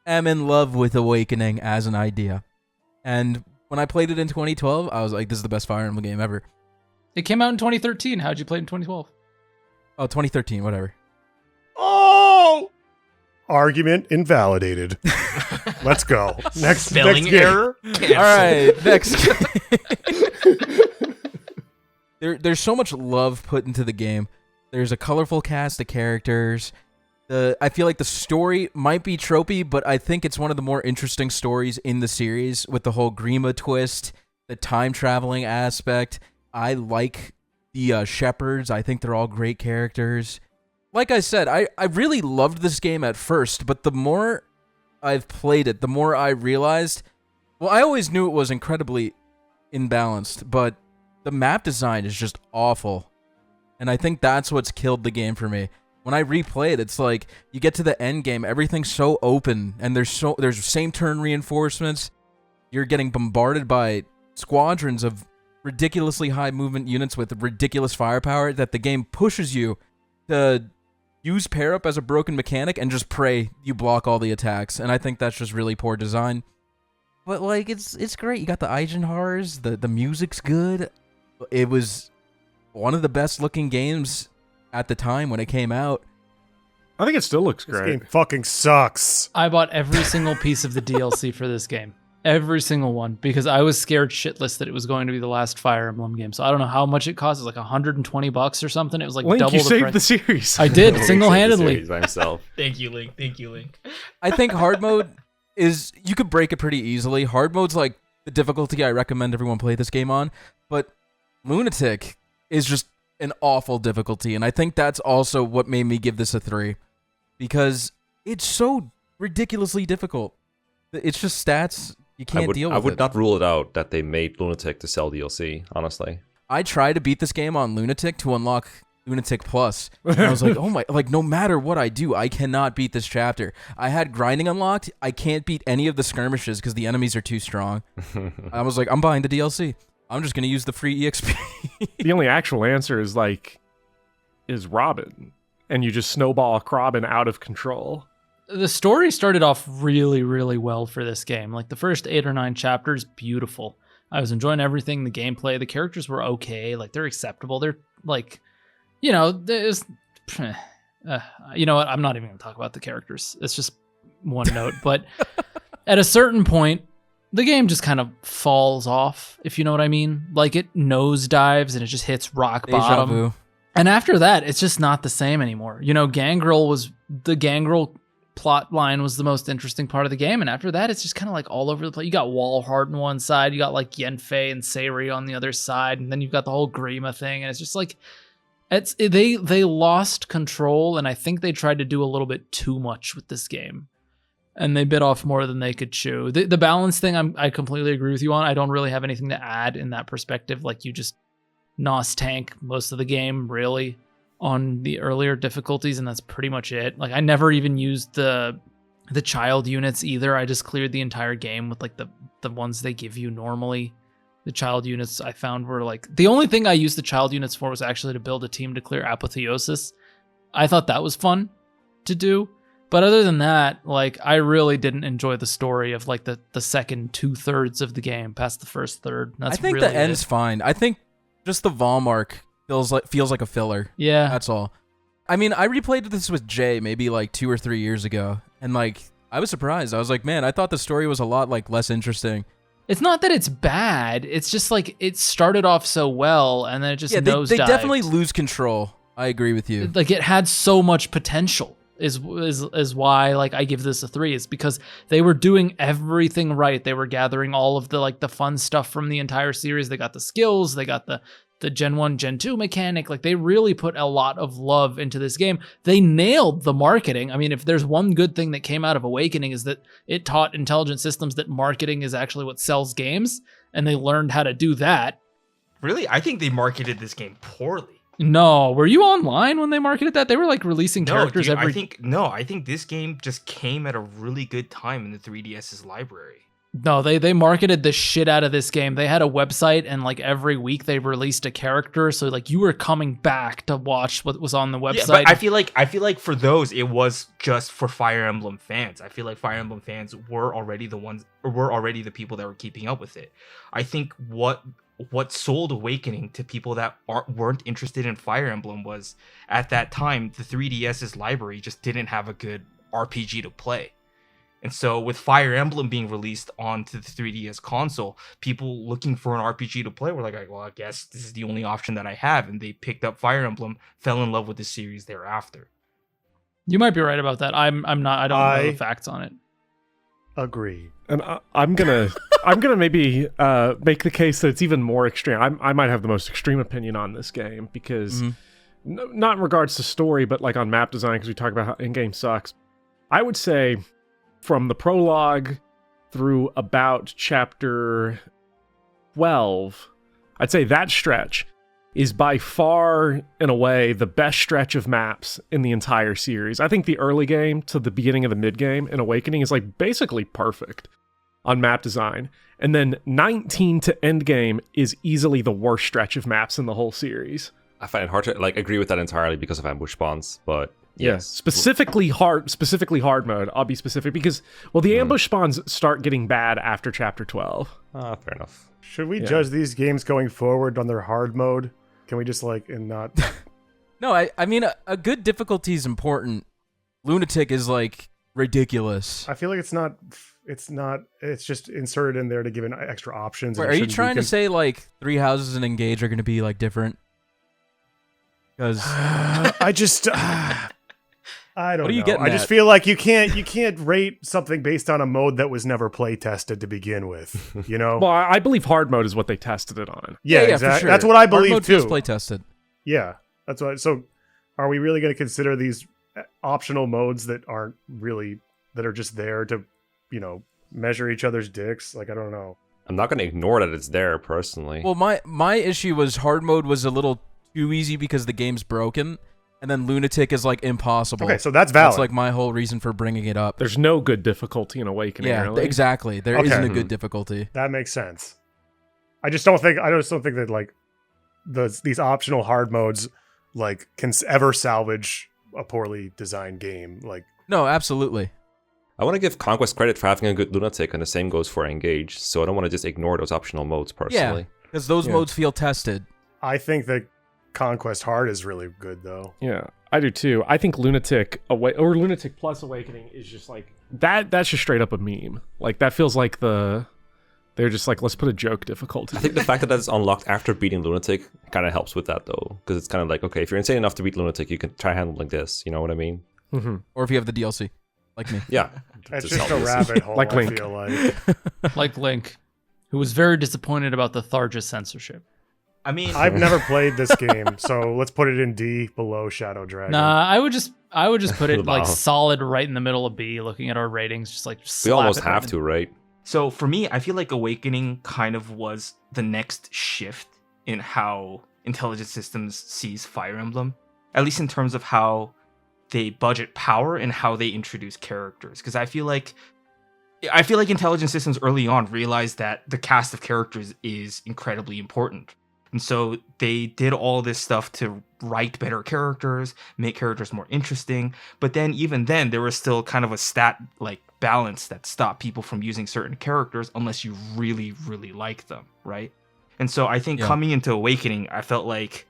am in love with Awakening as an idea. And when I played it in 2012, I was like, this is the best Fire Emblem game ever. It came out in 2013. How'd you play it in 2012? Oh, 2013, whatever. Oh! Argument invalidated. Let's go. Next spelling next game. error. All right, next. There's so much love put into the game. There's a colorful cast of characters. I feel like the story might be tropey, but I think it's one of the more interesting stories in the series with the whole Grima twist, the time traveling aspect. I like the shepherds. I think they're all great characters. Like I said, I really loved this game at first, but the more I've played it, the more I realized, well, I always knew it was incredibly imbalanced, but the map design is just awful. And I think that's what's killed the game for me. When I replay it, it's like you get to the end game, everything's so open, and there's same turn reinforcements. You're getting bombarded by squadrons of ridiculously high movement units with ridiculous firepower that the game pushes you to use pair up as a broken mechanic and just pray you block all the attacks. And I think that's just really poor design. But like it's great. You got the Eisenhars, the music's good. It was one of the best looking games at the time when it came out. I think it still looks This great. game fucking sucks. I bought every single piece of the DLC for this game. Every single one, because I was scared shitless that it was going to be the last Fire Emblem game. So I don't know how much it cost. It was like $120 or something. It was like Link, double you the saved price. the series. I did, He single-handedly. saved the series by himself. Thank you, Link. Thank you, Link. I think hard mode is, you could break it pretty easily. Hard mode's like the difficulty I recommend everyone play this game on, but Lunatic is just an awful difficulty, and I think that's also what made me give this a 3, because it's so ridiculously difficult. It's just stats, you can't deal with it. I would not rule it out that they made Lunatic to sell DLC, honestly. I tried to beat this game on Lunatic to unlock Lunatic Plus, and I was like, oh my, like no matter what I do, I cannot beat this chapter. I had grinding unlocked, I can't beat any of the skirmishes because the enemies are too strong. I was like, I'm buying the DLC. I'm just gonna use the free EXP. The only actual answer is Robin, and you just snowball Robin out of control. The story started off really, really well for this game. Like the first 8 or 9 chapters, beautiful. I was enjoying everything. The gameplay, the characters were okay. Like they're acceptable. They're like, you know, there's, you know what? I'm not even gonna talk about the characters. It's just one note. But at a certain point, the game just kind of falls off, if you know what I mean. Like it nosedives and it just hits rock Deja bottom. vu. And after that, it's just not the same anymore. You know, the Gangrel plot line was the most interesting part of the game, and after that, it's just kind of like all over the place. You got Walhart on one side, you got like Yenfei and Sayori on the other side, and then you've got the whole Grima thing, and it's just like they lost control, and I think they tried to do a little bit too much with this game, and they bit off more than they could chew. The balance thing, I completely agree with you on. I don't really have anything to add in that perspective. Like you just NOS tank most of the game, really. on the earlier difficulties, and that's pretty much it. Like I never even used the child units either. I just cleared the entire game with like the ones they give you normally. The child units I found were like the only thing I used the child units for was actually to build a team to clear apotheosis. I thought that was fun to do. But other than that, like I really didn't enjoy the story of like the second 2/3 of the game past the first third. That's I think really the end's fine. I think just the Vol arc feels like a filler. Yeah. That's all. I mean, I replayed this with Jay maybe like 2 or 3 years ago, and like I was surprised. I was like, man, I thought the story was a lot like less interesting. It's not that it's bad. It's just like it started off so well, and then it just nosedived. They definitely lose control. I agree with you. Like it had so much potential. Is why like I give this a 3. Is because they were doing everything right. They were gathering all of the like the fun stuff from the entire series. They got the skills. They got the Gen 1, Gen 2 mechanic. Like they really put a lot of love into this game. They nailed the marketing. I mean, if there's one good thing that came out of Awakening is that it taught intelligent systems that marketing is actually what sells games, and they learned how to do that. Really? I think they marketed this game poorly. No, were you online when they marketed that? They were like releasing characters dude, every. I think this game just came at a really good time in the 3DS's library. No, they marketed the shit out of this game. They had a website, and like every week they released a character, so like you were coming back to watch what was on the website. Yeah, but I feel like for those it was just for Fire Emblem fans. I feel like Fire Emblem fans were already the people that were keeping up with it. I think what sold Awakening to people that weren't interested in Fire Emblem was at that time the 3DS's library just didn't have a good RPG to play. And so with Fire Emblem being released onto the 3DS console, people looking for an RPG to play were like, well, I guess this is the only option that I have. And they picked up Fire Emblem, fell in love with the series thereafter. You might be right about that. I don't know the facts on it. Agree. And I'm gonna maybe make the case that it's even more extreme. I might have the most extreme opinion on this game because not in regards to story, but like on map design, because we talk about how in-game sucks. I would say from the prologue through about chapter 12, I'd say that stretch is by far, in a way, the best stretch of maps in the entire series. I think the early game to the beginning of the mid game in Awakening is like basically perfect on map design. And then 19 to end game is easily the worst stretch of maps in the whole series. I find it hard to like agree with that entirely because of ambush spawns, but yes. Specifically hard mode. I'll be specific because, well, the ambush spawns start getting bad after chapter 12. Fair enough. Should we judge these games going forward on their hard mode? Can we just like and not? No, I mean a good difficulty is important. Lunatic is like ridiculous. I feel like it's not. It's just inserted in there to give an extra options. Wait, are you trying to say like 3 houses and Engage are going to be like different? Because I just I don't What are you know. getting I just at? feel like you can't rate something based on a mode that was never play tested to begin with. You know? Well, I believe hard mode is what they tested it on. yeah, for exactly. sure. That's what I Hard believe mode too. feels play tested. Yeah, that's what. So, are we really going to consider these optional modes that aren't really that are just there to, measure each other's dicks? Like, I don't know. I'm not going to ignore that it's there personally. Well, my issue was hard mode was a little too easy because the game's broken, and then Lunatic is like impossible. Okay, so that's valid. That's like my whole reason for bringing it up. There's no good difficulty in Awakening. Yeah, really. exactly. There Okay. isn't a good difficulty. That makes sense. I just don't think that like these optional hard modes like can ever salvage a poorly designed game. Like, No, absolutely. I want to give Conquest credit for having a good Lunatic, and the same goes for Engage, so I don't want to just ignore those optional modes personally. Yeah, because those modes feel tested. I think that Conquest Hard is really good though. Yeah, I do too. I think Lunatic or Lunatic plus Awakening is just like that. That's just straight up a meme. Like that feels like they're just like, let's put a joke difficulty. I think the fact that that's unlocked after beating Lunatic kind of helps with that though, because it's kind of like, okay, if you're insane enough to beat Lunatic, you can try handling this. You know what I mean? Mm-hmm. Or if you have the DLC, like me. Yeah. It's Just just a obvious. rabbit hole. Like I Link. feel like. Like Link, who was very disappointed about the Thracia censorship. I mean, I've never played this game, so let's put it in D below Shadow Dragon. Nah, I would just put it like Wow. solid right in the middle of B. Looking at our ratings, just like We slap almost it right have in- to, right? so for me, I feel like Awakening kind of was the next shift in how Intelligent Systems sees Fire Emblem. at least in terms of how they budget power and how they introduce characters. Because I feel like intelligent systems early on realized that the cast of characters is incredibly important. And so they did all this stuff to write better characters, make characters more interesting. But then even then, there was still kind of a stat like balance that stopped people from using certain characters unless you really, really like them, right? And so I think coming into Awakening, I felt like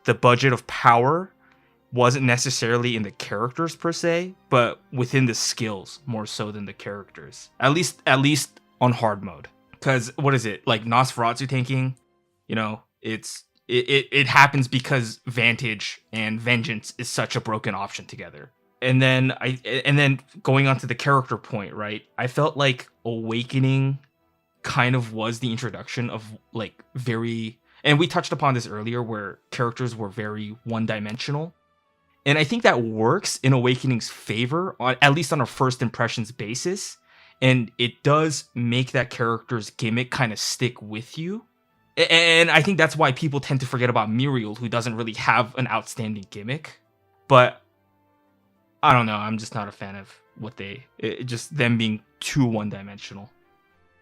the budget of power wasn't necessarily in the characters per se, but within the skills more so than the characters. At least on hard mode. Because what is it? Like Nosferatu tanking, you know, it happens because Vantage and Vengeance is such a broken option together. And then going on to the character point, right? I felt like Awakening kind of was the introduction of like and we touched upon this earlier where characters were very one-dimensional. And I think that works in Awakening's favor, at least on a first impressions basis. And it does make that character's gimmick kind of stick with you. And I think that's why people tend to forget about Muriel, who doesn't really have an outstanding gimmick. But I don't know. I'm just not a fan of just them being too one-dimensional.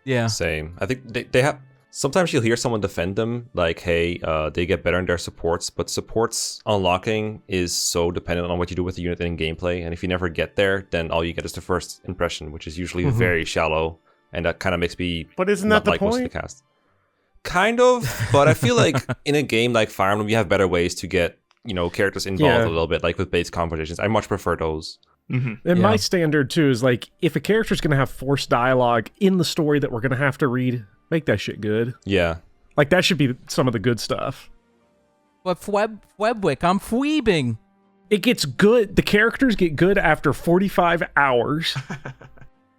Yeah. Same. I think they have... Sometimes you'll hear someone defend them, like, hey, they get better in their supports, but supports unlocking is so dependent on what you do with the unit in gameplay, and if you never get there, then all you get is the first impression, which is usually very shallow, and that kind of makes me But isn't not that the like most of point? the cast. Kind of, but I feel like in a game like Fire Emblem, you have better ways to get, you know, characters involved a little bit, like with base conversations. I much prefer those. Mm-hmm. And my standard, too, is like, if a character's going to have forced dialogue in the story that we're going to have to read, make that shit good. Yeah. Like, that should be some of the good stuff. But Fwebwick, I'm fweebing. It gets good. The characters get good after 45 hours.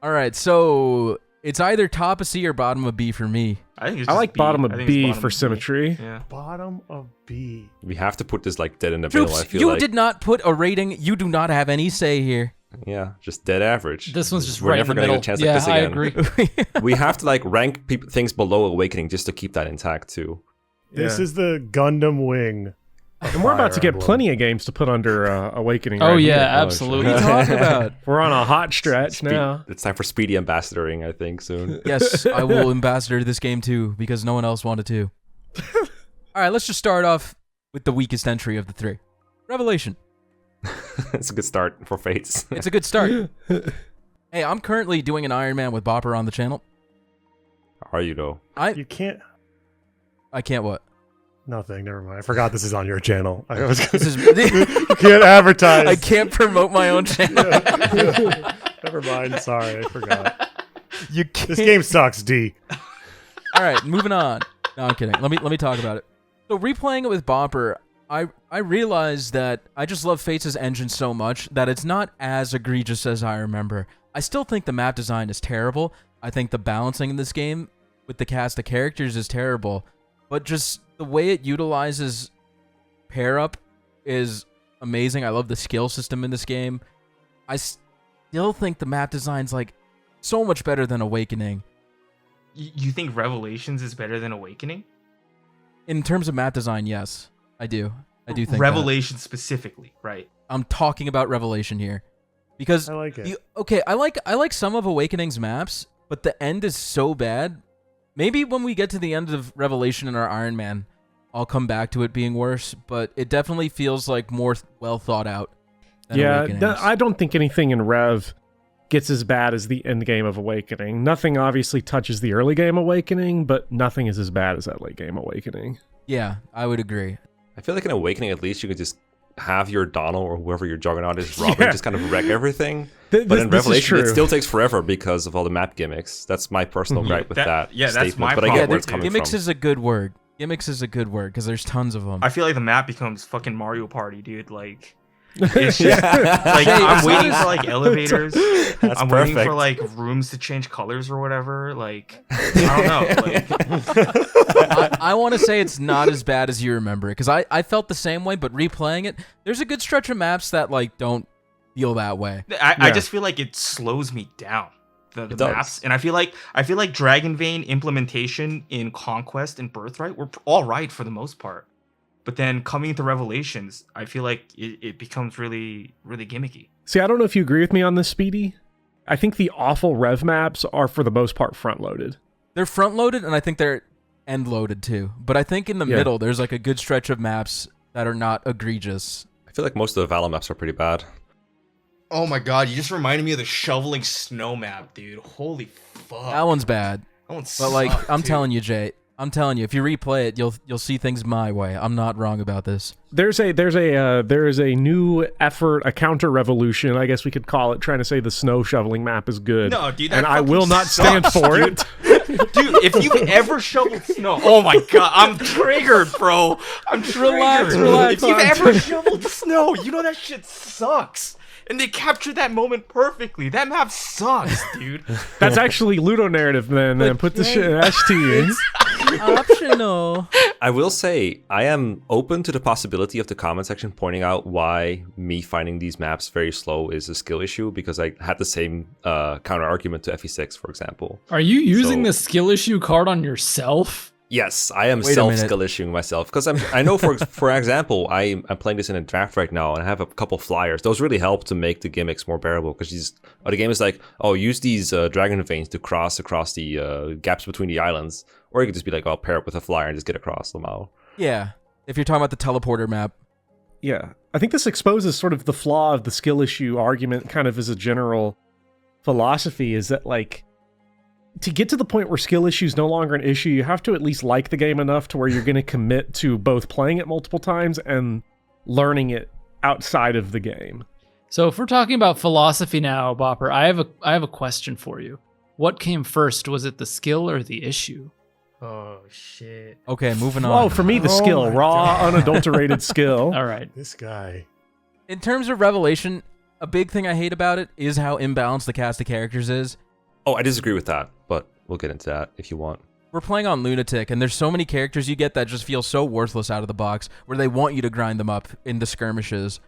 All right, so it's either top of C or bottom of B for me. I think it's I just like B. bottom I of think it's B bottom for of symmetry. Yeah. Bottom of B. We have to put this like dead in the middle, I Choops, feel you like. did not put a rating. You do not have any say here. Yeah, just dead average. This one's just We're right never in the gonna middle. get a chance Yeah, like this I again. agree. We have to like rank things below Awakening just to keep that intact too. This Yeah. is the Gundam Wing. And we're about to get Emblem. plenty of games to put under Awakening. Oh right yeah, here. absolutely. What are you talking about? We're on a hot stretch now. It's time for speedy ambassadoring, I think, soon. Yes, I will ambassador this game too, because no one else wanted to. All right, let's just start off with the weakest entry of the three. Revelation. It's a good start for Fates. It's a good start. Hey, I'm currently doing an Iron Man with Bopper on the channel. Are you though? You can't... I can't what? Nothing, never mind. I forgot this is on your channel. I was This is you can't advertise. I can't promote my own channel. Never mind. Sorry, I forgot. You can't. This game sucks, D. All right, moving on. No, I'm kidding. Let me talk about it. So replaying it with Bopper, I realized that I just love Fates' engine so much that it's not as egregious as I remember. I still think the map design is terrible. I think the balancing in this game with the cast of characters is terrible. But just the way it utilizes pair up is amazing. I love the skill system in this game. I still think the map design's like so much better than Awakening. You think Revelations is better than Awakening? In terms of map design, yes, I do. I do think Revelation specifically, right? I'm talking about Revelation here. Because I like it. I like some of Awakening's maps, but the end is so bad. Maybe when we get to the end of Revelation in our Iron Man, I'll come back to it being worse, but it definitely feels like more well thought out than Awakening's. I don't think anything in Rev gets as bad as the end game of Awakening. Nothing obviously touches the early game Awakening, but nothing is as bad as that late game Awakening. Yeah, I would agree. I feel like in Awakening, at least you could just have your Donald or whoever your Juggernaut is, Robin, just kind of wreck everything. But in Revelation, it still takes forever because of all the map gimmicks. That's my personal gripe with that yeah, that's statement, my but I problem. get where it's coming Gimmicks from. is a good word. Gimmicks is a good word because there's tons of them. I feel like the map becomes fucking Mario Party, dude. Like, it's just like I'm waiting for like elevators. That's I'm waiting for perfect. like rooms to change colors or whatever. Like, I don't know. Like, I want to say it's not as bad as you remember it because I felt the same way, but replaying it, there's a good stretch of maps that like don't feel that way. I just feel like it slows me down. The maps, and I feel like Dragon Vein implementation in Conquest and Birthright were all right for the most part, But then coming into Revelations, I feel like it becomes really, really gimmicky. See, I don't know if you agree with me on this, Speedy. I think the awful rev maps are, for the most part, front-loaded. They're front-loaded, and I think they're end-loaded, too. But I think in the middle, there's like a good stretch of maps that are not egregious. I feel like most of the Vala maps are pretty bad. Oh my god, you just reminded me of the shoveling snow map, dude. Holy fuck. That one's bad. That one But like, sucked, I'm dude. telling you, Jay, I'm telling you, if you replay it, you'll see things my way. I'm not wrong about this. There is a new effort, a counter revolution, I guess we could call it, trying to say the snow shoveling map is good. No, dude, that and I fucking will not stand sucks, for dude. it. Dude, if you've ever shoveled snow, oh my god, I'm triggered, bro. I'm triggered. Relax, If you've ever shoveled snow, you know that shit sucks. And they captured that moment perfectly. That map sucks, dude. That's actually ludonarrative, then. Put the shit in ST. Optional. I will say, I am open to the possibility of the comment section pointing out why me finding these maps very slow is a skill issue, because I had the same counter argument to FE6, for example. Are you using So- the skill issue card on yourself? Yes, I am Wait a self-skill issuing myself, because I know, for example, I'm playing this in a draft right now, and I have a couple flyers. Those really help to make the gimmicks more bearable, because the game is like, oh, use these dragon veins to cross across the gaps between the islands, or you could just be like, oh, pair up with a flyer and just get across somehow. Yeah, if you're talking about the teleporter map. Yeah. I think this exposes sort of the flaw of the skill issue argument, kind of as a general philosophy, is that, like, to get to the point where skill issue is no longer an issue, you have to at least like the game enough to where you're going to commit to both playing it multiple times and learning it outside of the game. So if we're talking about philosophy now, Bopper, I have a question for you. What came first? Was it the skill or the issue? Oh shit. Okay, moving on. Oh, for me, the skill. my Raw, unadulterated skill. All right. This guy. In terms of Revelation, a big thing I hate about it is how imbalanced the cast of characters is. Oh, I disagree with that, but we'll get into that if you want. We're playing on Lunatic, and there's so many characters you get that just feel so worthless out of the box, where they want you to grind them up in the skirmishes.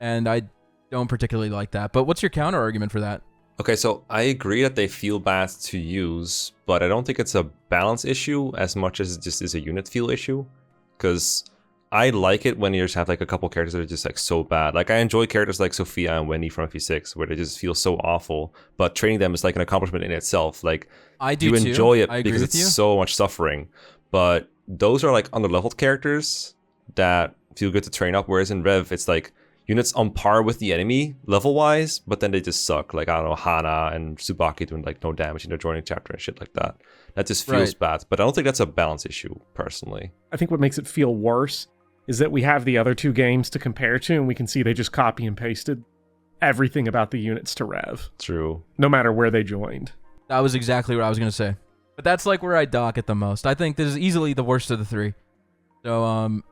And I don't particularly like that. But what's your counter argument for that? Okay, so I agree that they feel bad to use, but I don't think it's a balance issue as much as it just is a unit feel issue. Because I like it when you just have like a couple characters that are just like so bad. Like I enjoy characters like Sophia and Wendy from FE6, where they just feel so awful, but training them is like an accomplishment in itself. Like I do you too. enjoy it I agree because with it's you. so much suffering. But those are like under-leveled characters that feel good to train up, whereas in Rev, it's like units on par with the enemy level-wise, but then they just suck. Like, I don't know, Hana and Tsubaki doing like no damage in their joining chapter and shit like that. That just feels bad. But I don't think that's a balance issue, personally. I think what makes it feel worse is that we have the other two games to compare to, and we can see they just copy and pasted everything about the units to Rev, True. no matter where they joined. That was exactly what I was going to say. But that's like where I dock it the most. I think this is easily the worst of the three. So,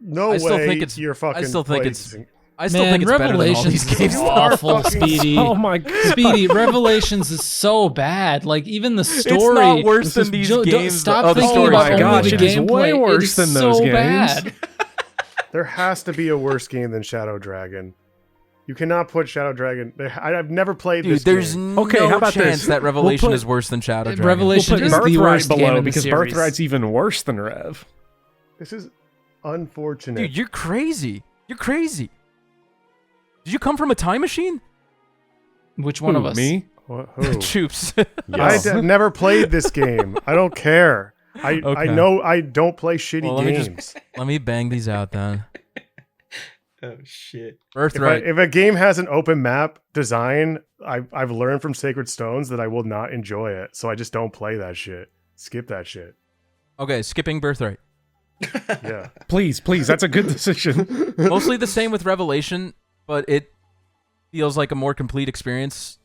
No I way still think it's- you're fucking I still think it's- placing- I still Man, think it's better than all Revelations these is games. awful, Speedy. Oh my god. Speedy, Revelations is so bad. Like even the story. It's not worse This than is- these Don't games. stop Oh, the thinking story's about Oh my only gosh, the it is gameplay. way worse it is than those so games. bad. There has to be a worse game than Shadow Dragon. You cannot put Shadow Dragon. I've never played Dude, this there's game. Okay, no how about chance this? that Revelation We'll put- is worse than Shadow Dragon. Revelation We'll put is the Birthright worst game below in the because series. Birthright's even worse than Rev. This is unfortunate. Dude, you're crazy. You're crazy. Did you come from a time machine? Which one of Who, us? Me? Who? Choops. Yes. I've never played this game. I don't care. I Okay. know I don't play shitty Well, let me just- games. Let me bang these out then. Oh shit. Birthright. If a game has an open map design, I've learned from Sacred Stones that I will not enjoy it. So I just don't play that shit. Skip that shit. Okay, skipping Birthright. Yeah. Please, that's a good decision. Mostly the same with Revelation, but it feels like a more complete experience.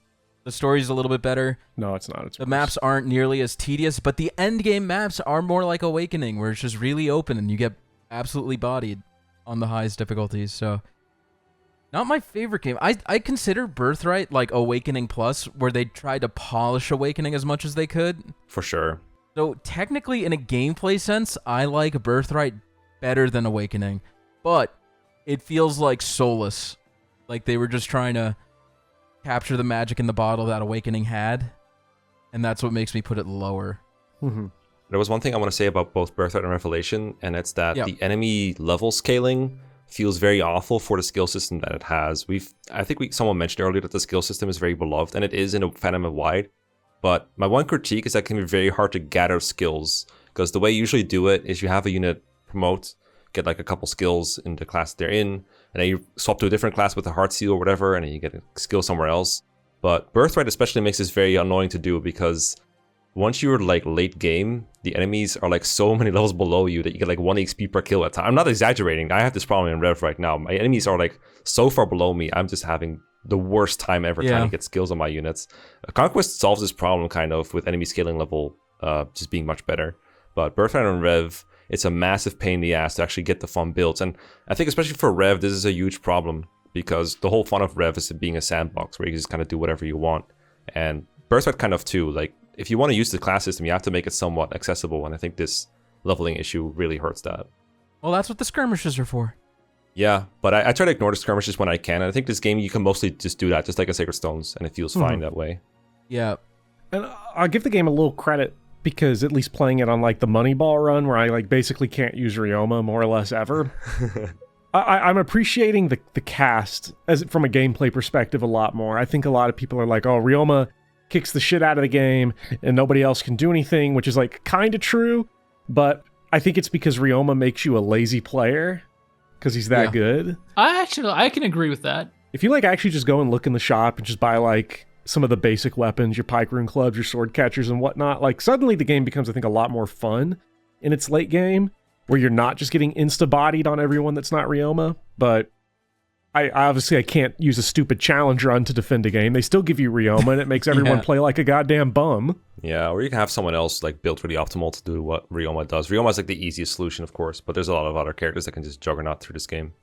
The story's a little bit better. No, it's not. It's The worse. maps aren't nearly as tedious, but the end game maps are more like Awakening, where it's just really open and you get absolutely bodied on the highest difficulties. So, not my favorite game. I consider Birthright like Awakening Plus, where they tried to polish Awakening as much as they could. For sure. So technically, in a gameplay sense, I like Birthright better than Awakening, but it feels like soulless. Like they were just trying to capture the magic in the bottle that Awakening had, and that's what makes me put it lower. Mhm. there was one thing I want to say about both Birthright and Revelation, and it's that Yep. the enemy level scaling feels very awful for the skill system that it has. Someone mentioned earlier that the skill system is very beloved, and it is in a fandom wide. But my one critique is that it can be very hard to gather skills, because the way you usually do it is you have a unit promote, get like a couple skills in the class they're in, and then you swap to a different class with a heart seal or whatever, and then you get a skill somewhere else. But Birthright especially makes this very annoying to do, because once you're like late game, the enemies are like so many levels below you that you get like 1 XP per kill at a time. I'm not exaggerating. I have this problem in Rev right now. My enemies are like so far below me. I'm just having the worst time ever trying to get skills on my units. Conquest solves this problem kind of with enemy scaling level just being much better. But Birthright and Rev, it's a massive pain in the ass to actually get the fun builds. And I think especially for Rev, this is a huge problem, because the whole fun of Rev is it being a sandbox where you can just kind of do whatever you want. And Birthright kind of too, like, if you want to use the class system, you have to make it somewhat accessible, and I think this leveling issue really hurts that. Well, that's what the skirmishes are for. Yeah, but I try to ignore the skirmishes when I can, and I think this game you can mostly just do that, just like a Sacred Stones, and it feels fine that way. Yeah. And I'll give the game a little credit, because at least playing it on like the Moneyball run, where I like basically can't use Ryoma more or less ever, I'm appreciating the cast as from a gameplay perspective a lot more. I think a lot of people are like, oh, Ryoma kicks the shit out of the game and nobody else can do anything, which is like kind of true, but I think it's because Ryoma makes you a lazy player because he's that good. I can agree with that. If you like actually just go and look in the shop and just buy like some of the basic weapons, your pike rune clubs, your sword catchers and whatnot, like suddenly the game becomes, I think, a lot more fun in its late game, where you're not just getting insta-bodied on everyone that's not Ryoma. But I obviously can't use a stupid challenge run to defend a game. They still give you Ryoma, and it makes everyone play like a goddamn bum. Yeah, or you can have someone else like built really optimal to do what Ryoma does. Ryoma is like the easiest solution, of course, but there's a lot of other characters that can just juggernaut through this game.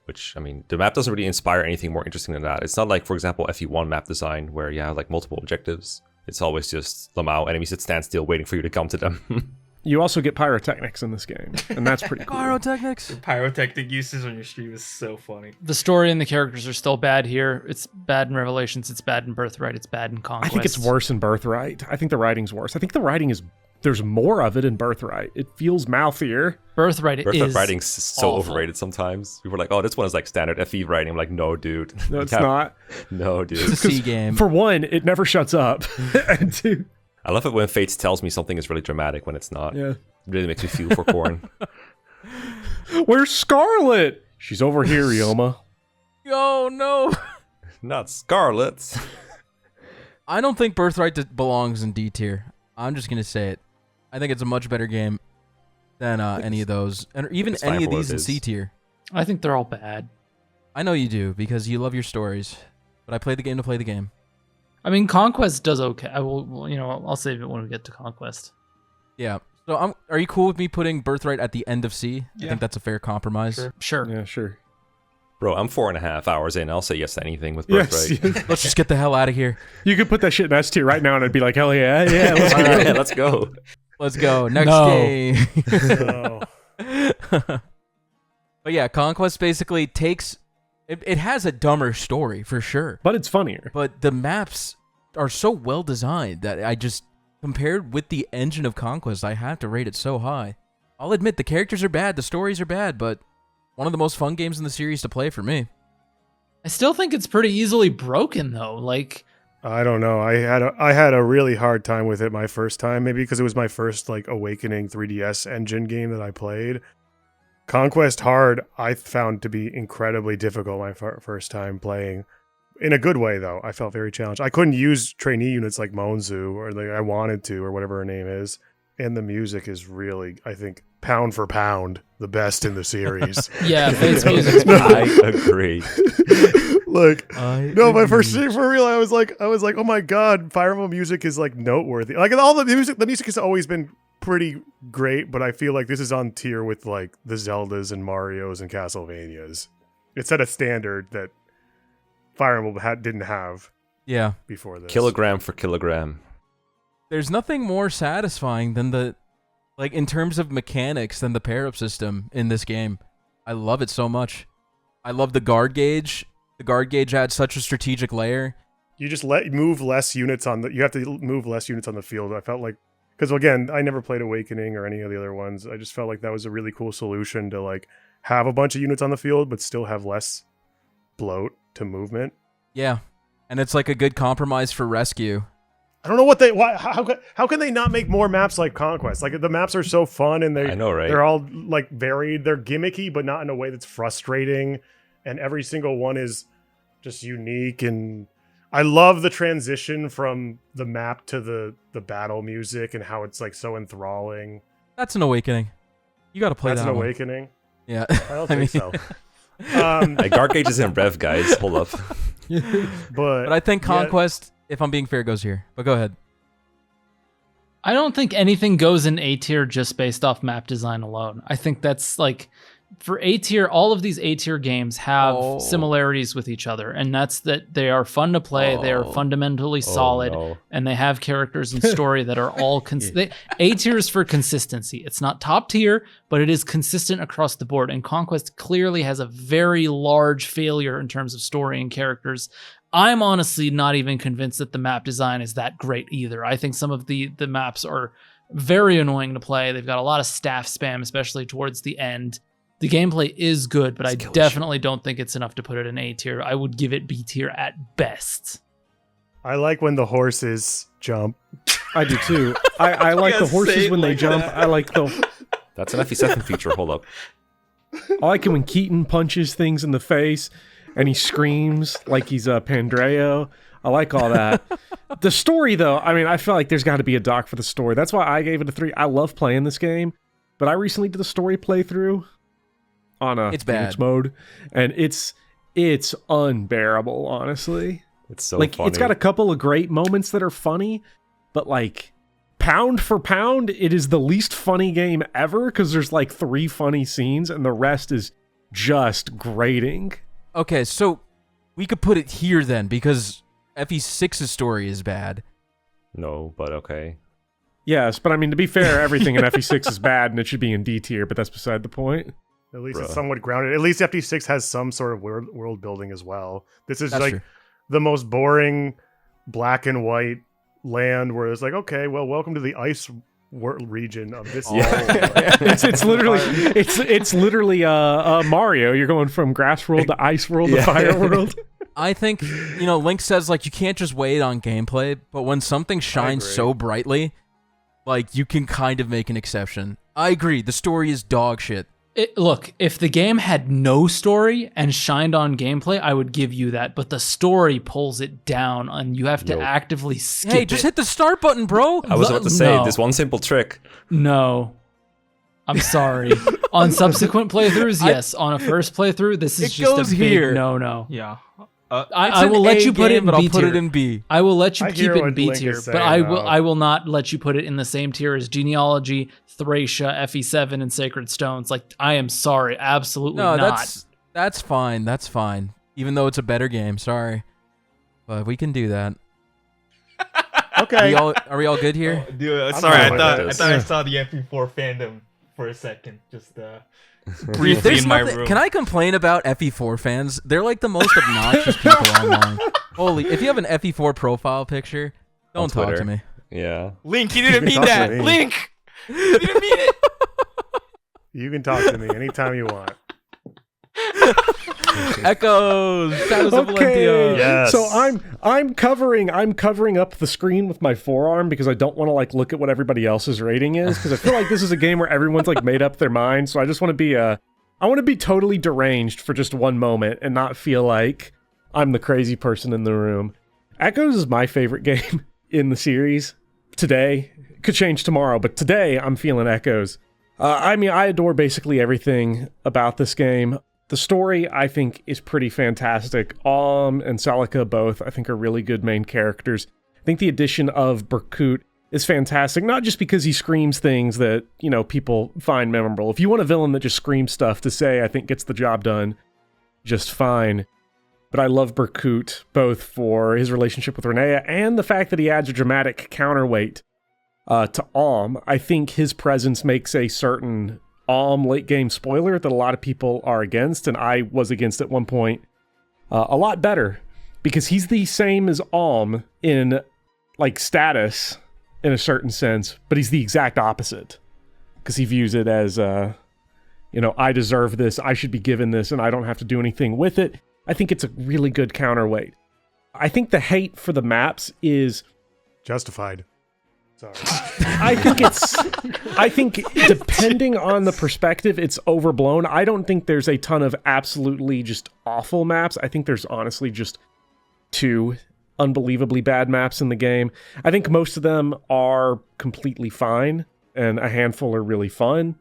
Which, I mean, the map doesn't really inspire anything more interesting than that. It's not like, for example, FE1 map design, where you have like multiple objectives. It's always just Lamau enemies that stand still waiting for you to come to them. You also get pyrotechnics in this game, and that's pretty cool. Pyrotechnics? Pyrotechnic uses on your stream is so funny. The story and the characters are still bad here. It's bad in Revelations. It's bad in Birthright. It's bad in Conquest. I think it's worse in Birthright. I think the writing's worse. I think the writing is... There's more of it in Birthright. It feels mouthier. Birthright is writing's so awful. overrated sometimes. People are like, oh, this one is like standard FE writing. I'm like, no, dude. No, it's not. No, dude. It's a C game. For one, it never shuts up. And two... I love it when Fates tells me something is really dramatic when it's not. Yeah. It really makes me feel for Korn. Where's Scarlet? She's over here, Ryoma. Oh, no. Not Scarlet. I don't think Birthright belongs in D tier. I'm just going to say it. I think it's a much better game than any of those. And even It's fine any of for what these it in is. C tier. I think they're all bad. I know you do, because you love your stories. But I play the game to play the game. I mean, Conquest does okay. I will, I'll save it when we get to Conquest. Yeah. So are you cool with me putting Birthright at the end of C? I Yeah. think that's a fair compromise. Sure. Yeah, sure. Bro, I'm 4.5 hours in. I'll say yes to anything with Birthright. Yes. Let's just get the hell out of here. You could put that shit in S tier right now and I'd be like, hell yeah, yeah, let's All go. right, let's go. Let's go. Next No. game. No. But yeah, Conquest basically takes... It has a dumber story, for sure. But it's funnier. But the maps are so well designed that I just... Compared with the engine of Conquest, I have to rate it so high. I'll admit, the characters are bad, the stories are bad, but one of the most fun games in the series to play for me. I still think it's pretty easily broken, though. Like, I don't know. I had a really hard time with it my first time, maybe because it was my first like Awakening 3DS engine game that I played. Conquest Hard I found to be incredibly difficult my first time playing. In a good way, though. I felt very challenged. I couldn't use trainee units like Monzu, or like I wanted to, or whatever her name is. And the music is really, I think, pound for pound, the best in the series. yeah, Fate's music's I agree. Look, no, my first for real, I was like, oh my god, Fire Emblem music is like noteworthy. Like all the music has always been pretty great, but I feel like this is on tier with like the Zeldas and Marios and Castlevanias. It set a standard that Fire Emblem didn't have Yeah. before this. Kilogram for kilogram. There's nothing more satisfying than the... Like, in terms of mechanics, than the pair-up system in this game. I love it so much. I love the guard gauge. The guard gauge adds such a strategic layer. You just move less units on the. You have to move less units on the field. I felt like Because again, I never played Awakening or any of the other ones. I just felt like that was a really cool solution to like have a bunch of units on the field, but still have less bloat to movement. Yeah, and it's like a good compromise for rescue. I don't know how can they not make more maps like Conquest? Like the maps are so fun and I know, right? they're all like varied. They're gimmicky, but not in a way that's frustrating. And every single one is just unique. And I love the transition from the map to the battle music and how it's like so enthralling. That's an Awakening. You got to play That's that an one. Awakening. Yeah, I don't think so. Like Dark Ages and Rev, guys. Hold up. But I think Conquest, if I'm being fair, goes here. But go ahead. I don't think anything goes in A tier just based off map design alone. I think that's like, for A tier, all of these A tier games have similarities with each other, and that's that they are fun to play, they are fundamentally solid, and they have characters and story that are all A tier is for consistency. It's not top tier, but it is consistent across the board. And Conquest clearly has a very large failure in terms of story and characters. I'm honestly not even convinced that the map design is that great either. I think some of the maps are very annoying to play. They've got a lot of staff spam, especially towards the end. The gameplay is good, but I definitely don't think it's enough to put it in A tier. I would give it B tier at best. I like when the horses jump. I do too. I like the horses when they jump. I like the. That's an FE7 feature. Hold up. I like it when Keaton punches things in the face and he screams like he's a Pandreo. I like all that. The story, though, I mean, I feel like there's got to be a doc for the story. That's why I gave it a 3. I love playing this game, but I recently did a story playthrough on a Phoenix mode, and it's unbearable, honestly. It's so like funny. It's got a couple of great moments that are funny, but like pound for pound, it is the least funny game ever because there's like 3 funny scenes and the rest is just grating. Okay, so we could put it here then because FE6's story is bad. No, but okay. Yes, but I mean, to be fair, everything in FE6 is bad and it should be in D tier, but that's beside the point. At least it's somewhat grounded. At least FD6 has some sort of world building as well. This is like the most boring black and white land where it's like, okay, well, welcome to the ice region of this. It's literally Mario. You're going from grass world to ice world to fire world. I think, Link says like you can't just wait on gameplay, but when something shines so brightly, like you can kind of make an exception. I agree. The story is dog shit. Look, if the game had no story and shined on gameplay, I would give you that. But the story pulls it down, and you have to actively skip it. Hey, just hit the start button, bro. I was about to say, this one simple trick. No. I'm sorry. On subsequent playthroughs, yes. On a first playthrough, this is just a big no. Yeah. I will let you put it in but B I'll put tier. it in B. I will let you keep it in what B Link tier, is but saying, I will not let you put it in the same tier as Genealogy, Thracia, FE7, and Sacred Stones. Like, I am sorry, absolutely not. That's fine. That's fine. Even though it's a better game, sorry, but we can do that. Okay. Are we all good here? Oh, dude, sorry, I thought I saw the FE4 fandom for a second. Just briefly in my room. Can I complain about FE4 fans? They're like the most obnoxious people online. Holy, if you have an FE4 profile picture, don't talk to me. Yeah. Link, you didn't mean that. Link, you didn't mean it. You can talk to me anytime you want. Echoes, Shadows of Valentia. Yes. So I'm covering up the screen with my forearm because I don't want to like look at what everybody else's rating is because I feel like this is a game where everyone's like made up their mind. So I just want to be I want to be totally deranged for just one moment and not feel like I'm the crazy person in the room. Echoes is my favorite game in the series today. Could change tomorrow, but today I'm feeling Echoes. I mean, I adore basically everything about this game. The story, I think, is pretty fantastic. and Celica both, I think, are really good main characters. I think the addition of Berkut is fantastic, not just because he screams things that, people find memorable. If you want a villain that just screams stuff to say, I think gets the job done just fine. But I love Berkut, both for his relationship with Renea and the fact that he adds a dramatic counterweight to Alm. I think his presence makes a certain Alm late game spoiler that a lot of people are against, and I was against at one point, a lot better because he's the same as Alm in like status in a certain sense, but he's the exact opposite because he views it as, I deserve this, I should be given this, and I don't have to do anything with it. I think it's a really good counterweight. I think the hate for the maps is Justified. Sorry. I think depending on the perspective, it's overblown. I don't think there's a ton of absolutely just awful maps. I think there's honestly just 2 unbelievably bad maps in the game. I think most of them are completely fine, and a handful are really fun.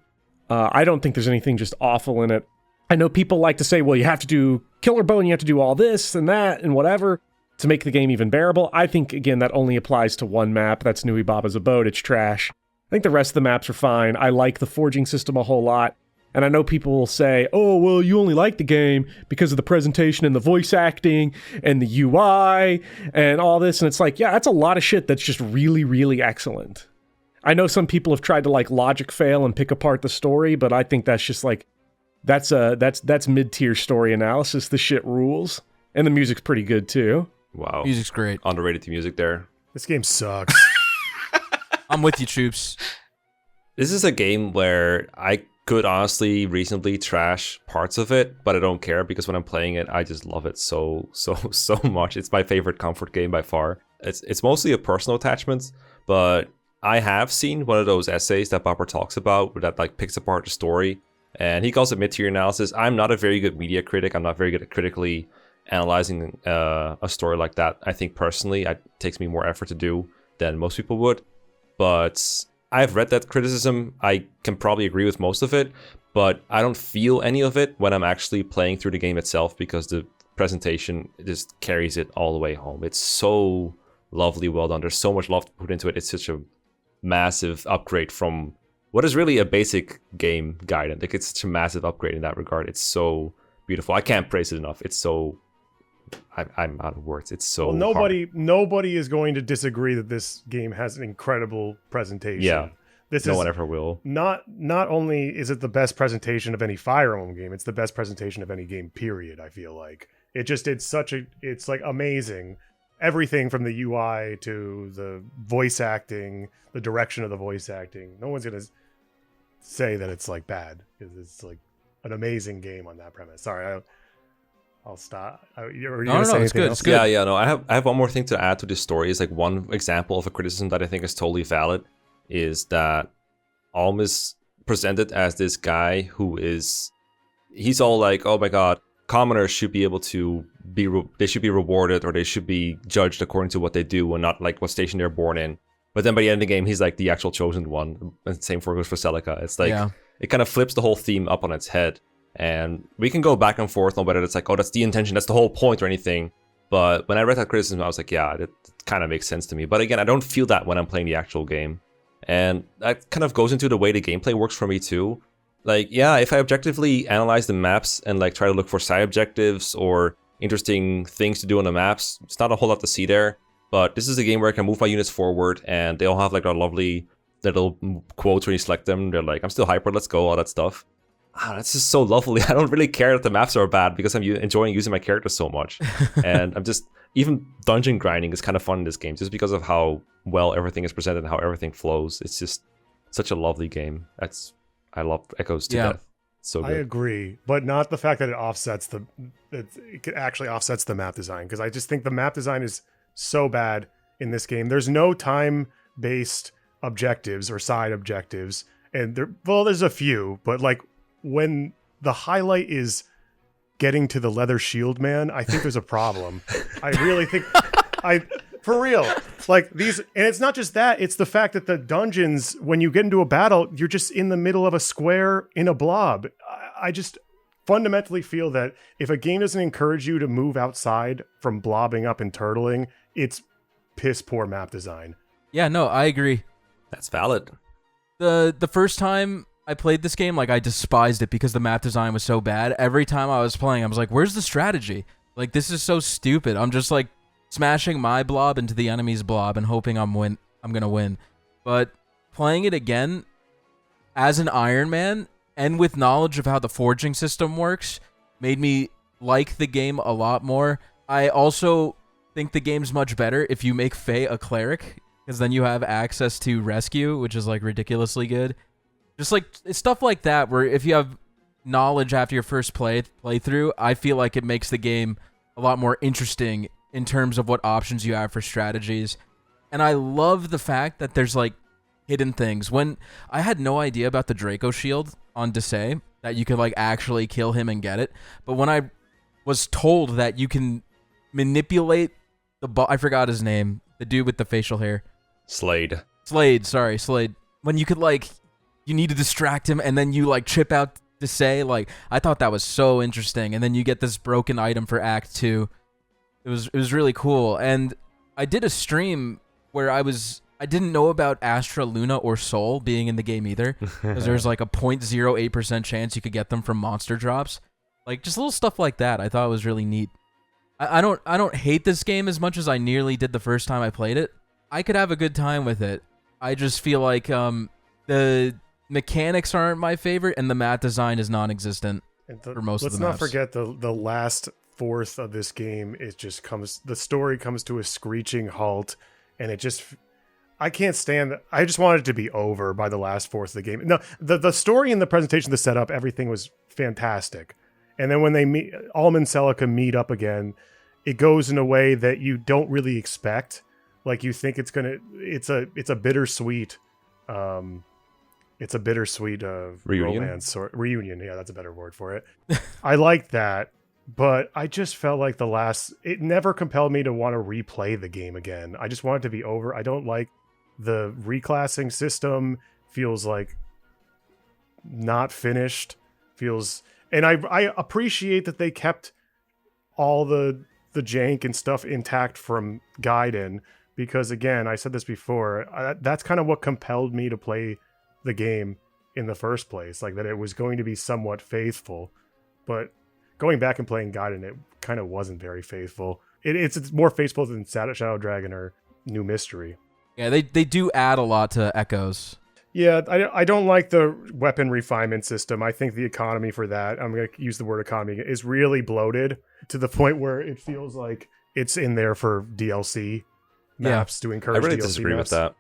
I don't think there's anything just awful in it. I know people like to say, well, you have to do Killer Bow and you have to do all this and that and whatever to make the game even bearable. I think, again, that only applies to one map. That's Nui Baba's Abode. It's trash. I think the rest of the maps are fine. I like the forging system a whole lot. And I know people will say, oh, well, you only like the game because of the presentation and the voice acting and the UI and all this. And it's like, yeah, that's a lot of shit that's just really, really excellent. I know some people have tried to like logic fail and pick apart the story, but I think that's just like, that's mid-tier story analysis. The shit rules. And the music's pretty good too. Wow. Music's great. Underrated the music there. This game sucks. I'm with you, Choops. This is a game where I could honestly reasonably trash parts of it, but I don't care because when I'm playing it, I just love it so much. It's my favorite comfort game by far. It's mostly a personal attachment, but I have seen one of those essays that Bopper talks about that like picks apart the story, and he calls it mid-tier analysis. I'm not a very good media critic. I'm not very good at critically analyzing a story like that. I think personally, it takes me more effort to do than most people would. But I've read that criticism. I can probably agree with most of it, but I don't feel any of it when I'm actually playing through the game itself because the presentation just carries it all the way home. It's so lovely, well done. There's so much love to put into it. It's such a massive upgrade from what is really a basic game, Gaiden. Like, it's such a massive upgrade in that regard. It's so beautiful. I can't praise it enough. It's so... I'm out of words. It's so nobody is going to disagree that this game has an incredible presentation. Yeah, no one ever will. Not only is it the best presentation of any Fire Emblem game, it's the best presentation of any game, period. I feel like it's like amazing. Everything from the UI to the voice acting, the direction of the voice acting. No one's gonna say that it's like bad because it's like an amazing game on that premise. Sorry, I'll stop. No, it's good. It's good. Yeah. No, I have one more thing to add to this story. Is like one example of a criticism that I think is totally valid is that Alm is presented as this guy who he's all like, oh my god, commoners should be able to they should be rewarded or they should be judged according to what they do and not like what station they're born in. But then by the end of the game, he's like the actual chosen one. And same goes for Celica. It's like it kind of flips the whole theme up on its head. And we can go back and forth on whether it's like, oh, that's the intention, that's the whole point or anything. But when I read that criticism, I was like, yeah, it kind of makes sense to me. But again, I don't feel that when I'm playing the actual game. And that kind of goes into the way the gameplay works for me too. Like, yeah, if I objectively analyze the maps and like try to look for side objectives or interesting things to do on the maps, it's not a whole lot to see there. But this is a game where I can move my units forward and they all have like a lovely little quotes when you select them. They're like, I'm still hyper, let's go, all that stuff. That's just so lovely. I don't really care that the maps are bad because I'm enjoying using my character so much. And I'm just, even dungeon grinding is kind of fun in this game just because of how well everything is presented and how everything flows. It's just such a lovely game. I love Echoes to death. So good. I agree, but not the fact that it actually offsets the map design, because I just think the map design is so bad in this game. There's no time-based objectives or side objectives, and there's a few, but like when the highlight is getting to the leather shield man, I think there's a problem. I really think for real, like these, and it's not just that, it's the fact that the dungeons, when you get into a battle, you're just in the middle of a square in a blob. I just fundamentally feel that if a game doesn't encourage you to move outside from blobbing up and turtling, it's piss poor map design. Yeah, no, I agree. That's valid. The first time I played this game, like, I despised it because the map design was so bad. Every time I was playing, I was like, where's the strategy? Like, this is so stupid. I'm just like smashing my blob into the enemy's blob and hoping I'm gonna win. But playing it again as an Iron Man and with knowledge of how the forging system works made me like the game a lot more. I also think the game's much better if you make Faye a cleric, because then you have access to rescue, which is like ridiculously good. Just like stuff like that, where if you have knowledge after your first playthrough, I feel like it makes the game a lot more interesting in terms of what options you have for strategies. And I love the fact that there's like hidden things. When I had no idea about the Draco shield on Desai, that you could like actually kill him and get it, but when I was told that you can manipulate I forgot his name, the dude with the facial hair. Slade, sorry, Slade. When you could like, you need to distract him and then you like chip out Desai, like I thought that was so interesting. And then you get this broken item for Act 2. It was really cool. And I did a stream where I didn't know about Astra, Luna, or Soul being in the game either, because there's like a 0.08% chance you could get them from monster drops. Like just little stuff like that I thought was really neat. I don't hate this game as much as I nearly did the first time I played it. I could have a good time with it. I just feel like the mechanics aren't my favorite and the map design is non-existent for most of the maps. Let's not forget the last fourth of this game. It just the story comes to a screeching halt, and it just, I can't stand that. I just wanted it to be over by the last fourth of the game. No, the story and the presentation, the setup, everything was fantastic. And then when they meet, Alm and Celica meet up again, it goes in a way that you don't really expect. Like you think it's a bittersweet, reunion? romance or reunion. Yeah, that's a better word for it. I like that, but I just felt like it never compelled me to want to replay the game again. I just want it to be over. I don't like the reclassing system. Feels like not finished. And I appreciate that they kept all the jank and stuff intact from Gaiden, because again, I said this before, that's kind of what compelled me to play the game in the first place, like that it was going to be somewhat faithful. But going back and playing Gaiden, it kind of wasn't very faithful. It's more faithful than Shadow Dragon or New Mystery. Yeah, they do add a lot to Echoes. Yeah, I don't like the weapon refinement system. I think the economy for that, I'm going to use the word economy, is really bloated to the point where it feels like it's in there for DLC maps to encourage DLC. I really disagree with that.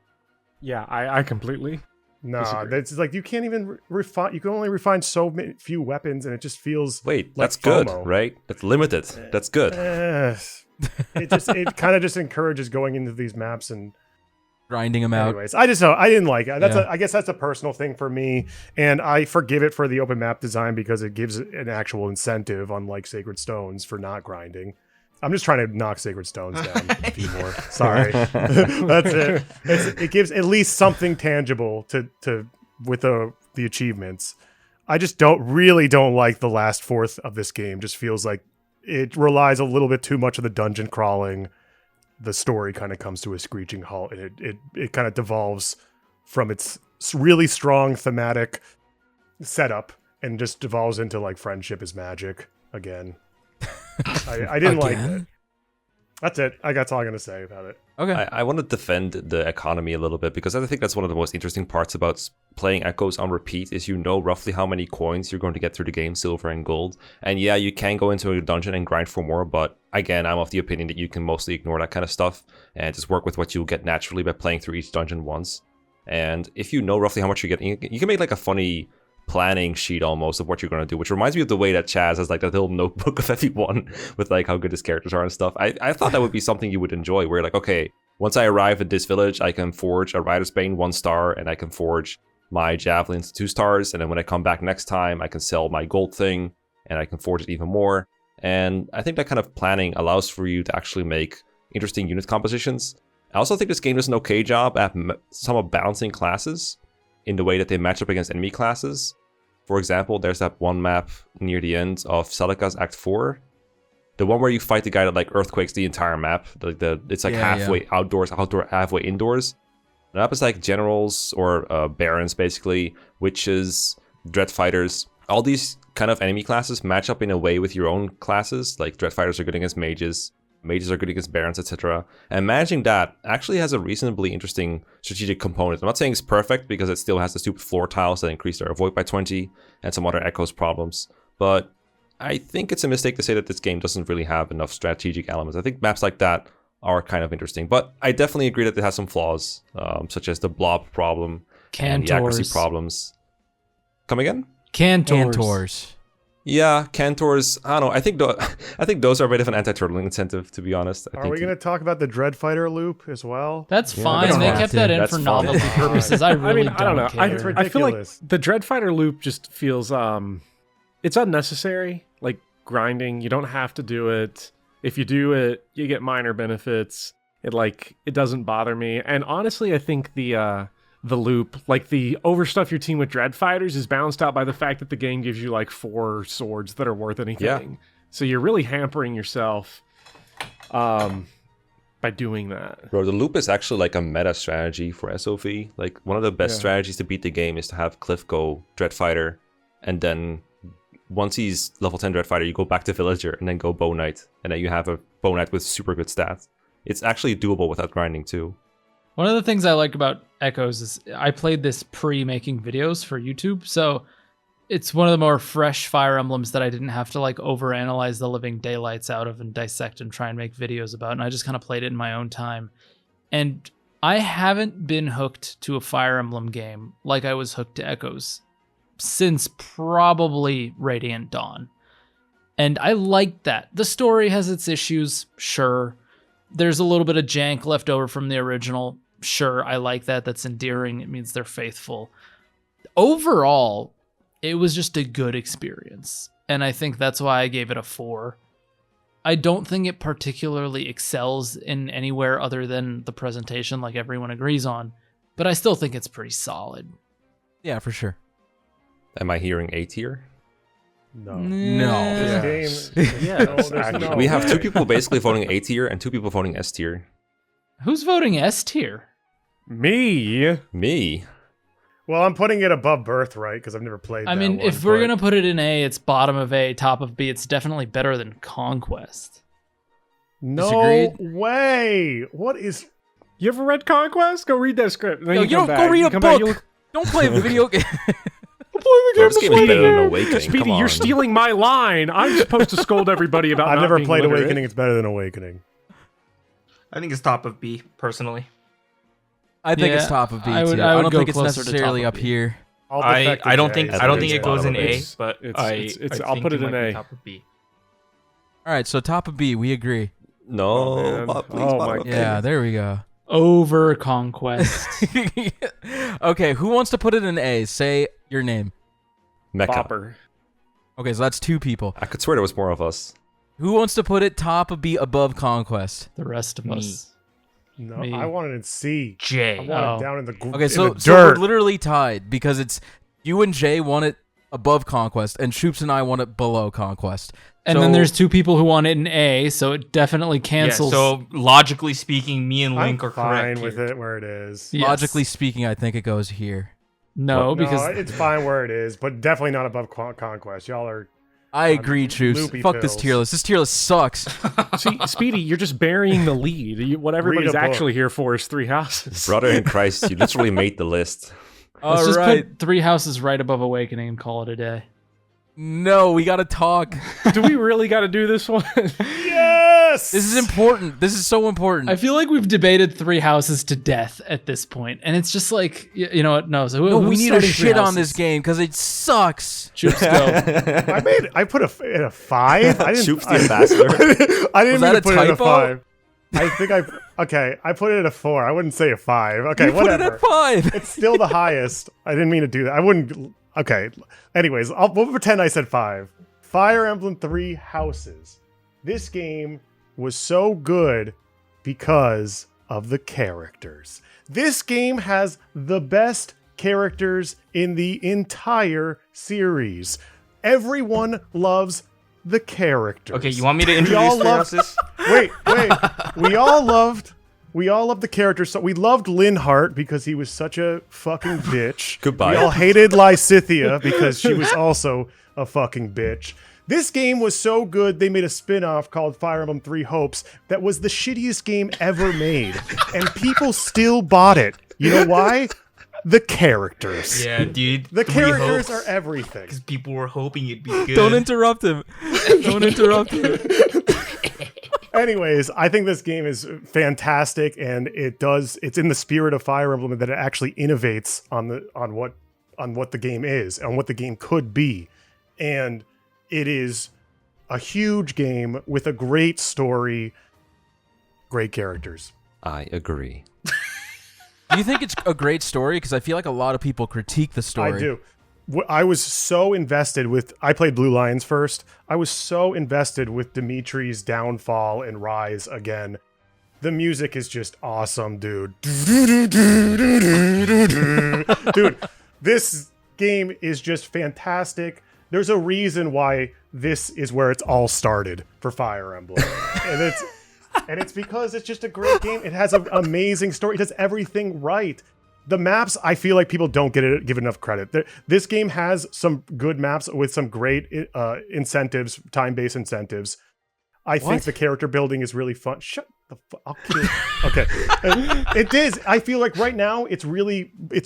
Yeah, I completely disagree. It's like you can't even refine. You can only refine so few weapons, and it just feels Wait, like that's good, FOMO. right? That's limited. That's good. It kind of just encourages going into these maps and grinding them out. Anyways, I didn't like it. I guess that's a personal thing for me, and I forgive it for the open map design because it gives an actual incentive, unlike Sacred Stones, for not grinding. I'm just trying to knock Sacred Stones down a few more. Sorry, that's it. It gives at least something tangible to with the achievements. I just don't like the last fourth of this game. Just feels like it relies a little bit too much on the dungeon crawling. The story kind of comes to a screeching halt, and it kind of devolves from its really strong thematic setup and just devolves into like friendship is magic again. I didn't like it. That's it. That's all I'm going to say about it. Okay. I want to defend the economy a little bit, because I think that's one of the most interesting parts about playing Echoes on repeat is you know roughly how many coins you're going to get through the game, silver and gold. And yeah, you can go into a dungeon and grind for more, but again, I'm of the opinion that you can mostly ignore that kind of stuff and just work with what you'll get naturally by playing through each dungeon once. And if you know roughly how much you're getting, you can make like a funny planning sheet almost of what you're going to do, which reminds me of the way that Chaz has like that little notebook of everyone with like how good his characters are and stuff. I thought that would be something you would enjoy, where like, okay, once I arrive at this village, I can forge a Rider's Bane 1 star, and I can forge my javelins 2 stars, and then when I come back next time, I can sell my gold thing, and I can forge it even more. And I think that kind of planning allows for you to actually make interesting unit compositions. I also think this game does an okay job at somewhat balancing classes in the way that they match up against enemy classes. For example, there's that one map near the end of Celica's Act 4. The one where you fight the guy that like earthquakes the entire map. It's like halfway outdoors, halfway indoors. The map is like generals or barons basically, witches, dread fighters. All these kind of enemy classes match up in a way with your own classes. Like dread fighters are good against mages. Mages are good against barons, etc. And managing that actually has a reasonably interesting strategic component. I'm not saying it's perfect because it still has the stupid floor tiles that increase their avoid by 20 and some other Echoes problems. But I think it's a mistake to say that this game doesn't really have enough strategic elements. I think maps like that are kind of interesting. But I definitely agree that it has some flaws, such as the blob problem and the accuracy Cantors. problems. Come again? Cantors. Yeah, Cantors. I don't know. I think those are a bit of an anti-turtling incentive, to be honest. Are we going to talk about the Dreadfighter loop as well? That's we fine. don't They have kept to. that in That's for fine. novelty purposes. I really I don't know. care. It's I feel like ridiculous. the Dreadfighter loop just feels it's unnecessary. Like grinding, you don't have to do it. If you do it, you get minor benefits. It doesn't bother me. And honestly, I think the loop, like the overstuff your team with Dread Fighters, is balanced out by the fact that the game gives you like 4 swords that are worth anything. Yeah. So you're really hampering yourself by doing that. Bro, the loop is actually like a meta strategy for SOV. Like one of the best Yeah. strategies to beat the game is to have Cliff go Dreadfighter, and then once he's level 10 Dreadfighter, you go back to Villager and then go Bow Knight, and then you have a Bow Knight with super good stats. It's actually doable without grinding too. One of the things I like about Echoes is I played this pre-making videos for YouTube, so it's one of the more fresh Fire Emblems that I didn't have to like overanalyze the living daylights out of and dissect and try and make videos about, and I just kind of played it in my own time. And I haven't been hooked to a Fire Emblem game like I was hooked to Echoes since probably Radiant Dawn. And I liked that. The story has its issues, sure. There's a little bit of jank left over from the original. Sure, I like that. That's endearing. It means they're faithful. Overall, it was just a good experience. And I think that's why I gave it a 4. I don't think it particularly excels in anywhere other than the presentation, like everyone agrees on. But I still think it's pretty solid. Yeah, for sure. Am I hearing A tier? No. No. This game. Yes, there's actually. no We have 2 way. people basically voting A tier and 2 people voting S tier. Who's voting S tier? Me? Me. Well, I'm putting it above Birthright because I've never played. I that mean, one, if we're but- going to put it in A, it's bottom of A, top of B. It's definitely better than Conquest. No Disagreed? way. What is? You ever read Conquest? Go read that script. and then Yo, you you come don't back. go read You a come back, you book. look- Don't play a video game. Bro, this game is better than Awakening. Speedy, Come on. you're stealing my line. I'm supposed to scold everybody about I've not never being played literate. Awakening. It's better than Awakening. I think it's top of B personally. I think it's Yeah, top of B I would- too. I I would don't go think it's closer to necessarily top up of B. here. I'll I defect to don't J. think It's I don't very think it bottom goes in of A, it. but It's- I I'll think put it might in be A. Top of B. All right, so top of B, we agree. No, Oh, man. please, Oh, bottom my of Yeah, there we go. Over Conquest. Okay, who wants to put it in A? Say your name. Mekkah. Bopper. Okay, so that's 2 people. I could swear there was more of us. Who wants to put it top of B above Conquest? The rest of Me. us. No, Me. I want it in C. I J. want Oh. it down in the Okay, in so the so we're dirt. literally tied because it's you and Jay want it above Conquest, and Choops and I want it below Conquest. And then there's 2 people who want it in A, so it definitely Yeah, cancels. so logically speaking, me and I'm Link are fine correct with here. it where it is. Yes. logically speaking, I think it goes here. No, No, because it's fine where it is, but definitely not above Conquest. Y'all are. I agree, Choops. loopy Fuck this pills. tier list. This tier list sucks. See, Speedy, you're just burying the lead. What everybody's book. actually here for is 3 houses. Brother in Christ, you literally made the list. let's All just right. put 3 houses right above Awakening and call it a day. No, we gotta talk. Do we really got to do this one? Yes. This is important. This is so important. I feel like we've debated 3 houses to death at this point, and it's just like, you know what? No, so no, we who's need to starting 3 shit on houses? this game because it sucks. Choops, go. I put a 5. I didn't. Choops the ambassador. I didn't Was mean that to a put it at a typo? 5. I think I put it at a 4. I wouldn't say a 5. Okay, You put it whatever. at 5. It's still the highest. I didn't mean to do that. I wouldn't. Okay. Anyways, we'll pretend I said 5. Fire Emblem 3 Houses. This game was so good because of the characters. This game has the best characters in the entire series. Everyone loves the characters. Okay, you want me to all introduce three love- houses? Wait. We all loved the characters. So we loved Linhardt because he was such a fucking bitch. Goodbye. We all hated Lysithea because she was also a fucking bitch. This game was so good, they made a spin-off called Fire Emblem 3 Hopes that was the shittiest game ever made. And people still bought it. You know why? The characters. Yeah, dude. The 3 characters hopes, are everything. because people were hoping it'd be good. Don't interrupt him. Don't interrupt him. Anyways, I think this game is fantastic, and it's in the spirit of Fire Emblem that it actually innovates on what the game is and what the game could be. And it is a huge game with a great story, great characters. I agree. Do you think it's a great story? Because I feel like a lot of people critique the story. I do. I was so invested with... I played Blue Lions first. I was so invested with Dimitri's downfall and rise again. The music is just awesome, dude. Dude, this game is just fantastic. There's a reason why this is where it's all started for Fire Emblem. And it's because it's just a great game. It has an amazing story. It does everything right. The maps, I feel like people don't give enough credit. This game has some good maps with some great incentives, time-based incentives. I think the character building is really fun. Shut the fuck. I'll kill you. Okay. It is. I feel like right now it's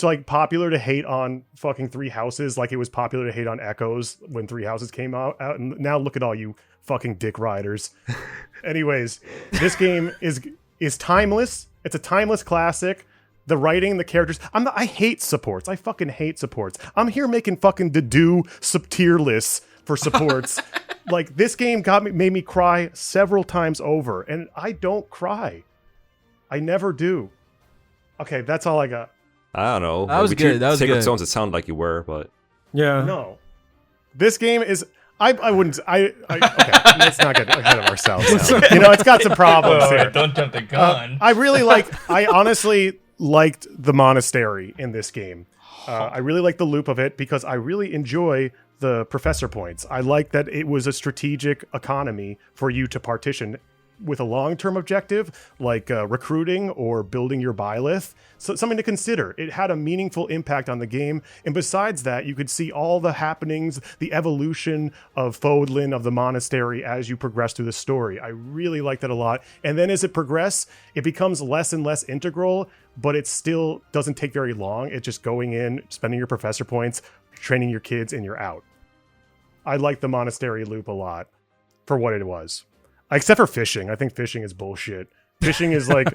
like popular to hate on fucking Three Houses, like it was popular to hate on Echoes when Three Houses came out. And now look at all you fucking dick riders. Anyways, this game is timeless. It's a timeless classic. The writing, the characters. I hate supports. I fucking hate supports. I'm here making fucking to-do tier lists for supports. Like, this game made me cry several times over, and I don't cry. I never do. Okay, that's all I got. I don't know. That was good. That was Sacred good. Stones, it sounded like you were, but Yeah. No. This game is... I wouldn't... okay, let's not get ahead of ourselves now. You know, it's got some problems here. Don't jump the gun. I honestly liked the monastery in this game. I really like the loop of it because I really enjoy the professor points. I like that it was a strategic economy for you to partition with a long-term objective, like recruiting or building your bylith. So something to consider. It had a meaningful impact on the game. And besides that, you could see all the happenings, the evolution of Fodlin, of the monastery, as you progress through the story. I really like that a lot. And then as it progresses, it becomes less and less integral, but it still doesn't take very long. It's just going in, spending your professor points, training your kids, and you're out. I like the monastery loop a lot for what it was. Except for fishing. I think fishing is bullshit. Fishing is like,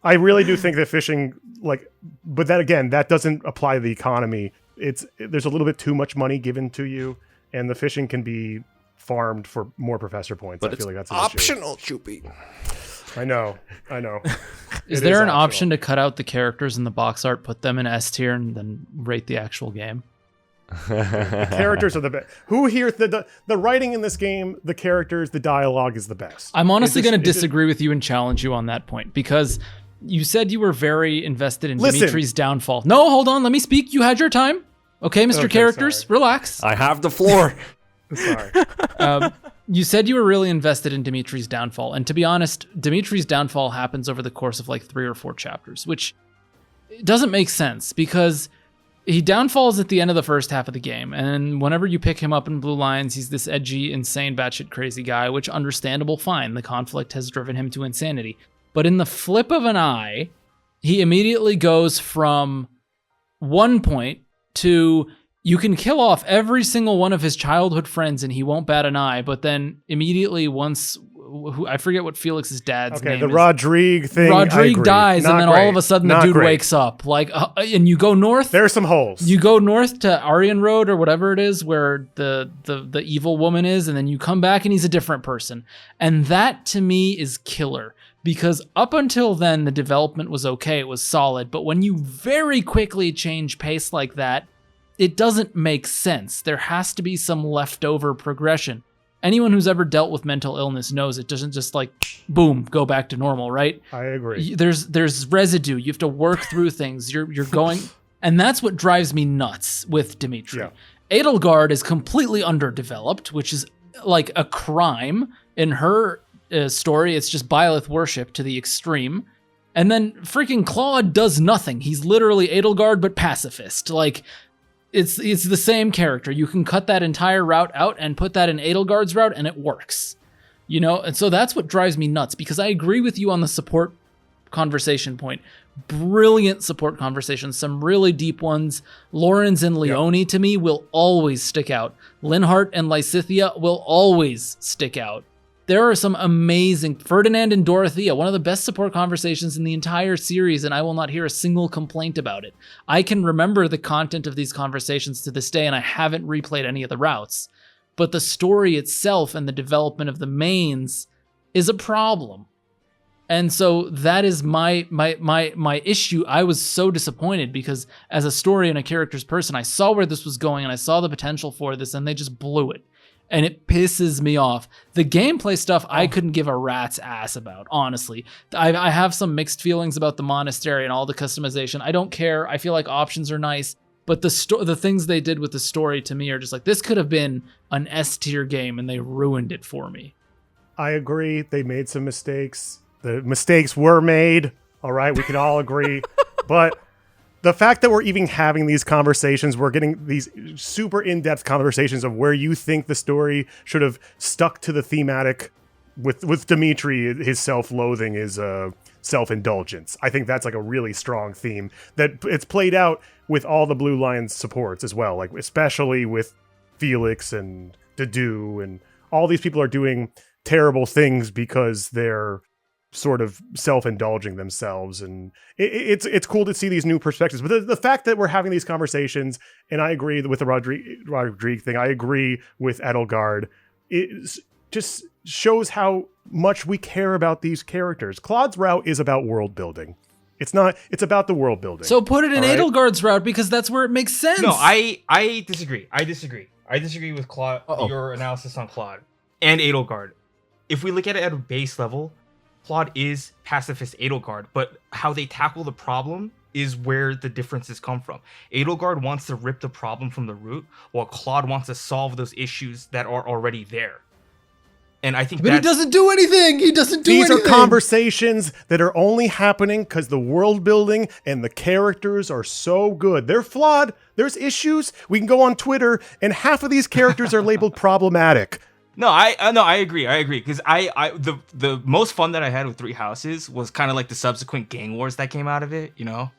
I really do think that fishing, like, but that again, that doesn't apply to the economy. There's a little bit too much money given to you, and the fishing can be farmed for more professor points. but I it's feel like that's an optional, Choopy. issue. I know. Is there an option to cut out the characters in the box art, put them in S tier, and then rate the actual game? Characters are the best. Who here the writing in this game, the characters, the dialogue is the best. I'm honestly going to disagree with you and challenge you on that point because you said you were very invested in Dimitri's downfall. No, hold on, let me speak. You had your time. Okay, Mr. Okay, Characters, sorry. relax. I have the floor. Sorry. You said you were really invested in Dimitri's downfall, and to be honest, Dimitri's downfall happens over the course of like 3 or 4 chapters, which doesn't make sense because he downfalls at the end of the first half of the game, and whenever you pick him up in Blue Lions, he's this edgy, insane, batshit crazy guy, which understandable, fine. The conflict has driven him to insanity. But in the flip of an eye, he immediately goes from 1 point to you can kill off every single one of his childhood friends and he won't bat an eye, but then immediately once... I forget what Felix's dad's name is. Okay, the Rodrigue thing. Rodrigue dies, Not and then great. all of a sudden the Not dude great. wakes up. Like, and you go north. There's some holes. You go north to Aryan Road or whatever it is, where the evil woman is, and then you come back and he's a different person. And that to me is killer because up until then the development was okay, it was solid. But when you very quickly change pace like that, it doesn't make sense. There has to be some leftover progression. Anyone who's ever dealt with mental illness knows it doesn't just like, boom, go back to normal, right? I agree. There's residue. You have to work through things. You're going, and that's what drives me nuts with Dimitri. Yeah. Edelgard is completely underdeveloped, which is like a crime in her story. It's just Byleth worship to the extreme. And then freaking Claude does nothing. He's literally Edelgard but pacifist. Like, it's the same character. You can cut that entire route out and put that in Edelgard's route and it works. You know, and so that's what drives me nuts because I agree with you on the support conversation point. Brilliant support conversations, some really deep ones. Lorenz and Leone to me will always stick out. Linhart and Lysithia will always stick out. There are some amazing Ferdinand and Dorothea, one of the best support conversations in the entire series, and I will not hear a single complaint about it. I can remember the content of these conversations to this day, and I haven't replayed any of the routes. But the story itself and the development of the mains is a problem. And so that is my issue. I was so disappointed because as a story and a character's person, I saw where this was going and I saw the potential for this, and they just blew it. And it pisses me off. The gameplay stuff, I couldn't give a rat's ass about, honestly. I have some mixed feelings about the monastery and all the customization. I don't care. I feel like options are nice. But the things they did with the story to me are just like, this could have been an S-tier game, and they ruined it for me. I agree. They made some mistakes. The mistakes were made. All right, we can all agree. But the fact that we're even having these conversations, we're getting these super in-depth conversations of where you think the story should have stuck to the thematic with Dimitri, his self-loathing is self-indulgence. I think that's like a really strong theme that it's played out with all the Blue Lions supports as well, like especially with Felix and Dedu, and all these people are doing terrible things because they're sort of self-indulging themselves, and it's cool to see these new perspectives. But the fact that we're having these conversations, and I agree with the Rodrigue thing, I agree with Edelgard, it just shows how much we care about these characters. Claude's route is about world building. It's about the world building. So put it in right? Edelgard's route, because that's where it makes sense. No, I disagree. I disagree with Claude, your analysis on Claude and Edelgard. If we look at it at a base level, Claude is pacifist Edelgard, but how they tackle the problem is where the differences come from. Edelgard wants to rip the problem from the root, while Claude wants to solve those issues that are already there. And I think But he doesn't do anything. He doesn't do anything. These are conversations that are only happening because the world building and the characters are so good. They're flawed. There's issues. We can go on Twitter, and half of these characters are labeled problematic. No, I agree. Because the most fun that I had with Three Houses was kind of like the subsequent gang wars that came out of it, you know?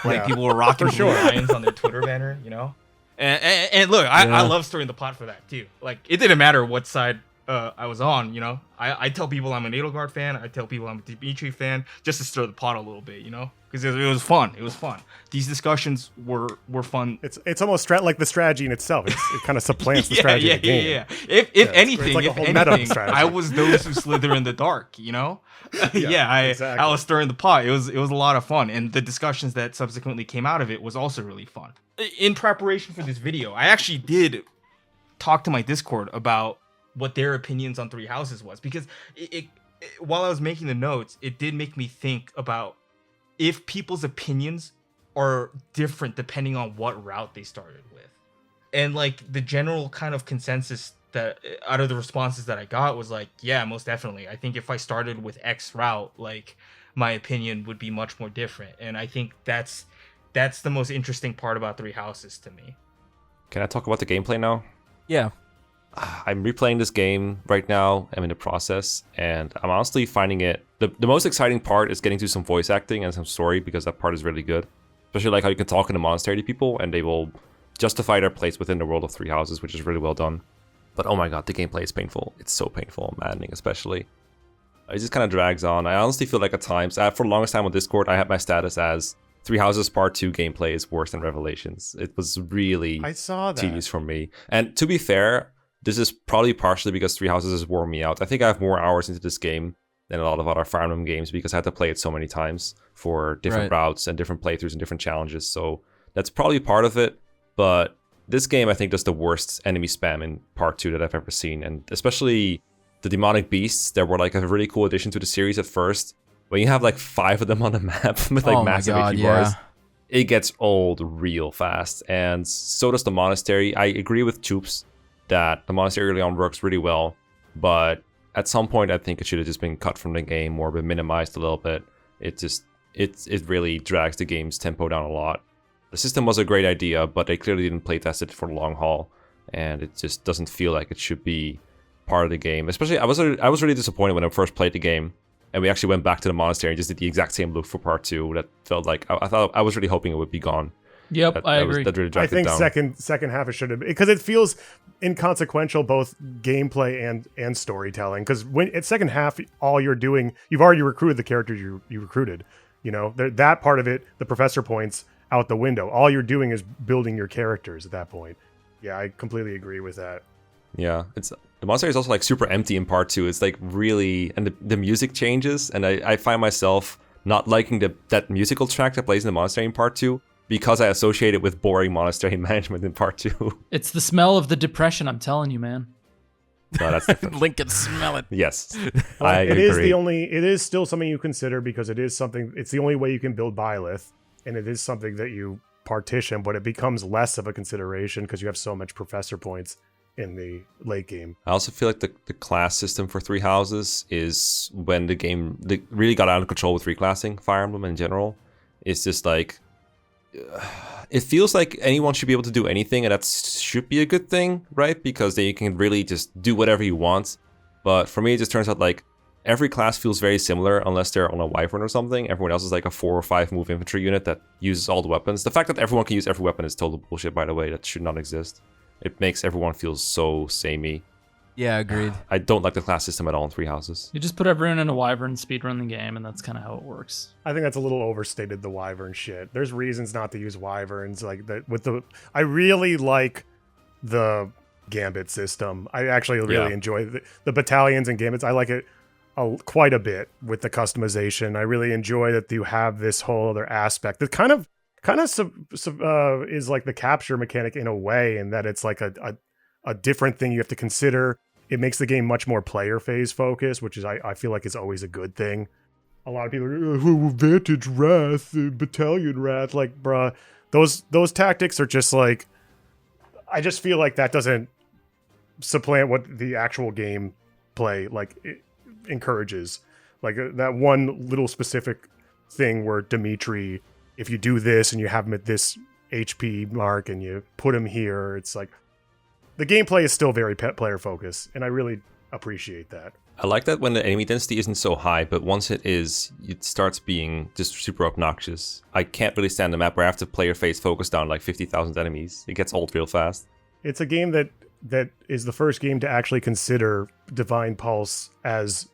Like people were rocking Blue Lions on their Twitter banner, you know? And look, I love stirring the pot for that too. Like it didn't matter what side I was on, you know? I tell people I'm an Edelgard fan, I tell people I'm a Dimitri fan, just to stir the pot a little bit, you know? Because it was fun. It was fun. These discussions were fun. It's almost like the strategy in itself. It kind of supplants the strategy of the game. Yeah. If anything, I was those who slither in the dark, you know? Exactly. I was stirring the pot. It was a lot of fun. And the discussions that subsequently came out of it was also really fun. In preparation for this video, I actually did talk to my Discord about what their opinions on Three Houses was. Because while I was making the notes, it did make me think about if people's opinions are different depending on what route they started with. And like the general kind of consensus that out of the responses that I got was like, yeah, most definitely. I think if I started with X route, like my opinion would be much more different. And I think that's the most interesting part about Three Houses to me. Can I talk about the gameplay now? Yeah. I'm replaying this game right now. I'm in the process, and I'm honestly finding it... The most exciting part is getting to some voice acting and some story, because that part is really good. Especially like how you can talk in the monastery to people, and they will justify their place within the world of Three Houses, which is really well done. But oh my god, the gameplay is painful. It's so painful and maddening, especially. It just kind of drags on. I honestly feel like at times, for the longest time on Discord, I had my status as Three Houses Part 2 gameplay is worse than Revelations. It was really tedious for me. And to be fair, this is probably partially because Three Houses has worn me out. I think I have more hours into this game than a lot of other Fire Emblem games because I had to play it so many times for different routes and different playthroughs and different challenges. So that's probably part of it. But this game, I think, does the worst enemy spam in Part 2 that I've ever seen. And especially the demonic beasts that were like a really cool addition to the series at first. When you have like 5 of them on the map with like massive HP bars, it gets old real fast. And so does the monastery. I agree with Choops that the monastery early on works really well, but at some point I think it should have just been cut from the game or been minimized a little bit. It really drags the game's tempo down a lot. The system was a great idea, but they clearly didn't play test it for the long haul, and it just doesn't feel like it should be part of the game. Especially, I was really disappointed when I first played the game, and we actually went back to the monastery and just did the exact same loop for Part 2. That felt like I was really hoping it would be gone. Yep, I agree. That really I dragged it think down. second half it should have, because it feels inconsequential, both gameplay and storytelling. Because when at second half, all you're doing, you've already recruited the characters you recruited. You know, that part of it, the professor points out the window. All you're doing is building your characters at that point. Yeah, I completely agree with that. Yeah, it's the monster is also like super empty in part 2. It's like really, and the music changes, and I find myself not liking that musical track that plays in the monastery in part 2 because I associate it with boring monastery management in part 2. It's the smell of the depression, I'm telling you, man. No, that's different. Link can smell it. Yes, I It agree. it is still something you consider, because it's the only way you can build Byleth, and it is something that you partition, but it becomes less of a consideration because you have so much professor points in the late game. I also feel like the class system for Three Houses is when the game really got out of control with reclassing Fire Emblem in general. It's just like, it feels like anyone should be able to do anything, and that should be a good thing, right? Because then you can really just do whatever you want. But for me, it just turns out like every class feels very similar unless they're on a Wyvern or something. Everyone else is like a 4 or 5 move infantry unit that uses all the weapons. The fact that everyone can use every weapon is total bullshit, by the way. That should not exist. It makes everyone feel so samey. Yeah, agreed. I don't like the class system at all in Three Houses. You just put everyone in a wyvern, speedrun the game, and that's kind of how it works. I think that's a little overstated, the Wyvern shit. There's reasons not to use Wyverns, like that with the. I really like the Gambit system. I actually really enjoy the battalions and Gambits. I like it quite a bit with the customization. I really enjoy that you have this whole other aspect that kind of is like the capture mechanic in a way, in that it's like a different thing you have to consider. It makes the game much more player phase focused, which is I feel like is always a good thing. A lot of people are, Vantage Wrath, Battalion Wrath, like, bruh, those tactics are just like, I just feel like that doesn't supplant what the actual game play like it encourages. Like that one little specific thing where Dimitri, if you do this and you have him at this HP mark and you put him here, it's like the gameplay is still very player focused, and I really appreciate that. I like that when the enemy density isn't so high, but once it is, it starts being just super obnoxious. I can't really stand a map where I have to player face focus down like 50,000 enemies. It gets old real fast. It's a game that is the first game to actually consider Divine Pulse as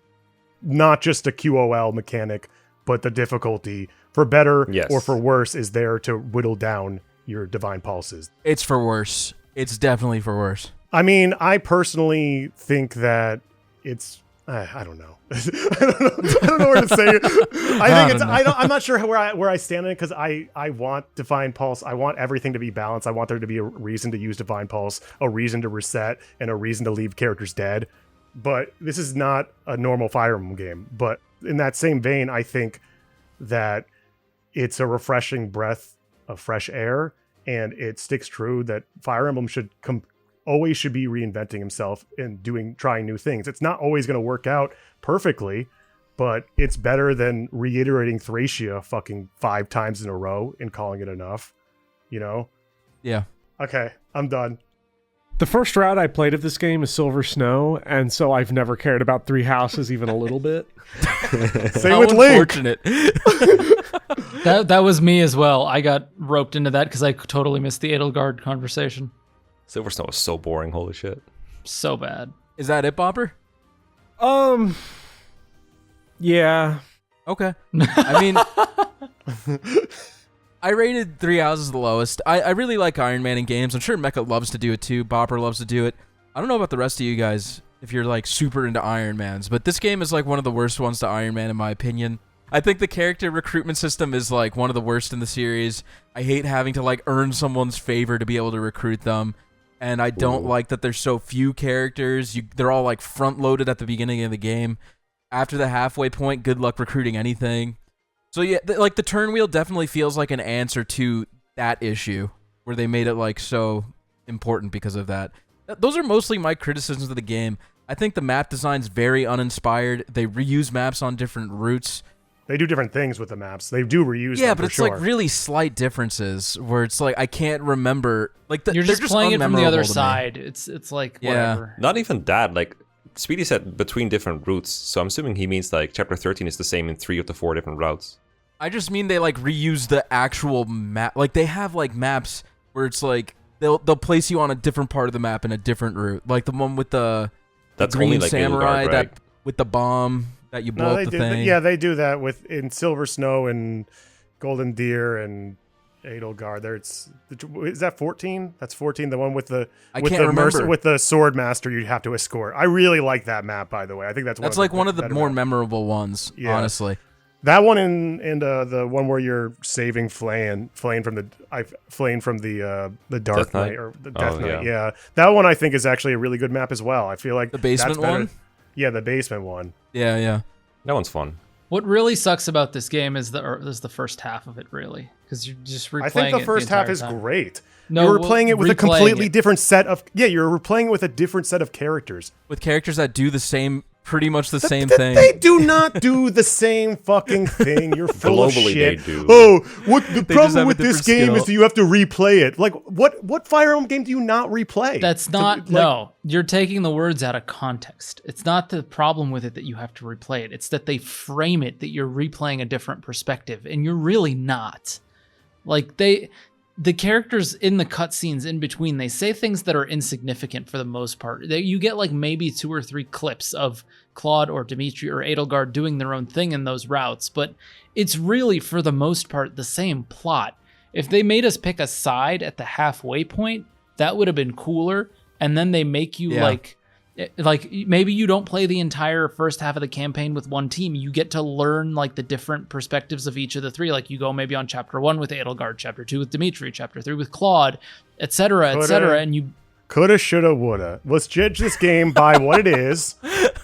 not just a QOL mechanic, but the difficulty, for better or for worse, is there to whittle down your Divine Pulses. It's for worse. It's definitely for worse. I mean, I personally think that it's... I don't know. I don't know where to say it. I'm not sure where I stand in it, because I want Divine Pulse. I want everything to be balanced. I want there to be a reason to use Divine Pulse, a reason to reset, and a reason to leave characters dead. But this is not a normal Fire Emblem game. But in that same vein, I think that it's a refreshing breath of fresh air, and it sticks true that Fire Emblem always should be reinventing himself and trying new things. It's not always going to work out perfectly, but it's better than reiterating Thracia fucking 5 times in a row and calling it enough, you know? Yeah. Okay, I'm done. The first route I played of this game is Silver Snow, and so I've never cared about Three Houses even a little bit. Same with Link. Unfortunate. That was me as well. I got roped into that because I totally missed the Edelgard conversation. Silver Snow is so boring, holy shit. So bad. Is that it, Bopper? Yeah. Okay. I mean, I rated Three Houses the lowest. I really like Iron Man in games. I'm sure Mekkah loves to do it too. Bopper loves to do it. I don't know about the rest of you guys if you're like super into Iron Mans, but this game is like one of the worst ones to Iron Man in my opinion. I think the character recruitment system is like one of the worst in the series. I hate having to like earn someone's favor to be able to recruit them. And I don't like that there's so few characters. They're all like front loaded at the beginning of the game. After the halfway point, good luck recruiting anything. So yeah, like the turn wheel definitely feels like an answer to that issue, where they made it like so important because of that. Those are mostly my criticisms of the game. I think the map design's very uninspired. They reuse maps on different routes. They do different things with the maps. They do reuse them, yeah, but for it's sure. like really slight differences where it's like I can't remember. Like You're they're just playing it from the unmemorable other to me. side. It's like whatever. Not even that, like, Speedy said between different routes, so I'm assuming he means like Chapter 13 is the same in 3 of the 4 different routes. I just mean they like reuse the actual map. Like they have like maps where it's like they'll place you on a different part of the map in a different route. Like the one with the green only like samurai Edelgard, right? that with the bomb that you blow No, up the they do. thing. Yeah, they do that in Silver Snow and Golden Deer and Edelgard. There, is that 14? That's 14. The one with the I can't remember. with the sword master you have to escort. I really like that map, by the way. I think that's Like one of the better more maps. memorable ones. Yeah. Honestly, That one and the one where you're saving Flane from the Dark Death Knight? Knight or the Death Oh, Knight. yeah. Yeah, that one I think is actually a really good map as well. I feel like the basement that's better. one. Yeah, the basement one. Yeah. That one's fun. What really sucks about this game is the first half of it, really, because you're just replaying. I think the first half is time. great. No, you're replaying it with a replaying completely it. different set of you're replaying it with a different set of characters. With characters that do pretty much the same thing. They do not do the same fucking thing. You're full of Globally, shit. they do. Oh, what the just have problem a with this different game skill. is that you have to replay it. Like what Fire Emblem game do you not replay? That's not no. You're taking the words out of context. It's not the problem with it that you have to replay it. It's that they frame it that you're replaying a different perspective, and you're really not. Like the characters in the cutscenes in between, they say things that are insignificant for the most part. You get like maybe 2 or 3 clips of Claude or Dimitri or Edelgard doing their own thing in those routes, but it's really for the most part the same plot. If they made us pick a side at the halfway point, that would have been cooler. And then they make you like maybe you don't play the entire first half of the campaign with one team. You get to learn like the different perspectives of each of the 3. Like you go maybe on chapter 1 with Edelgard, chapter 2 with Dimitri, chapter 3 with Claude, etc., etc. And you Coulda, shoulda, woulda. Let's judge this game by what it is.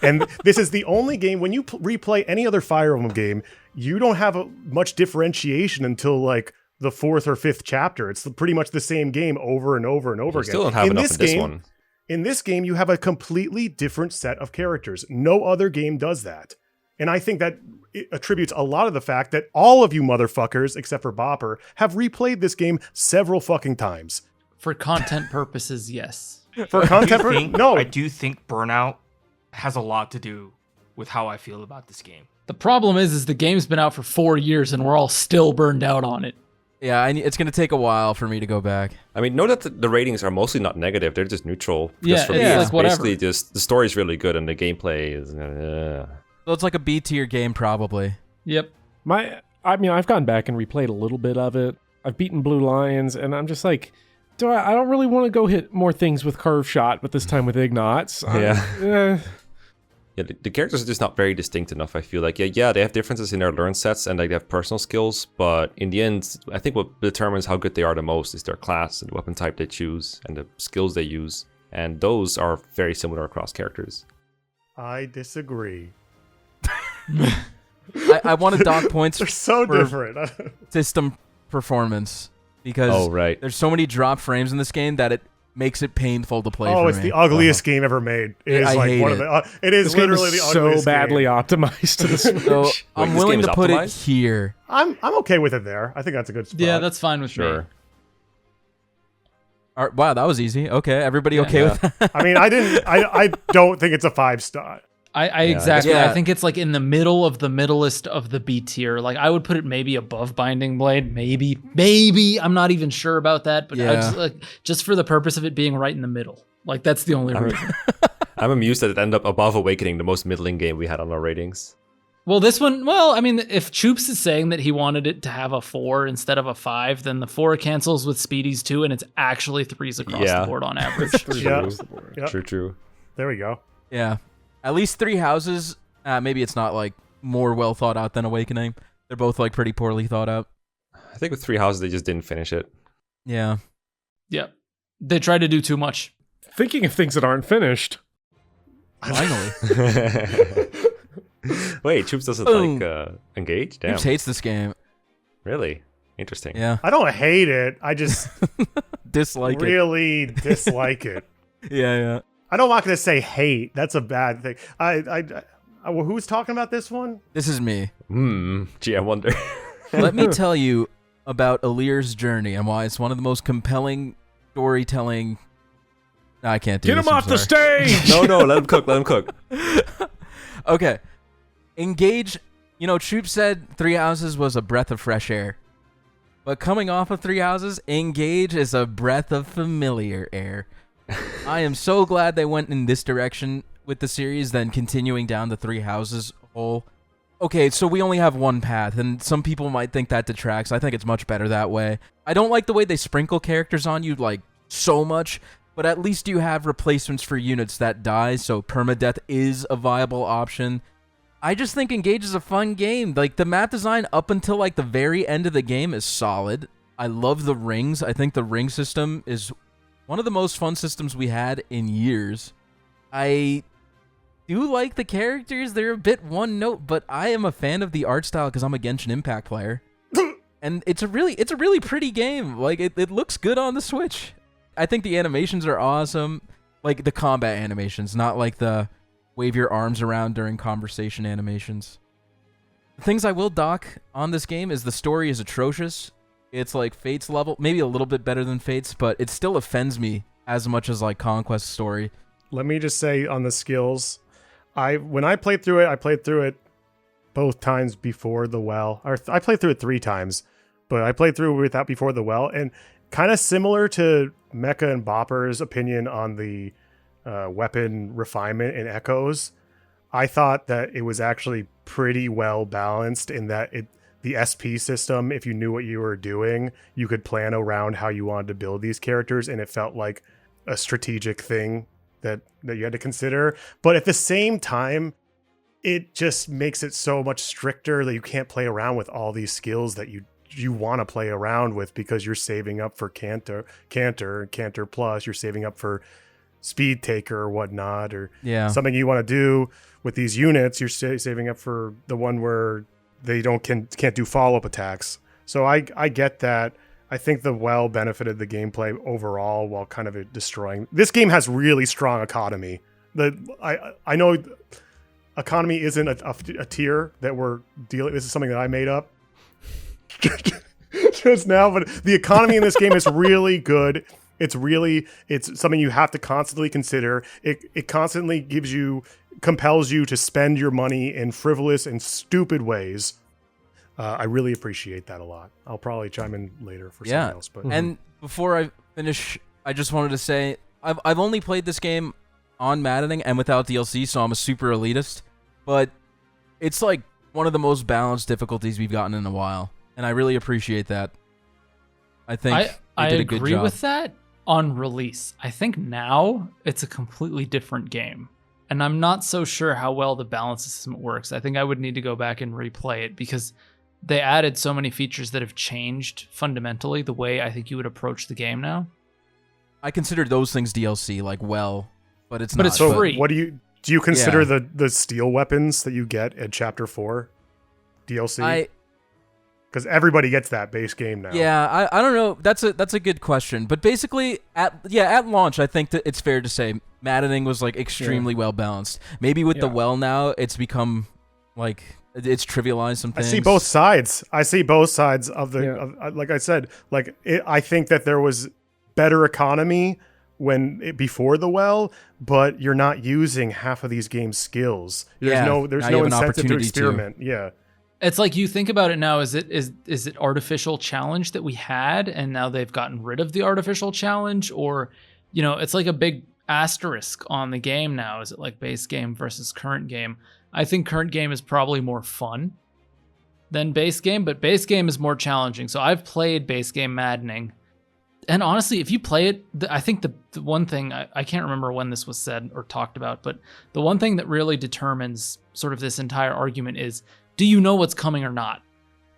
And this is the only game, when you replay any other Fire Emblem game, you don't have much differentiation until like the 4th or 5th chapter. It's pretty much the same game over and over and over again. Still don't have enough in this one. In this game, you have a completely different set of characters. No other game does that. And I think that it attributes a lot of the fact that all of you motherfuckers, except for Bopper, have replayed this game several fucking times. for content purposes, yes. For content I do think Burnout has a lot to do with how I feel about this game. The problem is the game's been out for 4 years and we're all still burned out on it. Yeah, it's going to take a while for me to go back. I mean, note that the ratings are mostly not negative; they're just neutral. Yeah, Just for it's me, like whatever. basically just the story's really good and the gameplay is. So it's like a B tier game, probably. Yep. I mean, I've gone back and replayed a little bit of it. I've beaten Blue Lions, and I'm just like, I don't really want to go hit more things with Curve Shot, but this time with Ignots. Yeah, the characters are just not very distinct enough, I feel like. Yeah, they have differences in their learn sets and like they have personal skills, but in the end, I think what determines how good they are the most is their class and the weapon type they choose and the skills they use. And those are very similar across characters. I disagree. I want to dock points They're so for different. system performance because right. there's so many drop frames in this game that it makes it painful to play for it's me. the ugliest game ever made. It is I like hate one of it. the. It is This game literally is the so ugliest badly game. optimized to the Switch. So I'm this willing game to is put it optimized? here. I'm okay with it there. I think that's a good spot. Yeah, that's fine with me. Sure. All right, wow, that was easy. Okay, everybody okay with that? I mean, I don't think it's a 5-star. I exactly. Yeah. I think it's like in the middle of the middlest of the B tier. Like I would put it maybe above Binding Blade. Maybe. I'm not even sure about that. But Yeah. just for the purpose of it being right in the middle. Like that's the only reason. I'm amused that it ended up above Awakening, the most middling game we had on our ratings. Well, this one. Well, I mean, if Choops is saying that he wanted it to have a 4 instead of a 5, then the 4 cancels with Speedy's 2, and it's actually 3s across Yeah. the board on average. Yeah. Yep. True. There we go. Yeah. At least 3 houses. Maybe it's not like more well thought out than Awakening. They're both like pretty poorly thought out. I think with 3 houses, they just didn't finish it. Yeah. Yep. They tried to do too much. Thinking of things that aren't finished. Finally. Wait, Choops doesn't Boom. like Engage? Damn. Choops hates this game. Really? Interesting. Yeah. I don't hate it. I just Dislike it. really dislike it. Yeah. I'm not going to say hate. That's a bad thing. Who's talking about this one? This is me. Gee, I wonder. Let me tell you about Alir's journey and why it's one of the most compelling storytelling. I can't do Get this. him I'm off the sorry. stage! No, let him cook. Okay. Engage, You know, Choops said Three Houses was a breath of fresh air. But coming off of Three Houses, Engage is a breath of familiar air. I am so glad they went in this direction with the series than continuing down the Three Houses hole. Okay, so we only have one path, and some people might think that detracts. I think it's much better that way. I don't like the way they sprinkle characters on you, like, so much, but at least you have replacements for units that die, so permadeath is a viable option. I just think Engage is a fun game. Like, the map design up until, like, the very end of the game is solid. I love the rings. I think the ring system is one of the most fun systems we had in years. I do like the characters. They're a bit one note, but I am a fan of the art style because I'm a Genshin Impact player. And it's a really pretty game. Like, it looks good on the Switch. I think the animations are awesome. Like, the combat animations, not like the wave your arms around during conversation animations. The things I will dock on this game is the story is atrocious. It's like Fate's level, maybe a little bit better than Fate's, but it still offends me as much as like Conquest's story. Let me just say on the skills, when I played through it both times before the well. Or I played through it 3 times, but I played through it without before the well, and kind of similar to Mekkah and Bopper's opinion on the weapon refinement and echoes. I thought that it was actually pretty well balanced in that the SP system, if you knew what you were doing, you could plan around how you wanted to build these characters, and it felt like a strategic thing that you had to consider. But at the same time, it just makes it so much stricter that you can't play around with all these skills that you want to play around with because you're saving up for Canter Plus, you're saving up for Speed Taker or whatnot, or something you want to do with these units. You're saving up for the one where they can't do follow-up attacks. So I get that. I think the well benefited the gameplay overall while kind of destroying. This game has really strong economy. I know economy isn't a tier that we're dealing. This is something that I made up just now, but the economy in this game is really good. It's something you have to constantly consider. It constantly compels you to spend your money in frivolous and stupid ways. I really appreciate that a lot. I'll probably chime in later for something else. But And before I finish, I just wanted to say I've only played this game on maddening and without DLC, so I'm a super elitist. But it's like one of the most balanced difficulties we've gotten in a while, and I really appreciate that. I think I they did a good agree job. with that on release. I think now it's a completely different game. And I'm not so sure how well the balance system works. I think I would need to go back and replay it because they added so many features that have changed fundamentally the way I think you would approach the game now. I consider those things DLC, like but it's not. But it's so free. what do you consider the steel weapons that you get at Chapter 4 DLC? Because everybody gets that base game now. Yeah, I don't know. That's a good question. But basically, at launch, I think that it's fair to say maddening was like extremely well balanced. Maybe with the well now, it's become like it's trivialized some things. I see both sides. Of the like I said, I think that there was better economy before the well, but you're not using half of these games' skills. There's no incentive to experiment. Yeah. It's like you think about it now, is it artificial challenge that we had and now they've gotten rid of the artificial challenge? Or, it's like a big asterisk on the game now. Is it like base game versus current game? I think current game is probably more fun than base game, but base game is more challenging. So I've played base game maddening. And honestly, if you play it, I think the one thing, I can't remember when this was said or talked about, but the one thing that really determines sort of this entire argument is, do you know what's coming or not?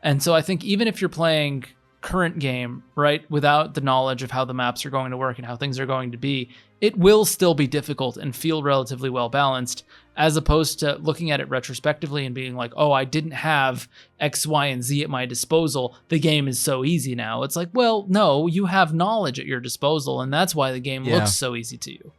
And so I think even if you're playing current game, right, without the knowledge of how the maps are going to work and how things are going to be, it will still be difficult and feel relatively well balanced, as opposed to looking at it retrospectively and being like, oh, I didn't have X, Y, and Z at my disposal. The game is so easy now. It's like, well, no, you have knowledge at your disposal, and that's why the game looks so easy to you.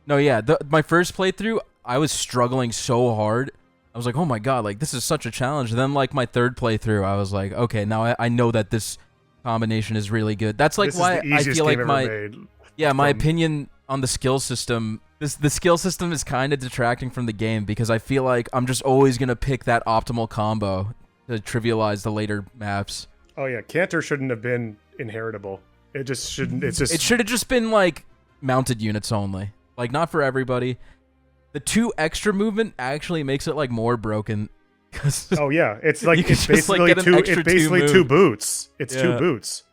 No, yeah. My first playthrough, I was struggling so hard. I was like, oh my god, like this is such a challenge. And then like my third playthrough, I was like, okay, now I know that this combination is really good. That's like why I feel like my opinion on the skill system the skill system is kind of detracting from the game because I feel like I'm just always gonna pick that optimal combo to trivialize the later maps. Oh yeah, Cantor shouldn't have been inheritable. It just shouldn't. It's just. It should have just been like mounted units only, like not for everybody. The 2 extra movement actually makes it like more broken. Oh yeah, it's like it's just, like, basically get an two. extra It's basically two 2 boots. It's 2 boots.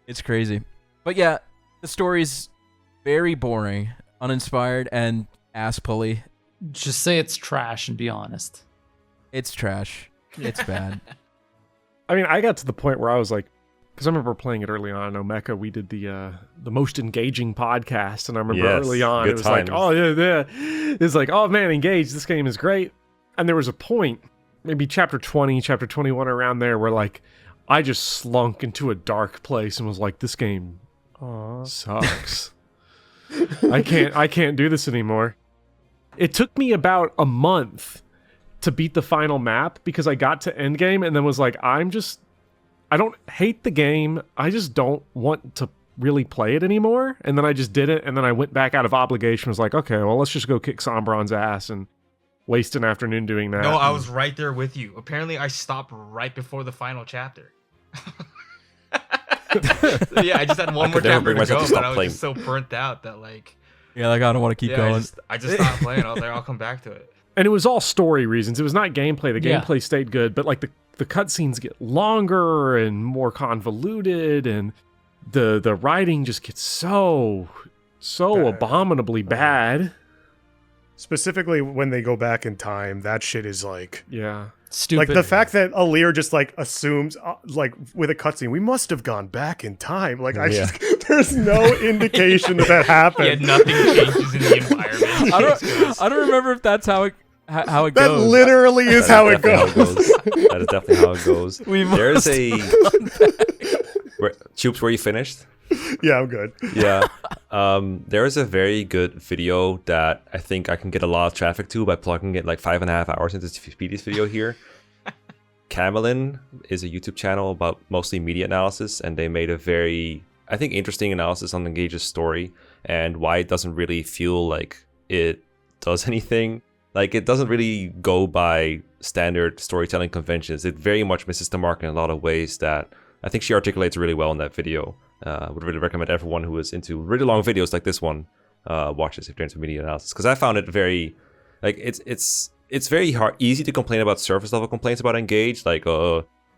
It's crazy. But yeah, the story's very boring, uninspired, and ass pulley. Just say it's trash and be honest. It's trash. It's bad. I mean, I got to the point where I was like, because I remember playing it early on. Mecca, we did the most engaging podcast, and I remember early on good it was times. like, oh yeah, it's like, oh man, engaged. This game is great. And there was a point, maybe chapter 20, chapter 21, around there, where like I just slunk into a dark place and was like, this game sucks. I can't do this anymore. It took me about a month to beat the final map because I got to endgame and then was like, I don't hate the game. I just don't want to really play it anymore. And then I just did it. And then I went back out of obligation. Was like, okay, well, let's just go kick Sombron's ass and waste an afternoon doing that. No, I was right there with you. Apparently, I stopped right before the final chapter. So, yeah, I just had one more chapter to go, but I was just so burnt out that like. Yeah, like I don't want to keep going. I just stopped playing. I was like, I'll come back to it. And it was all story reasons. It was not gameplay. The gameplay stayed good, but like the cutscenes get longer and more convoluted, and the writing just gets so abominably bad. Specifically, when they go back in time, that shit is like, Stupid. like the fact that Alir just like assumes, like with a cutscene, we must have gone back in time. Like there's no indication that happened. Yeah, nothing changes in the environment. I don't remember if that's how it That goes. literally is how it goes. That is definitely how it goes. There's a Choops, were you finished? Yeah, I'm good. Yeah. There is a very good video that I think I can get a lot of traffic to by plugging it like 5.5 hours into Speedy's video here. Camelin is a YouTube channel about mostly media analysis, and they made a very, I think, interesting analysis on Engage's story and why it doesn't really feel like it does anything. Like, it doesn't really go by standard storytelling conventions. It very much misses the mark in a lot of ways that I think she articulates really well in that video. Would really recommend everyone who is into really long videos like this one watch this if they're into media analysis, because I found it very, like, it's very easy to complain about surface level complaints about Engage, like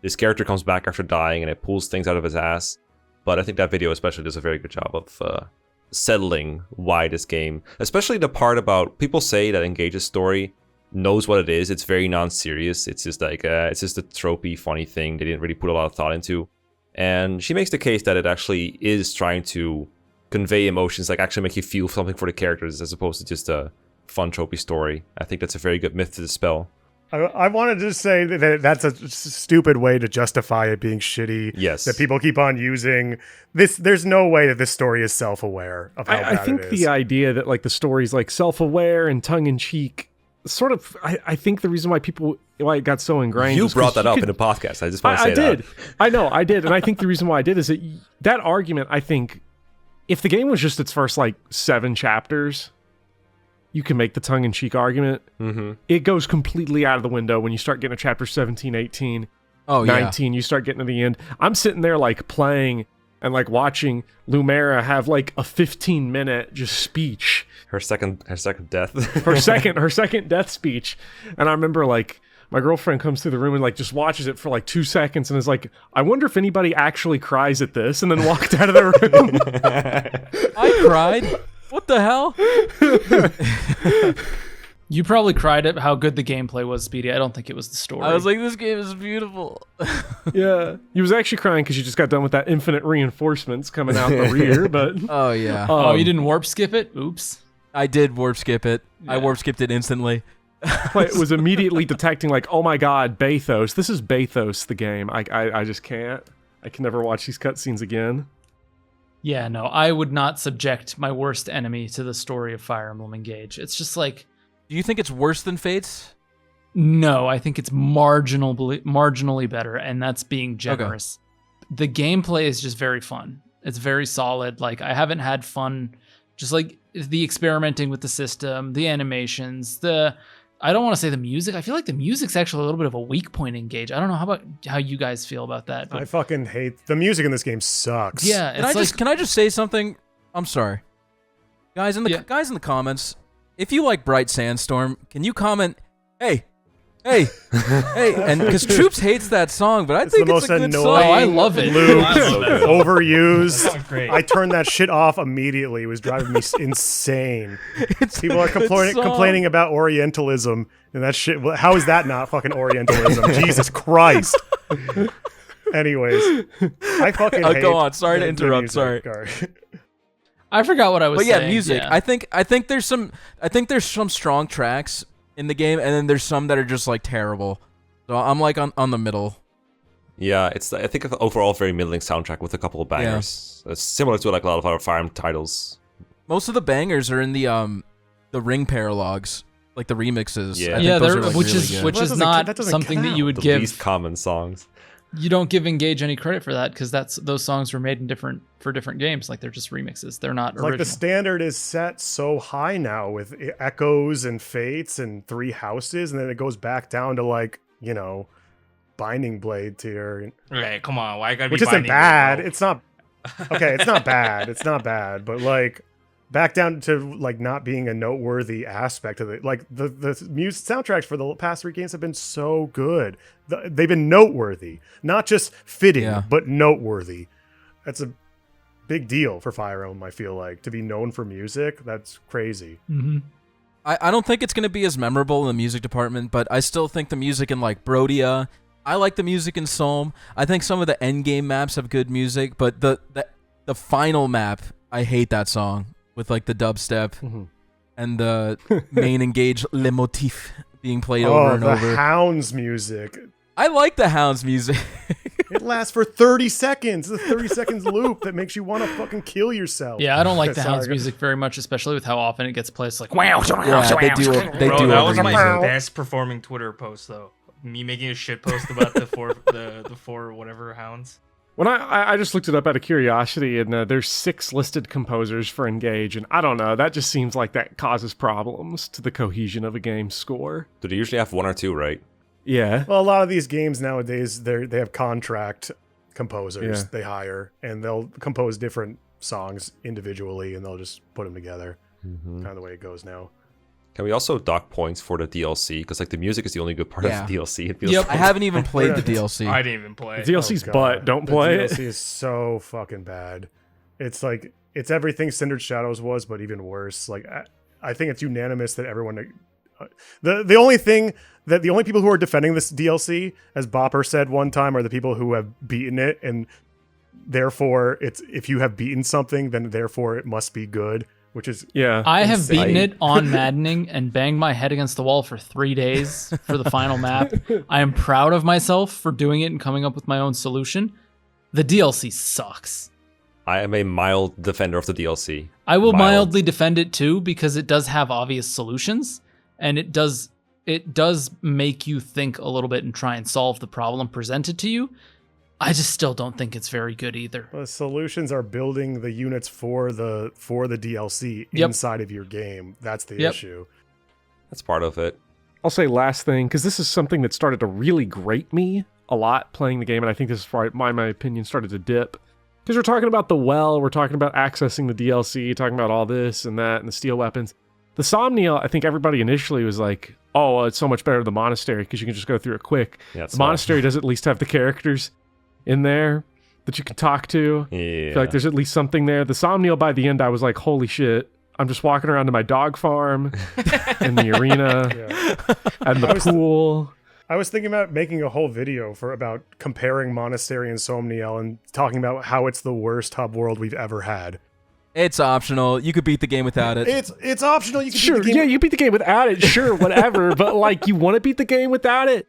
this character comes back after dying and it pulls things out of his ass. But I think that video especially does a very good job of settling why this game, especially the part about people say that Engage's story knows what it is. It's very non-serious. It's just like it's just a tropey, funny thing they didn't really put a lot of thought into. And she makes the case that it actually is trying to convey emotions, like actually make you feel something for the characters as opposed to just a fun tropey story. I think that's a very good myth to dispel. I wanted to say that that's a stupid way to justify it being shitty. Yes. That people keep on using. There's no way that this story is self-aware of how bad I think it is. the idea that like the story's like self-aware and tongue-in-cheek, sort of, I think the reason why it got so ingrained. You is brought 'cause that up could- in the podcast. I just want to say I did. that. I know, I did. And I think the reason why I did is that argument, I think, if the game was just its first like 7 chapters, you can make the tongue-in-cheek argument. Mm-hmm. It goes completely out of the window when you start getting to chapter 17, 18, 19. You start getting to the end. I'm sitting there like playing and like watching Lumera have like a 15-minute just speech. Her second death. her second death speech. And I remember like my girlfriend comes through the room and like just watches it for like 2 seconds and is like, I wonder if anybody actually cries at this, and then walked out of the room. I cried. What the hell? You probably cried at how good the gameplay was, Speedy. I don't think it was the story. I was like, this game is beautiful. Yeah. You was actually crying because you just got done with that infinite reinforcements coming out the rear, but... Oh, yeah. oh, you didn't warp skip it? Oops. I did warp skip it. I Yeah. warp skipped it instantly. It was immediately detecting like, oh my god, Bathos. This is Bathos, the game. I just can't. I can never watch these cutscenes again. Yeah, no, I would not subject my worst enemy to the story of Fire Emblem Engage. It's just like... Do you think it's worse than Fates? No, I think it's marginally better, and that's being generous. The gameplay is just very fun. It's very solid. Like, I haven't had fun Just like the experimenting with the system, the animations, I don't want to say the music. I feel like the music's actually a little bit of a weak point in Gage. I don't know how you guys feel about that. But I fucking hate the music in this game. Sucks. yeah, Can I just say something? I'm sorry, guys in the comments. If you like Bright Sandstorm, can you comment? Hey, hey, and because Choops hates that song, but I think it's a good annoying, song. Oh, I love it. Looped, I love that. overused. That sounds great. I turned that shit off immediately. It was driving me insane. People are good song. complaining about Orientalism and that shit. Well, how is that not fucking Orientalism? Jesus Christ. Anyways, I fucking hate go on. Sorry to the interrupt. music. Sorry. I forgot what I was But saying. yeah, music. Yeah. I think there's some strong tracks in the game, and then there's some that are just like terrible. So I'm like on the middle. Yeah, I think an overall very middling soundtrack with a couple of bangers. It's similar to like a lot of our Fire Emblem titles. Most of the bangers are in the ring paralogs, like the remixes. Yeah. I think Yeah, those are, like, which really is good. which Well, is that not doesn't something that you count. would The give. least common songs. You don't give Engage any credit for that because those songs were made for different games. Like they're just remixes. They're not original. Like the standard is set so high now with echoes and fates and 3 houses, and then it goes back down to like, Binding Blade tier, Right, come on. Why I gotta be which isn't Binding Blade, bad. bro? It's not okay. It's not bad. It's not bad, but like back down to like not being a noteworthy aspect of it. Like the music soundtracks for the past 3 games have been so good. They've been noteworthy, not just fitting, but noteworthy. That's a big deal for Fire Emblem. I feel like to be known for music. That's crazy. Mm-hmm. I don't think it's going to be as memorable in the music department, but I still think the music in like Brodia. I like the music in Sohm. I think some of the endgame maps have good music, but the final map, I hate that song with like the dubstep and the main Engage Le Motif being played over and the over. Hounds music. I like the Hounds music. It lasts for 30 seconds. It's a 30 seconds loop that makes you want to fucking kill yourself. Yeah, I don't like the Sorry. Hounds music very much, especially with how often it gets played. It's like wow, Yeah, they do. They Bro, do. that was my overuse it. best performing Twitter post though. Me making a shit post about the four whatever hounds. When I just looked it up out of curiosity, and there's 6 listed composers for Engage, and I don't know, that just seems like that causes problems to the cohesion of a game's score. Do they usually have 1 or 2, right? Yeah. Well, a lot of these games nowadays, they have contract composers Yeah. they hire, and they'll compose different songs individually, and they'll just put them together. Kind of the way it goes now. Can we also dock points for the DLC? Because like the music is the only good part Yeah. of the DLC. It feels Yep. I haven't even played the DLC. I didn't even play. The DLC's Oh, God. butt. Don't The play DLC it. is so fucking bad. It's like it's everything Cindered Shadows was, but even worse. Like I think it's unanimous that everyone. The only people who are defending this DLC, as Bopper said one time, are the people who have beaten it, and therefore it's if you have beaten something, then therefore it must be good. Which is Yeah. I have Insane. beaten it on Maddening and banged my head against the wall for 3 days for the final map. I am proud of myself for doing it and coming up with my own solution. The DLC sucks. I am a mild defender of the DLC. I will Mild. mildly defend it too because it does have obvious solutions and it does make you think a little bit and try and solve the problem presented to you. I just still don't think it's very good either. the solutions are building the units for the DLC inside of your game. That's the issue. That's part of it. I'll say last thing, because this is something that started to really grate me a lot playing the game, and I think this is why my opinion started to dip. Because we're talking about the well, we're talking about accessing the DLC, talking about all this and that, and the steel weapons. The Somniel, I think everybody initially was like, oh, well, it's so much better than the Monastery, because you can just go through it quick. Yeah, it's The Monastery does at least have the characters in there that you can talk to. Yeah. I feel like there's at least something there. The Somniel, by the end, I was like, holy shit. I'm just walking around to my dog farm and the arena and the pool. I was thinking about making a whole video about comparing Monastery and Somniel and talking about how it's the worst hub world we've ever had. It's optional. You could beat the game without it. It's optional. You can Sure, beat the game. yeah, you beat the game without it. Sure, whatever. But like, you want to beat the game without it?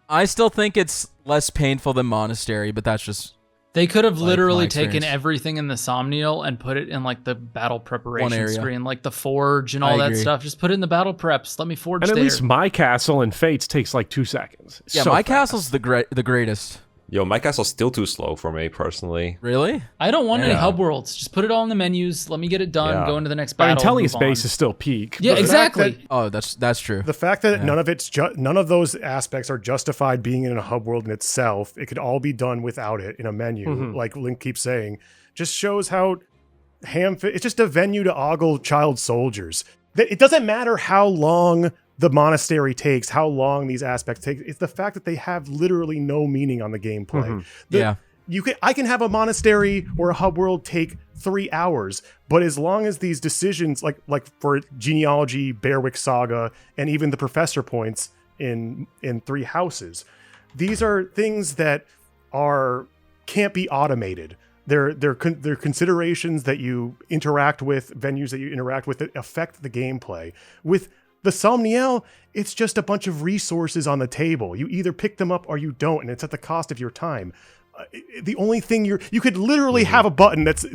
I still think it's less painful than Monastery, but that's just They could have Like, literally my taken experience. everything in the Somniel and put it in like the battle preparation area. screen, like the forge and I all that agree. stuff. Just put it in the battle preps. Let me forge And at there. least my castle in Fates takes like 2 seconds. yeah. So my fast. castle's the greatest. Yo, my castle's still too slow for me personally. Really? I don't want any Yeah. hub worlds. Just put it all in the menus. Let me get it done. Yeah. Go into the next I battle. mean, telling move space on. is still peak. Yeah, The fact exactly. Oh, that's true. The fact that Yeah. none of those aspects are justified being in a hub world in itself, it could all be done without it in a menu, like Link keeps saying, just shows how it's just a venue to ogle child soldiers. It doesn't matter how long the monastery takes, how long these aspects take. It's the fact that they have literally no meaning on the gameplay. Yeah. I can have a monastery or a hub world take 3 hours, but as long as these decisions, like for Genealogy, Bearwick Saga, and even the professor points in Three Houses, these are things that can't be automated. They're considerations that you interact with, venues that you interact with that affect the gameplay. With the Somniel, it's just a bunch of resources on the table. You either pick them up or you don't, and it's at the cost of your time. The only thing you could literally have a button that's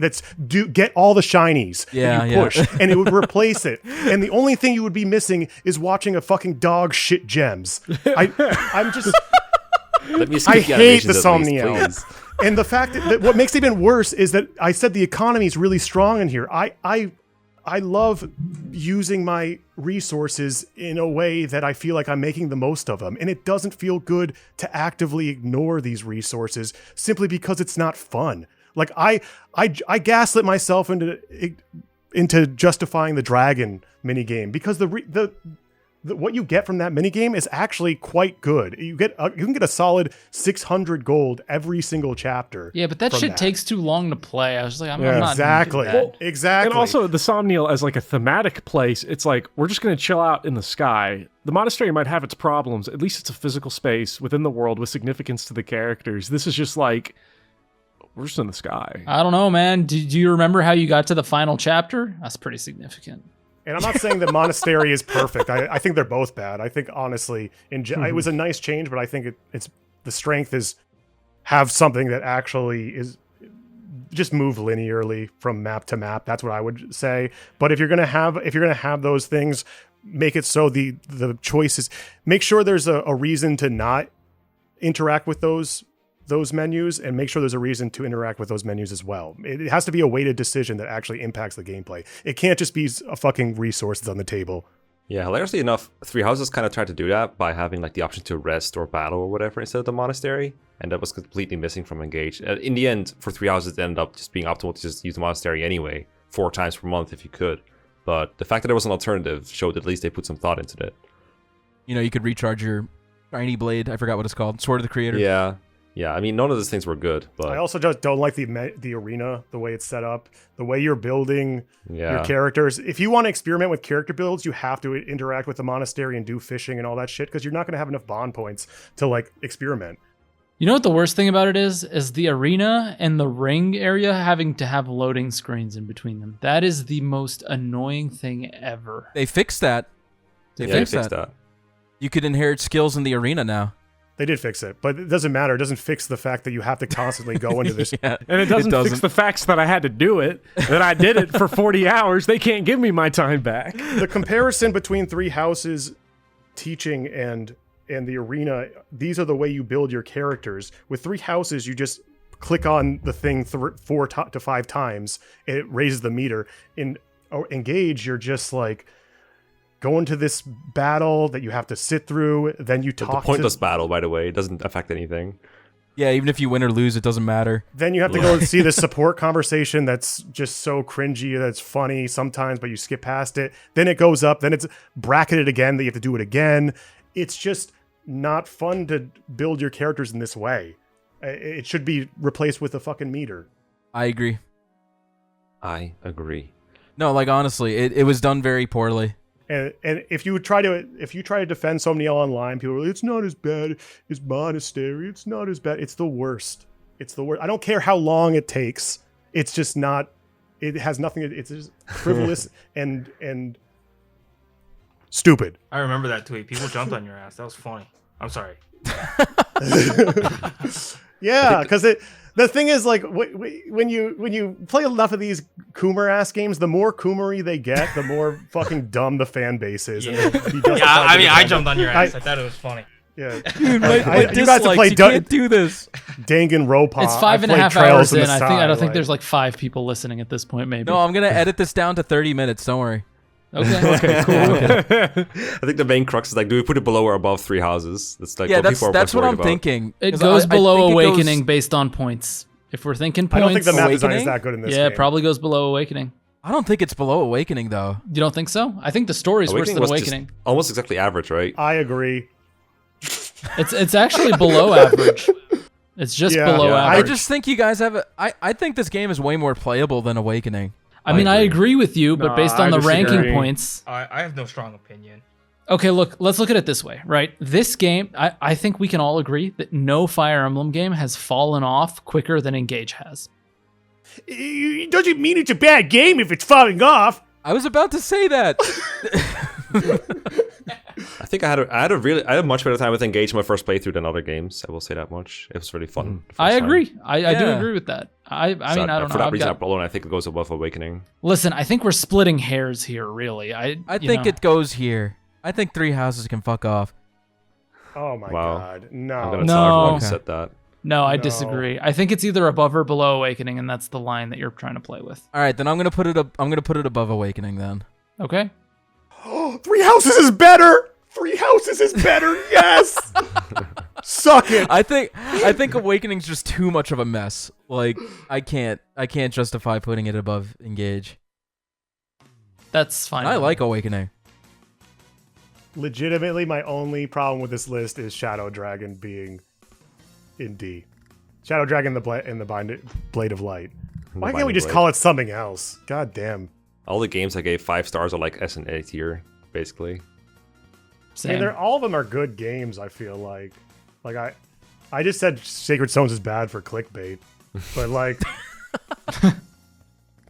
get all the shinies that you push, and it would replace it. And the only thing you would be missing is watching a fucking dog shit gems. I'm just Let me I skip hate animations the at least, Somniel. please. And the fact that what makes it even worse is that I said the economy is really strong in here. I love using my resources in a way that I feel like I'm making the most of them. And it doesn't feel good to actively ignore these resources simply because it's not fun. Like I gaslit myself into justifying the dragon minigame because the what you get from that minigame is actually quite good. You can get a solid 600 gold every single chapter. Yeah, but that from shit takes too long to play. I was like, I'm not exactly. doing that. Well, exactly. And also, the Somniel as like a thematic place, it's like, we're just going to chill out in the sky. The monastery might have its problems. At least it's a physical space within the world with significance to the characters. This is just like, we're just in the sky. I don't know, man. Do you remember how you got to the final chapter? That's pretty significant. And I'm not saying that Monastery is perfect. I think they're both bad. I think honestly, it was a nice change, but I think it's the strength is have something that actually is just move linearly from map to map. That's what I would say. But if you're gonna have those things, make it so the choices. Make sure there's a reason to not interact with those menus, and make sure there's a reason to interact with those menus as well. It has to be a weighted decision that actually impacts the gameplay. It can't just be a fucking resources on the table. Yeah, hilariously enough, Three Houses kind of tried to do that by having like the option to rest or battle or whatever instead of the monastery, and that was completely missing from Engage. In the end, for Three Houses, it ended up just being optimal to just use the monastery anyway, 4 times per month if you could. But the fact that there was an alternative showed at least they put some thought into it. You know, you could recharge your shiny blade. I forgot what it's called. Sword of the Creator. Yeah, I mean, none of those things were good, but I also just don't like the arena, the way it's set up, the way you're building your characters. If you want to experiment with character builds, you have to interact with the monastery and do fishing and all that shit, because you're not going to have enough bond points to like experiment. You know what the worst thing about it is the arena and the ring area having to have loading screens in between them. That is the most annoying thing ever. They fixed that. They fixed that. You could inherit skills in the arena now. They did fix it, but it doesn't matter. It doesn't fix the fact that you have to constantly go into this. Yeah, And it doesn't fix the facts that I had to do it, that I did it for 40 hours. They can't give me my time back. The comparison between Three Houses teaching and the arena, these are the way you build your characters. With Three Houses, you just click on the thing 4 to 5 times, and it raises the meter. In Engage, you're just like go into this battle that you have to sit through, then you talk the pointless battle, by the way, it doesn't affect anything. Yeah, even if you win or lose, it doesn't matter. Then you have to go and see the support conversation that's just so cringy, that's funny sometimes, but you skip past it. Then it goes up, then it's bracketed again, that you have to do it again. It's just not fun to build your characters in this way. It should be replaced with a fucking meter. I agree. No, like honestly, it was done very poorly. And if you try to defend Somniel online, people are like, it's not as bad as Monastery. It's not as bad. It's the worst. It's the worst. I don't care how long it takes. It's just not. It has nothing. It's just frivolous and stupid. I remember that tweet. People jumped on your ass. That was funny. I'm sorry. Yeah, because the thing is, like, when you play enough of these Coomer ass games, the more Coomery they get, the more fucking dumb the fan base is. Yeah, I jumped on your ass. I thought it was funny. Yeah. Dude, you guys have played can't do this. Danganronpa. It's 5.5 I've played hours Trails in. the I don't think Sky, there's like 5 people listening at this point. Maybe. No, I'm gonna edit this down to 30 minutes. Don't worry. Okay. Okay, cool. I think the main crux is like, do we put it below or above 3 houses? That's like Yeah, what people are that's what worried I'm about. thinking. It 'Cause goes I below think it goes- Awakening based on points. If we're thinking points, I don't think the map design is Awakening? that good in this yeah, game. it probably goes below Awakening. I don't think it's below Awakening though. You don't think so? I think the story's worse than was just Awakening. almost exactly average, right? I agree. It's actually below average. It's just Yeah. below Yeah. I average. just think you guys have. I think this game is way more playable than Awakening. I mean, I I agree with you, but No, based on I the ranking disagree. points. I have no strong opinion. Okay, look, let's look at it this way, right? This game, I think we can all agree that no Fire Emblem game has fallen off quicker than Engage has. It doesn't mean it's a bad game if it's falling off. I was about to say that. I think I had a much better time with Engage in my first playthrough than other games. I will say that much. It was really fun. the I first time. agree. I do Yeah. agree with that. I So mean, I don't for know. that reason alone, I think it goes above Awakening. Listen, I think we're splitting hairs here, really. I you think know. it goes here. I think 3 houses can fuck off. Oh my Wow. god. I'm No. gonna No. tell everyone who Okay. said that. No, I No. disagree. I think it's either above or below Awakening, and that's the line that you're trying to play with. All right, then I'm gonna put it up. I'm gonna put it above Awakening then. Okay. 3 houses is better. 3 houses is better. Yes. Suck it. I think Awakening's just too much of a mess. Like I can't justify putting it above Engage. That's fine. And I like Awakening. Legitimately, my only problem with this list is Shadow Dragon being in D. Shadow Dragon in the Blade of Light. Why can't we Binding just Blade. call it something else? God damn. All the games I gave 5 stars are like S and A tier, basically. I Same. mean, all of them are good games, I feel like. Like, I just said Sacred Stones is bad for clickbait. But, like,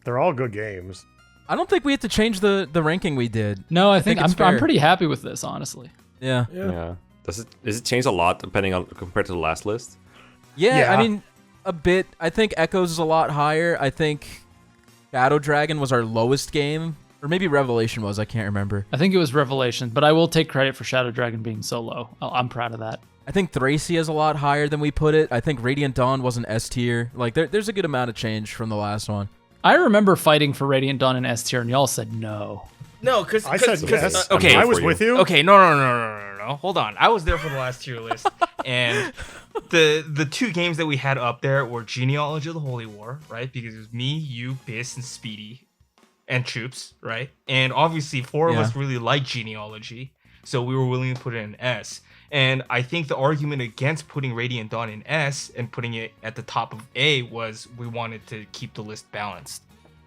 they're all good games. I don't think we have to change the ranking we did. No, I think it's I'm fair. pretty happy with this, honestly. Yeah. Yeah. Does it change a lot depending on compared to the last list? Yeah, Yeah. I mean, a bit. I think Echoes is a lot higher. I think Shadow Dragon was our lowest game. Or maybe Revelation was, I can't remember. I think it was Revelation, but I will take credit for Shadow Dragon being so low. I'm proud of that. I think Thracia is a lot higher than we put it. I think Radiant Dawn was an S tier. Like, there's a good amount of change from the last one. I remember fighting for Radiant Dawn in S tier, and y'all said no. No, because I said yes. okay, I was for you. with you. Okay, no. Hold on. I was there for the last tier list, and the 2 games that we had up there were Genealogy of the Holy War, right? Because it was me, you, Biss, and Speedy, and Choops, right? And obviously 4 of Yeah. us really like Genealogy, so we were willing to put it in S. And I think the argument against putting Radiant Dawn in S and putting it at the top of A was we wanted to keep the list balanced.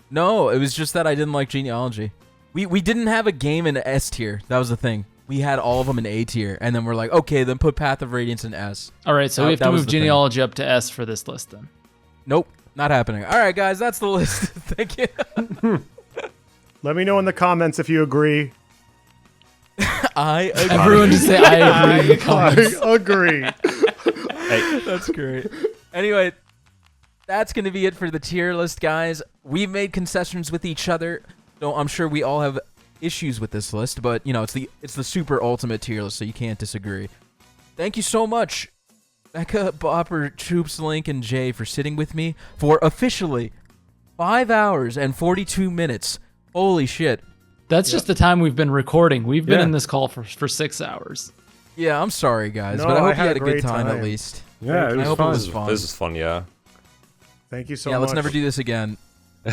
No, it was just that I didn't like Genealogy. We didn't have a game in S tier. That was the thing. We had all of them in A tier, and then we're like, okay, then put Path of Radiance in S. All right, so That- we have that to was move the thing. Genealogy up to S for this list then. Nope, not happening. All right, guys, that's the list. Thank you. Let me know in the comments if you agree. I agree. Everyone just say I agree in the I comments. agree. Hey, That's great. Anyway, that's going to be it for the tier list, guys. We've made concessions with each other. So I'm sure we all have issues with this list, but you know, it's the super ultimate tier list, so you can't disagree. Thank you so much, Mekkah, Bopper, Choops, Link, and Jay for sitting with me for officially 5 hours and 42 minutes. Holy shit. That's just the time we've been recording. We've been Yeah. in this call for 6 hours. Yeah, I'm sorry, guys, No, but I I hope had you a had a good great time at time. least. Yeah, it I was hope it fun. was fun. this is fun, yeah. Thank you so Yeah, much. let's never do this again.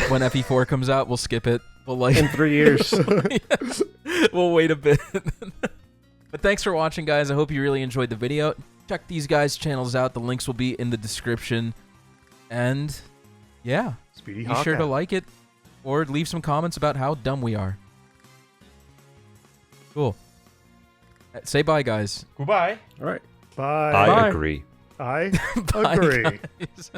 When FE4 comes out, we'll skip it. We'll like In 3 years. we'll wait a bit. But thanks for watching, guys. I hope you really enjoyed the video. Check these guys' channels out. The links will be in the description. And yeah, be SpeedyHawk sure to out. like it or leave some comments about how dumb we are. Cool. Say bye, guys. Goodbye. All right. Bye. I Bye. agree. I Bye, agree. guys.